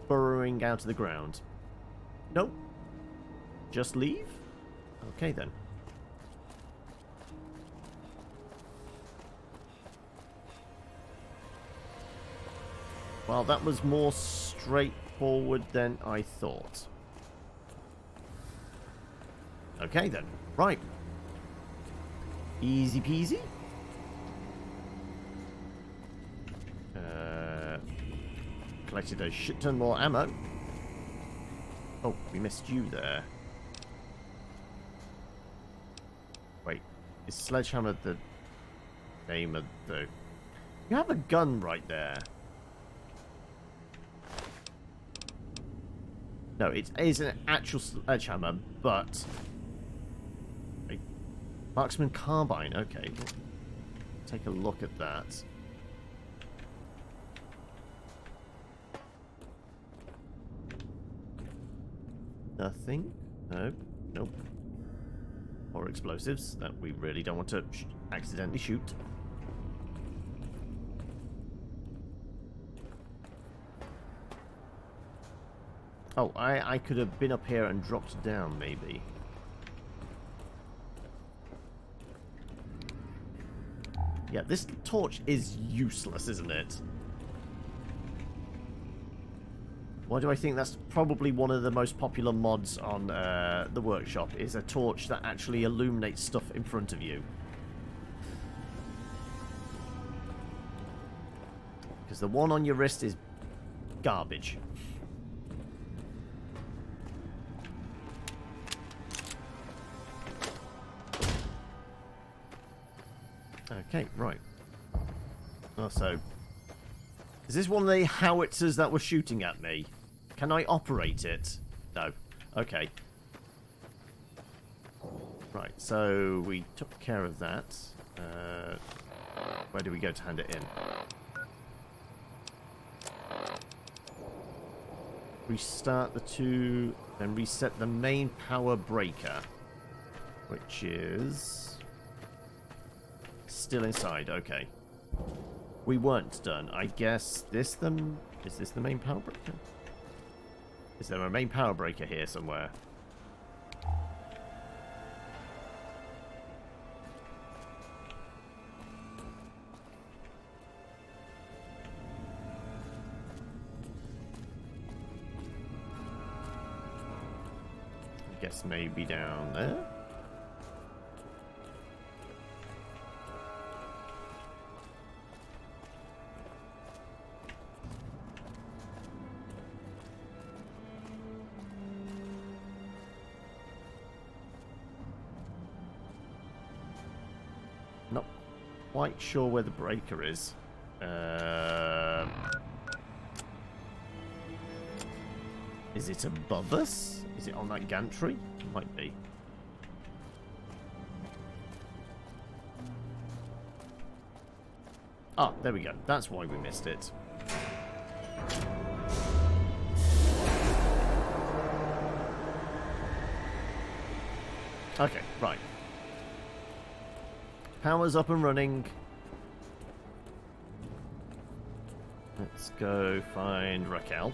burrowing out of the ground. Nope. Just leave? Okay then. Well, that was more straightforward than I thought. Okay then. Right. Easy peasy. Collected a shit ton more ammo. Oh, we missed you there. Wait, is Sledgehammer the name of the... You have a gun right there. No, it is an actual Sledgehammer, but... A Marksman Carbine, okay. Take a look at that. Nothing. No. Nope. Or explosives that we really don't want to accidentally shoot. Oh, I could have been up here and dropped down, maybe. Yeah, this torch is useless, isn't it? Why do I think that's probably one of the most popular mods on the workshop, is a torch that actually illuminates stuff in front of you. Because the one on your wrist is garbage. Okay, right. Oh, so... is this one of the howitzers that were shooting at me? Can I operate it? No. Okay. Right, so we took care of that. Where do we go to hand it in? Restart the two, then reset the main power breaker, which is still inside. Okay. We weren't done. I guess is this the main power breaker? Is there a main power breaker here somewhere? I guess maybe down there. Not quite sure where the breaker is. Is it above us? Is it on that gantry? It might be. Ah, there we go. That's why we missed it. Okay, right. Power's up and running. Let's go find Raquel.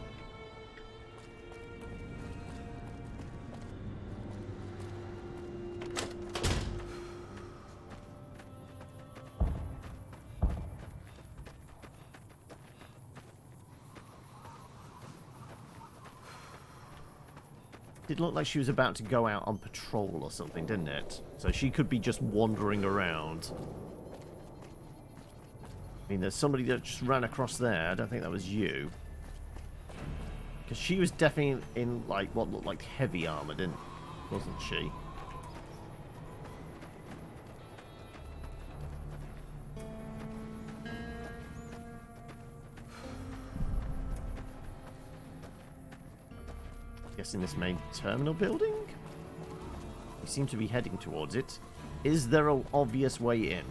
It looked like she was about to go out on patrol or something, didn't it? So she could be just wandering around. I mean, there's somebody that just ran across there. I don't think that was you. Because she was definitely in, like, what looked like heavy armor, wasn't she? In this main terminal building? We seem to be heading towards it. Is there an obvious way in?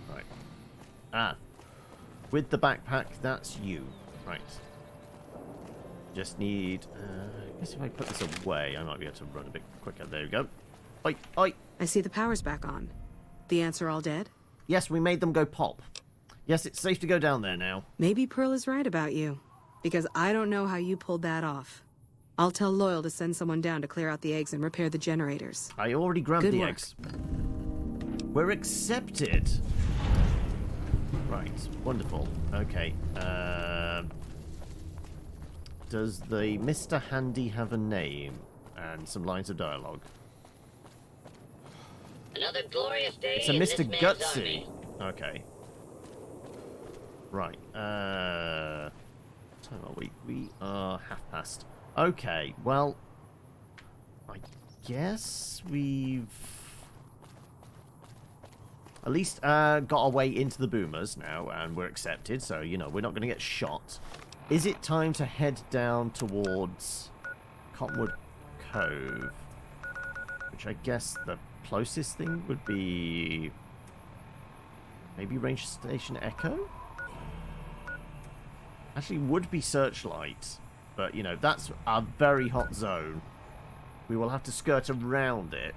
Right. Ah. With the backpack, that's you. Right. Just need... I guess if I put this away, I might be able to run a bit quicker. There we go. Oi, oi! I see the power's back on. The ants are all dead? Yes, we made them go pop. Yes, it's safe to go down there now. Maybe Pearl is right about you. Because I don't know how you pulled that off. I'll tell Loyal to send someone down to clear out the eggs and repair the generators. I already grabbed the eggs. We're accepted. Right, wonderful. Okay, does the Mr. Handy have a name and some lines of dialogue? Another glorious day. It's a Mr. Gutsy. Okay. Right. Time are we? We are past. Okay. Well, I guess we've at least got our way into the boomers now, and we're accepted. So you know we're not going to get shot. Is it time to head down towards Cottonwood Cove? Which I guess the closest thing would be maybe Ranger Station Echo? Actually, would be Searchlight. But, you know, that's a very hot zone. We will have to skirt around it.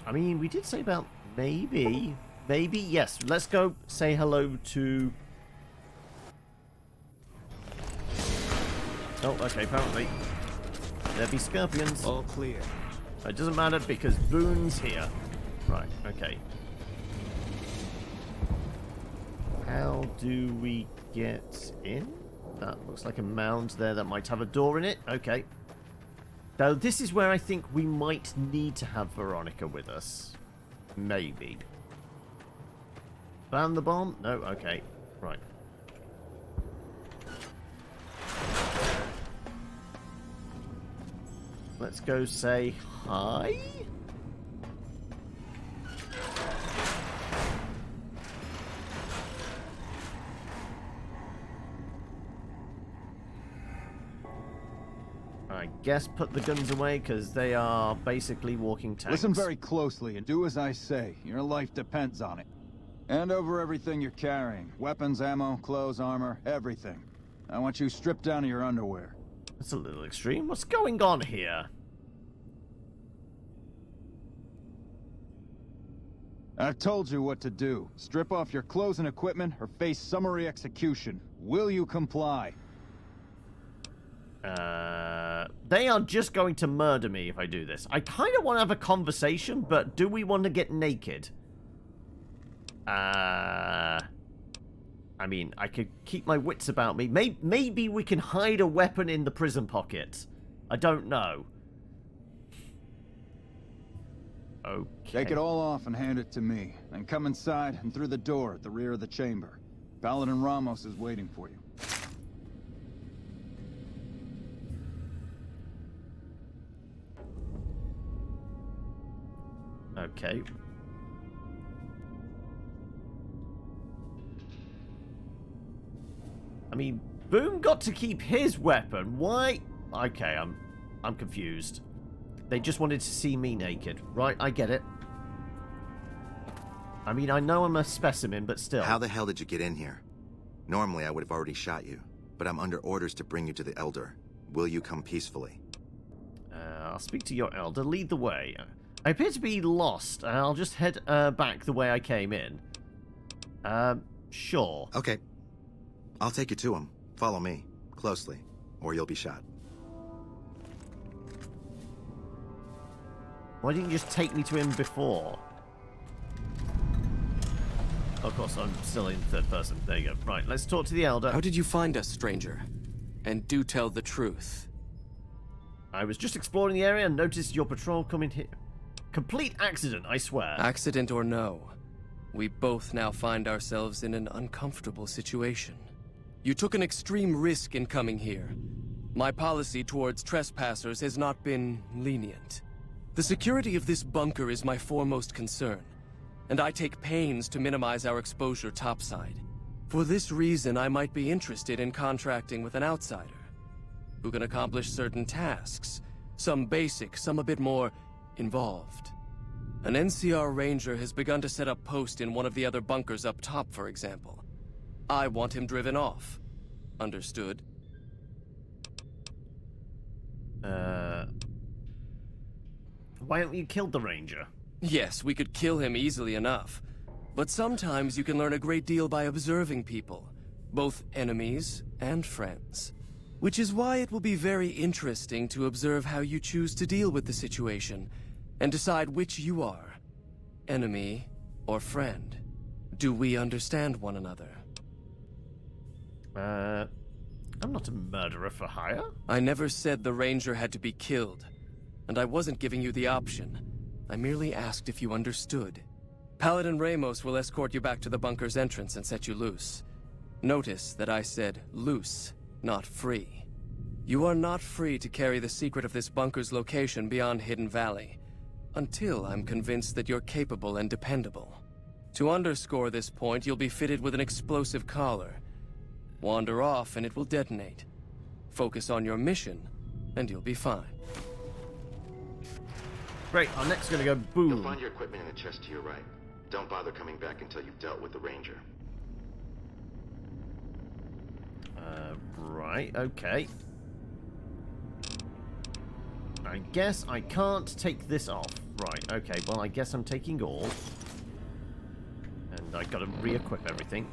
I mean, we did say about maybe, yes. Let's go say hello to... Oh, okay, apparently. There be scorpions. All clear. It doesn't matter because Boone's here. Right, okay. How do we get in? That looks like a mound there that might have a door in it. Okay. Now, this is where I think we might need to have Veronica with us. Maybe. Ban the bomb? No? Okay. Right. Let's go say hi. I guess put the guns away because they are basically walking tanks. Listen very closely and do as I say. Your life depends on it. Hand over everything you're carrying. Weapons, ammo, clothes, armor, everything. I want you stripped down to your underwear. That's a little extreme. What's going on here? I've told you what to do. Strip off your clothes and equipment or face summary execution. Will you comply? They are just going to murder me if I do this. I kind of want to have a conversation, but do we want to get naked? I mean, I could keep my wits about me. Maybe we can hide a weapon in the prison pocket. I don't know. Okay. Take it all off and hand it to me. Then come inside and through the door at the rear of the chamber. Paladin Ramos is waiting for you. Okay. I mean, Boone got to keep his weapon. Why? Okay, I'm confused. They just wanted to see me naked. Right, I get it. I mean, I know I'm a specimen, but still. How the hell did you get in here? Normally, I would have already shot you, but I'm under orders to bring you to the Elder. Will you come peacefully? I'll speak to your Elder. Lead the way. I appear to be lost, and I'll just head back the way I came in. Sure. Okay. I'll take you to him. Follow me. Closely. Or you'll be shot. Why didn't you just take me to him before? Of course, I'm still in third person. There you go. Right, let's talk to the Elder. How did you find us, stranger? And do tell the truth. I was just exploring the area and noticed your patrol coming here. Complete accident, I swear. Accident or no, we both now find ourselves in an uncomfortable situation. You took an extreme risk in coming here. My policy towards trespassers has not been lenient. The security of this bunker is my foremost concern, and I take pains to minimize our exposure topside. For this reason, I might be interested in contracting with an outsider who can accomplish certain tasks, some basic, some a bit more involved. An NCR ranger has begun to set up post in one of the other bunkers up top, for example. I want him driven off. Understood? Why haven't you killed the ranger? Yes, we could kill him easily enough. But sometimes you can learn a great deal by observing people, both enemies and friends. Which is why it will be very interesting to observe how you choose to deal with the situation, and decide which you are, enemy or friend. Do we understand one another? I'm not a murderer for hire. I never said the ranger had to be killed, and I wasn't giving you the option. I merely asked if you understood. Paladin Ramos will escort you back to the bunker's entrance and set you loose. Notice that I said loose, not free. You are not free to carry the secret of this bunker's location beyond Hidden Valley, until I'm convinced that you're capable and dependable. To underscore this point, you'll be fitted with an explosive collar. Wander off and it will detonate. Focus on your mission, and you'll be fine. Great, our neck's gonna go boom. You'll find your equipment in the chest to your right. Don't bother coming back until you've dealt with the Ranger. Right, okay. I guess I can't take this off. Right, okay, well, I guess I'm taking all. And I gotta re-equip everything.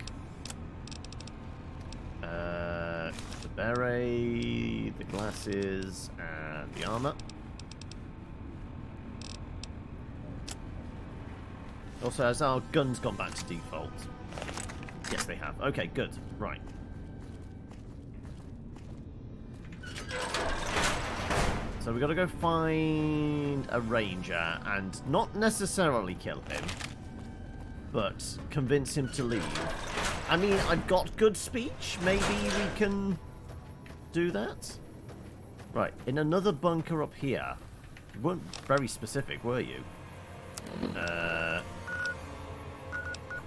The beret, the glasses, and the armor. Also, has our guns gone back to default? Yes, they have. Okay, good. Right. So we gotta go find a ranger and not necessarily kill him, but convince him to leave. I mean, I've got good speech. Maybe we can do that? Right, in another bunker up here. You weren't very specific, were you?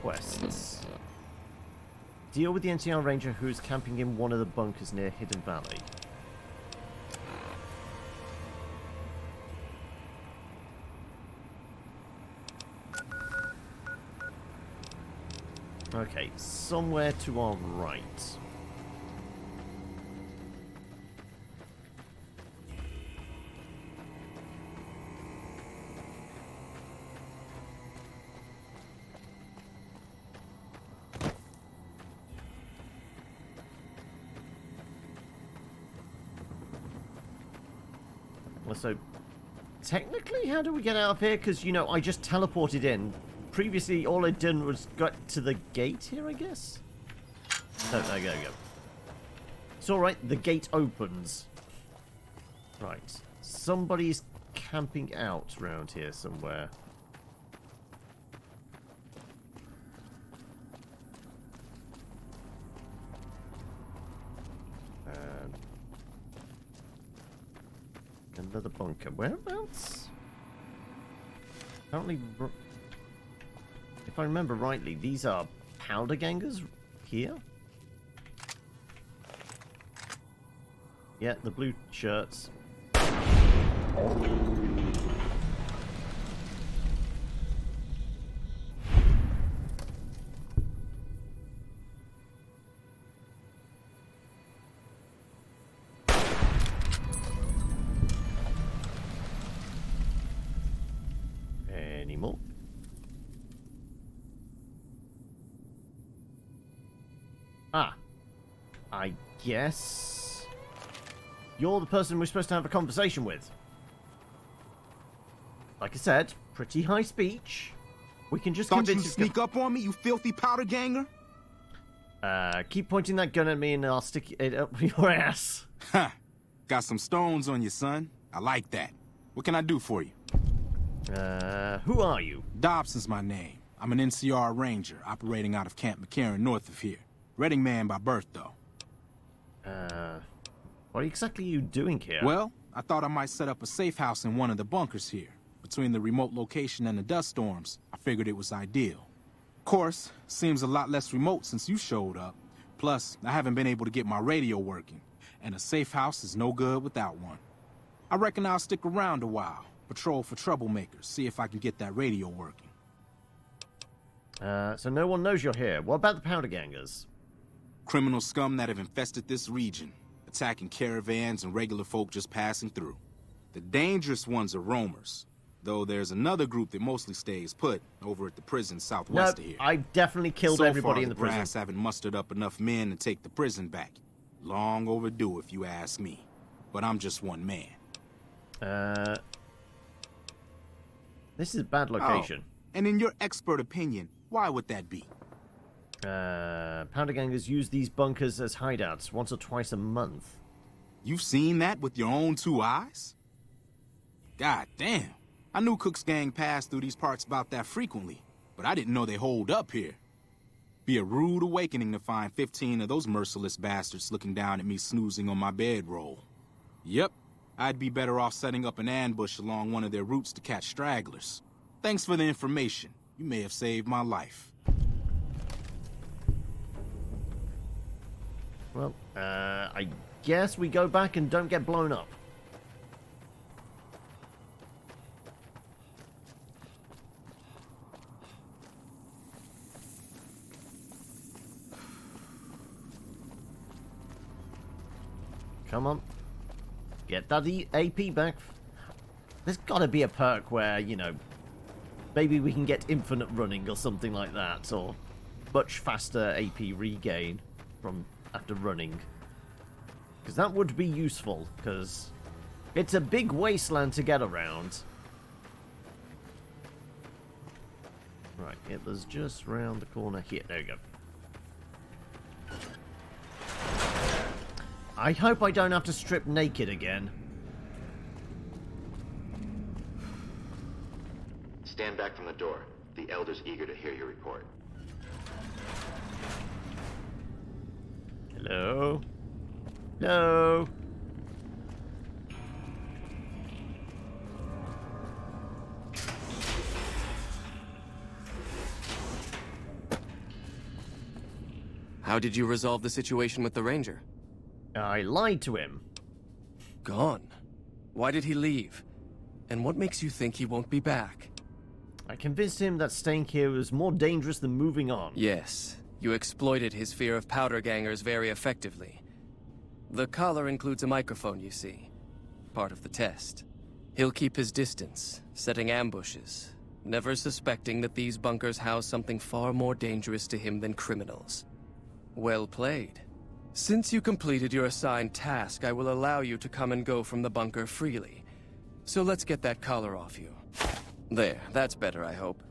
Quests. Deal with the NCR Ranger who is camping in one of the bunkers near Hidden Valley. Okay, somewhere to our right. Well, so technically, how do we get out of here? Because, you know, I just teleported in. Previously, all I'd done was got to the gate here, I guess? Oh, there you go. It's alright, the gate opens. Right. Somebody's camping out around here somewhere. Another bunker. Whereabouts? Apparently... If I remember rightly, these are powder gangers here? Yeah, the blue shirts. Any more? Ah, I guess you're the person we're supposed to have a conversation with. Like I said, pretty high speech. We can just Thought convince you sneak up on me, you filthy powder ganger? Keep pointing that gun at me and I'll stick it up your ass. Ha! Got some stones on you, son. I like that. What can I do for you? Who are you? Dobson's my name. I'm an NCR ranger operating out of Camp McCarran north of here. Reading man by birth, though. What exactly are you doing here? Well, I thought I might set up a safe house in one of the bunkers here. Between the remote location and the dust storms, I figured it was ideal. Of course, seems a lot less remote since you showed up. Plus, I haven't been able to get my radio working, and a safe house is no good without one. I reckon I'll stick around a while, patrol for troublemakers, see if I can get that radio working. So no one knows you're here. What about the powder gangers? Criminal scum that have infested this region, attacking caravans and regular folk just passing through. The dangerous ones are roamers, though there's another group that mostly stays put over at the prison southwest of here. I definitely killed everybody in the prison. So far, the brass haven't mustered up enough men to take the prison back. Long overdue, if you ask me. But I'm just one man. This is a bad location. Oh, and in your expert opinion, why would that be? Powder gangers use these bunkers as hideouts once or twice a month. You've seen that with your own two eyes? God damn. I knew Cook's gang passed through these parts about that frequently, but I didn't know they holed up here. Be a rude awakening to find 15 of those merciless bastards looking down at me snoozing on my bedroll. Yep, I'd be better off setting up an ambush along one of their routes to catch stragglers. Thanks for the information. You may have saved my life. Well, I guess we go back and don't get blown up. Come on. Get that AP back. There's gotta be a perk where, you know, maybe we can get infinite running or something like that, or much faster AP regain from after running. Because that would be useful, because it's a big wasteland to get around. Right, it was just round the corner here. There we go. I hope I don't have to strip naked again. Stand back from the door. The Elder's eager to hear your report. Hello? Hello? How did you resolve the situation with the Ranger? I lied to him. Gone? Why did he leave? And what makes you think he won't be back? I convinced him that staying here was more dangerous than moving on. Yes, you exploited his fear of powder gangers very effectively. The collar includes a microphone, you see. Part of the test. He'll keep his distance, setting ambushes, never suspecting that these bunkers house something far more dangerous to him than criminals. Well played. Since you completed your assigned task, I will allow you to come and go from the bunker freely. So let's get that collar off you. There, that's better, I hope.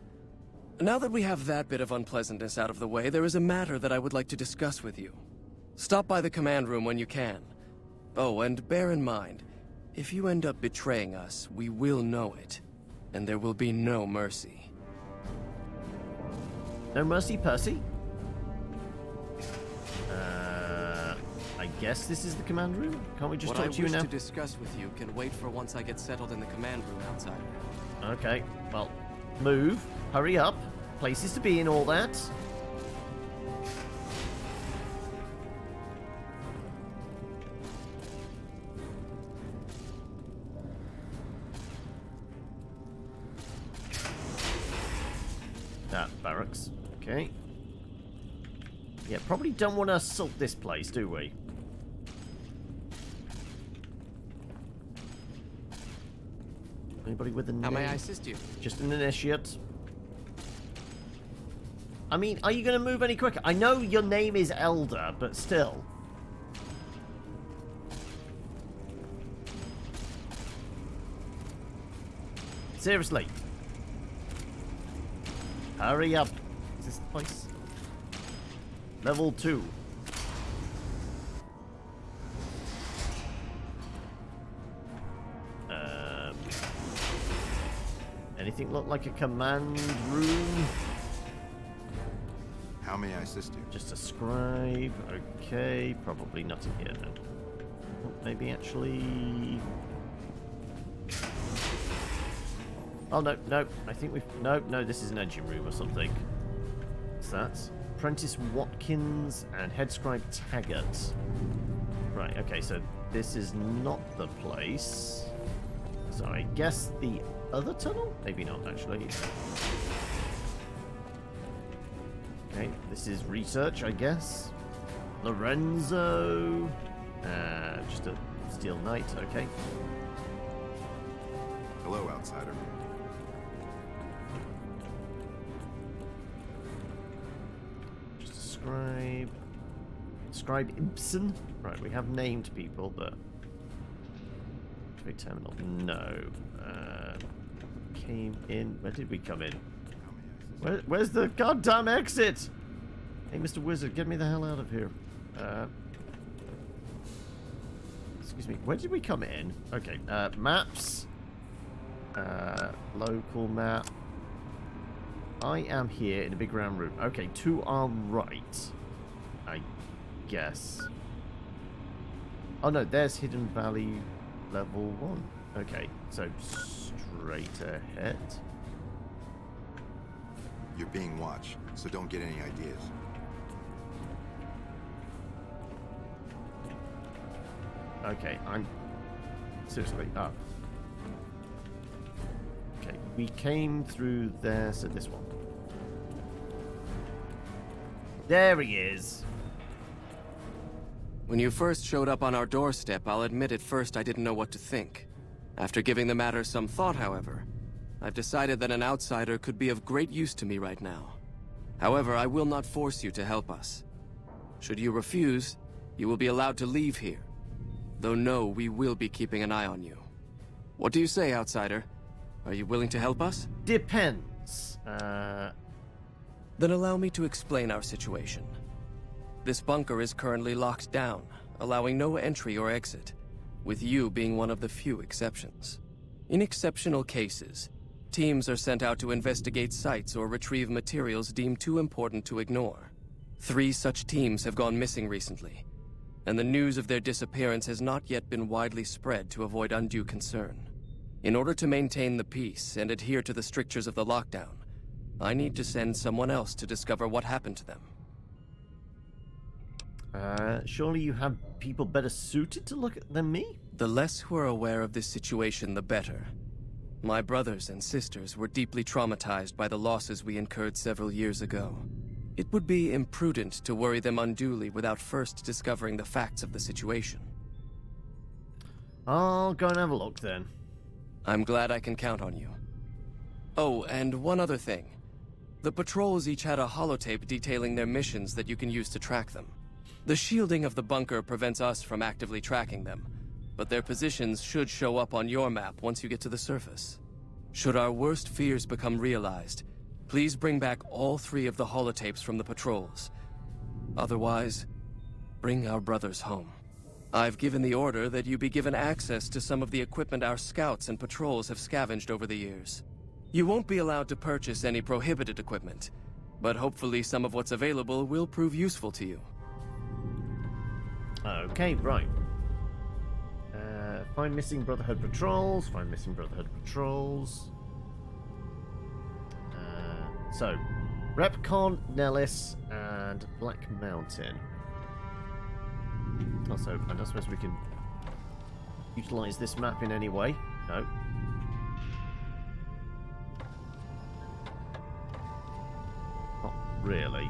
Now that we have that bit of unpleasantness out of the way, there is a matter that I would like to discuss with you. Stop by the command room when you can. Oh, and bear in mind, if you end up betraying us, we will know it. And there will be no mercy. No mercy, Percy? I guess this is the command room? Can't we just talk to you now? What I wish to discuss with you can wait for once I get settled in the command room outside. Okay, well, move. Hurry up. Places to be and all that. Barracks. Okay. Yeah, probably don't want to assault this place, do we? Anybody with a name? How may I assist you? Just an initiate. I mean, are you going to move any quicker? I know your name is Elder, but still. Seriously. Hurry up. Is this the place? Level 2. Anything look like a command room? How may I assist you? Just a scribe. Okay, probably not in here then. Maybe actually... Oh, no. I think we've... No, this is an engine room or something. What's that? Apprentice Watkins and Head Scribe Taggart. Right, okay, so this is not the place. So I guess the other tunnel? Maybe not, actually. Okay, this is research, I guess. Lorenzo. Just a Steel Knight, okay. Hello, outsider. Just a scribe. Scribe Ibsen. Right, we have named people, but... Activate terminal. No. Came in. Where did we come in? Where's the goddamn exit? Hey, Mr. Wizard, get me the hell out of here. Excuse me. Where did we come in? Okay. Maps. Local map. I am here in a big round room. Okay, to our right. I guess. Oh no, there's Hidden Valley level 1. Okay, so straight ahead. You're being watched, so don't get any ideas. Okay, I'm seriously up. Okay, we came through there, so this one. There he is. When you first showed up on our doorstep, I'll admit at first I didn't know what to think. After giving the matter some thought, however, I've decided that an outsider could be of great use to me right now. However, I will not force you to help us. Should you refuse, you will be allowed to leave here. Though no, we will be keeping an eye on you. What do you say, outsider? Are you willing to help us? Depends. Then allow me to explain our situation. This bunker is currently locked down, allowing no entry or exit, with you being one of the few exceptions. In exceptional cases, teams are sent out to investigate sites or retrieve materials deemed too important to ignore. 3 such teams have gone missing recently, and the news of their disappearance has not yet been widely spread to avoid undue concern. In order to maintain the peace and adhere to the strictures of the lockdown, I need to send someone else to discover what happened to them. Surely you have people better suited to look at than me? The less who are aware of this situation, the better. My brothers and sisters were deeply traumatized by the losses we incurred several years ago. It would be imprudent to worry them unduly without first discovering the facts of the situation. I'll go and have a look then. I'm glad I can count on you. Oh, and one other thing. The patrols each had a holotape detailing their missions that you can use to track them. The shielding of the bunker prevents us from actively tracking them, but their positions should show up on your map once you get to the surface. Should our worst fears become realized, please bring back all 3 of the holotapes from the patrols. Otherwise, bring our brothers home. I've given the order that you be given access to some of the equipment our scouts and patrols have scavenged over the years. You won't be allowed to purchase any prohibited equipment, but hopefully some of what's available will prove useful to you. Okay, right. Find missing Brotherhood patrols. Find missing Brotherhood patrols. So, Repcon, Nellis, and Black Mountain. Also, I don't suppose we can utilize this map in any way. No. Not really.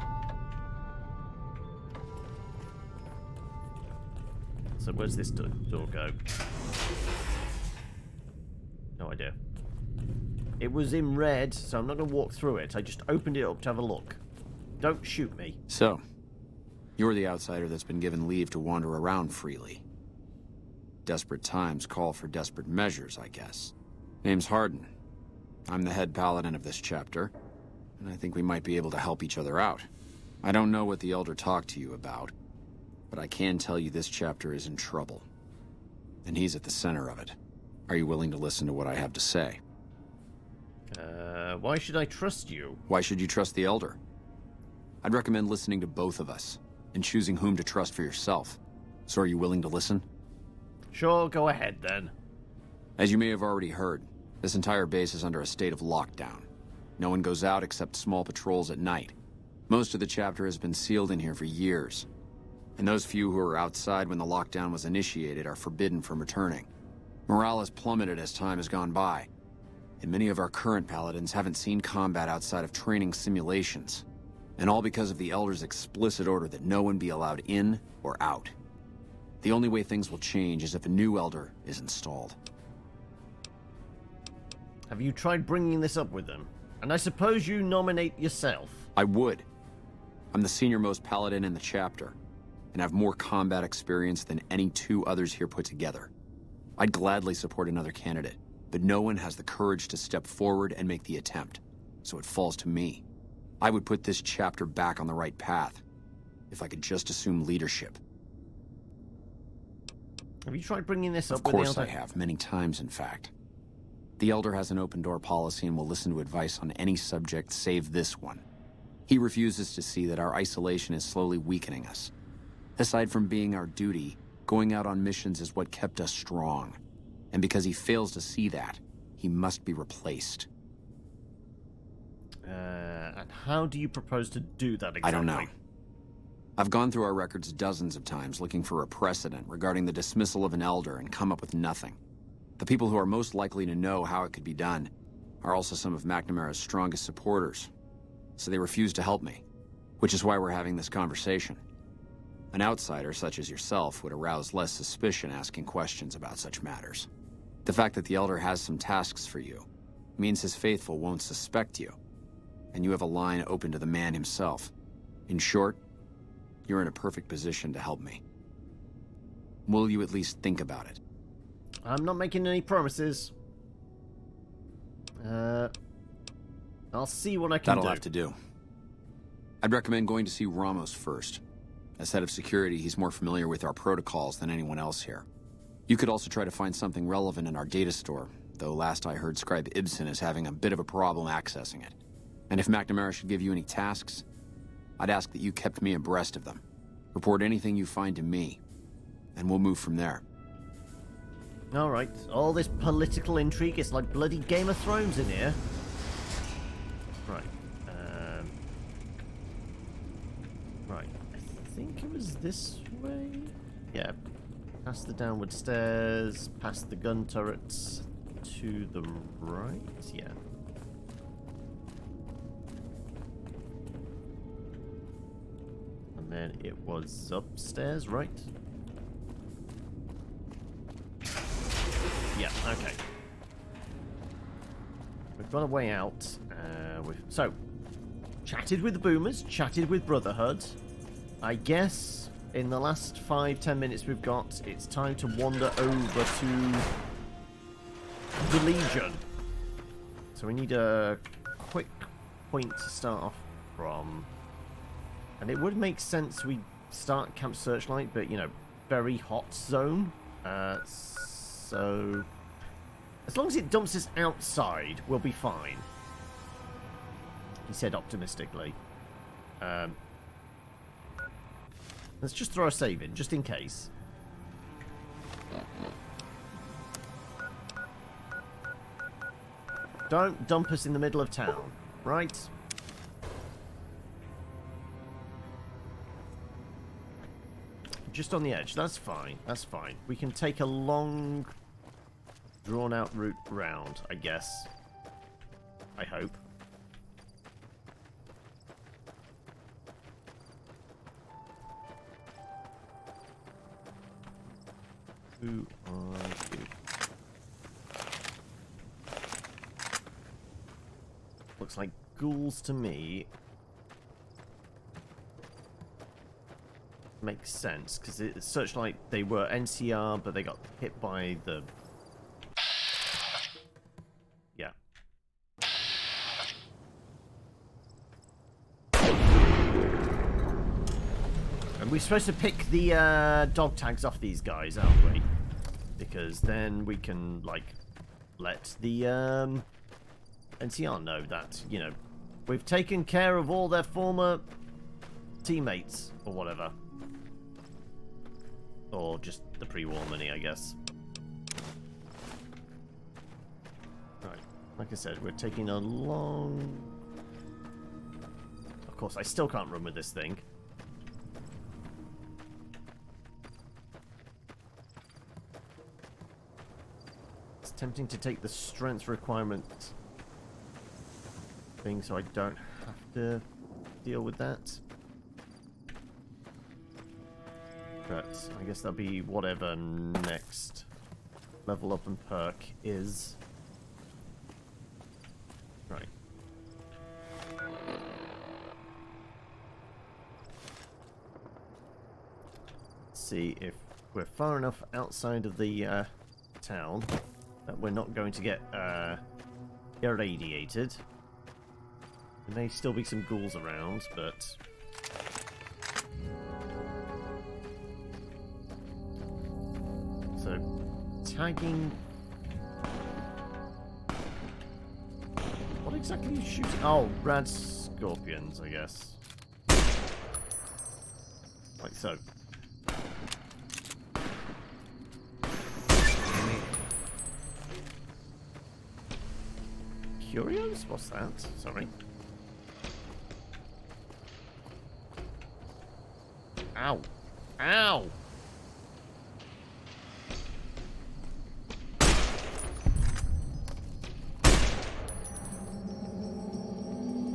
So where's this door go? No idea. It was in red, so I'm not going to walk through it. I just opened it up to have a look. Don't shoot me. So, you're the outsider that's been given leave to wander around freely. Desperate times call for desperate measures, I guess. Name's Hardin. I'm the head paladin of this chapter, and I think we might be able to help each other out. I don't know what the Elder talked to you about, but I can tell you this chapter is in trouble. And he's at the center of it. Are you willing to listen to what I have to say? Why should I trust you? Why should you trust the Elder? I'd recommend listening to both of us, and choosing whom to trust for yourself. So are you willing to listen? Sure, go ahead then. As you may have already heard, this entire base is under a state of lockdown. No one goes out except small patrols at night. Most of the chapter has been sealed in here for years. And those few who were outside when the lockdown was initiated are forbidden from returning. Morale has plummeted as time has gone by, and many of our current paladins haven't seen combat outside of training simulations. And all because of the Elder's explicit order that no one be allowed in or out. The only way things will change is if a new Elder is installed. Have you tried bringing this up with them? And I suppose you nominate yourself. I would. I'm the senior-most paladin in the chapter, and have more combat experience than any 2 others here put together. I'd gladly support another candidate, but no one has the courage to step forward and make the attempt, so it falls to me. I would put this chapter back on the right path, if I could just assume leadership. Have you tried bringing this up Of with the course Elder? I have, many times in fact. The Elder has an open-door policy and will listen to advice on any subject save this one. He refuses to see that our isolation is slowly weakening us. Aside from being our duty, going out on missions is what kept us strong. And because he fails to see that, he must be replaced. And how do you propose to do that exactly? I don't know. I've gone through our records dozens of times looking for a precedent regarding the dismissal of an Elder and come up with nothing. The people who are most likely to know how it could be done are also some of McNamara's strongest supporters, so they refuse to help me, which is why we're having this conversation. An outsider such as yourself would arouse less suspicion asking questions about such matters. The fact that the Elder has some tasks for you means his faithful won't suspect you, and you have a line open to the man himself. In short, you're in a perfect position to help me. Will you at least think about it? I'm not making any promises. I'll see what I can do. That'll have to do. I'd recommend going to see Ramos first. As head of security, he's more familiar with our protocols than anyone else here. You could also try to find something relevant in our data store, though last I heard Scribe Ibsen is having a bit of a problem accessing it. And if McNamara should give you any tasks, I'd ask that you kept me abreast of them. Report anything you find to me, and we'll move from there. Alright, all this political intrigue, it's like bloody Game of Thrones in here. Right, right, I think it was this way? Yeah, past the downward stairs, past the gun turrets, to the right, yeah. And then it was upstairs, right? Yeah, okay. We've got a way out. So, chatted with the Boomers, chatted with Brotherhood. I guess in the last 5-10 minutes we've got, it's time to wander over to the Legion. So we need a quick point to start off from. And it would make sense we start Camp Searchlight, but, you know, very hot zone. So, as long as it dumps us outside, we'll be fine. He said optimistically. Let's just throw a save in, just in case. Don't dump us in the middle of town, right? Just on the edge, that's fine, that's fine. We can take a long, drawn-out route round, I guess. I hope. Who are you? Looks like ghouls to me. Makes sense, because it's Searchlight, they were NCR, but they got hit by the... Yeah. And we're supposed to pick the dog tags off these guys, aren't we? Because then we can, like, let the NCR know that, you know, we've taken care of all their former teammates, or whatever. Or just the pre-war money, I guess. Right, like I said, we're taking a long... Of course, I still can't run with this thing. It's tempting to take the strength requirement thing so I don't have to deal with that. But I guess that'll be whatever next level up and perk is. Right. See if we're far enough outside of the town that we're not going to get irradiated. There may still be some ghouls around, but... So, tagging... What exactly are you shooting? Oh, rad scorpions, I guess. Like so. Curios? What's that? Sorry. Ow. Ow!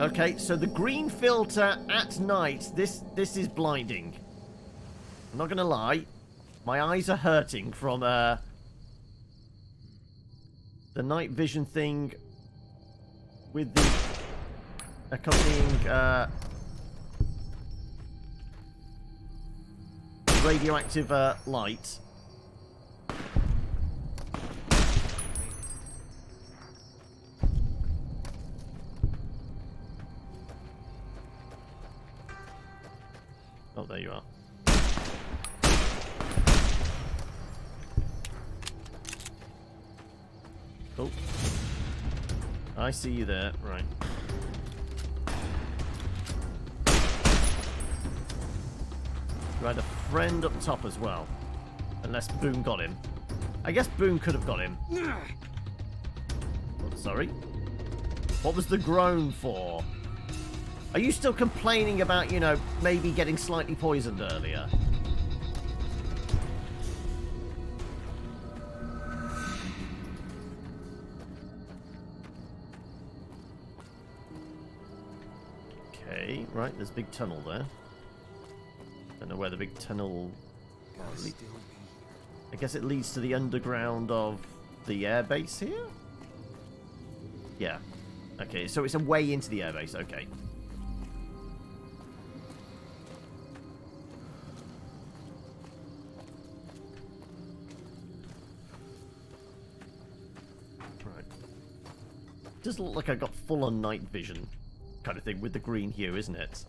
Okay, so the green filter at night, this is blinding. I'm not gonna lie. My eyes are hurting from the night vision thing with the accompanying radioactive light. Oh, there you are. Oh. I see you there. Right. You had a friend up top as well. Unless Boone got him. I guess Boone could have got him. Oh, sorry. What was the groan for? Are you still complaining about, you know, maybe getting slightly poisoned earlier? Okay, right, there's a big tunnel there. Don't know where the big tunnel... I guess it leads to the underground of the airbase here? Yeah. Okay, so it's a way into the airbase, okay. Right. Does look like I got full-on night vision kind of thing with the green hue, isn't it?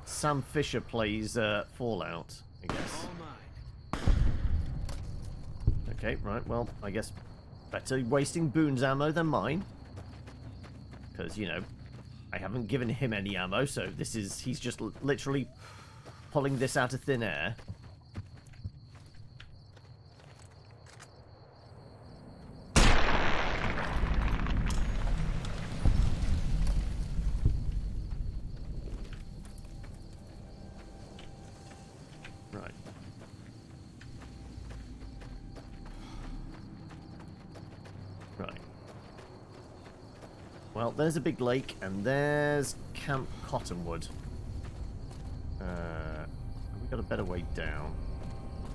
Sam Fisher plays Fallout, I guess. Okay, right, well, I guess better wasting Boone's ammo than mine. Because, you know, I haven't given him any ammo, so this is... He's just literally pulling this out of thin air. Well, there's a big lake, and there's Camp Cottonwood. Have we got a better way down?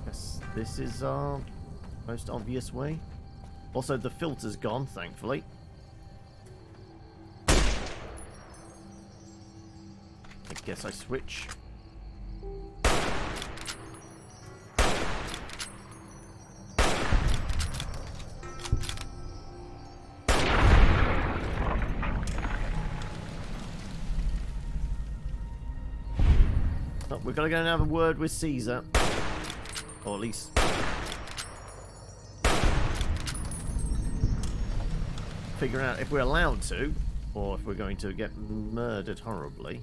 Yes, this is our most obvious way. Also, the filter's gone, thankfully. I guess I switch. We've got to go and have a word with Caesar. Or at least... figure out if we're allowed to, or if we're going to get murdered horribly.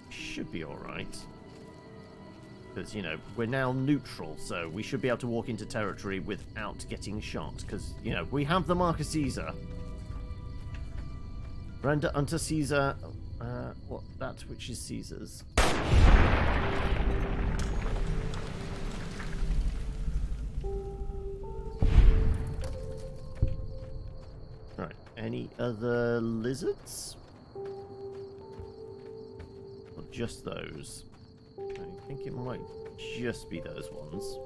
Should be alright. Because, you know, we're now neutral, so we should be able to walk into territory without getting shot. Because, you know, we have the mark of Caesar. Render unto Caesar... what? That which is Caesar's. Right. Any other lizards? Or just those? I think it might just be those ones.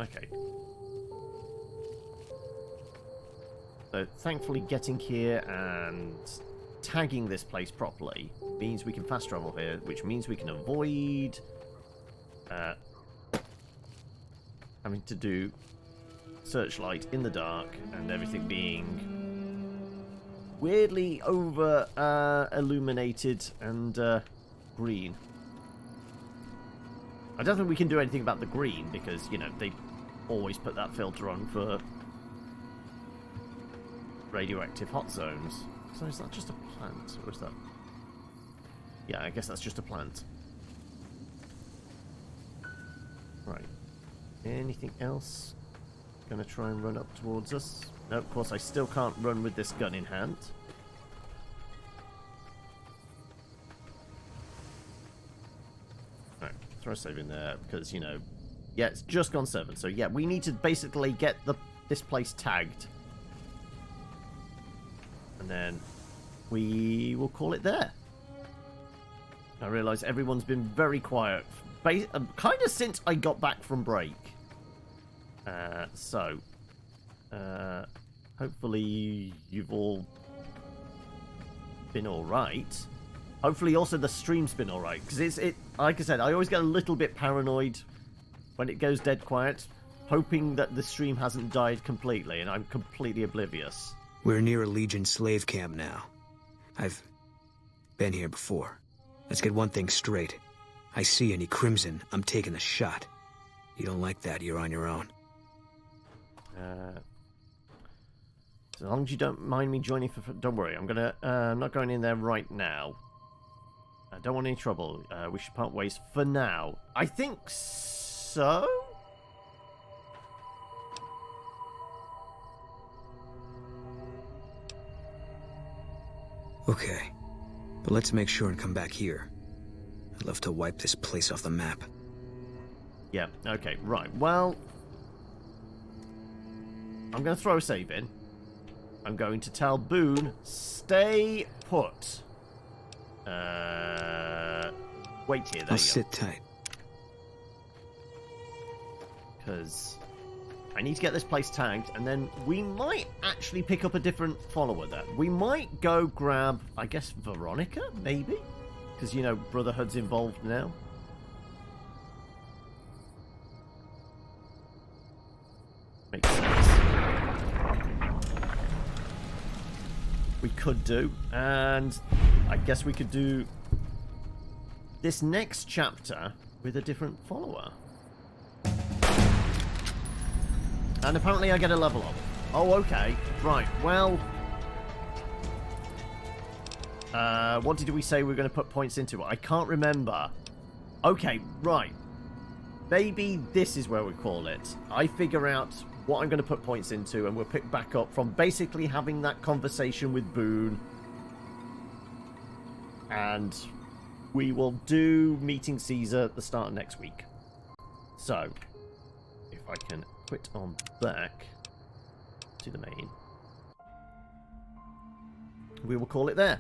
Okay. So thankfully getting here and tagging this place properly means we can fast travel here, which means we can avoid having to do searchlight in the dark and everything being weirdly over illuminated and green. I don't think we can do anything about the green because, you know, they always put that filter on for radioactive hot zones. So is that just a plant, or is that... Yeah, I guess that's just a plant. Right. Anything else? Gonna try and run up towards us? No, of course I still can't run with this gun in hand. Right, throw a save in there, because, you know... Yeah, it's just gone 7, so yeah, we need to basically get this place tagged. And then we will call it there. I realise everyone's been very quiet, kind of since I got back from break. Hopefully you've all been alright. Hopefully also the stream's been alright, because like I said, I always get a little bit paranoid when it goes dead quiet, hoping that the stream hasn't died completely, and I'm completely oblivious. We're near a Legion slave camp now. I've been here before. Let's get one thing straight. I see any Crimson, I'm taking the shot. You don't like that, you're on your own. As long as you don't mind me joining don't worry, I'm not going in there right now. I don't want any trouble. We should part ways for now. I think so? Okay. But let's make sure and come back here. I'd love to wipe this place off the map. Yeah, okay, right. Well, I'm going to throw a save in. I'm going to tell Boone, stay put. Wait here, I'll sit tight. Because I need to get this place tagged, and then we might actually pick up a different follower there. We might go grab, I guess, Veronica, maybe? Because, you know, Brotherhood's involved now. Makes sense. We could do, and I guess we could do this next chapter with a different follower. And apparently I get a level up. Oh, okay. Right, well... what did we say we were going to put points into? I can't remember. Okay, right. Maybe this is where we call it. I figure out what I'm going to put points into, and we'll pick back up from basically having that conversation with Boone. And we will do meeting Caesar at the start of next week. So, if I can quit on back to the main, we will call it there.